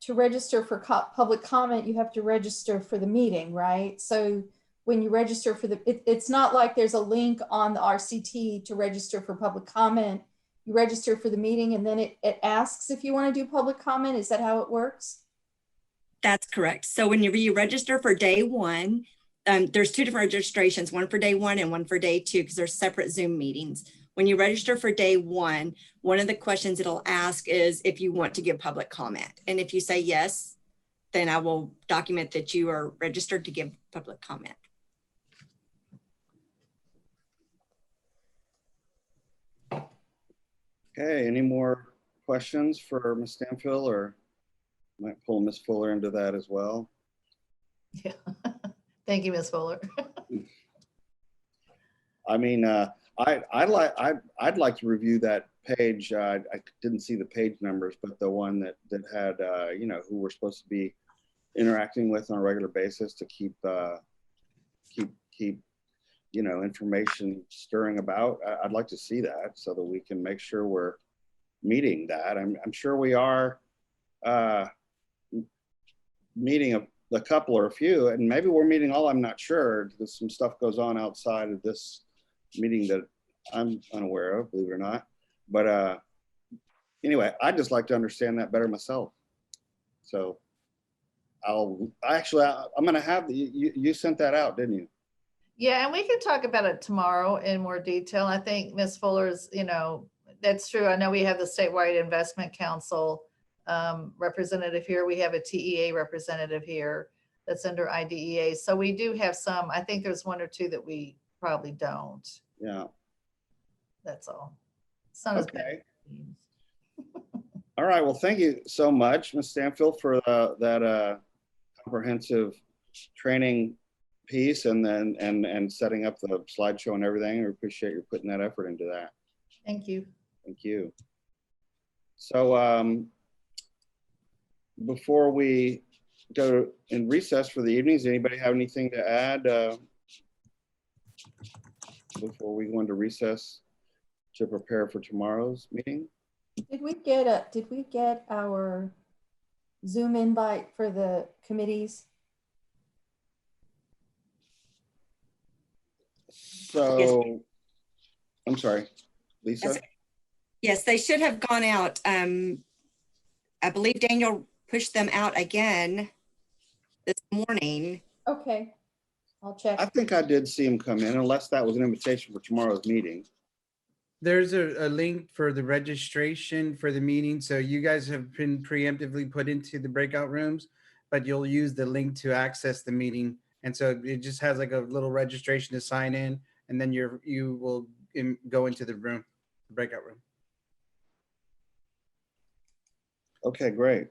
to register for public comment, you have to register for the meeting, right? So when you register for it's not like there's a link on the RCT to register for public comment. You register for the meeting and then it asks if you want to do public comment. Is that how it works? That's correct. So when you register for day one, there's two different registrations, one for day one and one for day two, because they're separate Zoom meetings. When you register for day one of the questions it'll ask is if you want to give public comment. And if you say yes, then I will document that you are registered to give public comment. Okay, any more questions for Ms. Stanfill, or might pull Ms. Fuller into that as well? Yeah. Thank you, Ms. Fuller. I mean, I'd like to review that page. I didn't see the page numbers, but the one that had you know, who we're supposed to be interacting with on a regular basis to keep you know, information stirring about. I'd like to see that so that we can make sure we're meeting that. I'm sure we are meeting a couple or a few, and maybe we're meeting all. I'm not sure, because some stuff goes on outside of this meeting that I'm unaware of, believe it or not. But anyway, I'd just like to understand that better myself. So I'm gonna have you sent that out, didn't you? Yeah, and we can talk about it tomorrow in more detail. I think Ms. Fuller's, you know, that's true. I know we have the Statewide Investment Council representative here. We have a TEA representative here that's under IDEA. So we do have some. I think there's one or two that we probably don't. Yeah. That's all. It's not okay. All right. Well, thank you so much, Ms. Stanfill, for that comprehensive training piece, and then and setting up the slideshow and everything. I appreciate you putting that effort into that. Thank you. Thank you. So before we go in recess for the evenings, anybody have anything to add before we go into recess to prepare for tomorrow's meeting? Did we get our Zoom invite for the committees? So, I'm sorry, Lisa? Yes, they should have gone out. I believe Daniel pushed them out again this morning. Okay, I'll check. I think I did see him come in, unless that was an invitation for tomorrow's meeting. There's a link for the registration for the meeting. So you guys have been preemptively put into the breakout rooms, but you'll use the link to access the meeting. And so it just has like a little registration to sign in, and then you will go into the room, the breakout room. Okay, great.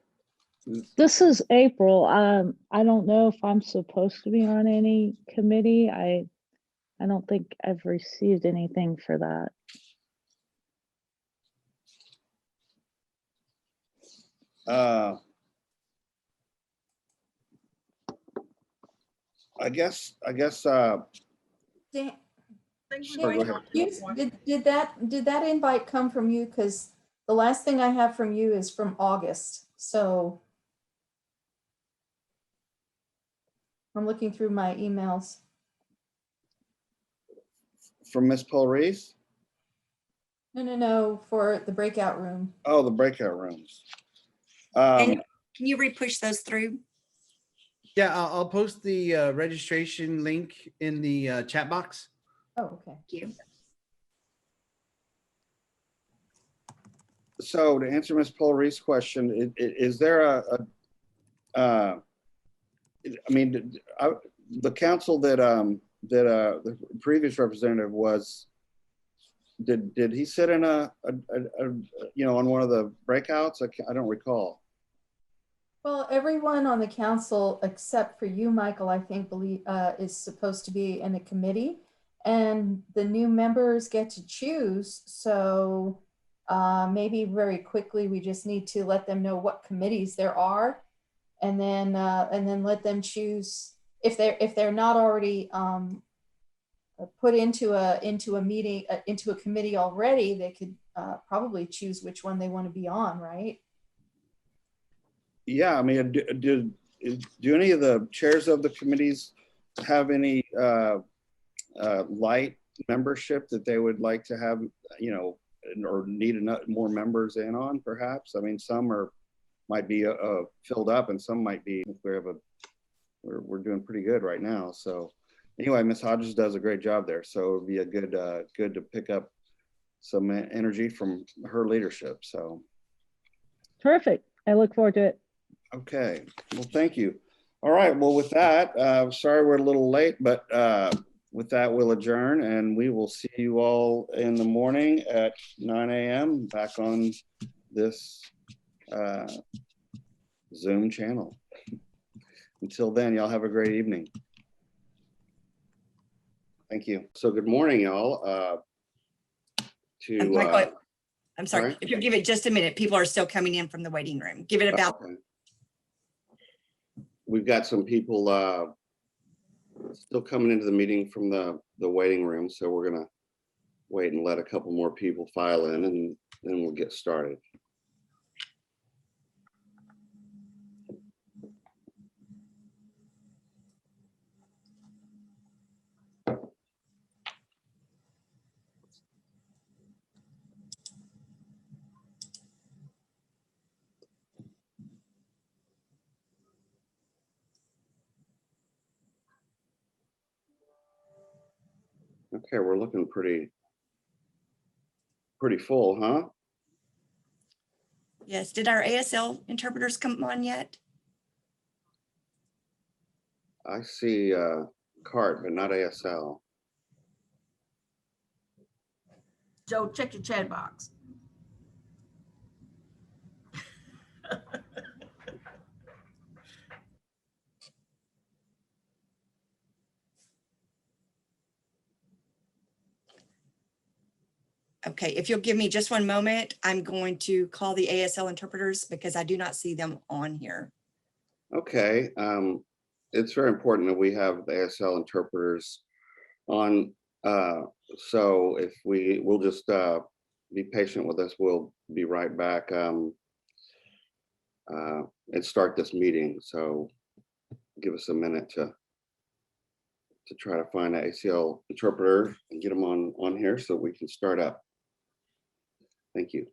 This is April. I don't know if I'm supposed to be on any committee. I don't think I've received anything for that. I guess. Dan, Go ahead. did that invite come from you? Because the last thing I have from you is from August. So I'm looking through my emails. From Ms. Paul Reese? No, for the breakout room. Oh, the breakout rooms. Can you re-push those through? Yeah, I'll post the registration link in the chat box. Oh, okay. Thank you. So to answer Ms. Paul Reese's question, is there I mean, the council that the previous representative was, did he sit in a you know, on one of the breakouts? I don't recall. Well, everyone on the council except for you, Michael, I think is supposed to be in a committee, and the new members get to choose. So maybe very quickly we just need to let them know what committees there are, and then let them choose if they're not already put into a meeting into a committee already. They could probably choose which one they want to be on, right? Yeah, I mean, do any of the chairs of the committees have any light membership that they would like to have, you know, or need more members in on, perhaps? I mean, some might be filled up, and some might be. We're doing pretty good right now. So anyway, Ms. Hodges does a great job there. So it'd be a good to pick up some energy from her leadership. So Perfect. I look forward to it. okay, well, thank you. All right, well, with that, sorry we're a little late, but with that, we'll adjourn, and we will see you all in the morning at 9 a.m. back on this Zoom channel. Until then, y'all have a great evening. Thank you. So good morning, y'all. Michael, I'm sorry. Sorry? If you give it just a minute, people are still coming in from the waiting room. Give it about. Okay. We've got some people still coming into the meeting from the waiting room, so we're gonna wait and let a couple more people file in, and then we'll get started. Okay, we're looking pretty full, huh? Yes. Did our ASL interpreters come on yet? I see CART, but not ASL. Joe, check your chat box. Okay, if you'll give me just one moment, I'm going to call the ASL interpreters because I do not see them on here. Okay, it's very important that we have the ASL interpreters on. So if we'll just be patient with us, we'll be right back and start this meeting. So give us a minute to try to find an ASL interpreter and get them on here so we can start up. Thank you.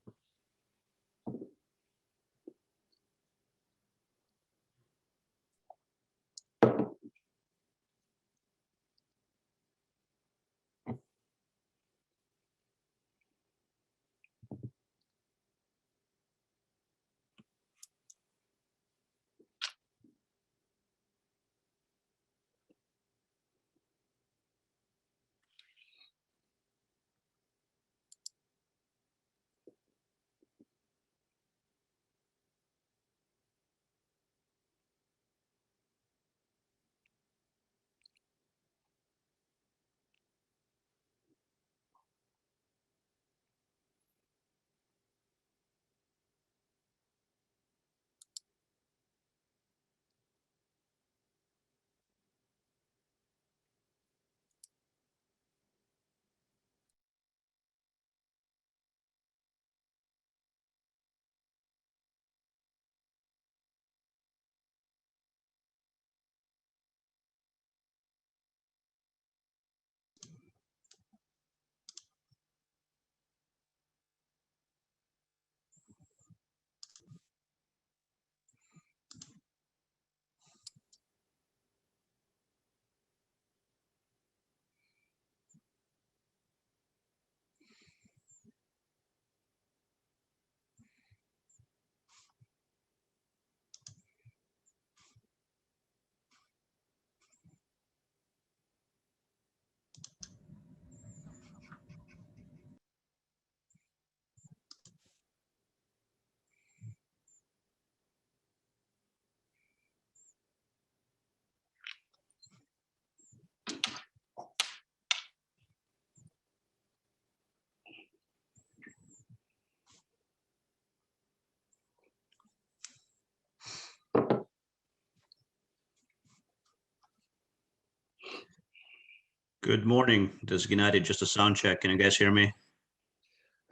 Good morning. This is Gennady, just a sound check. Can you guys hear me?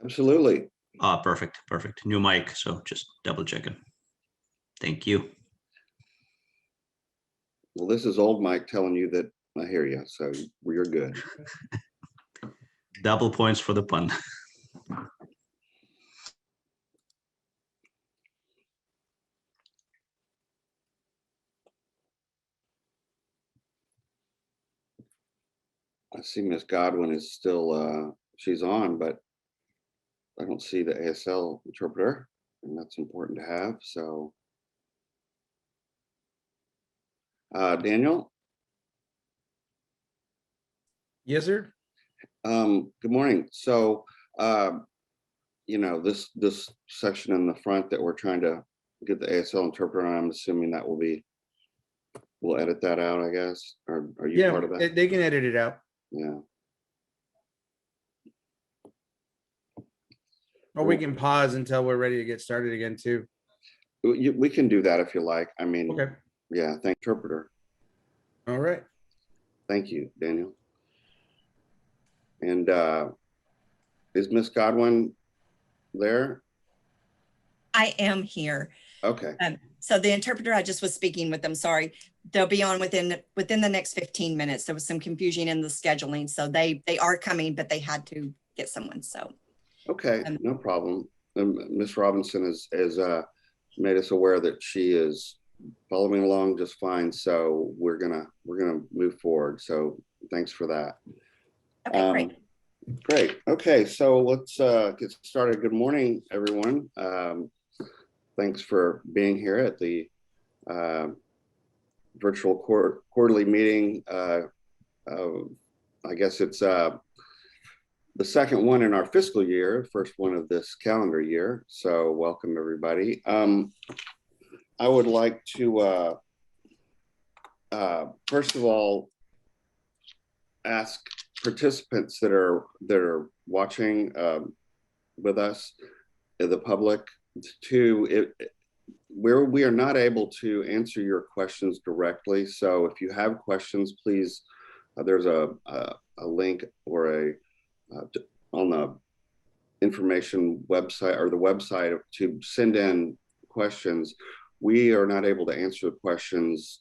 Absolutely. Ah, perfect, perfect. New mic, so just double checking. Thank you. Well, this is old Mike telling you that I hear you, so you're good. Double points for the pun. I see Miss Godwin is still, she's on, but I don't see the ASL interpreter, and that's important to have, so. Daniel? Yes, sir. Good morning. So, you know, this section in the front that we're trying to get the ASL interpreter on, I'm assuming that will be, we'll edit that out, I guess, or are you part of that? They can edit it out. Yeah. Or we can pause until we're ready to get started again too. We can do that if you like. I mean, Okay. Yeah, thank interpreter. All right. Thank you, Daniel. And is Miss Godwin there? I am here. Okay. So the interpreter, I just was speaking with them, sorry. They'll be on within the next 15 minutes. There was some confusion in the scheduling. So they are coming, but they had to get someone, so. Okay, no problem. Miss Robinson has made us aware that she is following along just fine. So we're gonna move forward. So thanks for that. Okay, great. Great. Okay, so let's get started. Good morning, everyone. Thanks for being here at the virtual quarterly meeting. I guess it's the second one in our fiscal year, first one of this calendar year. So welcome, everybody. I would like to, first of all, ask participants that are watching with us, the public, where we are not able to answer your questions directly. So if you have questions, please, there's a link or on the information website or the website to send in questions. We are not able to answer the questions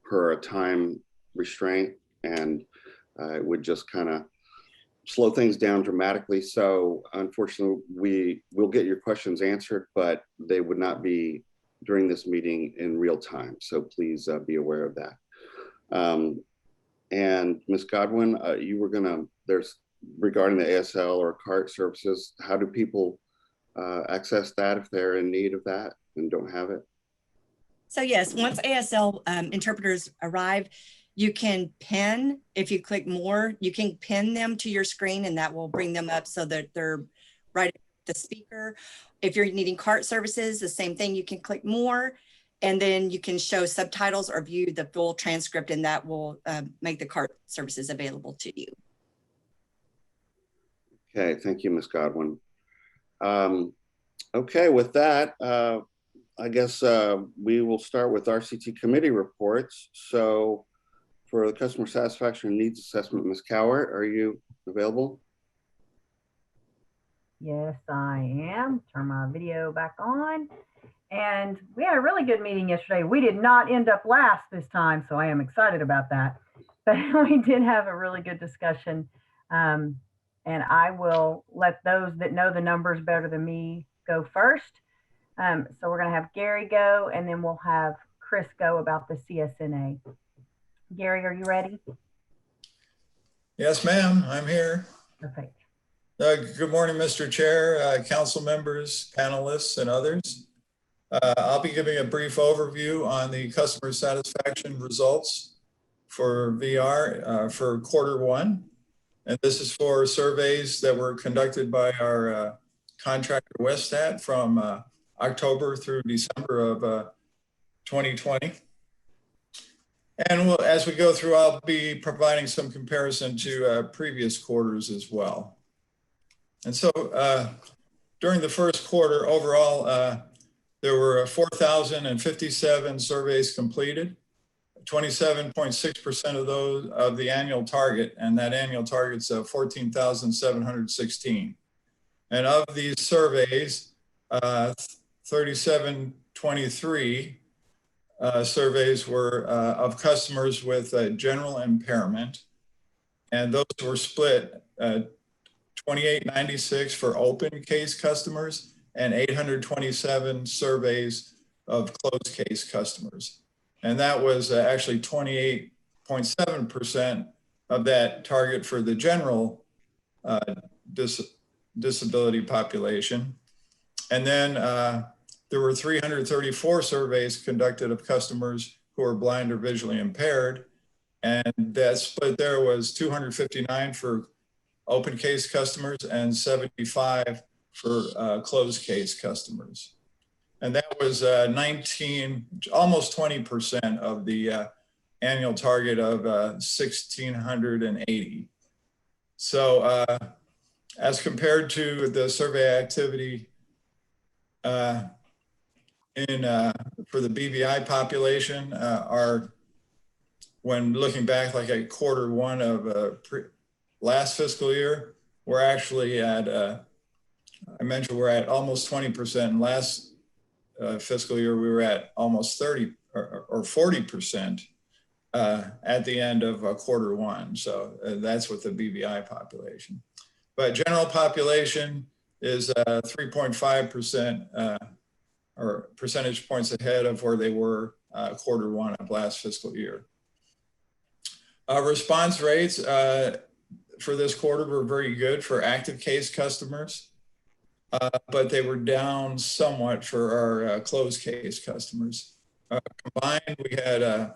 per a time restraint, and it would just kind of slow things down dramatically. So unfortunately, we will get your questions answered, but they would not be during this meeting in real time. So please be aware of that. And Ms. Godwin, you were regarding the ASL or CART services, how do people access that if they're in need of that and don't have it? So yes, once ASL interpreters arrive, you can pin, if you click more, you can pin them to your screen and that will bring them up so that they're right at the speaker. If you're needing CART services, the same thing, you can click more and then you can show subtitles or view the full transcript and that will make the CART services available to you. Okay, thank you, Ms. Godwin. Okay, with that, I guess we will start with RCT committee reports. So for the customer satisfaction and needs assessment, Ms. Cowart, are you available? Yes, I am. Turn my video back on. And we had a really good meeting yesterday. We did not end up last this time, so I am excited about that. But we did have a really good discussion. And I will let those that know the numbers better than me go first. So we're going to have Gary go, and then we'll have Chris go about the CSNA. Gary, are you ready? Yes, ma'am, I'm here. Perfect. Good morning, Mr. Chair, council members, panelists, and others. I'll be giving a brief overview on the customer satisfaction results for VR for Q1. And this is for surveys that were conducted by our contractor Westat from October through December of 2020. And as we go through, I'll be providing some comparison to previous quarters as well. And so during the first quarter overall, there were 4,057 surveys completed. 27.6% of those of the annual target, and that annual target's 14,716. And of these surveys, 3723 surveys were of customers with general impairment, and those were split 2896 for open case customers and 827 surveys of closed case customers. And that was actually 28.7% of that target for the general disability population. And then there were 334 surveys conducted of customers who are blind or visually impaired. And that split there was 259 for open case customers and 75 for closed case customers. And that was 19, almost 20% of the annual target of 1,680. So as compared to the survey activity for the BVI population, when looking back like at quarter one of last fiscal year, we're actually at, I mentioned we're at almost 20%. Last fiscal year, we were at almost 30 or 40% at the end of quarter one. So that's with the BVI population. But general population is 3.5% or percentage points ahead of where they were quarter one of last fiscal year. Response rates for this quarter were very good for active case customers, but they were down somewhat for our closed case customers. Combined, we had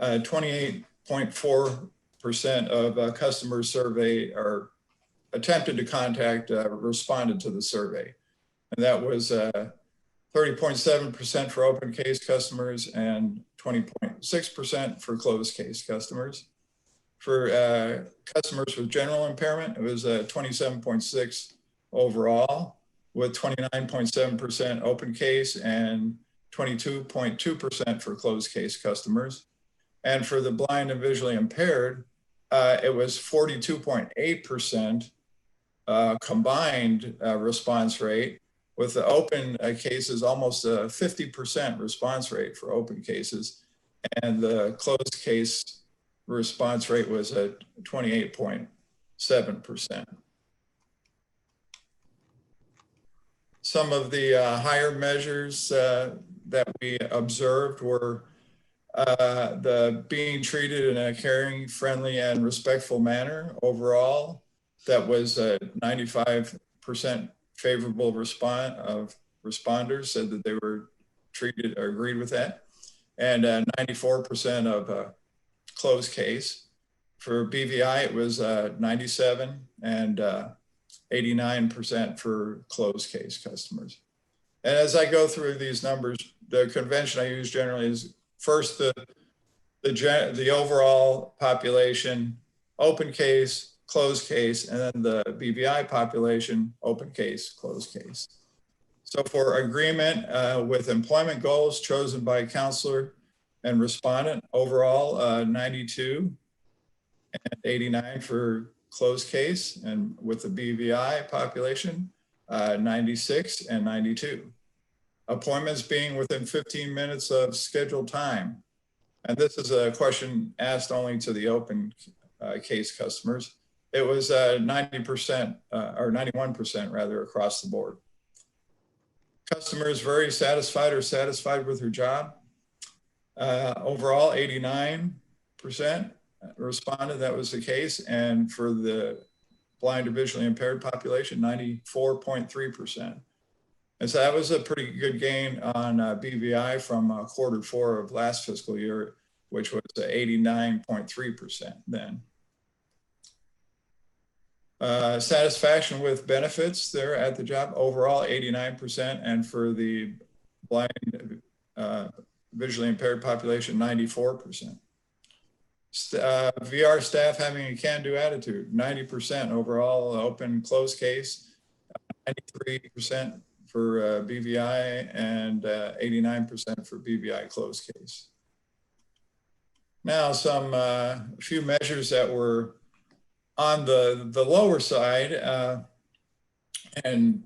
28.4% of customers surveyed or attempted to contact responded to the survey. And that was 30.7% for open case customers and 20.6% for closed case customers. For customers with general impairment, it was 27.6 overall, with 29.7% open case and 22.2% for closed case customers. And for the blind and visually impaired, it was 42.8% combined response rate, with the open cases almost a 50% response rate for open cases, and the closed case response rate was at 28.7%. Some of the higher measures that we observed were the being treated in a caring, friendly, and respectful manner overall. That was a 95% favorable response of responders said that they were treated or agreed with that, and 94% of closed case. For BVI, it was 97 and 89% for closed case customers. And as I go through these numbers, the convention I use generally is first the overall population, open case, closed case, and then the BVI population, open case, closed case. So for agreement with employment goals chosen by counselor and respondent, overall 92 and 89 for closed case, and with the BVI population, 96 and 92. Appointments being within 15 minutes of scheduled time. And this is a question asked only to the open case customers. It was 90% or 91% rather across the board. Customers very satisfied or satisfied with their job. Overall, 89% responded that was the case. And for the blind or visually impaired population, 94.3%. And so that was a pretty good gain on BVI from quarter four of last fiscal year, which was 89.3% then. Satisfaction with benefits there at the job, overall 89%, and for the blind visually impaired population, 94%. VR staff having a can-do attitude, 90% overall open closed case, 93% for BVI, and 89% for BVI closed case. Now, a few measures that were on the lower side, and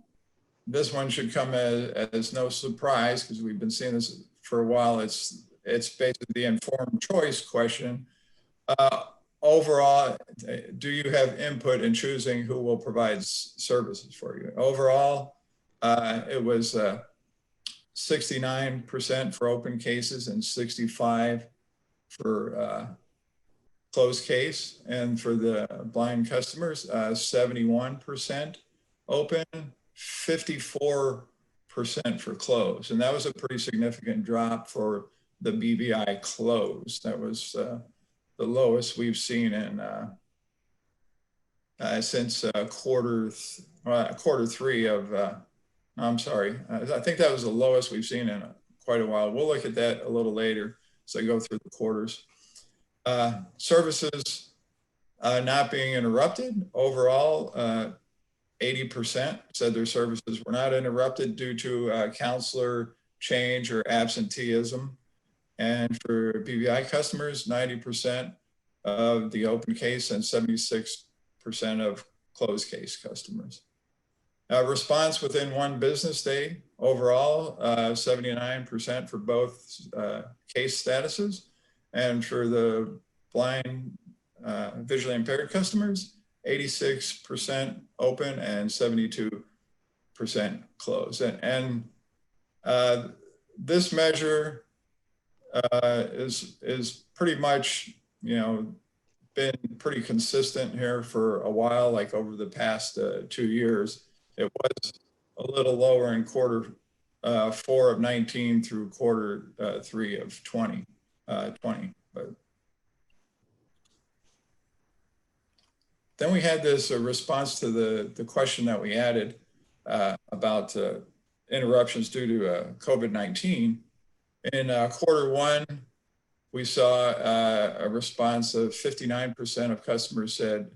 this one should come as no surprise because we've been seeing this for a while. It's basically the informed choice question. Overall, do you have input in choosing who will provide services for you? Overall, it was 69% for open cases and 65% for closed case. And for the blind customers, 71% open, 54% for closed. And that was a pretty significant drop for the BVI closed. That was the lowest we've seen in since quarter three of, I'm sorry, I think that was the lowest we've seen in quite a while. We'll look at that a little later as I go through the quarters. Services not being interrupted. Overall, 80% said their services were not interrupted due to counselor change or absenteeism. And for BVI customers, 90% of the open case and 76% of closed case customers. Response within 1 business day, overall, 79% for both case statuses. And for the blind, visually impaired customers, 86% open and 72% closed. And this measure is pretty much, been pretty consistent here for a while, like over the past 2 years. It was a little lower in quarter 4 of 19 through quarter 3 of 20. But then we had this response to the question that we added about interruptions due to COVID-19. In quarter 1, we saw a response of 59% of customers said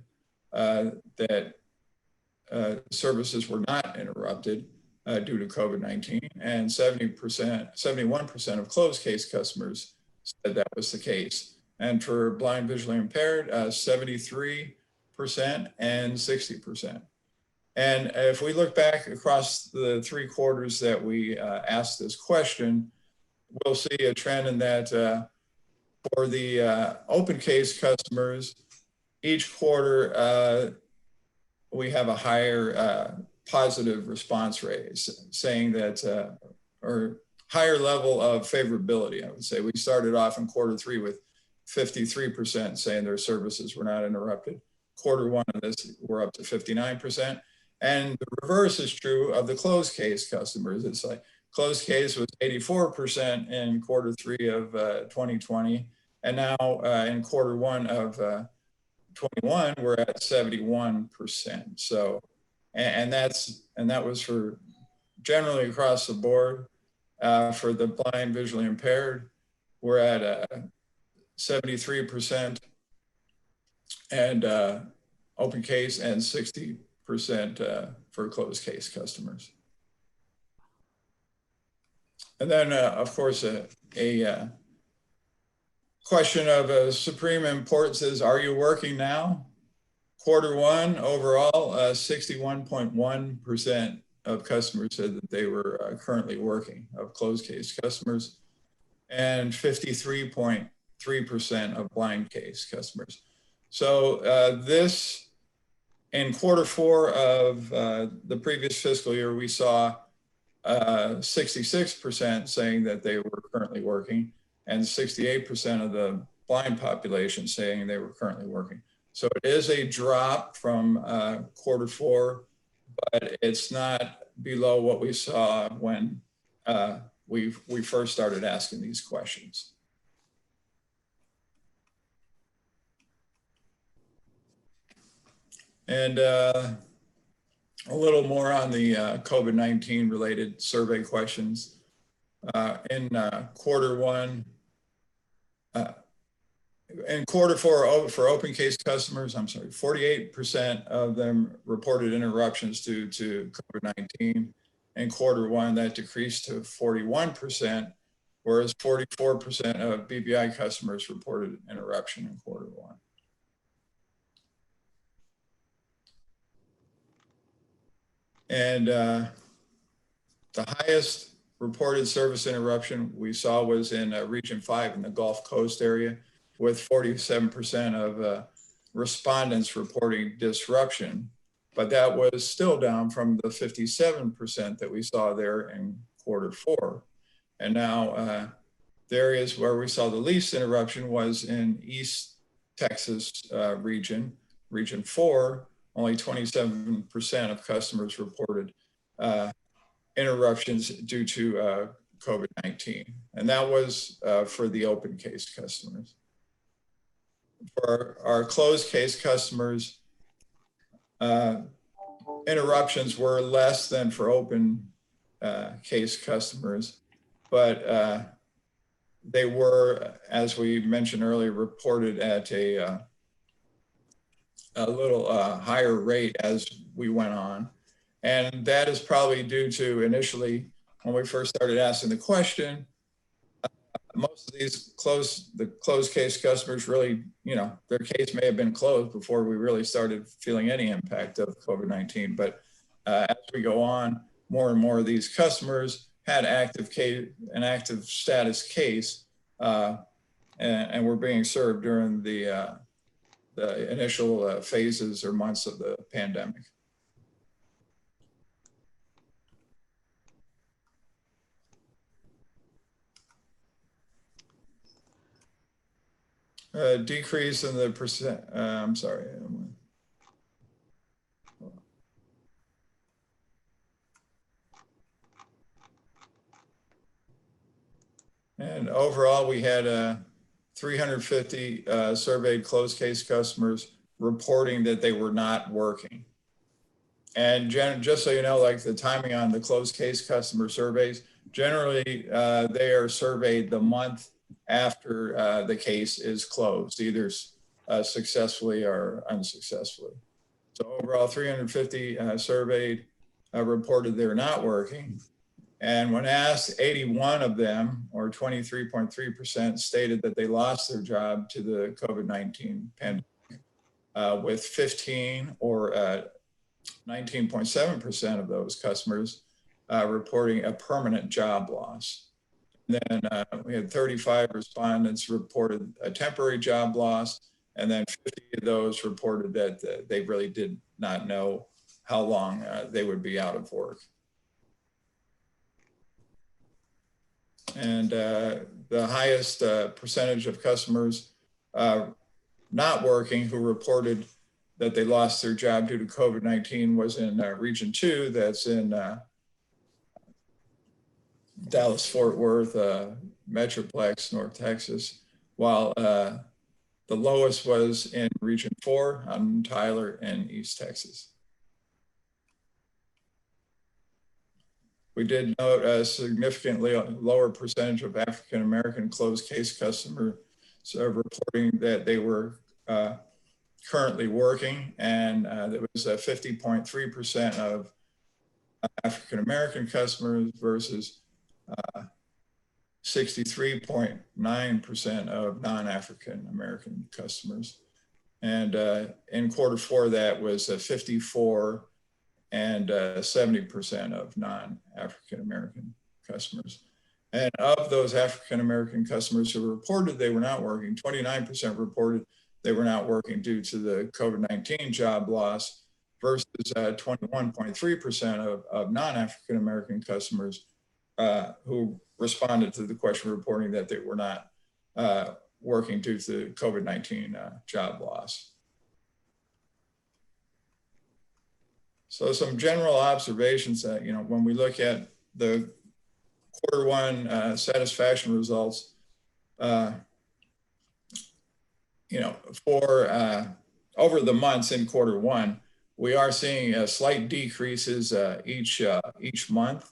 that services were not interrupted due to COVID-19, and 71% of closed case customers said that was the case. And for blind visually impaired, 73% and 60%. And if we look back across the 3 quarters that we asked this question, we'll see a trend in that for the open case customers, each quarter we have a higher positive response rate, saying that, or higher level of favorability, I would say. We started off in quarter 3 with 53% saying their services were not interrupted. Quarter 1 of this, we're up to 59%. And the reverse is true of the closed case customers. It's like closed case was 84% in quarter 3 of 2020. And now in quarter 1 of 21, we're at 71%. So, and that was for generally across the board. For the blind visually impaired, we're at 73% and open case, and 60% for closed case customers. And then, of course, a question of supreme importance is, are you working now? Quarter 1 overall, 61.1% of customers said that they were currently working, of closed case customers, and 53.3% of blind case customers. So this, in quarter 4 of the previous fiscal year, we saw 66% saying that they were currently working, and 68% of the blind population saying they were currently working. So it is a drop from quarter 4, but it's not below what we saw when we first started asking these questions. And a little more on the COVID-19 related survey questions. In quarter 1, in quarter 4 for open case customers, 48% of them reported interruptions due to COVID-19. In quarter 1, that decreased to 41%. whereas 44% of BBI customers reported interruption in Q1. And the highest reported service interruption we saw was in Region 5 in the Gulf Coast area, with 47% of respondents reporting disruption. But that was still down from the 57% that we saw there in Q4. And now the areas where we saw the least interruption was in East Texas region, Region 4, only 27% of customers reported interruptions due to COVID-19. And that was for the open case customers. For our closed case customers, interruptions were less than for open case customers, but they were, as we mentioned earlier, reported at a little higher rate as we went on. And that is probably due to initially, when we first started asking the question, most of these closed case customers really, their case may have been closed before we really started feeling any impact of COVID-19. But as we go on, more and more of these customers had an active status case, and were being served during the initial phases or months of the pandemic. Decrease in the percent, I'm sorry. And overall, we had 350 surveyed closed case customers reporting that they were not working. And just so you know, like the timing on the closed case customer surveys, generally they are surveyed the month after the case is closed, either successfully or unsuccessfully. So overall, 350 surveyed reported they're not working. And when asked, 81 of them, or 23.3%, stated that they lost their job to the COVID-19 pandemic, with 15 or 19.7% of those customers reporting a permanent job loss. Then we had 35 respondents reported a temporary job loss, and then 50 of those reported that they really did not know how long they would be out of work. And the highest percentage of customers not working who reported that they lost their job due to COVID-19 was in Region 2, that's in Dallas-Fort Worth, Metroplex, North Texas, while the lowest was in Region 4 on Tyler and East Texas. We did note a significantly lower percentage of African-American closed case customers reporting that they were currently working, and there was a 50.3% of African-American customers versus 63.9% of non-African-American customers. And in Q4, that was 54 and 70% of non-African-American customers. And of those African-American customers who reported they were not working, 29% reported they were not working due to the COVID-19 job loss versus 21.3% of non-African-American customers who responded to the question reporting that they were not working due to COVID-19 job loss. So some general observations that, when we look at the Q1 satisfaction results, for over the months in Q1, we are seeing slight decreases each month.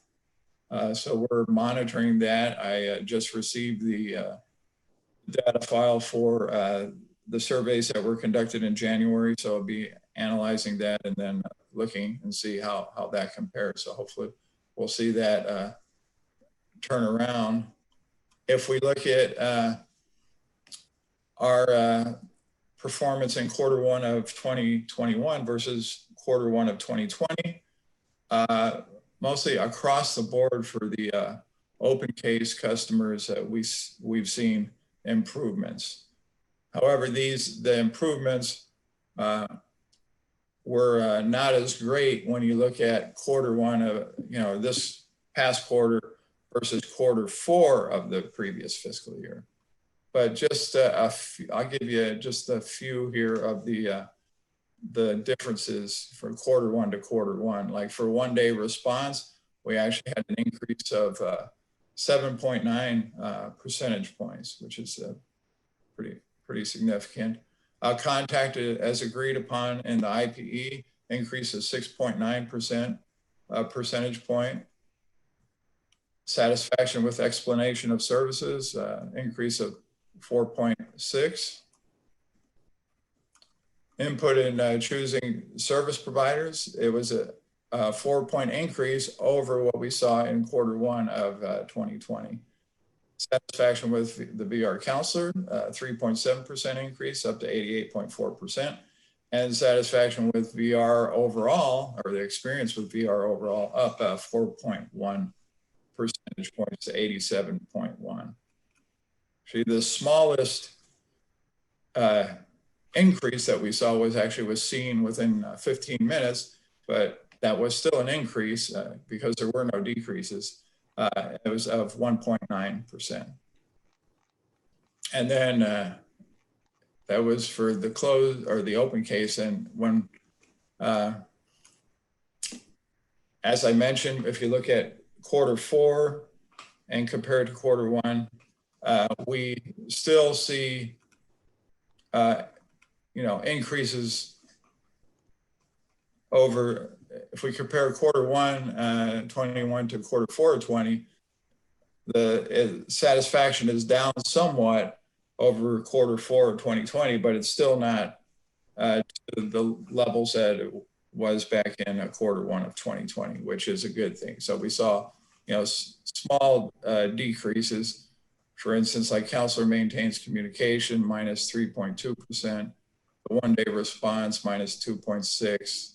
So we're monitoring that. I just received the data file for the surveys that were conducted in January. So I'll be analyzing that and then looking and see how that compares. So hopefully we'll see that turn around. if we look at our performance in Q1 of 2021 versus Q1 of 2020, mostly across the board for the open case customers, we've seen improvements. However, the improvements were not as great when you look at Q1 of, this past quarter versus Q4 of the previous fiscal year. But just I'll give you just a few here of the differences from Q1 to Q1. Like for 1-day response, we actually had an increase of 7.9 percentage points, which is pretty significant. Contacted as agreed upon in the IPE, increase of 6.9% percentage point. Satisfaction with explanation of services, increase of 4.6. Input in choosing service providers, it was a 4-point increase over what we saw in Q1 of 2020. Satisfaction with the VR counselor, 3.7% increase up to 88.4%. And satisfaction with VR overall, or the experience with VR overall, up 4.1 percentage points to 87.1. See, the smallest increase that we saw was seen within 15 minutes, but that was still an increase because there were no decreases. It was of 1.9%. And then that was for the closed or the open case. And when, as I mentioned, if you look at Q4 and compared to Q1, we still see, increases over, if we compare Q1 21 to Q4 20, the satisfaction is down somewhat over Q4 of 2020, but it's still not to the levels that it was back in Q1 of 2020, which is a good thing. So we saw, small decreases. For instance, like counselor maintains communication, minus 3.2%, the 1-day response, minus 2.6%,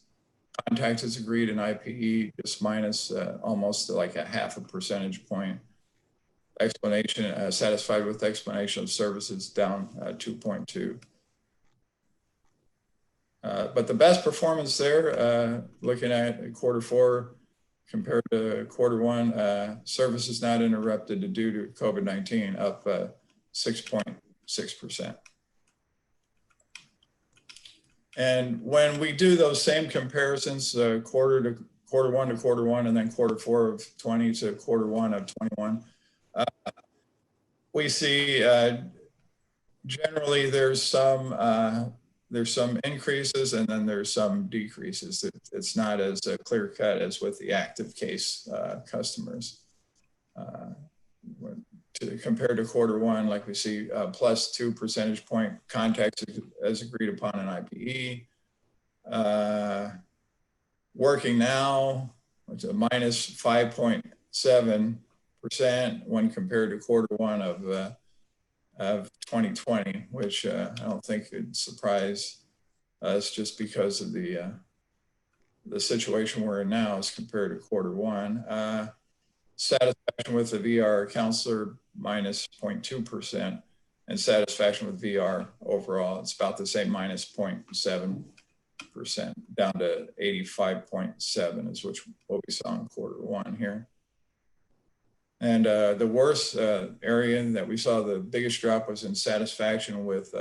contact is agreed in IPE, just minus almost like a 0.5 percentage point. Explanation, satisfied with explanation of services, down 2.2. But the best performance there, looking at Q4 compared to Q1, services not interrupted due to COVID-19, up 6.6%. And when we do those same comparisons, Q1 to Q1, and then Q4 of 20 to Q1 of 21, we see generally there's some increases and then there's some decreases. It's not as clear cut as with the active case customers. Compared to Q1, like we see plus 2 percentage point contacts as agreed upon in IPE. Working now, it's a minus 5.7% when compared to Q1 of 2020, which I don't think could surprise us just because of the situation we're in now as compared to Q1. Satisfaction with the VR counselor, minus 0.2%, and satisfaction with VR overall, it's about the same, minus 0.7%, down to 85.7 is what we saw in Q1 here. And the worst area that we saw the biggest drop was in satisfaction with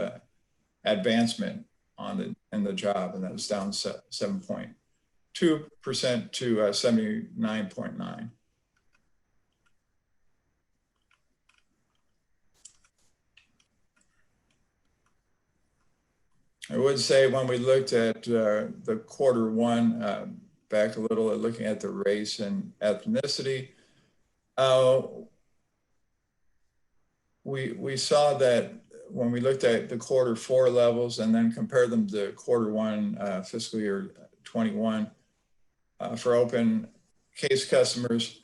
advancement in the job, and that was down 7.2% to 79.9. I would say when we looked at the Q1, back a little at looking at the race and ethnicity, we saw that when we looked at the Q4 levels and then compared them to Q1 fiscal year 21 for open case customers,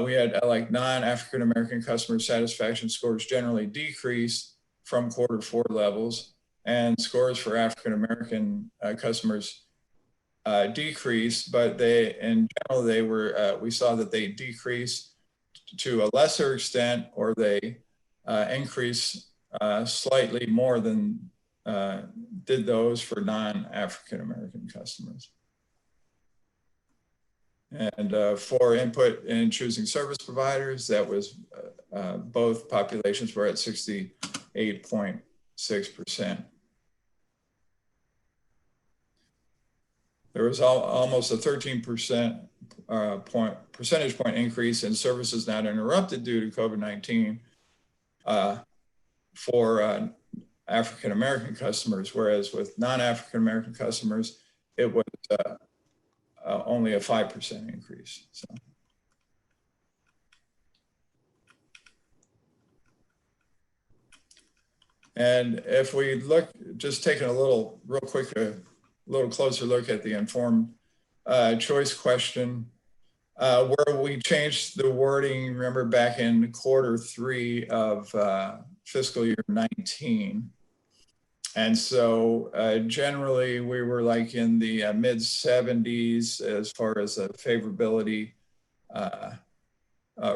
We had like non-African American customer satisfaction scores generally decreased from Q4 levels, and scores for African American customers decreased, but in general, they were, we saw that they decreased to a lesser extent, or they increased slightly more than did those for non-African American customers. And for input in choosing service providers, that was both populations were at 68.6%. There was almost a 13% percentage point increase in services not interrupted due to COVID-19 for African American customers, whereas with non-African American customers, it was only a 5% increase. So. And if we look, just taking a little real quick, a little closer look at the informed choice question, where we changed the wording, remember back in Q3 of fiscal year 19. And so generally we were like in the mid 70s as far as favorability,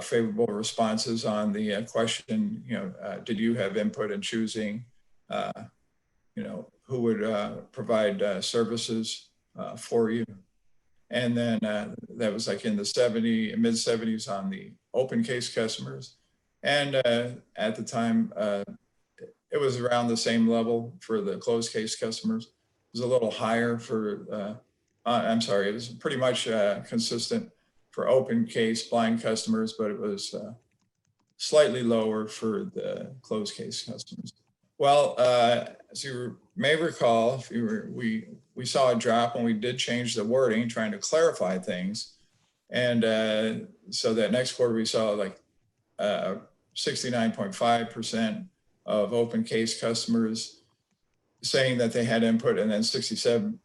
favorable responses on the question, did you have input in choosing, who would provide services for you? And then that was like in the mid 70s on the open case customers. And at the time, it was around the same level for the closed case customers. It was a little higher for, I'm sorry, it was pretty much consistent for open case blind customers, but it was slightly lower for the closed case customers. Well, as you may recall, we saw a drop when we did change the wording, trying to clarify things. And so that next quarter we saw like 69.5% of open case customers saying that they had input, and then 67%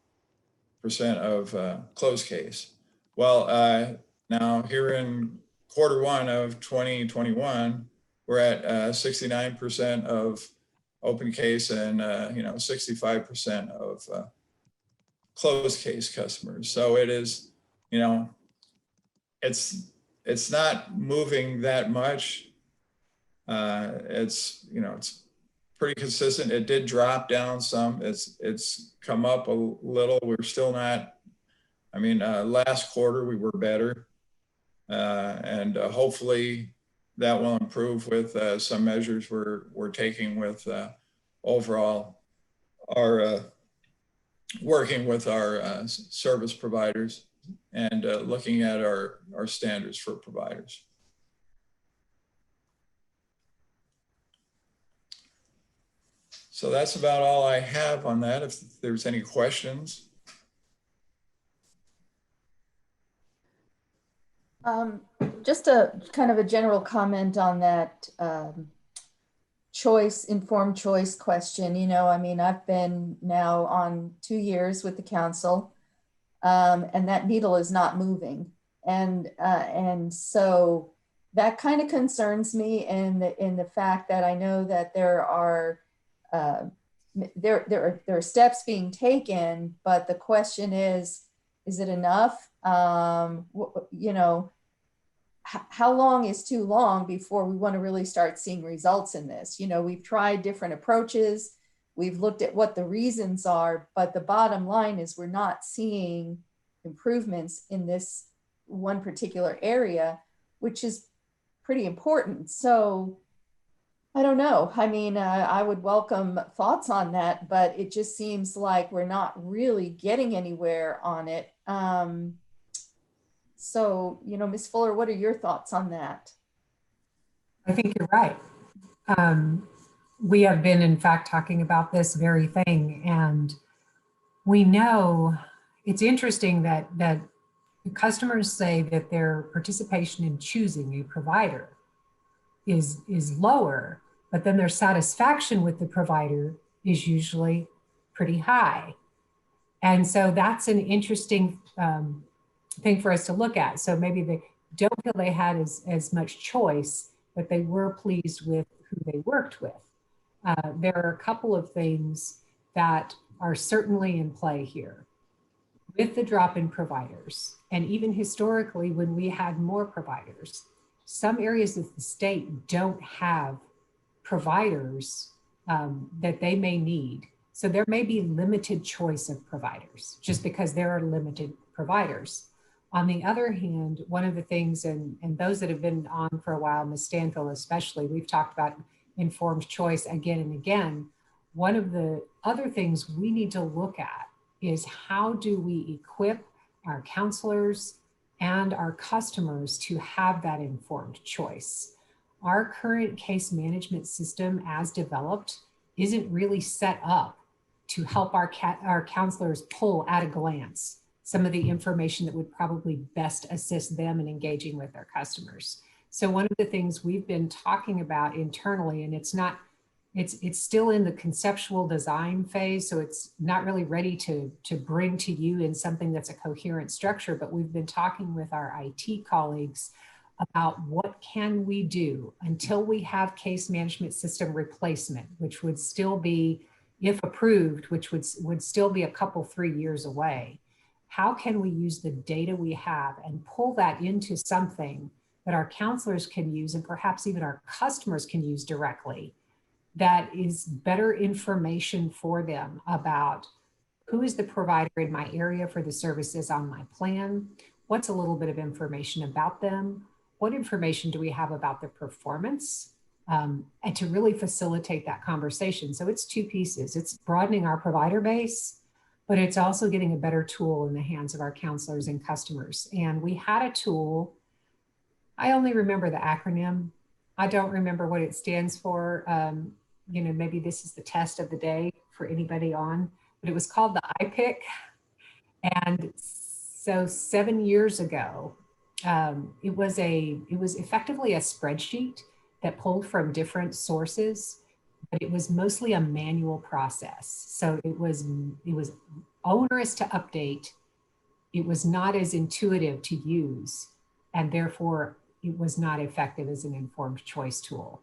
of closed case. Well, now here in Q1 of 2021, we're at 69% of open case and 65% of closed case customers. So it is, it's not moving that much. It's pretty consistent. It did drop down some. It's come up a little. We're still not. I mean, last quarter we were better, and hopefully that will improve with some measures we're taking with overall our working with our service providers and looking at our standards for providers. So that's about all I have on that. If there's any questions. Just a kind of a general comment on that informed choice question. I mean, I've been now on 2 years with the council, and that needle is not moving. And so that kind of concerns me in the fact that I know that there are steps being taken, but the question is it enough? How long is too long before we want to really start seeing results in this? We've tried different approaches. We've looked at what the reasons are, but the bottom line is we're not seeing improvements in this one particular area, which is pretty important. So I don't know. I mean, I would welcome thoughts on that, but it just seems like we're not really getting anywhere on it. So, Ms. Fuller, what are your thoughts on that? I think you're right. We have been, in fact, talking about this very thing, and we know it's interesting that customers say that their participation in choosing a provider is lower, but then their satisfaction with the provider is usually pretty high. And so that's an interesting thing for us to look at. So maybe don't feel they had as much choice, but they were pleased with who they worked with. There are a couple of things that are certainly in play here. With the drop in providers, and even historically when we had more providers, some areas of the state don't have providers that they may need. So there may be limited choice of providers just because there are limited providers. On the other hand, one of the things, and those that have been on for a while, Ms. Stanfield especially, we've talked about informed choice again and again. One of the other things we need to look at is how do we equip our counselors and our customers to have that informed choice. Our current case management system as developed isn't really set up to help our counselors pull at a glance some of the information that would probably best assist them in engaging with their customers. So one of the things we've been talking about internally, and it's still in the conceptual design phase, so it's not really ready to bring to you in something that's a coherent structure, but we've been talking with our IT colleagues about what can we do until we have case management system replacement, which would still be, if approved, which would still be a couple, 3 years away. How can we use the data we have and pull that into something that our counselors can use and perhaps even our customers can use directly, that is better information for them about who is the provider in my area for the services on my plan, what's a little bit of information about them, what information do we have about their performance, and to really facilitate that conversation. So it's two pieces. It's broadening our provider base, but it's also getting a better tool in the hands of our counselors and customers. And we had a tool, I only remember the acronym. I don't remember what it stands for. You know, maybe this is the test of the day for anybody on, but it was called the iPick. And so 7 years ago, it was effectively a spreadsheet that pulled from different sources, but it was mostly a manual process. So it was onerous to update. It was not as intuitive to use, and therefore it was not effective as an informed choice tool.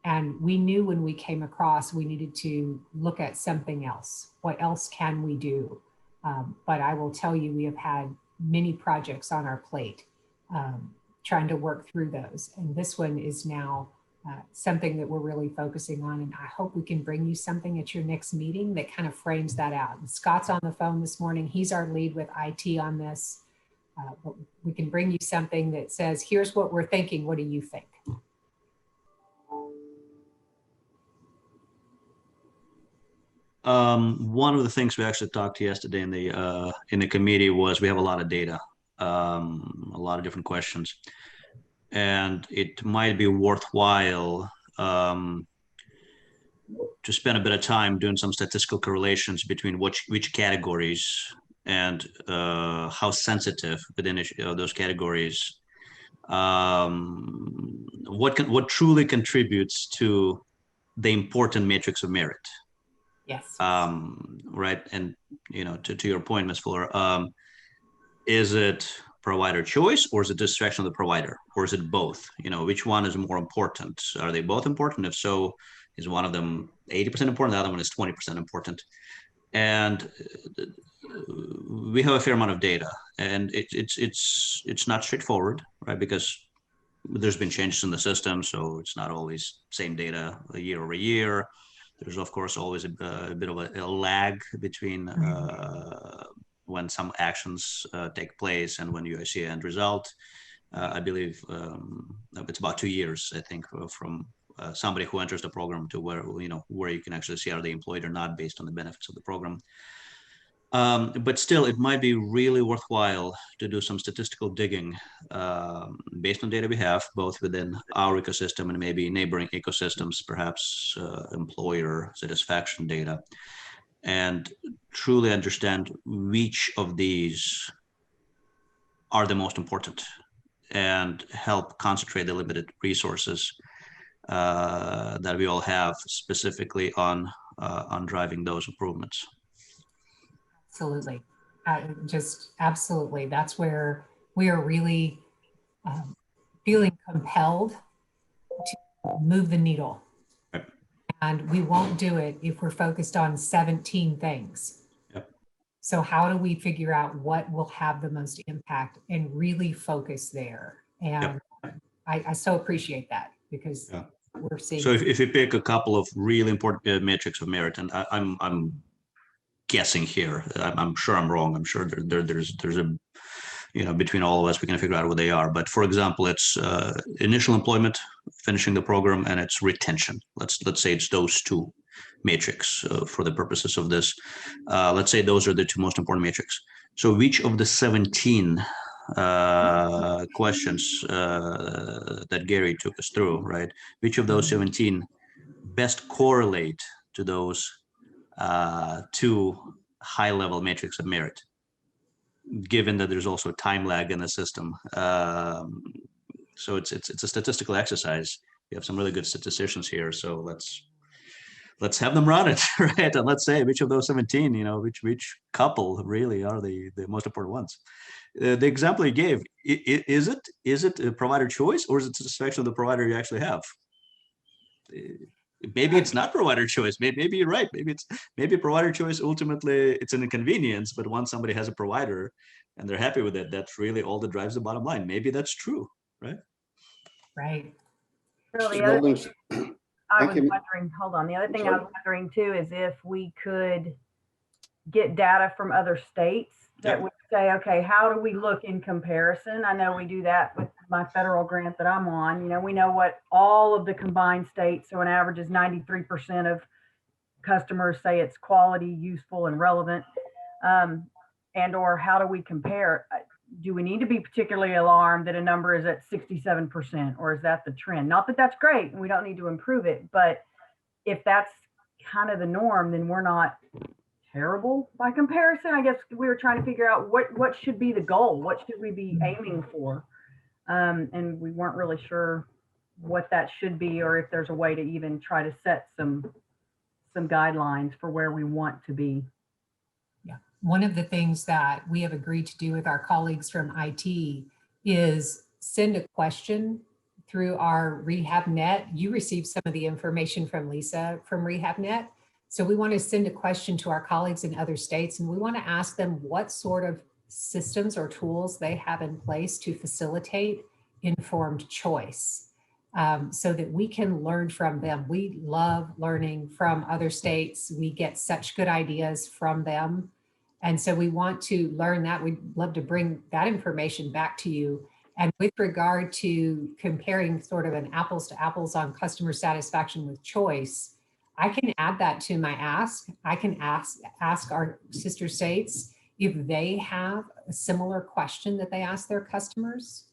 And we knew when we came across, we needed to look at something else. What else can we do? But I will tell you, we have had many projects on our plate trying to work through those. And this one is now something that we're really focusing on. And I hope we can bring you something at your next meeting that kind of frames that out. And Scott's on the phone this morning. He's our lead with IT on this. But we can bring you something that says, here's what we're thinking. What do you think? One of the things we actually talked yesterday in the committee was we have a lot of data, a lot of different questions, and it might be worthwhile to spend a bit of time doing some statistical correlations between which categories and how sensitive within those categories, what truly contributes to the important matrix of merit. Yes. Right. And, you know, to your point, Ms. Fuller, is it provider choice or is it distraction of the provider, or is it both? You know, which one is more important? Are they both important? If so, is one of them 80% important? The other one is 20% important. And we have a fair amount of data, and it's not straightforward, right? Because there's been changes in the system, so it's not always same data year over year. There's, of course, always a bit of a lag between when some actions take place and when you see an end result. I believe it's about 2 years, I think, from somebody who enters the program to where you can actually see are they employed or not based on the benefits of the program. But still, it might be really worthwhile to do some statistical digging based on data we have, both within our ecosystem and maybe neighboring ecosystems, perhaps employer satisfaction data, and truly understand which of these are the most important and help concentrate the limited resources that we all have specifically on driving those improvements. Absolutely. Just absolutely. That's where we are really feeling compelled to move the needle. And we won't do it if we're focused on 17 things. Yep. So how do we figure out what will have the most impact and really focus there? And I so appreciate that, because we're seeing. So if you pick a couple of really important metrics of merit, and I'm guessing here, I'm sure I'm wrong. I'm sure there's a, between all of us, we can figure out what they are. But for example, it's initial employment, finishing the program, and it's retention. Let's say it's those two metrics for the purposes of this. Let's say those are the two most important metrics. So which of the 17 questions that Gary took us through, right? Which of those 17 best correlate to those two high-level metrics of merit, given that there's also a time lag in the system. So it's a statistical exercise. We have some really good statisticians here, so let's have them run it, right? And let's say which of those 17, which couple really are the most important ones. The example you gave, is it a provider choice, or is it satisfaction of the provider you actually have? Maybe it's not provider choice. Maybe you're right. Maybe provider choice, ultimately it's an inconvenience, but once somebody has a provider and they're happy with it, that's really all that drives the bottom line. Maybe that's true, right? Right. So the other thing I was wondering, hold on, the other thing I was wondering too is if we could get data from other states that would say, okay, how do we look in comparison? I know we do that with my federal grant that I'm on. We know what all of the combined states, so an average is 93% of customers say it's quality, useful, and relevant. And or how do we compare? Do we need to be particularly alarmed that a number is at 67%, or is that the trend? Not that that's great and we don't need to improve it, but if that's kind of the norm, then we're not terrible by comparison. I guess we were trying to figure out what should be the goal, what should we be aiming for, and we weren't really sure what that should be, or if there's a way to even try to set some guidelines for where we want to be. Yeah, one of the things that we have agreed to do with our colleagues from IT is send a question through our RehabNet. You received some of the information from Lisa from RehabNet. So we want to send a question to our colleagues in other states, and we want to ask them what sort of systems or tools they have in place to facilitate informed choice, so that we can learn from them. We love learning from other states. We get such good ideas from them. And so we want to learn that. We'd love to bring that information back to you. And with regard to comparing sort of an apples to apples on customer satisfaction with choice, I can add that to my ask. I can ask our sister states if they have a similar question that they ask their customers,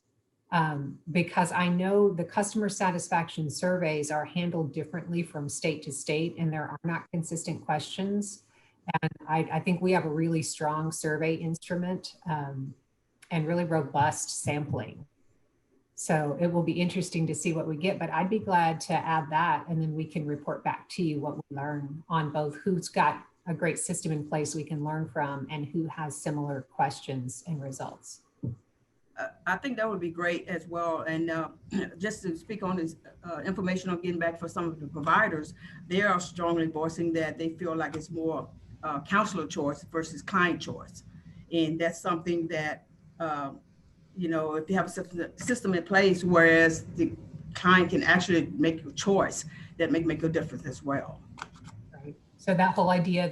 because I know the customer satisfaction surveys are handled differently from state to state, and there are not consistent questions. And I think we have a really strong survey instrument and really robust sampling. So it will be interesting to see what we get, but I'd be glad to add that, and then we can report back to you what we learn on both who's got a great system in place we can learn from and who has similar questions and results. I think that would be great as well. And just to speak on this information on getting back for some of the providers, they are strongly voicing that they feel like it's more counselor choice versus client choice. And that's something that, if you have a system in place, whereas the client can actually make a choice, that make a difference as well. Right. So that whole idea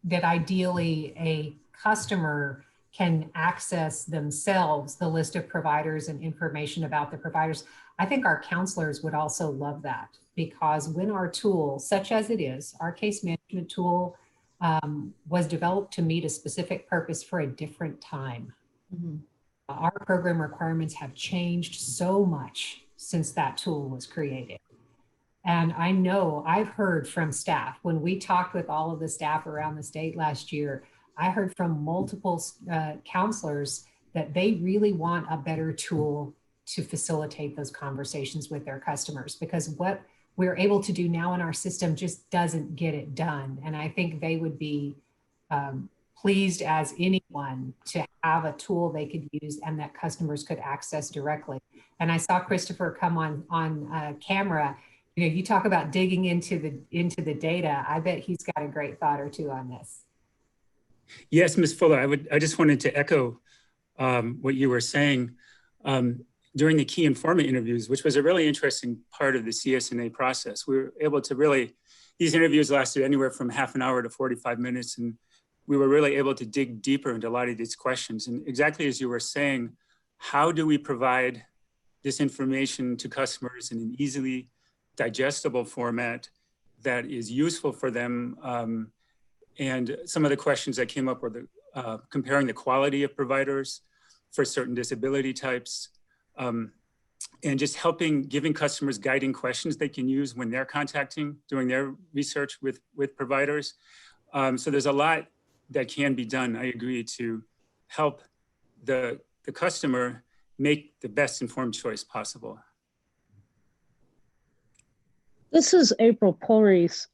that ideally a customer can access themselves the list of providers and information about the providers. I think our counselors would also love that, because when our tool, such as it is, our case management tool, was developed to meet a specific purpose for a different time. Mm-hmm. Our program requirements have changed so much since that tool was created. And I know I've heard from staff, when we talked with all of the staff around the state last year, I heard from multiple counselors that they really want a better tool to facilitate those conversations with their customers, because what we're able to do now in our system just doesn't get it done. And I think they would be pleased as anyone to have a tool they could use and that customers could access directly. And I saw Christopher come on camera. You know, you talk about digging into the data. I bet he's got a great thought or two on this. Yes, Ms. Fuller, I just wanted to echo what you were saying during the key informant interviews, which was a really interesting part of the CSNA process. We were able to really, these interviews lasted anywhere from half an hour to 45 minutes, and we were really able to dig deeper into a lot of these questions. And exactly as you were saying, how do we provide this information to customers in an easily digestible format that is useful for them? And some of the questions that came up were comparing the quality of providers for certain disability types, and just giving customers guiding questions they can use when they're doing their research with providers. So there's a lot that can be done, I agree, to help the customer make the best informed choice possible. This is April Pulries.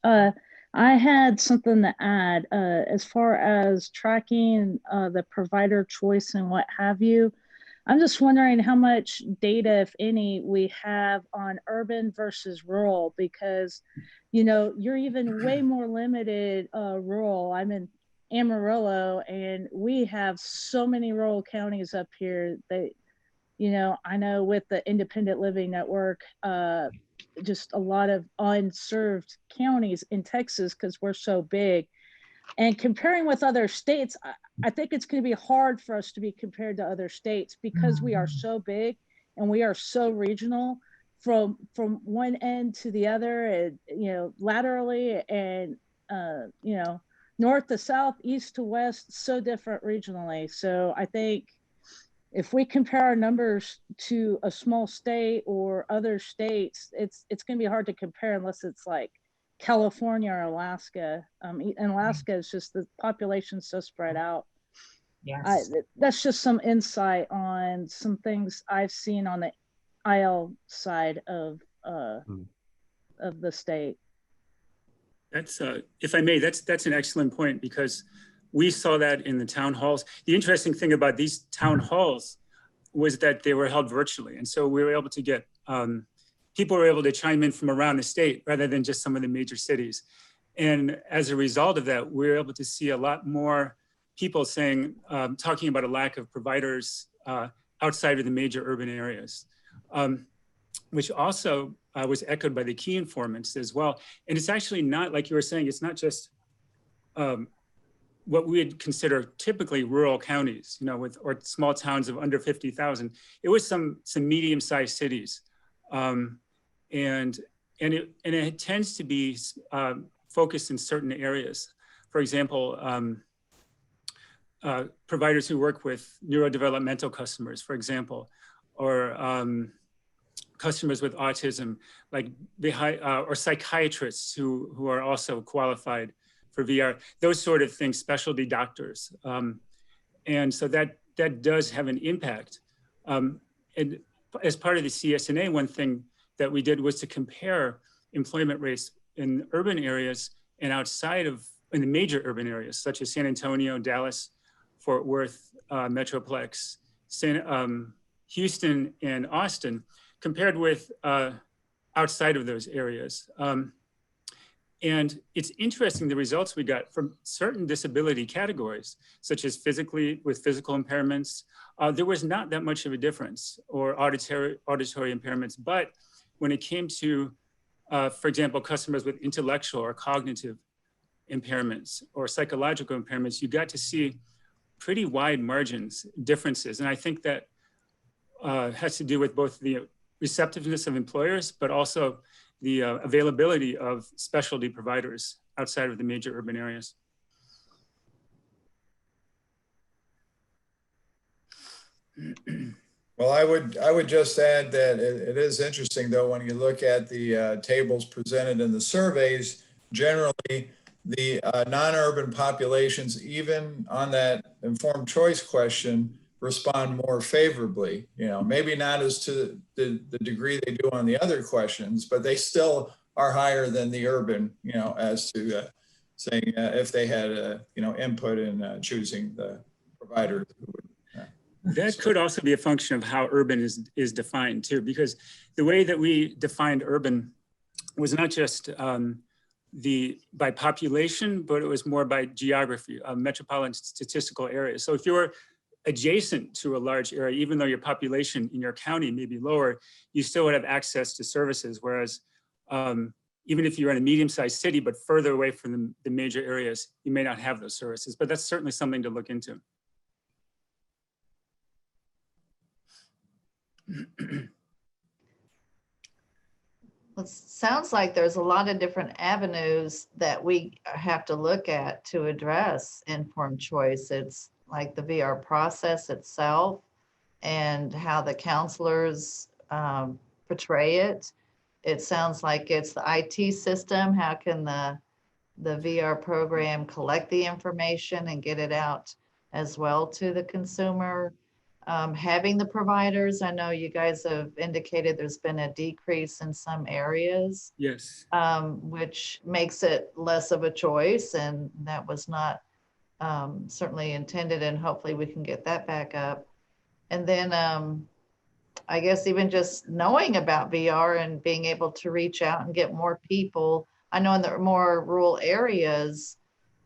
I had something to add as far as tracking the provider choice and what have you. I'm just wondering how much data, if any, we have on urban versus rural, because, you know, you're even way more limited rural. I'm in Amarillo, and we have so many rural counties up here that, you know, I know with the independent living network, just a lot of unserved counties in Texas because we're so big. And comparing with other states, I think it's going to be hard for us to be compared to other states because we are so big and we are so regional from one end to the other, and, you know, laterally and, you know, north to south, east to west, so different regionally. So I think if we compare our numbers to a small state or other states, it's going to be hard to compare unless it's like California or Alaska. And Alaska is just, the population's so spread out. Yes. That's just some insight on some things I've seen on the IL side of the state. That's, if I may, that's an excellent point, because we saw that in the town halls. The interesting thing about these town halls was that they were held virtually. And so we were able to get, people were able to chime in from around the state rather than just some of the major cities. And as a result of that, we were able to see a lot more people saying, talking about a lack of providers outside of the major urban areas, which also was echoed by the key informants as well. And it's actually not, like you were saying, it's not just what we would consider typically rural counties, you know, or small towns of under 50,000. It was some medium-sized cities. And it tends to be focused in certain areas. For example, providers who work with neurodevelopmental customers, for example, or customers with autism, like or psychiatrists who are also qualified for VR, those sort of things, specialty doctors. And so that does have an impact. And as part of the CSNA, one thing that we did was to compare employment rates in urban areas and outside of, in the major urban areas, such as San Antonio, Dallas, Fort Worth, Metroplex, Houston, and Austin, compared with outside of those areas. And it's interesting, the results we got from certain disability categories, such as with physical impairments, there was not that much of a difference, or auditory impairments. But when it came to, for example, customers with intellectual or cognitive impairments or psychological impairments, you got to see pretty wide margins, differences. And I think that has to do with both the receptiveness of employers, but also the availability of specialty providers outside of the major urban areas. Well, I would just add that it is interesting, though, when you look at the tables presented in the surveys, generally the non-urban populations, even on that informed choice question, respond more favorably. You know, maybe not as to the degree they do on the other questions, but they still are higher than the urban, you know, as to saying if they had input in choosing the provider who would. That could also be a function of how urban is defined too, because the way that we defined urban was not just by population, but it was more by geography, metropolitan statistical areas. So if you're adjacent to a large area, even though your population in your county may be lower, you still would have access to services. Whereas even if you're in a medium-sized city, but further away from the major areas, you may not have those services. But that's certainly something to look into. It sounds like there's a lot of different avenues that we have to look at to address informed choice. It's like the VR process itself and how the counselors portray it. It sounds like it's the IT system. How can the VR program collect the information and get it out as well to the consumer? Having the providers, I know you guys have indicated there's been a decrease in some areas. Yes. Which makes it less of a choice, and that was not certainly intended, and hopefully we can get that back up. And then I guess even just knowing about VR and being able to reach out and get more people. I know in the more rural areas,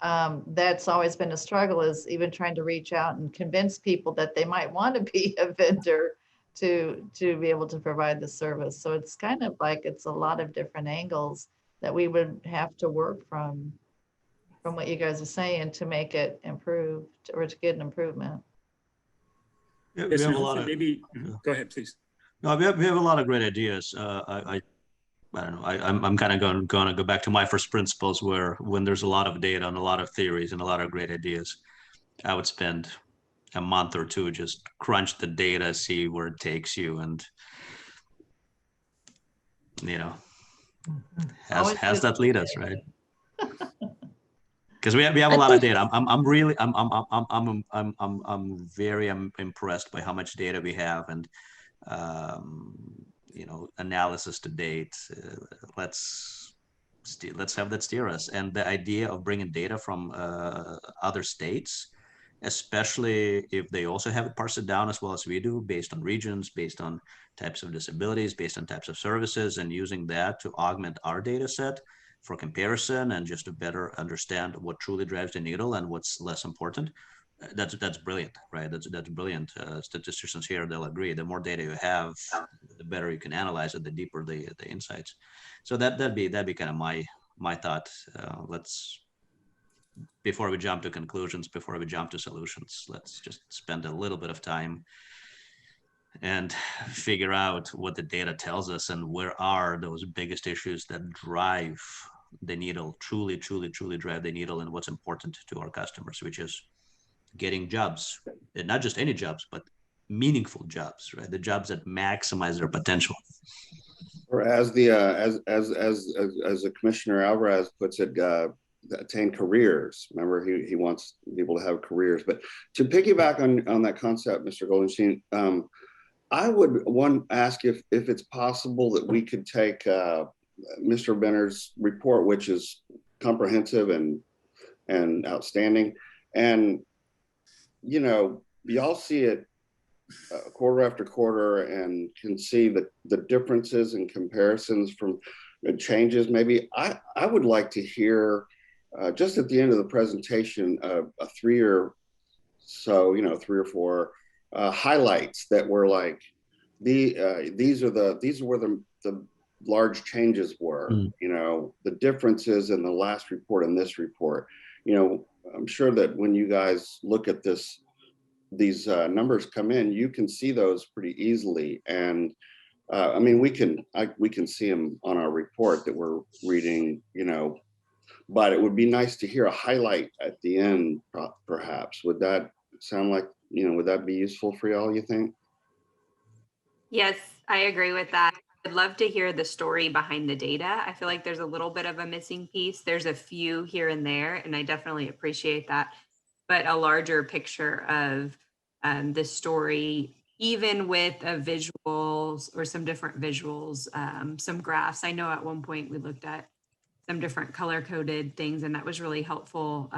that's always been a struggle, is even trying to reach out and convince people that they might want to be a vendor to be able to provide the service. So it's kind of like it's a lot of different angles that we would have to work from what you guys are saying to make it improve or to get an improvement. Yeah, we have a lot of, maybe go ahead, please. No, we have a lot of great ideas. I don't know. I'm kind of going to go back to my first principles, where when there's a lot of data and a lot of theories and a lot of great ideas, I would spend a month or two just crunch the data, see where it takes you, and has that lead us, right? Because we have a lot of data. I'm very impressed by how much data we have, and analysis to date. Let's have that steer us. And the idea of bringing data from other states, especially if they also have it parsed down as well as we do, based on regions, based on types of disabilities, based on types of services, and using that to augment our data set for comparison and just to better understand what truly drives the needle and what's less important. That's brilliant, right? That's brilliant. Statisticians here, they'll agree. The more data you have, the better you can analyze it, the deeper the insights. So that'd be kind of my thought. Let's, before we jump to conclusions, before we jump to solutions, let's just spend a little bit of time and figure out what the data tells us and where are those biggest issues that drive the needle, truly drive the needle, and what's important to our customers, which is getting jobs, and not just any jobs, but meaningful jobs, right? The jobs that maximize their potential. Or as the as the Commissioner Alvarez puts it, attain careers. Remember, he wants people to have careers. But to piggyback on that concept, Mr. Goldenstein, I would ask if it's possible that we could take Mr. Benner's report, which is comprehensive and outstanding, and we all see it quarter after quarter and can see the differences and comparisons from changes. Maybe I would like to hear just at the end of the presentation a 3 or so, 3 or 4 highlights that were like these are where the large changes were. The differences in the last report and this report. I'm sure that when you guys look at these numbers come in, you can see those pretty easily. And I mean, we can see them on our report that we're reading, but it would be nice to hear a highlight at the end, perhaps. Would that sound like, would that be useful for y'all, you think? Yes, I agree with that. I'd love to hear the story behind the data. I feel like there's a little bit of a missing piece. There's a few here and there, and I definitely appreciate that. But a larger picture of the story, even with visuals or some different visuals, some graphs. I know at one point we looked at some different color coded things. And that was really helpful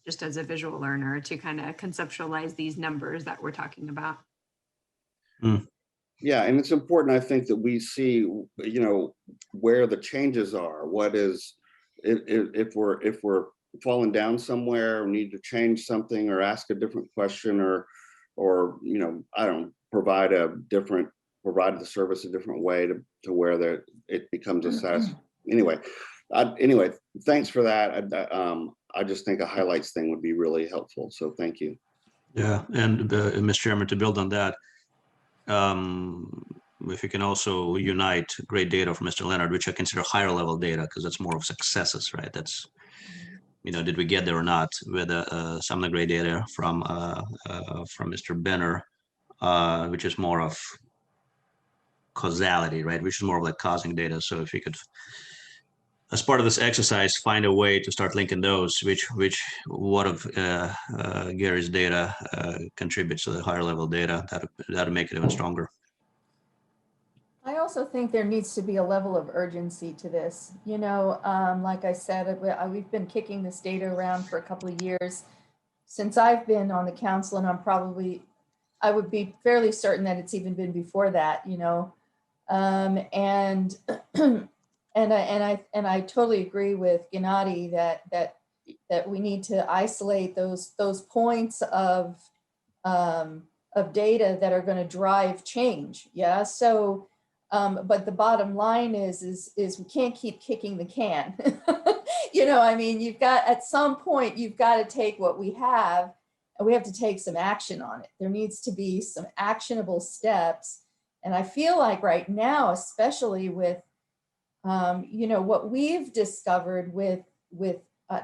just as a visual learner to kind of conceptualize these numbers that we're talking about. Yeah, and it's important, I think, that we see, where the changes are. What is, if we're falling down somewhere, or need to change something, or ask a different question, or I don't provide the service a different way to where it becomes a satisfaction. Anyway, thanks for that. I just think a highlights thing would be really helpful. So thank you. Yeah, and Mr. Chairman, to build on that, if you can also unite great data from Mr. Leonard, which I consider higher level data, because that's more of successes, right? That's, did we get there or not? With some of the great data from Mr. Benner, which is more of causality, right? Which is more of like causing data. So if you could, as part of this exercise, find a way to start linking those, what of Gary's data contributes to the higher level data, that'll make it even stronger. I also think there needs to be a level of urgency to this. Like I said, we've been kicking this data around for a couple of years since I've been on the council, and I would be fairly certain that it's even been before that, and I totally agree with Gennady that we need to isolate those points of data that are going to drive change. Yeah. So, but the bottom line is we can't keep kicking the can. You've got, at some point, you've got to take what we have, and we have to take some action on it. There needs to be some actionable steps. And I feel like right now, especially with, what we've discovered with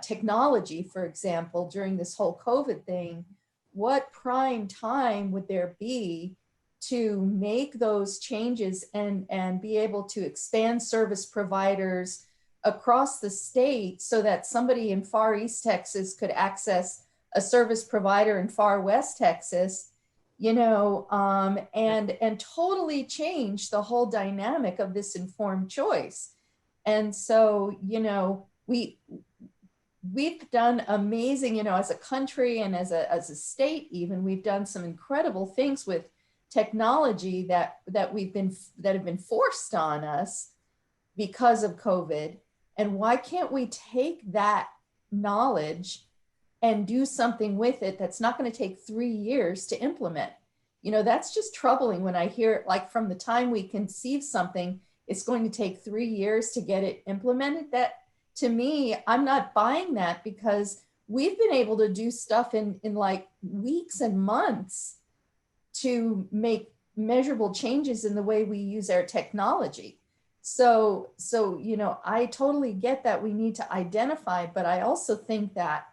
technology, for example, during this whole COVID thing, what prime time would there be to make those changes and be able to expand service providers across the state so that somebody in Far East Texas could access a service provider in Far West Texas, and totally change the whole dynamic of this informed choice. And so, we've done amazing, as a country and as a state, even, we've done some incredible things with technology that have been forced on us because of COVID. And why can't we take that knowledge and do something with it that's not going to take 3 years to implement? That's just troubling when I hear, like, from the time we conceive something, it's going to take 3 years to get it implemented. That, to me, I'm not buying that, because we've been able to do stuff in like weeks and months to make measurable changes in the way we use our technology. So, I totally get that we need to identify, but I also think that,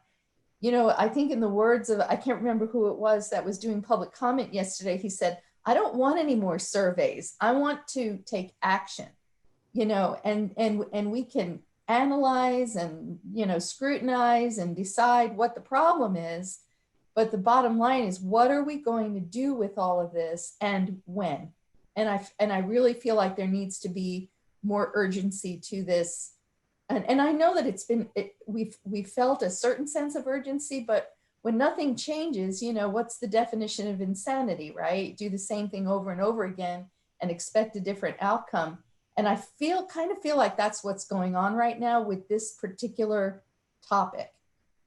I think in the words of, I can't remember who it was that was doing public comment yesterday, he said, I don't want any more surveys. I want to take action, and we can analyze and, scrutinize and decide what the problem is. But the bottom line is, what are we going to do with all of this, and when? And I really feel like there needs to be more urgency to this. And I know that we've felt a certain sense of urgency, but when nothing changes, what's the definition of insanity, right? Do the same thing over and over again and expect a different outcome. And I kind of feel like that's what's going on right now with this particular topic.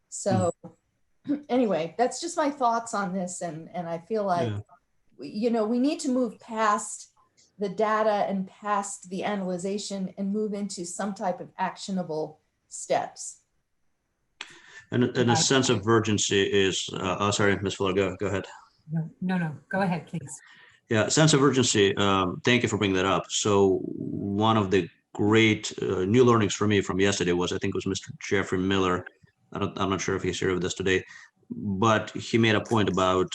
So anyway, that's just my thoughts on this. And I feel like, we need to move past the data and past the analyzation and move into some type of actionable steps. And a sense of urgency is, sorry, Ms. Fuller, go ahead. No, go ahead, please. Yeah, sense of urgency. Thank you for bringing that up. So one of the great new learnings for me from yesterday was, I think it was Mr. Jeffrey Miller. I'm not sure if he's here with us today, but he made a point about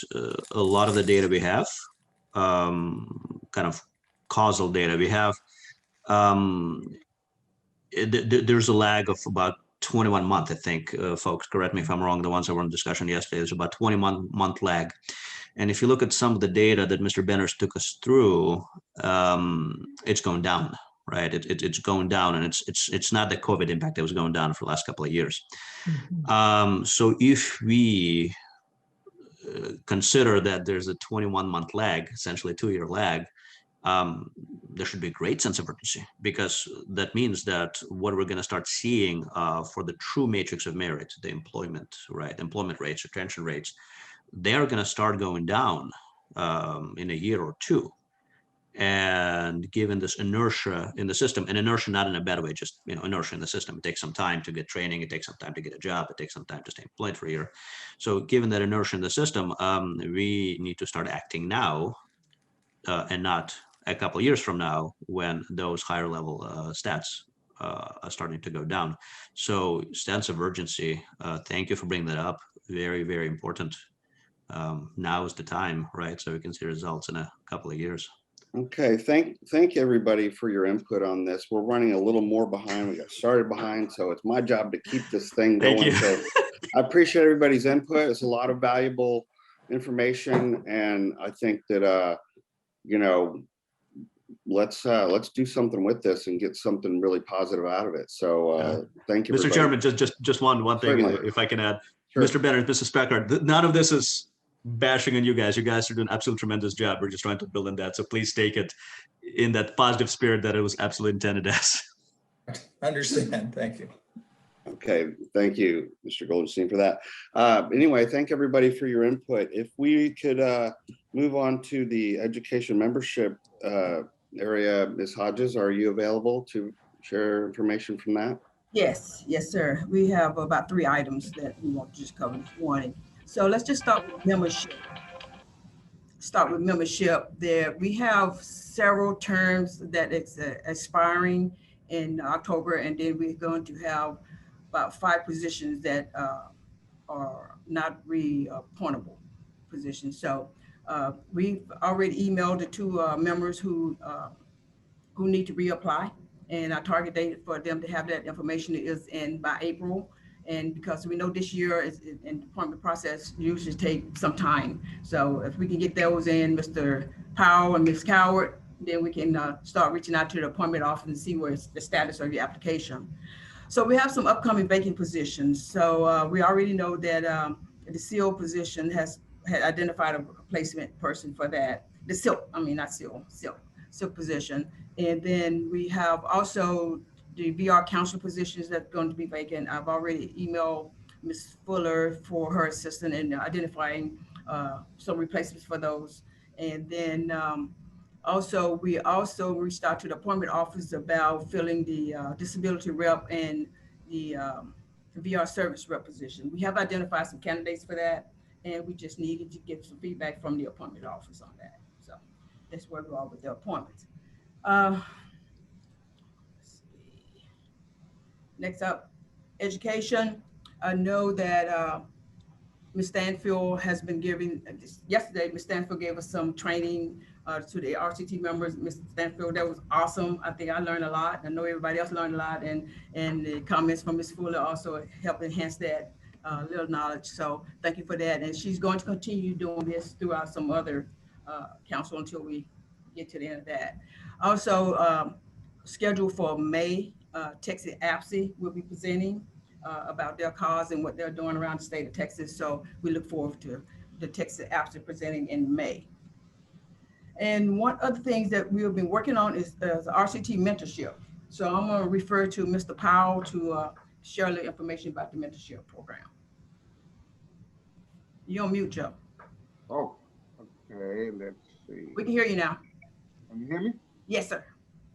a lot of the data we have, kind of causal data we have. There's a lag of about 21 months, I think, folks, correct me if I'm wrong, the ones that were in discussion yesterday, there's about 21-month lag. And if you look at some of the data that Mr. Benners took us through, it's going down. right? It's going down, and it's not the COVID impact that was going down for the last couple of years. So if we consider that there's a 21-month lag, essentially a 2-year lag, there should be a great sense of urgency, because that means that what we're going to start seeing for the true matrix of merit, the employment, right, employment rates, retention rates, they are going to start going down in a year or two. And given this inertia in the system, and inertia not in a bad way, just inertia in the system, it takes some time to get training, it takes some time to get a job, it takes some time to stay employed for a year. So given that inertia in the system, we need to start acting now and not a couple of years from now when those higher level stats are starting to go down. So sense of urgency, thank you for bringing that up. Very, very important. Now is the time, right? So we can see results in a couple of years. Okay, thank everybody for your input on this. We're running a little more behind. We got started behind, so it's my job to keep this thing going. Thank you. So I appreciate everybody's input. It's a lot of valuable information, and I think that let's do something with this and get something really positive out of it. So thank you, Mr. Chairman. Just one thing, Certainly. if I can add. Sure. Mr. Bennett, Mrs. Packard, none of this is bashing on you guys. You guys are doing an absolutely tremendous job. We're just trying to build on that. So please take it in that positive spirit that it was absolutely intended as. Understand. Thank you. Okay, thank you, Mr. Goldenstein, for that. Anyway, thank everybody for your input. If we could move on to the education membership area, Ms. Hodges, are you available to share information from that? Yes, sir. We have about 3 items that we want to just cover this morning. So let's just start with membership. There we have several terms that it's expiring in October, and then we're going to have about 5 positions that are not reappointable positions. So we've already emailed the 2 members who need to reapply, and our target date for them to have that information is by April. And because we know this year is in the appointment process usually take some time. So if we can get those in, Mr. Powell and Ms. Coward, then we can start reaching out to the appointment office and see where's the status of your application. So we have some upcoming vacant positions. So we already know that the seal position had identified a replacement person for that. The silk position. And then we have also the VR counselor positions that's going to be vacant. I've already emailed Ms. Fuller for her assistant in identifying some replacements for those. And then we also reached out to the appointment office about filling the disability rep and the VR service rep position. We have identified some candidates for that, and we just needed to get some feedback from the appointment office on that. So that's where we are with the appointments. Next up, education. I know that Ms. Stanfield has been giving, yesterday, Ms. Stanfield gave us some training to the RCT members. Ms. Stanfield, that was awesome. I think I learned a lot. I know everybody else learned a lot, and the comments from Ms. Fuller also helped enhance that little knowledge. So thank you for that. And she's going to continue doing this throughout some other council until we get to the end of that. Also, scheduled for May, Texas APSI will be presenting about their cause and what they're doing around the state of Texas. So we look forward to the Texas APSI presenting in May. And one other things that we've been working on is RCT mentorship. So I'm going to refer to Mr. Powell to share a little information about the mentorship program. You're on mute, Joe. Oh, okay, let's see. We can hear you now. Can you hear me? Yes, sir.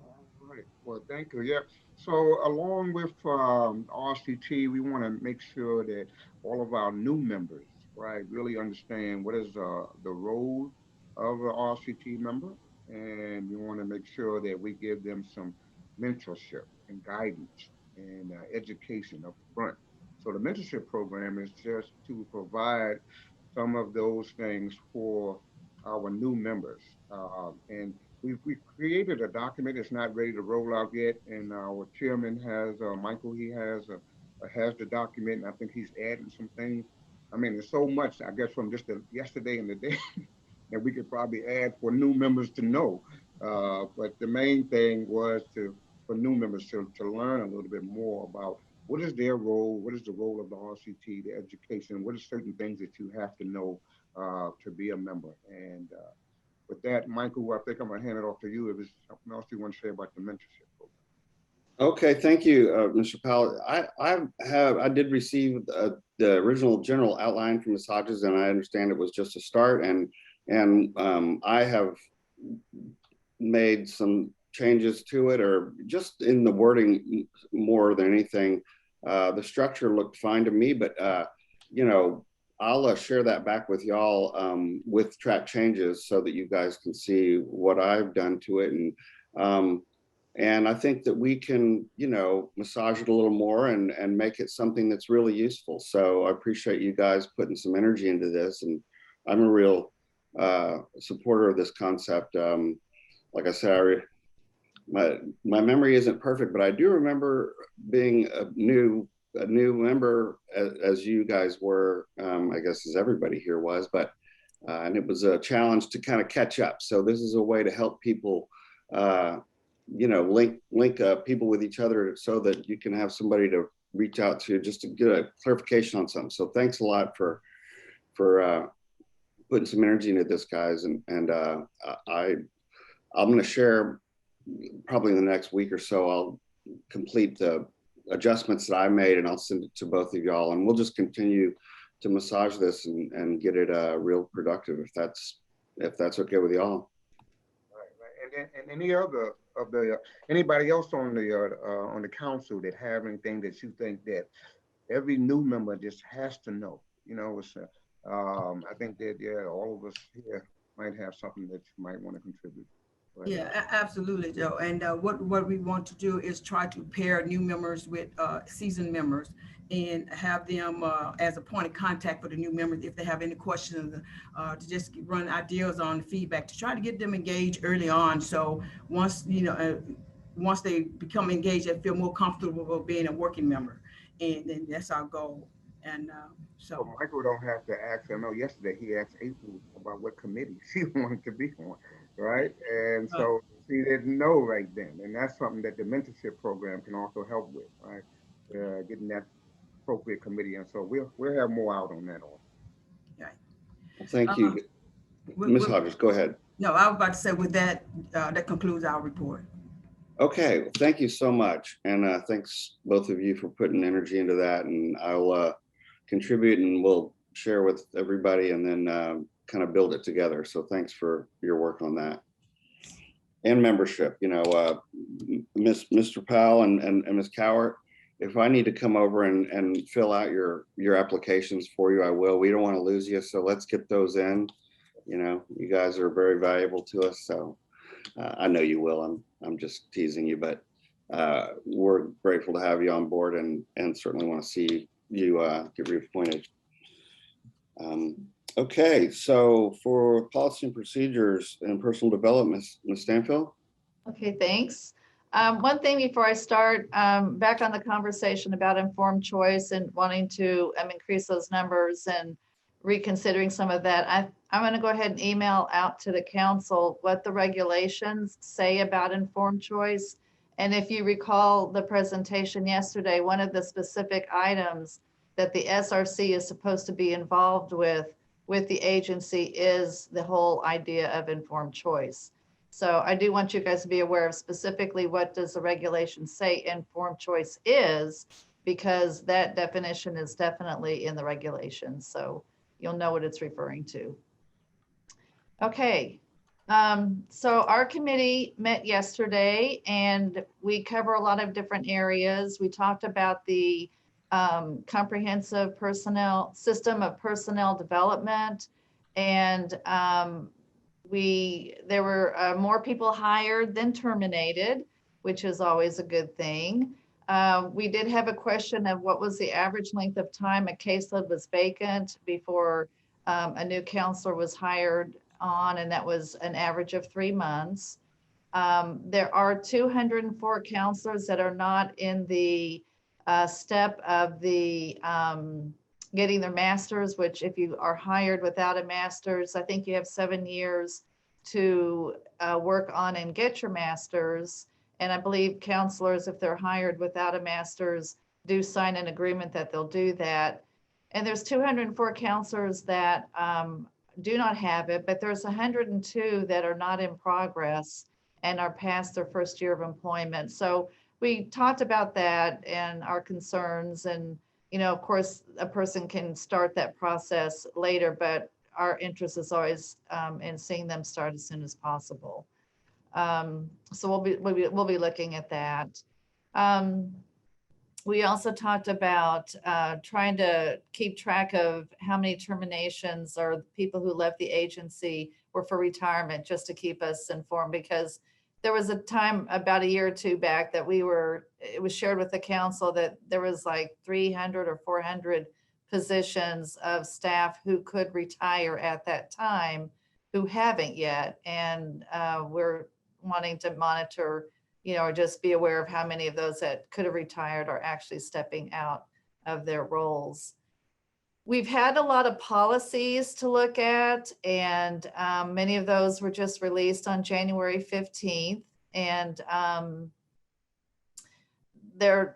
All right, well, thank you. Yeah, so along with RCT, we want to make sure that all of our new members, right, really understand what is the role of an RCT member. And we want to make sure that we give them some mentorship and guidance and education up front. So the mentorship program is just to provide some of those things for our new members. And we've created a document. It's not ready to roll out yet. And our chairman has, Michael, he has the document, and I think he's adding some things. I mean, there's so much, I guess, from just yesterday and the day that we could probably add for new members to know. But the main thing was for new members to learn a little bit more about what is their role, what is the role of the RCT, the education, what are certain things that you have to know to be a member. And with that, Michael, I think I'm gonna hand it off to you if there's something else you want to say about the mentorship program. Okay, thank you, Mr. Powell. I did receive the original general outline from Ms. Hodges, and I understand it was just a start, and I have made some changes to it, or just in the wording more than anything. The structure looked fine to me, but you know, I'll share that back with y'all with track changes so that you guys can see what I've done to it. And I think that we can, you know, massage it a little more and make it something that's really useful. So I appreciate you guys putting some energy into this, and I'm a real supporter of this concept. Like I said, my memory isn't perfect, but I do remember being a new member as you guys were, I guess as everybody here was, but and it was a challenge to kind of catch up. So this is a way to help people, you know, link people with each other so that you can have somebody to reach out to just to get a clarification on something. So thanks a lot for putting some energy into this, guys. And I'm going to share probably in the next week or so. I'll complete the adjustments that I made, and I'll send it to both of y'all, and we'll just continue to massage this and get it real productive if that's okay with y'all. Right. And any other of the anybody else on the council that have anything that you think that every new member just has to know? You know, it's I think that all of us here might have something that you might want to contribute. Yeah, absolutely, Joe. And what we want to do is try to pair new members with seasoned members and have them as a point of contact for the new members if they have any questions, to just run ideas on feedback, to try to get them engaged early on. So once, you know, once they become engaged, they feel more comfortable with being a working member. And then that's our goal. And so Michael don't have to ask. I know yesterday he asked April about what committee she wanted to be on, right? And so she didn't know right then. And that's something that the mentorship program can also help with, right? Getting that appropriate committee. And so we'll have more out on that also. Right. Well, thank you. Ms. Hodges, go ahead. No, I was about to say with that, that concludes our report. Okay, well, thank you so much. And thanks both of you for putting energy into that. And I'll contribute and we'll share with everybody and then kind of build it together. So thanks for your work on that. And membership, you know, Mr. Powell and Ms. Cowart, if I need to come over and fill out your applications for you, I will. We don't want to lose you, so let's get those in. You know, you guys are very valuable to us, so I know you will. I'm just teasing you, but we're grateful to have you on board and certainly want to see you get reappointed. Okay, so for policy and procedures and personal development, Ms. Stanfield. Okay, thanks. One thing before I start, back on the conversation about informed choice and wanting to increase those numbers and reconsidering some of that, I'm going to go ahead and email out to the council what the regulations say about informed choice. And if you recall the presentation yesterday, one of the specific items that the SRC is supposed to be involved with the agency is the whole idea of informed choice. So I do want you guys to be aware of specifically what does the regulation say informed choice is, because that definition is definitely in the regulations. So you'll know what it's referring to. Okay, so our committee met yesterday and we cover a lot of different areas. We talked about the comprehensive personnel system of personnel development, and there were more people hired than terminated, which is always a good thing. We did have a question of what was the average length of time a caseload was vacant before a new counselor was hired on, and that was an average of 3 months. There are 204 counselors that are not in the step of the getting their master's, which if you are hired without a master's, I think you have 7 years to work on and get your master's. And I believe counselors, if they're hired without a master's, do sign an agreement that they'll do that. And there's 204 counselors that do not have it, but there's 102 that are not in progress and are past their first year of employment. So we talked about that and our concerns. And, you know, of course, a person can start that process later, but our interest is always in seeing them start as soon as possible. So we'll be looking at that. We also talked about trying to keep track of how many terminations or people who left the agency were for retirement, just to keep us informed, because there was a time about a year or two back that it was shared with the council that there was like 300 or 400 positions of staff who could retire at that time who haven't yet. And we're wanting to monitor, you know, or just be aware of how many of those that could have retired are actually stepping out of their roles. We've had a lot of policies to look at, and many of those were just released on January 15th. And the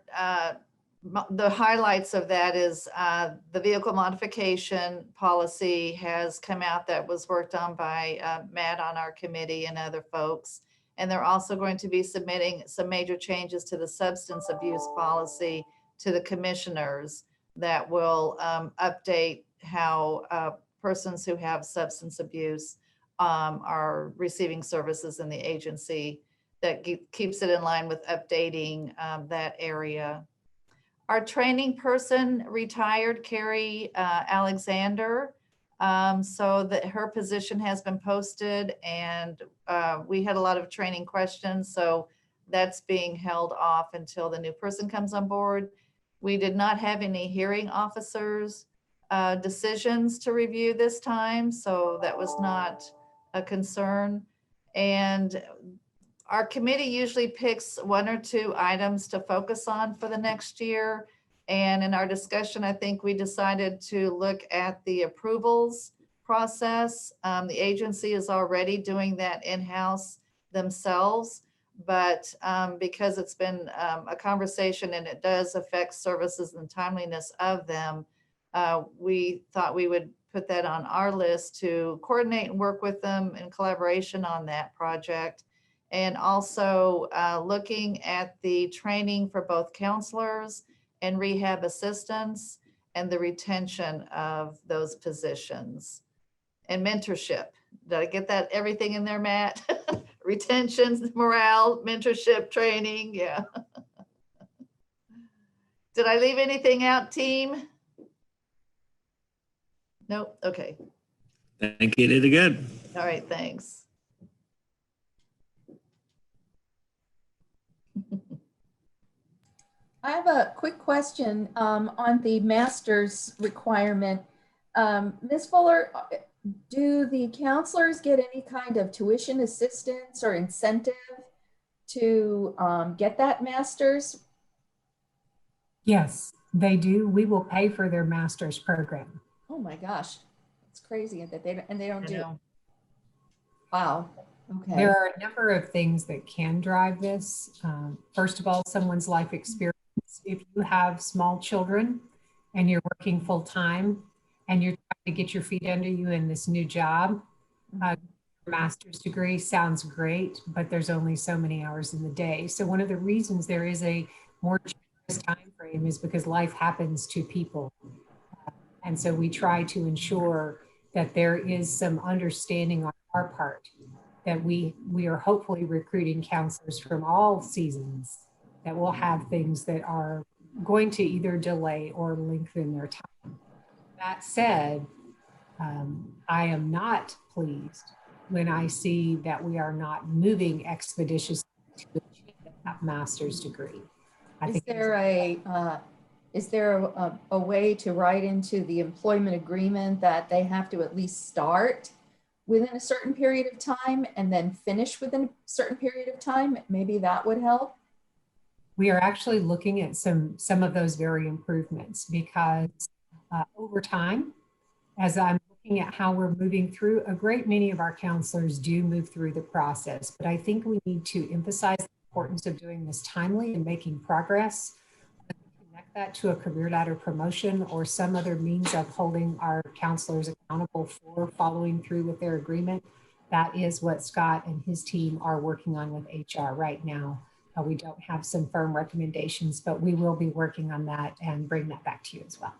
highlights of that is the vehicle modification policy has come out, that was worked on by Matt on our committee and other folks. And they're also going to be submitting some major changes to the substance abuse policy to the commissioners that will update how persons who have substance abuse are receiving services in the agency, that keeps it in line with updating that area. Our training person retired, Carrie Alexander. So that her position has been posted, and we had a lot of training questions, so that's being held off until the new person comes on board. We did not have any hearing officers decisions to review this time, so that was not a concern. And our committee usually picks 1 or 2 items to focus on for the next year. And in our discussion, I think we decided to look at the approvals process. The agency is already doing that in-house themselves, but because it's been a conversation and it does affect services and timeliness of them, we thought we would put that on our list to coordinate and work with them in collaboration on that project. And also looking at the training for both counselors and rehab assistants and the retention of those positions. And mentorship. Did I get that everything in there, Matt? Retention, morale, mentorship, training, yeah. Did I leave anything out, team? Nope, okay. I think you did good. All right, thanks. I have a quick question on the master's requirement. Ms. Fuller, do the counselors get any kind of tuition assistance or incentive to get that master's? Yes, they do. We will pay for their master's program. Oh my gosh, it's crazy that they don't do. know. Wow. Okay. There are a number of things that can drive this. First of all, someone's life experience. If you have small children and you're working full time and you're trying to get your feet under you in this new job, master's degree sounds great, but there's only so many hours in the day. So one of the reasons there is a more generous time frame is because life happens to people. And so we try to ensure that there is some understanding on our part that we are hopefully recruiting counselors from all seasons that will have things that are going to either delay or lengthen their time. That said, I am not pleased when I see that we are not moving expeditiously to achieve that master's degree. Is there a way to write into the employment agreement that they have to at least start within a certain period of time and then finish within a certain period of time? Maybe that would help. We are actually looking at some of those very improvements, because over time, as I'm looking at how we're moving through, a great many of our counselors do move through the process, but I think we need to emphasize the importance of doing this timely and making progress. Connect that to a career ladder promotion or some other means of holding our counselors accountable for following through with their agreement. That is what Scott and his team are working on with HR right now. We don't have some firm recommendations, but we will be working on that and bring that back to you as well.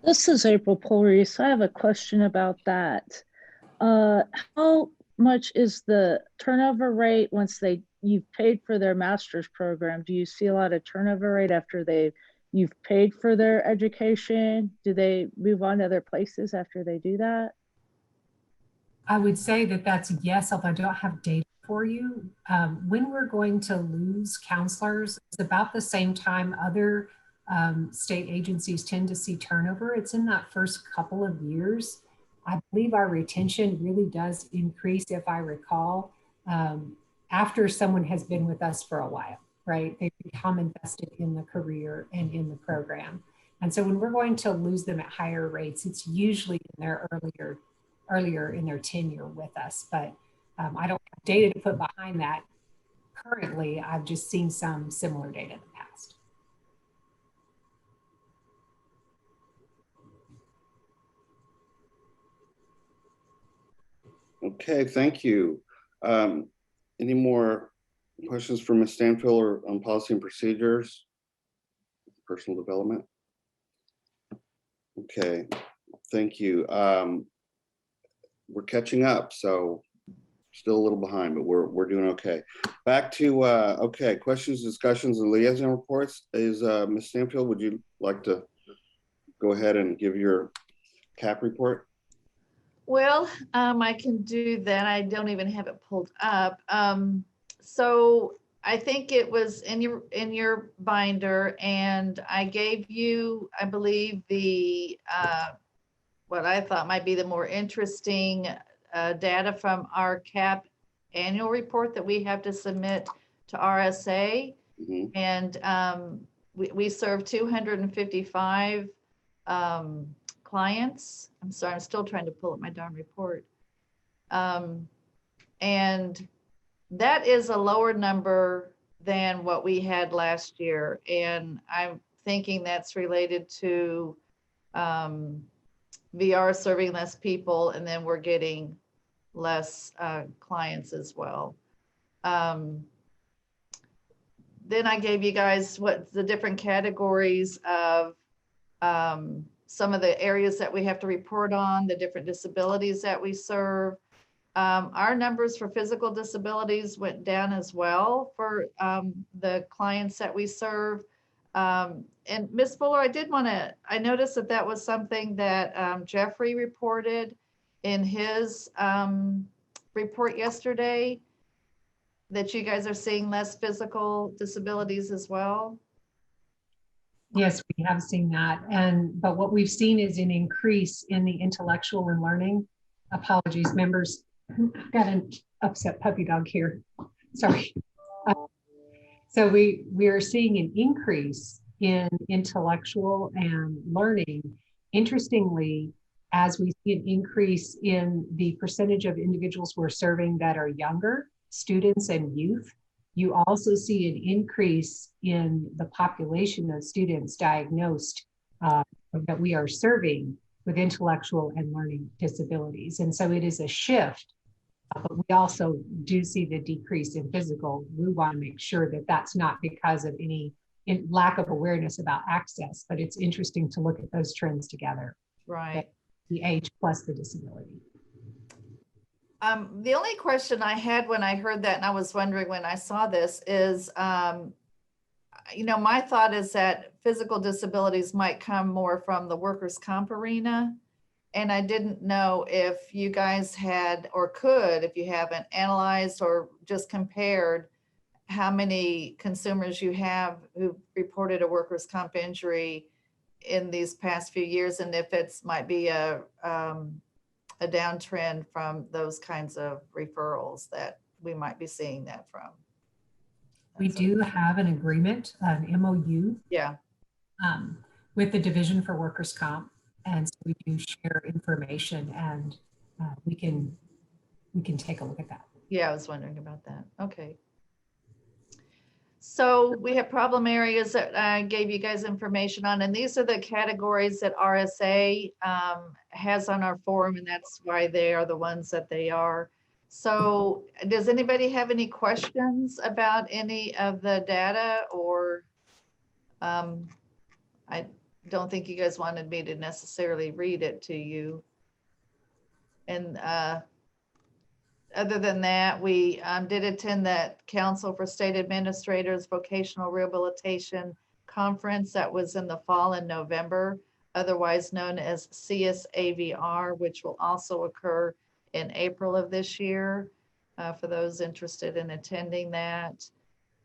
This is April Pulreese. I have a question about that. How much is the turnover rate once you've paid for their master's program? Do you see a lot of turnover rate after you've paid for their education? Do they move on to other places after they do that? I would say that that's a yes, although I don't have data for you. When we're going to lose counselors, it's about the same time other state agencies tend to see turnover. It's in that first couple of years. I believe our retention really does increase, if I recall, after someone has been with us for a while, right? They become invested in the career and in the program. And so when we're going to lose them at higher rates, it's usually in their earlier in their tenure with us. But I don't have data to put behind that. Currently, I've just seen some similar data in the past. Okay, thank you. Any more questions for Ms. Stanfield or on policy and procedures? Personal development? Okay, thank you. We're catching up, so still a little behind, but we're doing okay. Back to, okay, questions, discussions, and liaison reports. Is Ms. Stanfield, would you like to go ahead and give your CAP report? Well, I can do that. I don't even have it pulled up. So I think it was in your binder, and I gave you, I believe, the what I thought might be the more interesting data from our CAP annual report that we have to submit to RSA. Mm-hmm. And we serve 255 clients. I'm sorry, I'm still trying to pull up my darn report. And that is a lower number than what we had last year. And I'm thinking that's related to VR serving less people, and then we're getting less clients as well. Then I gave you guys what the different categories of some of the areas that we have to report on, the different disabilities that we serve. Our numbers for physical disabilities went down as well for the clients that we serve. And Ms. Fuller, I noticed that was something that Jeffrey reported in his report yesterday, that you guys are seeing less physical disabilities as well. Yes, we have seen that. But what we've seen is an increase in the intellectual and learning. Apologies, members. I've got an upset puppy dog here. Sorry. So we are seeing an increase in intellectual and learning. Interestingly, as we see an increase in the percentage of individuals we're serving that are younger, students and youth, you also see an increase in the population of students diagnosed that we are serving with intellectual and learning disabilities. And so it is a shift, but we also do see the decrease in physical. We want to make sure that that's not because of any lack of awareness about access, but it's interesting to look at those trends together. Right. The age plus the disability. The only question I had when I heard that, and I was wondering when I saw this, is, you know, my thought is that physical disabilities might come more from the workers' comp arena. And I didn't know if you guys had, or could, if you haven't, analyzed or just compared how many consumers you have who reported a workers' comp injury in these past few years, and if it's might be a downtrend from those kinds of referrals that we might be seeing that from. We do have an agreement, an MOU. Yeah. With the Division for Workers' Comp And so we do share information, and we can take a look at that. Yeah, I was wondering about that. Okay. So we have problem areas that I gave you guys information on, and these are the categories that RSA has on our forum, and that's why they are the ones that they are. So does anybody have any questions about any of the data, or I don't think you guys wanted me to necessarily read it to you. And other than that, we did attend that Council for State Administrators Vocational Rehabilitation Conference that was in the fall in November, otherwise known as CSAVR, which will also occur in April of this year for those interested in attending that.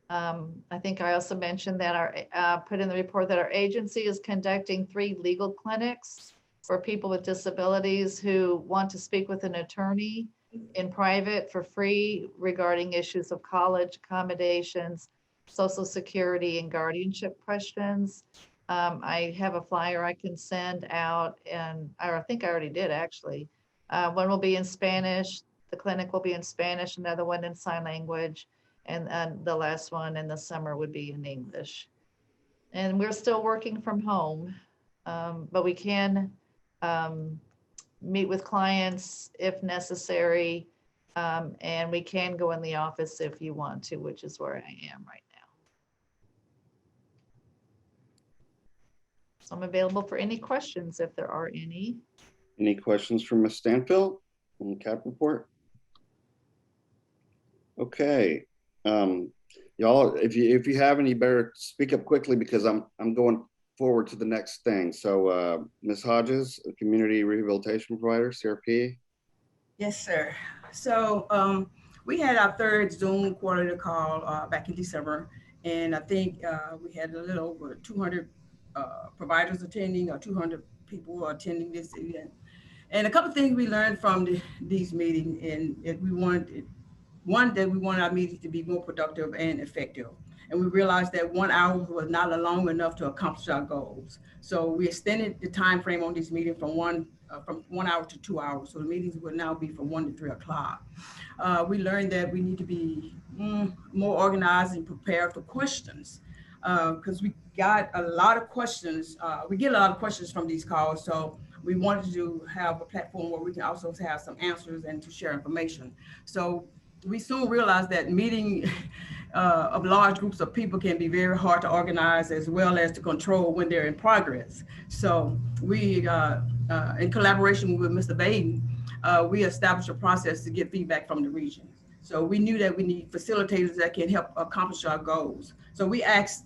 I think I also mentioned that put in the report that our agency is conducting 3 legal clinics for people with disabilities who want to speak with an attorney in private for free regarding issues of college accommodations, Social Security, and guardianship questions. I have a flyer I can send out, and I think I already did actually. One will be in Spanish. The clinic will be in Spanish, another one in sign language, and the last one in the summer would be in English. And we're still working from home, but we can meet with clients if necessary, and we can go in the office if you want to, which is where I am right now. So I'm available for any questions if there are any. Any questions from Ms. Stanfield on the CAP report? Okay, y'all, if you have any, better speak up quickly because I'm going forward to the next thing. So Ms. Hodges, a community rehabilitation provider, CRP. Yes, sir. So we had our 3rd Zoom quarterly call back in December, and I think we had a little over 200 providers attending, or 200 people who are attending this event. And a couple of things we learned from these meetings, and we wanted our meetings to be more productive and effective. And we realized that 1 hour was not long enough to accomplish our goals. So we extended the time frame on this meeting from 1 hour to 2 hours. So the meetings will now be from 1 to 3 o'clock. We learned that we need to be more organized and prepared for questions, because we got a lot of questions. We get a lot of questions from these calls. So we wanted to have a platform where we can also have some answers and to share information. So we soon realized that meeting of large groups of people can be very hard to organize as well as to control when they're in progress. So we, in collaboration with Mr. Baden, we established a process to get feedback from the region. So we knew that we need facilitators that can help accomplish our goals. So we asked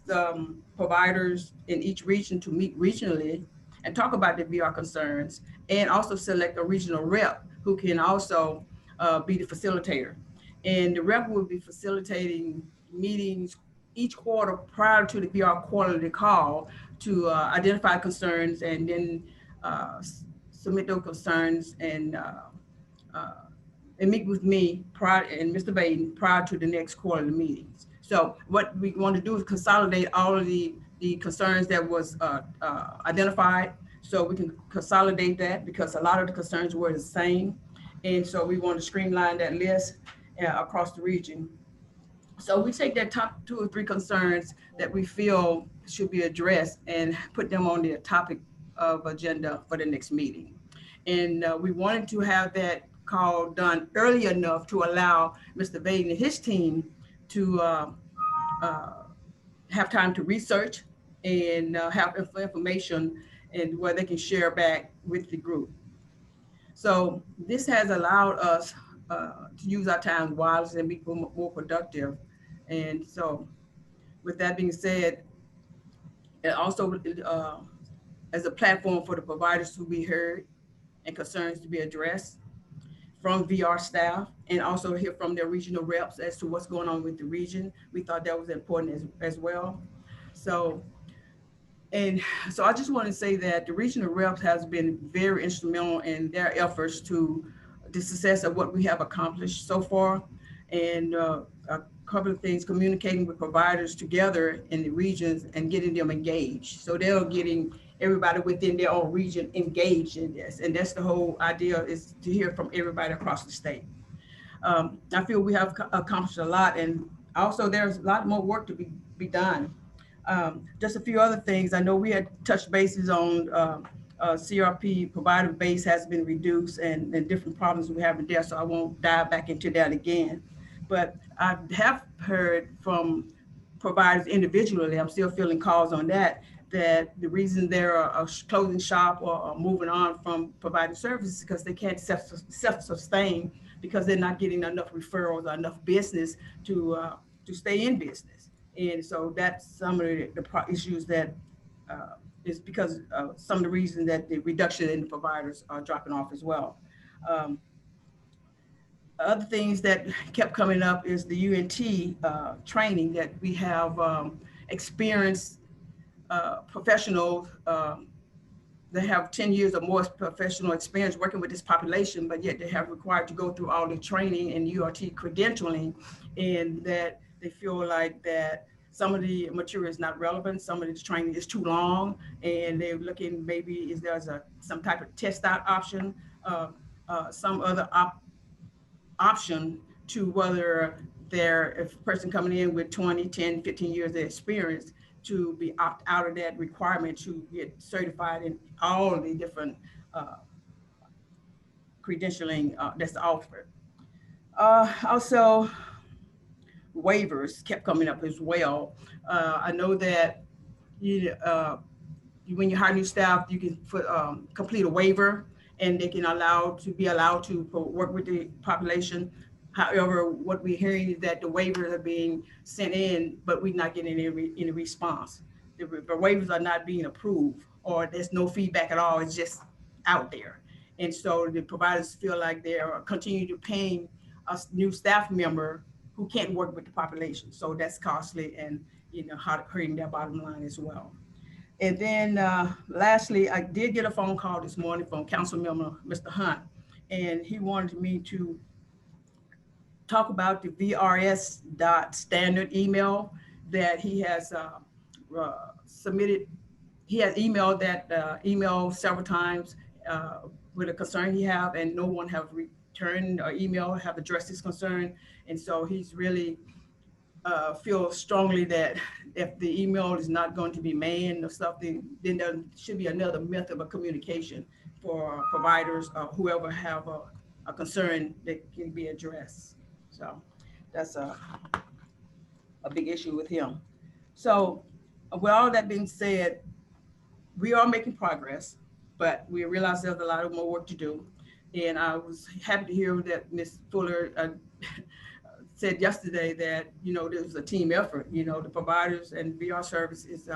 providers in each region to meet regionally and talk about the VR concerns, and also select a regional rep who can also be the facilitator. And the rep will be facilitating meetings each quarter prior to the VR quarterly call to identify concerns and then submit those concerns and meet with me and Mr. Baden prior to the next quarterly meetings. So what we want to do is consolidate all of the concerns that was identified, so we can consolidate that because a lot of the concerns were the same. And so we want to streamline that list across the region. So we take that top 2 or 3 concerns that we feel should be addressed and put them on the topic of agenda for the next meeting. And we wanted to have that call done early enough to allow Mr. Baden and his team to have time to research and have information and where they can share back with the group. So this has allowed us to use our time wisely and be more productive. And so with that being said, it also as a platform for the providers to be heard and concerns to be addressed from VR staff, and also hear from their regional reps as to what's going on with the region. We thought that was important as well. So I just want to say that the regional reps has been very instrumental in their efforts to the success of what we have accomplished so far. And a couple of things, communicating with providers together in the regions and getting them engaged. So they're getting everybody within their own region engaged in this. And that's the whole idea, is to hear from everybody across the state. I feel we have accomplished a lot, and also there's a lot more work to be done. Just a few other things. I know we had touched bases on CRP provider base has been reduced and different problems we have in there, so I won't dive back into that again. But I have heard from providers individually, I'm still feeling calls on that the reason they're a clothing shop or moving on from providing services because they can't self-sustain, because they're not getting enough referrals or enough business to stay in business. And so that's some of the issues that is because of some of the reasons that the reduction in the providers are dropping off as well. Other things that kept coming up is the UNT training that we have experienced professionals that have 10 years or more professional experience working with this population, but yet they have required to go through all the training and URT credentialing, and that they feel like that some of the material is not relevant, some of the training is too long, and they're looking maybe is there's some type of test out option, some other option to whether if a person coming in with 20, 10, 15 years of experience to be opt out of that requirement to get certified in all of the different credentialing that's offered. Also, waivers kept coming up as well. I know that when you hire new staff, you can complete a waiver and they can be allowed to work with the population. However, what we're hearing is that the waivers are being sent in, but we're not getting any response. The waivers are not being approved, or there's no feedback at all. It's just out there. And so the providers feel like they're continuing to paying a new staff member who can't work with the population. So that's costly and hurting their bottom line as well. And then lastly, I did get a phone call this morning from Council Member Mr. Hunt, and he wanted me to talk about the VRS.standard email that he has submitted. He has emailed that email several times with a concern he have, and no one have returned or email have addressed his concern. And so he's really feel strongly that if the email is not going to be manned or something, then there should be another method of communication for providers or whoever have a concern that can be addressed. So that's a big issue with him. So with all that being said, we are making progress, but we realize there's a lot of more work to do. And I was happy to hear that Ms. Fuller said yesterday that there's a team effort. The providers and VR service is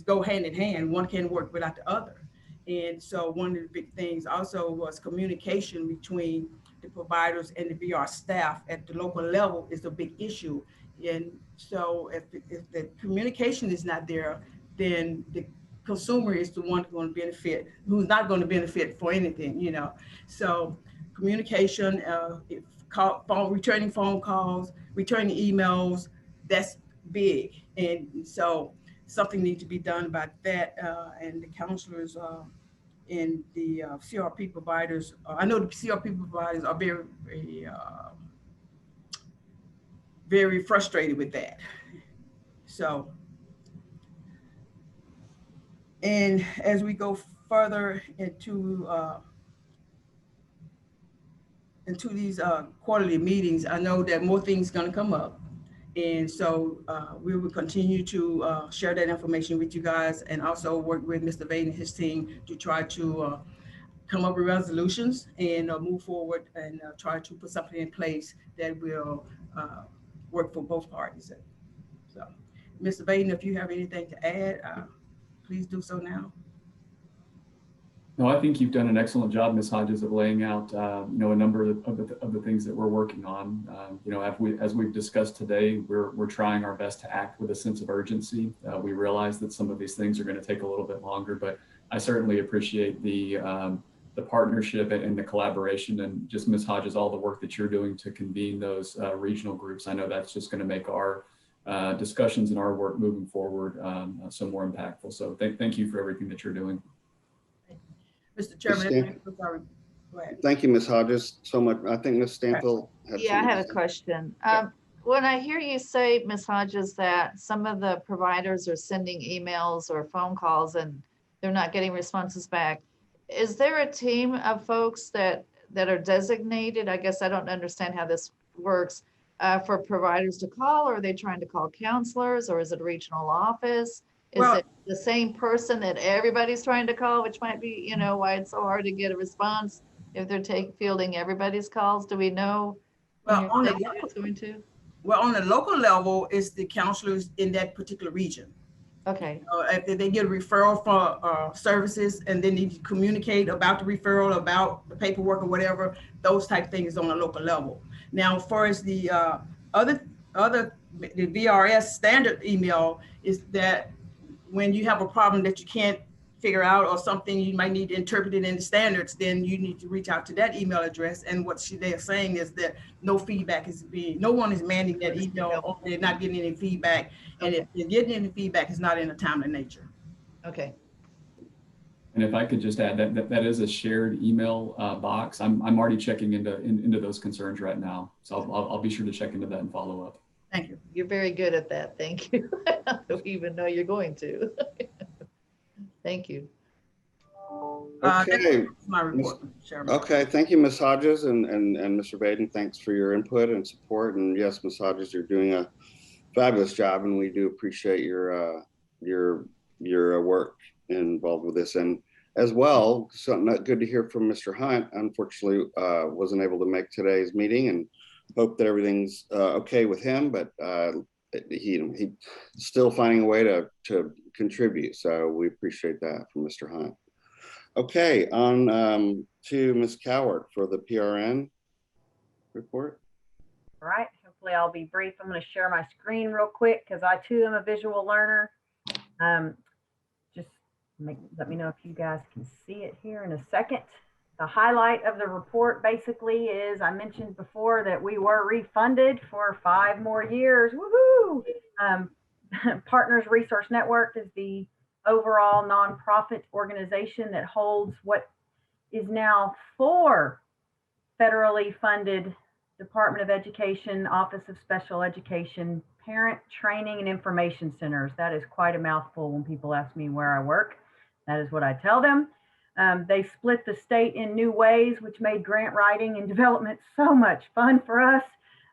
go hand in hand. One can't work without the other. And so one of the big things also was communication between the providers and the VR staff at the local level is a big issue. And so if the communication is not there, then the consumer is the one going to benefit, who's not going to benefit for anything, So communication, returning phone calls, returning emails, that's big. And so something needs to be done about that. And the counselors and the CRP providers, I know the CRP providers are very, very frustrated with that. So, and as we go further into these quarterly meetings, I know that more things going to come up. And so we will continue to share that information with you guys, and also work with Mr. Vade and his team to try to come up with resolutions and move forward and try to put something in place that will work for both parties. So, Mr. Vade, if you have anything to add, please do so now. No, I think you've done an excellent job, Ms. Hodges, of laying out, a number of the things that we're working on. As we've discussed today, we're trying our best to act with a sense of urgency. We realize that some of these things are going to take a little bit longer, but I certainly appreciate the partnership and the collaboration, and just Ms. Hodges, all the work that you're doing to convene those regional groups. I know that's just going to make our discussions in our work moving forward so more impactful. So thank you for everything that you're doing. Mr. Chairman, sorry. Go ahead. Thank you, Ms. Hodges, so much. I think Ms. Stanfield had Yeah, I something had to a say. question. When I hear you say, Ms. Hodges, that some of the providers are sending emails or phone calls and they're not getting responses back, is there a team of folks that are designated? I guess I don't understand how this works, for providers to call, or are they trying to call counselors, or is it a regional office? Is it the same person that everybody's trying to call, which might be, you know, why it's so hard to get a response if they're fielding everybody's calls? Do we know Well, who on your the data is going to? Well, on the local level, it's the counselors in that particular region. Okay. If they get a referral for services and they need to communicate about the referral, about the paperwork or whatever, those type of things on a local level. Now, as far as the the VRS standard email, is that when you have a problem that you can't figure out or something you might need to interpret it in the standards, then you need to reach out to that email address. And what they are saying is that no feedback is no one is manning that email, or they're not getting any feedback. And if they're getting any feedback, it's not in a timely nature. Okay. And if I could just add that is a shared email box. I'm already checking into those concerns right now. So I'll be sure to check into that and follow up. Thank you. You're very good at that. Thank you. I don't even know you're going to. Thank you. Okay. My report, Chairman. Okay, thank you, Ms. Hodges and Mr. Baden. Thanks for your input and support. And yes, Ms. Hodges, you're doing a fabulous job, and we do appreciate your work involved with this. And as well, something good to hear from Mr. Hunt. Unfortunately, wasn't able to make today's meeting, and hope that everything's okay with him. But he's still finding a way to contribute. So we appreciate that from Mr. Hunt. Okay, on to Ms. Cowart for the PRN report. All right, hopefully I'll be brief. I'm going to share my screen real quick because I too am a visual learner. Just let me know if you guys can see it here in a second. The highlight of the report basically is, I mentioned before that we were refunded for 5 more years. Woohoo! Partners Resource Network is the overall nonprofit organization that holds what is now 4 federally funded Department of Education, Office of Special Education, Parent Training and Information Centers. That is quite a mouthful when people ask me where I work. That is what I tell them. They split the state in new ways, which made grant writing and development so much fun for us.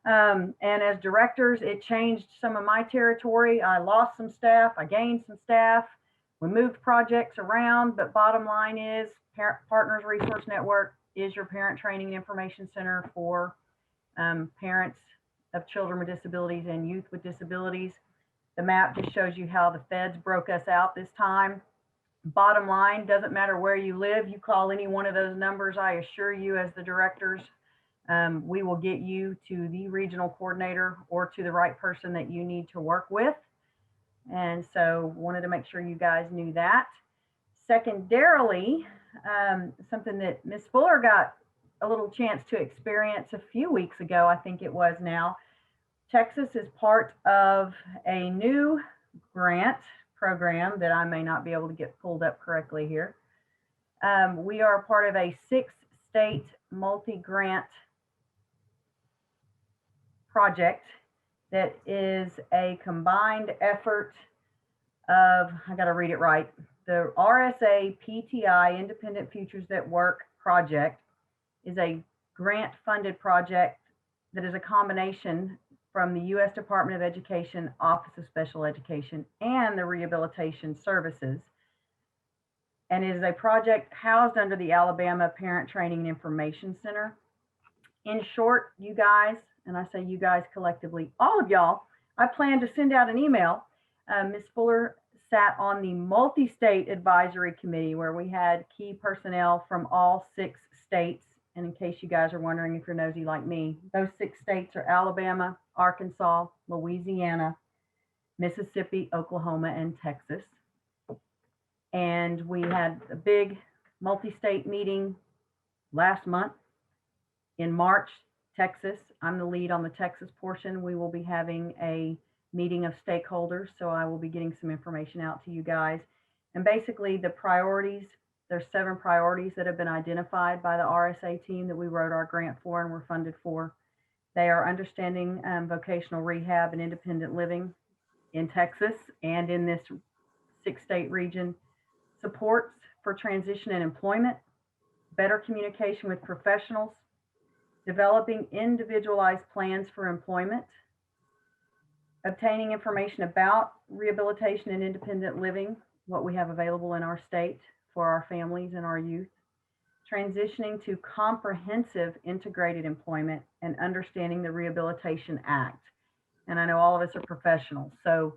And as directors, it changed some of my territory. I lost some staff, I gained some staff. We moved projects around, but bottom line is Partners Resource Network is your parent training and information center for parents of children with disabilities and youth with disabilities. The map just shows you how the feds broke us out this time. Bottom line, doesn't matter where you live, you call any one of those numbers, I assure you as the directors, we will get you to the regional coordinator or to the right person that you need to work with. And so wanted to make sure you guys knew that. Secondarily, something that Ms. Fuller got a little chance to experience a few weeks ago, I think it was now. Texas is part of a new grant program that I may not be able to get pulled up correctly here. We are part of a 6-state multi-grant project that is a combined effort of, I got to read it right, the RSA PTI Independent Futures at Work project is a grant funded project that is a combination from the U.S. Department of Education, Office of Special Education, and the Rehabilitation Services. And it is a project housed under the Alabama Parent Training and Information Center. In short, you guys, and I say you guys collectively, all of y'all, I plan to send out an email. Ms. Fuller sat on the multi-state advisory committee where we had key personnel from all 6 states. And in case you guys are wondering if you're nosy like me, those 6 states are Alabama, Arkansas, Louisiana, Mississippi, Oklahoma, and Texas. And we had a big multi-state meeting last month. In March, Texas, I'm the lead on the Texas portion. We will be having a meeting of stakeholders. So I will be getting some information out to you guys. And basically the priorities, there's 7 priorities that have been identified by the RSA team that we wrote our grant for and were funded for. They are understanding vocational rehab and independent living in Texas and in this 6-state region, supports for transition and employment, better communication with professionals, developing individualized plans for employment, obtaining information about rehabilitation and independent living, what we have available in our state for our families and our youth, transitioning to comprehensive integrated employment, and understanding the Rehabilitation Act. And I know all of us are professionals, so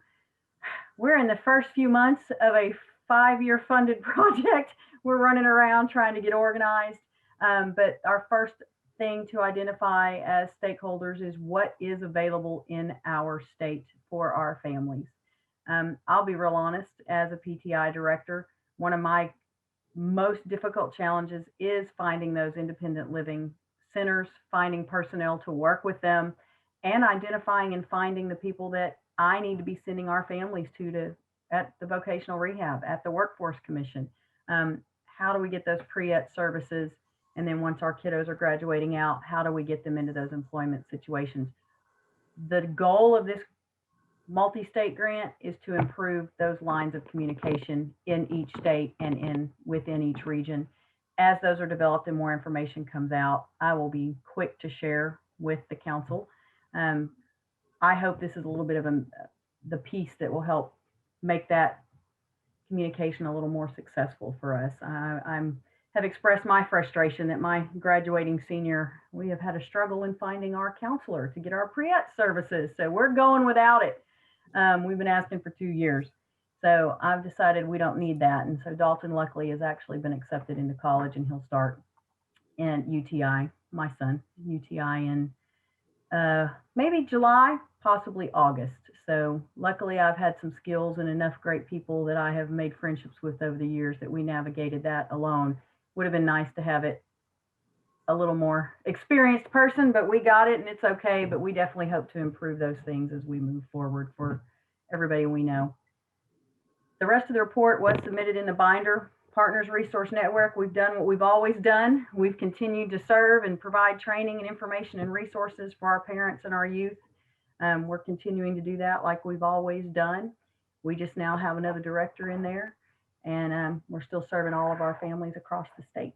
we're in the first few months of a 5-year funded project. We're running around trying to get organized, but our first thing to identify as stakeholders is what is available in our state for our families. I'll be real honest, as a PTI director, one of my most difficult challenges is finding those independent living centers, finding personnel to work with them, and identifying and finding the people that I need to be sending our families to at the vocational rehab, at the workforce commission. How do we get those pre-ET services? And then once our kiddos are graduating out, how do we get them into those employment situations? The goal of this multi-state grant is to improve those lines of communication in each state and within each region. As those are developed and more information comes out, I will be quick to share with the council. I hope this is a little bit of the piece that will help make that communication a little more successful for us. I have expressed my frustration that my graduating senior, we have had a struggle in finding our counselor to get our pre-ET services. So we're going without it. We've been asking for 2 years. So I've decided we don't need that. And so Dalton luckily has actually been accepted into college, and he'll start in UTI, my son, UTI in maybe July, possibly August. So luckily I've had some skills and enough great people that I have made friendships with over the years that we navigated that alone. Would have been nice to have it a little more experienced person, but we got it and it's okay. But we definitely hope to improve those things as we move forward for everybody we know. The rest of the report was submitted in the binder. Partners Resource Network, we've done what we've always done. We've continued to serve and provide training and information and resources for our parents and our youth. We're continuing to do that like we've always done. We just now have another director in there, and we're still serving all of our families across the state.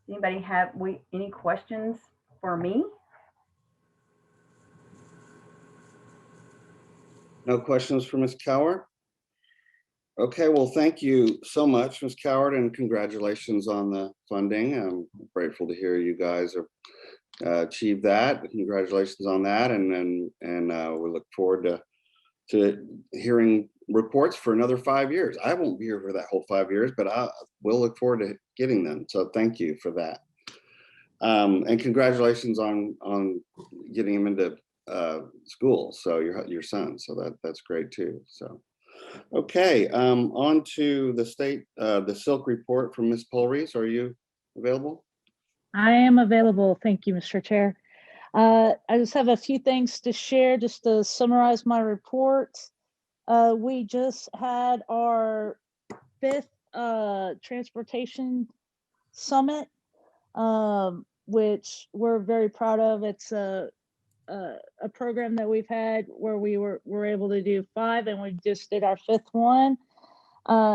Anybody have any questions for me? No questions for Ms. Coward? Okay, well, thank you so much, Ms. Coward, and congratulations on the funding. I'm grateful to hear you guys have achieved that. Congratulations on that, and we look forward to hearing reports for another 5 years. I won't be here for that whole 5 years, but we'll look forward to getting them. So thank you for that, and congratulations on getting him into school. So your son. So that's great too. So. Okay, on to the state, the Silk report from Ms. Polrees. Are you available? I am available. Thank you, Mr. Chair. I just have a few things to share just to summarize my report. We just had our 5th transportation summit, which we're very proud of. It's a program that we've had where we're able to do 5, and we just did our 5th one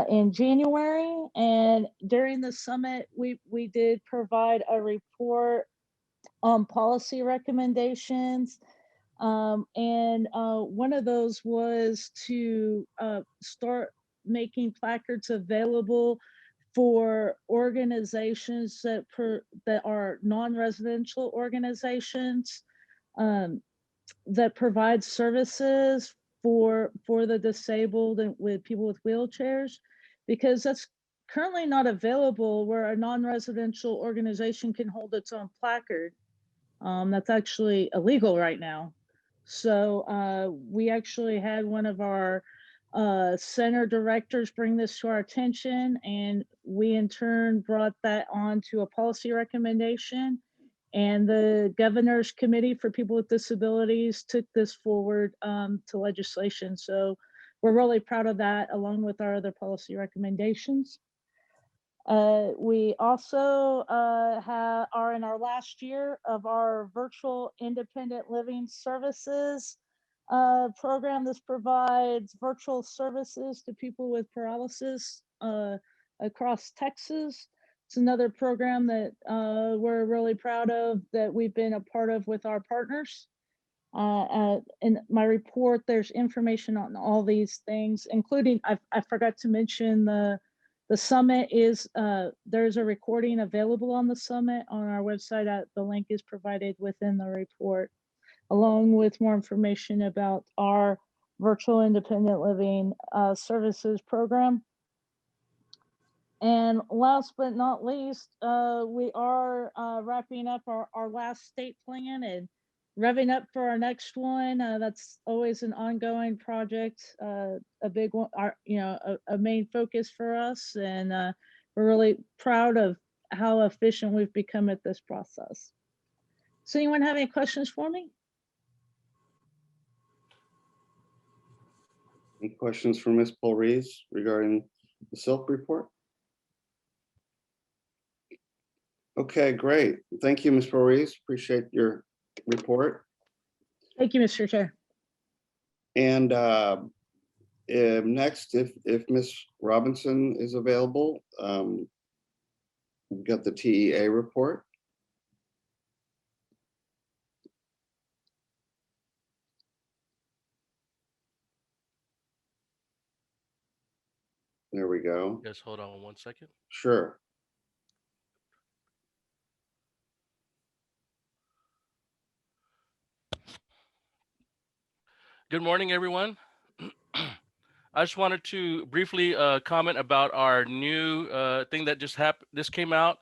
in January. And during the summit, we did provide a report on policy recommendations, and one of those was to start making placards available for organizations that are non-residential organizations that provide services for the disabled and with people with wheelchairs, because that's currently not available where a non-residential organization can hold its own placard. That's actually illegal right now. So we actually had one of our center directors bring this to our attention, and we in turn brought that on to a policy recommendation. And the Governor's Committee for People with Disabilities took this forward to legislation. So we're really proud of that, along with our other policy recommendations. We also are in our last year of our virtual independent living services program. This provides virtual services to people with paralysis across Texas. It's another program that we're really proud of, that we've been a part of with our partners. In my report, there's information on all these things, including, I forgot to mention the summit is, there's a recording available on the summit on our website. The link is provided within the report, along with more information about our virtual independent living services program. And last but not least, we are wrapping up our last state plan and revving up for our next one. That's always an ongoing project, a big one, a main focus for us. And we're really proud of how efficient we've become at this process. So anyone have any questions for me? Any questions for Ms. Polrees regarding the SILP report? Okay, great. Thank you, Ms. Polrees. Appreciate your report. Thank you, Mr. Chair. And next, if Ms. Robinson is available, we've got the TEA report. There we go. Yes, hold on 1 second. Sure. Good morning, everyone. I just wanted to briefly comment about our new thing that just happened. This came out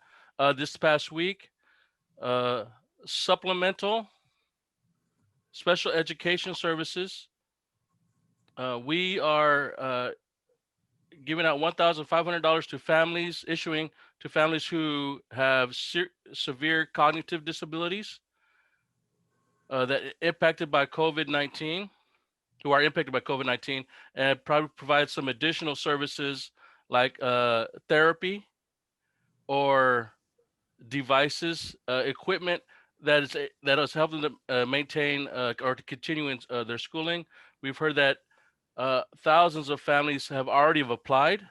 this past week. Supplemental special education services. We are giving out $1,500 to families, issuing to families who have severe cognitive disabilities that impacted by COVID-19. Who are impacted by COVID-19, and probably provide some additional services like therapy or devices, equipment that is helping them maintain or to continue in their schooling. We've heard that thousands of families have already applied,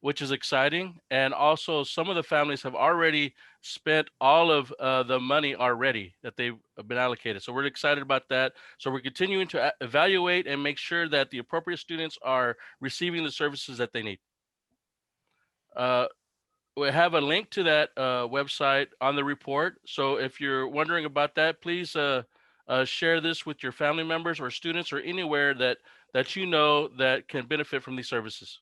which is exciting. And also some of the families have already spent all of the money already that they've been allocated. So we're excited about that. So we're continuing to evaluate and make sure that the appropriate students are receiving the services that they need. We have a link to that website on the report. So if you're wondering about that, please share this with your family members or students or anywhere that you know that can benefit from these services.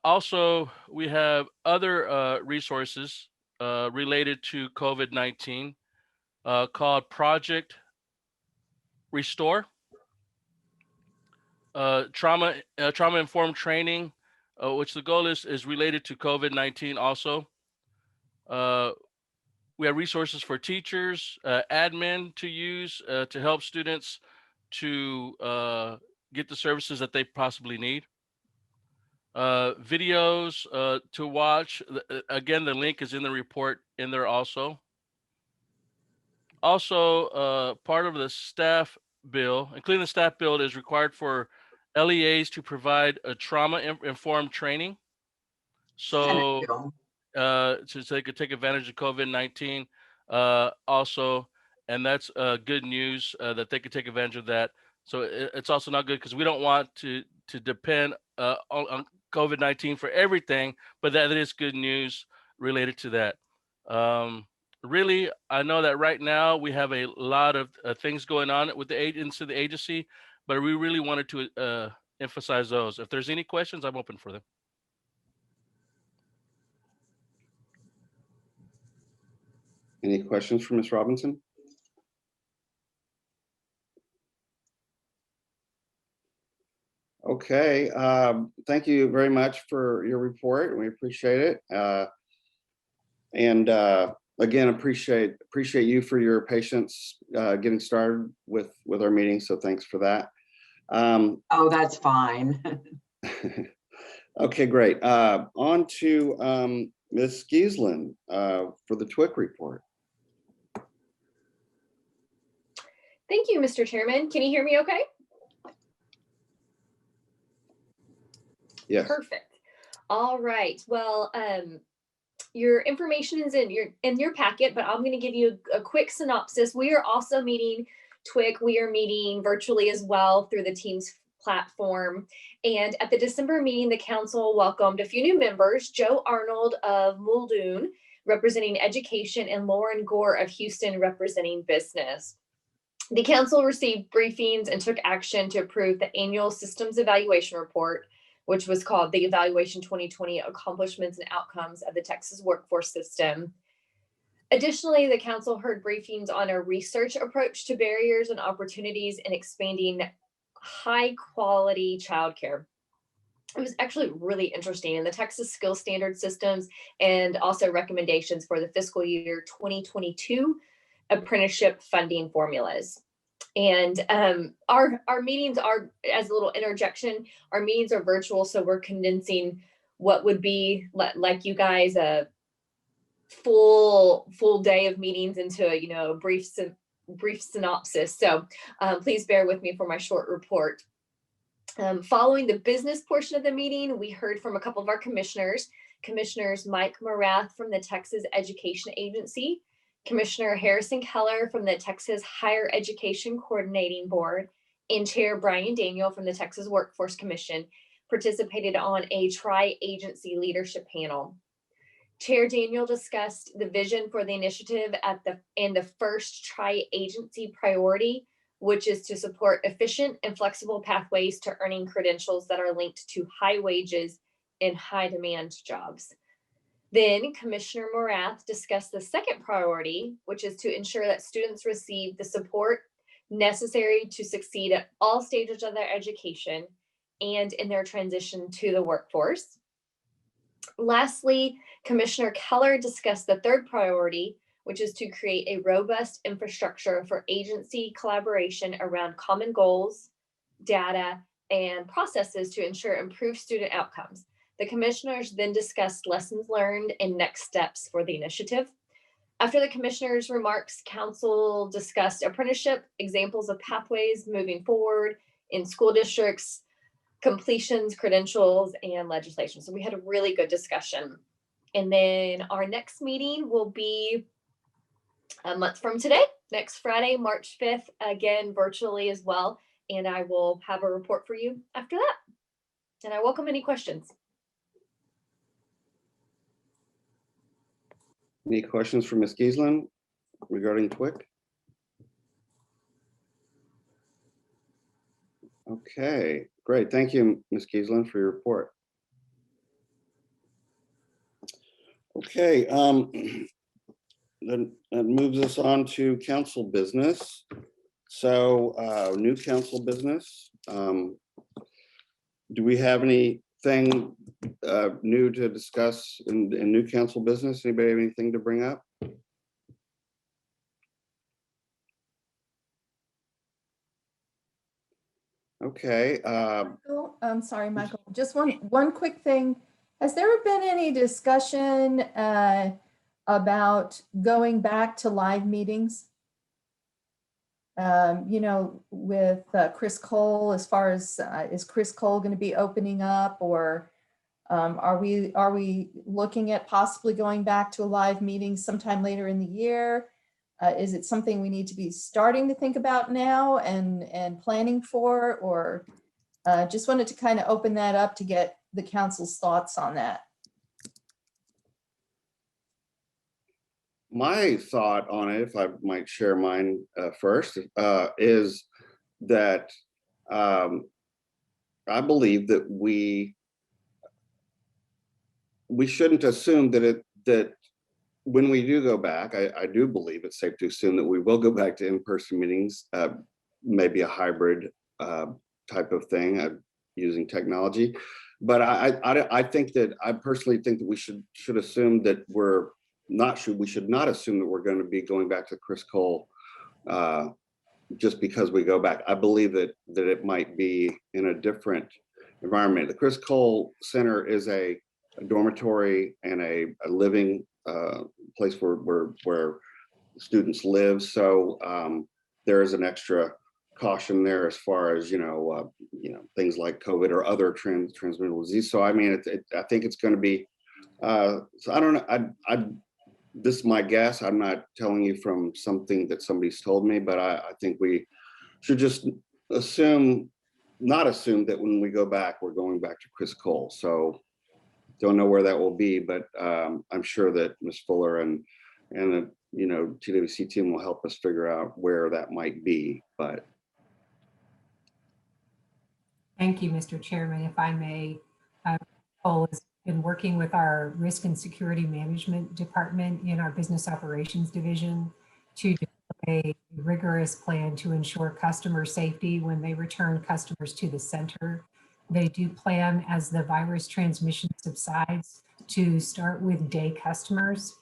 Also, we have other resources related to COVID-19 called Project Restore, trauma-informed training, which the goal is related to COVID-19 also. We have resources for teachers, admin to use to help students to get the services that they possibly need. Videos to watch. Again, the link is in the report in there also. Also, part of the staff bill, including the staff bill, is required for LEAs to provide a trauma-informed training. So they could take advantage of COVID-19 also, and that's good news that they could take advantage of that. So it's also not good because we don't want to depend on COVID-19 for everything, but that is good news related to that. Really, I know that right now we have a lot of things going on with the agency, but we really wanted to emphasize those. If there's any questions, I'm open for them. Any questions for Ms. Robinson? Okay, thank you very much for your report. We appreciate it. again, appreciate you for your patience getting started with our meeting. So thanks for that. Oh, that's fine. Okay, great. On to Ms. Giesland for the TWIC report. Thank you, Mr. Chairman. Can you hear me okay? Yes. Perfect. All right. Well, your information is in your packet, but I'm going to give you a quick synopsis. We are also meeting TWIC. We are meeting virtually as well through the Teams platform. And at the December meeting, the council welcomed a few new members: Joe Arnold of Muldoon, representing education, and Lauren Gore of Houston, representing business. The council received briefings and took action to approve the annual systems evaluation report, which was called the Evaluation 2020 Accomplishments and Outcomes of the Texas Workforce System. Additionally, the council heard briefings on a research approach to barriers and opportunities in expanding high quality childcare. It was actually really interesting in the Texas Skills Standard Systems, and also recommendations for the fiscal year 2022 apprenticeship funding formulas. And our meetings are, as a little interjection, our meetings are virtual, so we're condensing what would be like you guys a full day of meetings into a brief synopsis. So please bear with me for my short report. Following the business portion of the meeting, we heard from a couple of our commissioners Mike Morath from the Texas Education Agency, Commissioner Harrison Keller from the Texas Higher Education Coordinating Board, and Chair Brian Daniel from the Texas Workforce Commission participated on a tri-agency leadership panel. Chair Daniel discussed the vision for the initiative and the first tri-agency priority, which is to support efficient and flexible pathways to earning credentials that are linked to high wages and high demand jobs. Then Commissioner Morath discussed the second priority, which is to ensure that students receive the support necessary to succeed at all stages of their education and in their transition to the workforce. Lastly, Commissioner Keller discussed the third priority, which is to create a robust infrastructure for agency collaboration around common goals, data, and processes to ensure improved student outcomes. The commissioners then discussed lessons learned and next steps for the initiative. After the commissioners' remarks, council discussed apprenticeship, examples of pathways moving forward in school districts, completions, credentials, and legislation. So we had a really good discussion. And then our next meeting will be a month from today, next Friday, March 5th, again, virtually as well. And I will have a report for you after that. And I welcome any questions. Any questions for Ms. Giesland regarding TWIC? Okay, great. Thank you, Ms. Giesland, for your report. Okay, then that moves us on to council business. So new council business. Do we have anything new to discuss in new council business? Anybody have anything to bring up? Okay. I'm sorry, Michael. Just one quick thing. Has there been any discussion about going back to live meetings? With Chris Cole, as far as is Chris Cole going to be opening up, or are we looking at possibly going back to a live meeting sometime later in the year? Is it something we need to be starting to think about now and planning for, or just wanted to kind of open that up to get the council's thoughts on that? My thought on it, if I might share mine first, is that I believe that we shouldn't assume that when we do go back, I do believe it's safe to assume that we will go back to in-person meetings, maybe a hybrid type of thing using technology. But I think that I personally think that we should assume that we're we should not assume that we're going to be going back to Chris Cole just because we go back. I believe that it might be in a different environment. The Chris Cole Center is a dormitory and a living place where students live. So there is an extra caution there as far as things like COVID or other transmittable disease. So I mean, I think it's going to be. So I don't know. This is my guess. I'm not telling you from something that somebody's told me, but I think we should just not assume that when we go back, we're going back to Chris Cole. So don't know where that will be, but I'm sure that Ms. Fuller and the TWC team will help us figure out where that might be. But thank you, Mr. Chairman. If I may, Cole has been working with our Risk and Security Management Department in our Business Operations Division to develop a rigorous plan to ensure customer safety when they return customers to the center. They do plan, as the virus transmission subsides, to start with day customers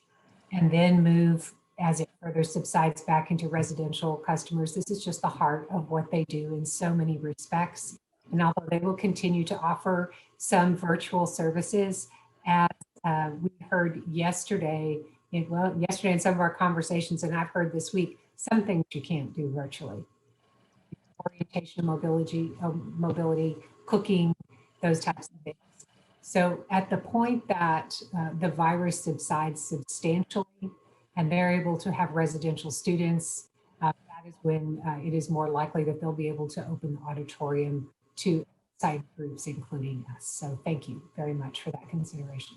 and then move as it further subsides back into residential customers. This is just the heart of what they do in so many respects. And although they will continue to offer some virtual services, as we heard yesterday in some of our conversations, and I've heard this week, some things you can't do virtually. Orientation, mobility, cooking, those types of things. So at the point that the virus subsides substantially and they're able to have residential students, that is when it is more likely that they'll be able to open the auditorium to side groups, including us. So thank you very much for that consideration.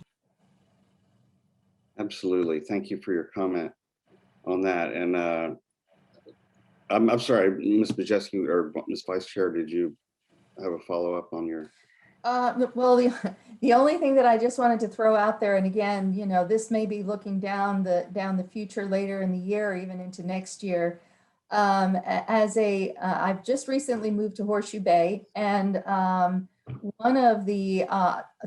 absolutely. Thank you for your comment on that. And I'm sorry, Ms. Majeski or Ms. Vice Chair, did you have a follow-up on your? Well, the only thing that I just wanted to throw out there, and again, this may be looking down the future later in the year, or even into next year. I've just recently moved to Horseshoe Bay, and one of the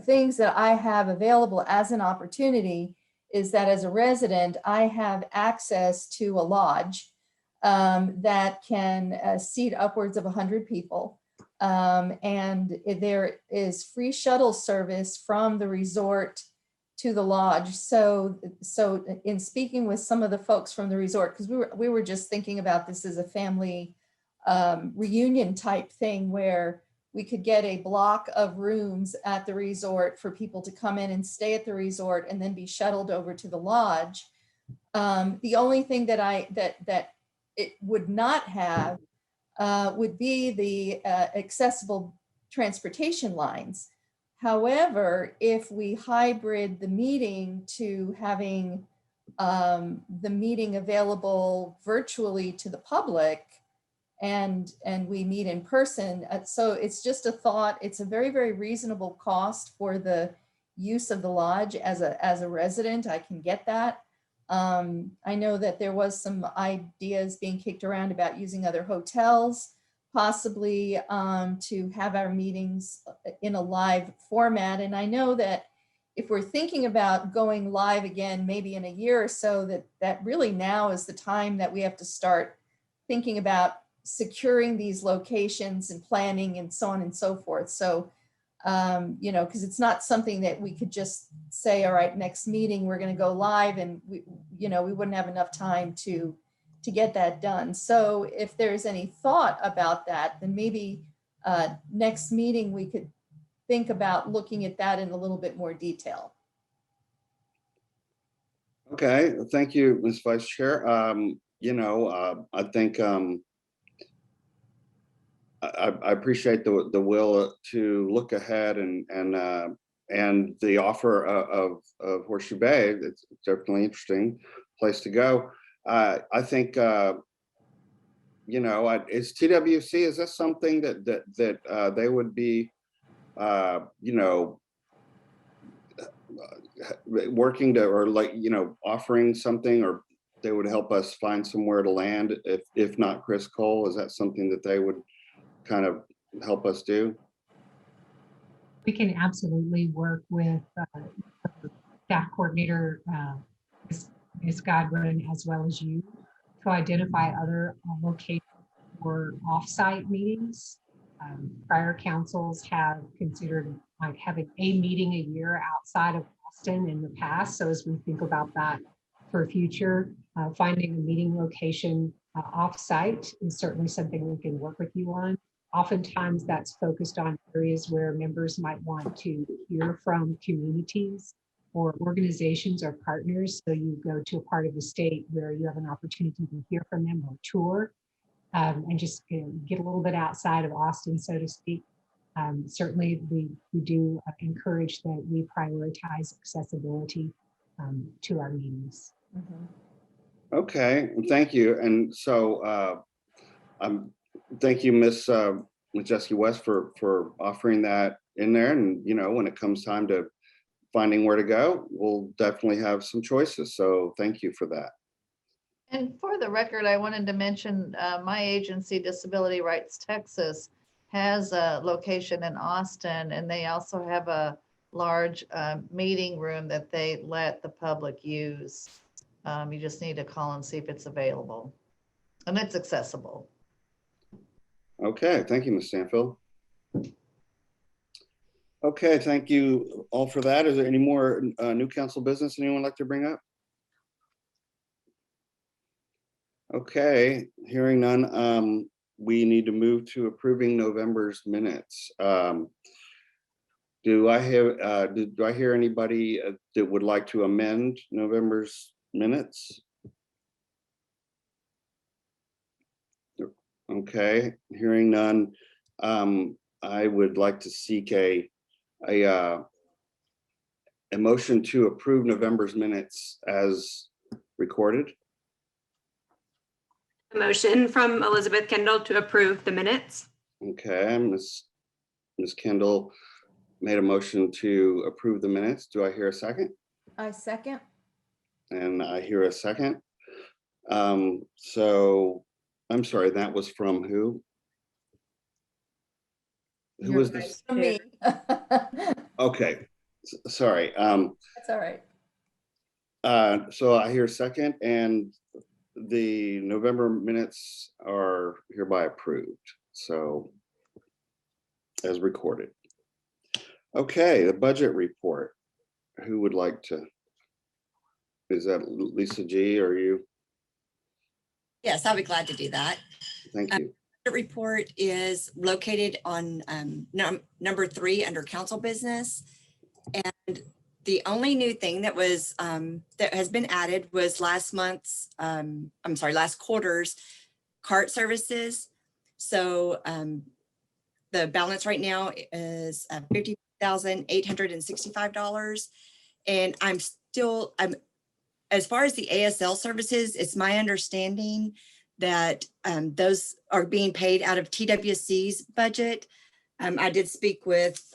things that I have available as an opportunity is that as a resident, I have access to a lodge that can seat upwards of 100 people. And there is free shuttle service from the resort to the lodge. So in speaking with some of the folks from the resort, because we were just thinking about this as a family reunion type thing where we could get a block of rooms at the resort for people to come in and stay at the resort and then be shuttled over to the lodge. The only thing that it would not have would be the accessible transportation lines. However, if we hybrid the meeting to having the meeting available virtually to the public and we meet in person, so it's just a thought. It's a very, very reasonable cost for the use of the lodge as a resident. I can get that. I know that there was some ideas being kicked around about using other hotels, possibly to have our meetings in a live format. And I know that if we're thinking about going live again, maybe in a year or so, that really now is the time that we have to start thinking about securing these locations and planning and so on and so forth. So because it's not something that we could just say, all right, next meeting, we're going to go live, and we wouldn't have enough time to get that done. So if there's any thought about that, then maybe next meeting, we could think about looking at that in a little bit more detail. Okay, thank you, Ms. Vice Chair. I think I appreciate the will to look ahead and the offer of Horseshoe Bay. It's definitely an interesting place to go. I think is TWC, is this something that they would be working to, or offering something, or they would help us find somewhere to land if not Chris Cole? Is that something that they would kind of help us do? We can absolutely work with staff coordinator Ms. Godwin, as well as you, to identify other locations for offsite meetings. Prior councils have considered like having a meeting a year outside of Austin in the past. So as we think about that for future, finding a meeting location offsite is certainly something we can work with you on. Oftentimes that's focused on areas where members might want to hear from communities or organizations or partners. So you go to a part of the state where you have an opportunity to hear from them or tour. And just get a little bit outside of Austin, so to speak. Certainly, we do encourage that we prioritize accessibility to our meetings. Okay, thank you. And so thank you, Ms. Majeski West, for offering that in there. And, you know, when it comes time to finding where to go, we'll definitely have some choices. So thank you for that. And for the record, I wanted to mention my agency, Disability Rights Texas, has a location in Austin, and they also have a large meeting room that they let the public use. You just need to call and see if it's available, and it's accessible. Okay, thank you, Ms. Stanfield. Okay, thank you all for that. Is there any more new council business anyone would like to bring up? Okay, hearing none, we need to move to approving November's minutes. Do I hear anybody that would like to amend November's minutes? Okay, hearing none, I would like to seek a motion to approve November's minutes as recorded. A motion from Elizabeth Kendall to approve the minutes. Okay, Ms. Kendall made a motion to approve the minutes. Do I hear a second? I second. And I hear a second. So I'm sorry, that was from who? Who was this? From me. Okay, sorry. That's all right. So I hear second, and the November minutes are hereby approved. So as recorded. Okay, the budget report. Who would like to? Is that Lisa G or you? Yes, I'll be glad to do that. Thank you. The report is located on number 3 under council business. And the only new thing that was that has been added was last quarter's cart services. So the balance right now is $50,865. And I'm as far as the ASL services, it's my understanding that those are being paid out of TWC's budget. I did speak with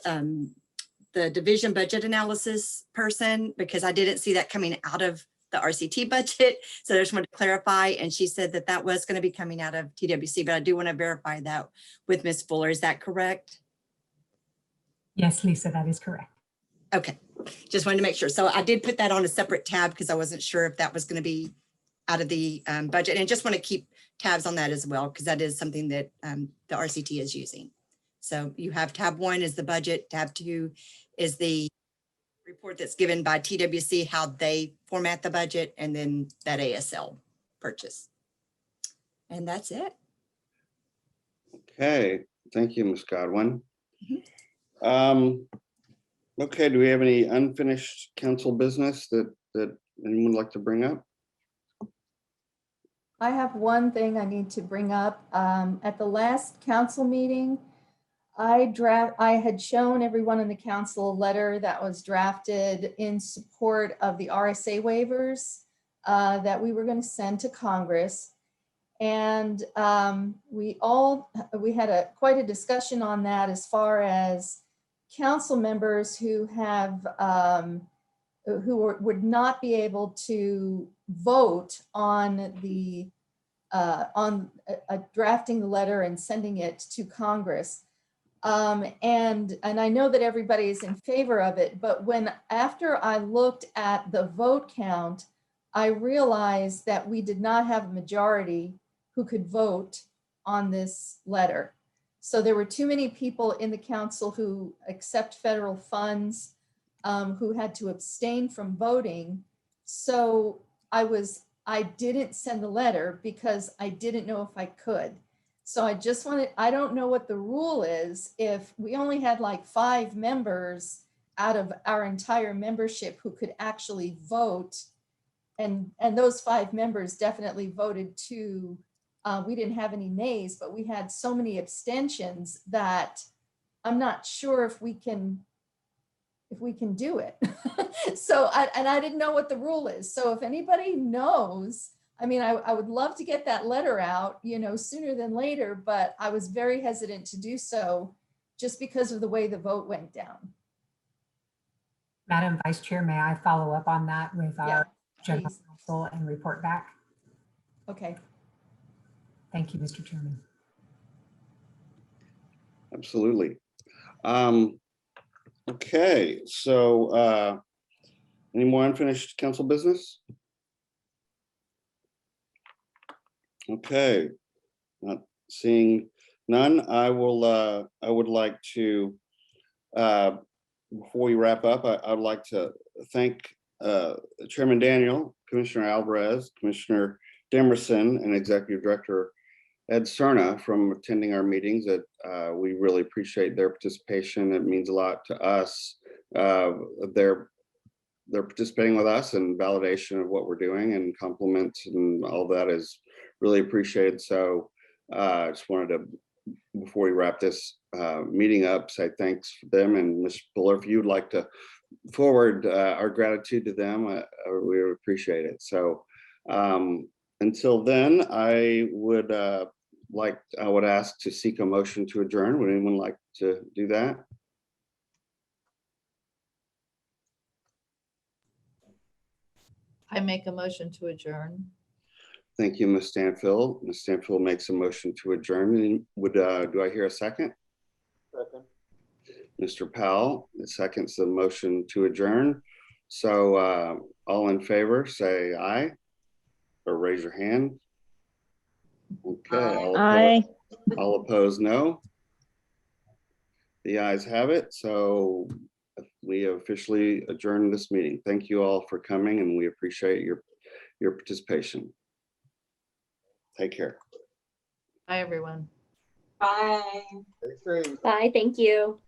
the division budget analysis person because I didn't see that coming out of the RCT budget. So I just wanted to clarify. And she said that that was going to be coming out of TWC, but I do want to verify that with Ms. Fuller. Is that correct? Yes, Lisa, that is correct. Okay, just wanted to make sure. So I did put that on a separate tab because I wasn't sure if that was going to be out of the budget, and just want to keep tabs on that as well, because that is something that the RCT is using. So you have tab 1 is the budget, tab 2 is the report that's given by TWC, how they format the budget, and then that ASL purchase. And that's it. Okay, thank you, Ms. Godwin. Okay, do we have any unfinished council business that anyone would like to bring up? I have one thing I need to bring up. At the last council meeting, I had shown everyone in the council a letter that was drafted in support of the RSA waivers that we were going to send to Congress. And we had quite a discussion on that as far as council members who have would not be able to vote on the drafting the letter and sending it to Congress. And I know that everybody is in favor of it, but after I looked at the vote count, I realized that we did not have a majority who could vote on this letter. So there were too many people in the council who accept federal funds, who had to abstain from voting. So I didn't send the letter because I didn't know if I could. So I don't know what the rule is. If we only had like 5 members out of our entire membership who could actually vote, and those 5 members definitely voted to, we didn't have any nays, but we had so many abstentions that I'm not sure if we can do it. So I didn't know what the rule is. So if anybody knows, I mean, I would love to get that letter out, sooner than later, but I was very hesitant to do so just because of the way the vote went down. Madam Vice Chair, may I follow up on that with our general please. counsel and report back? Okay. Thank you, Mr. Chairman. Absolutely. Okay, so any more unfinished council business? Okay, not seeing none. I would like to, before we wrap up, I'd like to thank Chairman Daniel, Commissioner Alvarez, Commissioner Demerson, and Executive Director Ed Cerna from attending our meetings. That we really appreciate their participation. It means a lot to us. They're participating with us and validation of what we're doing, and compliments and all that is really appreciated. So I just wanted to, before we wrap this meeting up, say thanks for them. And Ms. Buller, if you'd like to forward our gratitude to them, we would appreciate it. So until then, I would ask to seek a motion to adjourn. Would anyone like to do that? I make a motion to adjourn. Thank you, Ms. Stanfield. Ms. Stanfield makes a motion to adjourn. And do I hear a second? Second. Mr. Powell seconds the motion to adjourn. So all in favor, say aye or raise your hand. Okay. Aye. All opposed, no. The ayes have it. So we have officially adjourned this meeting. Thank you all for coming, and we appreciate your participation. Take care. Bye, everyone. Bye. Stay safe. Bye. Thank you.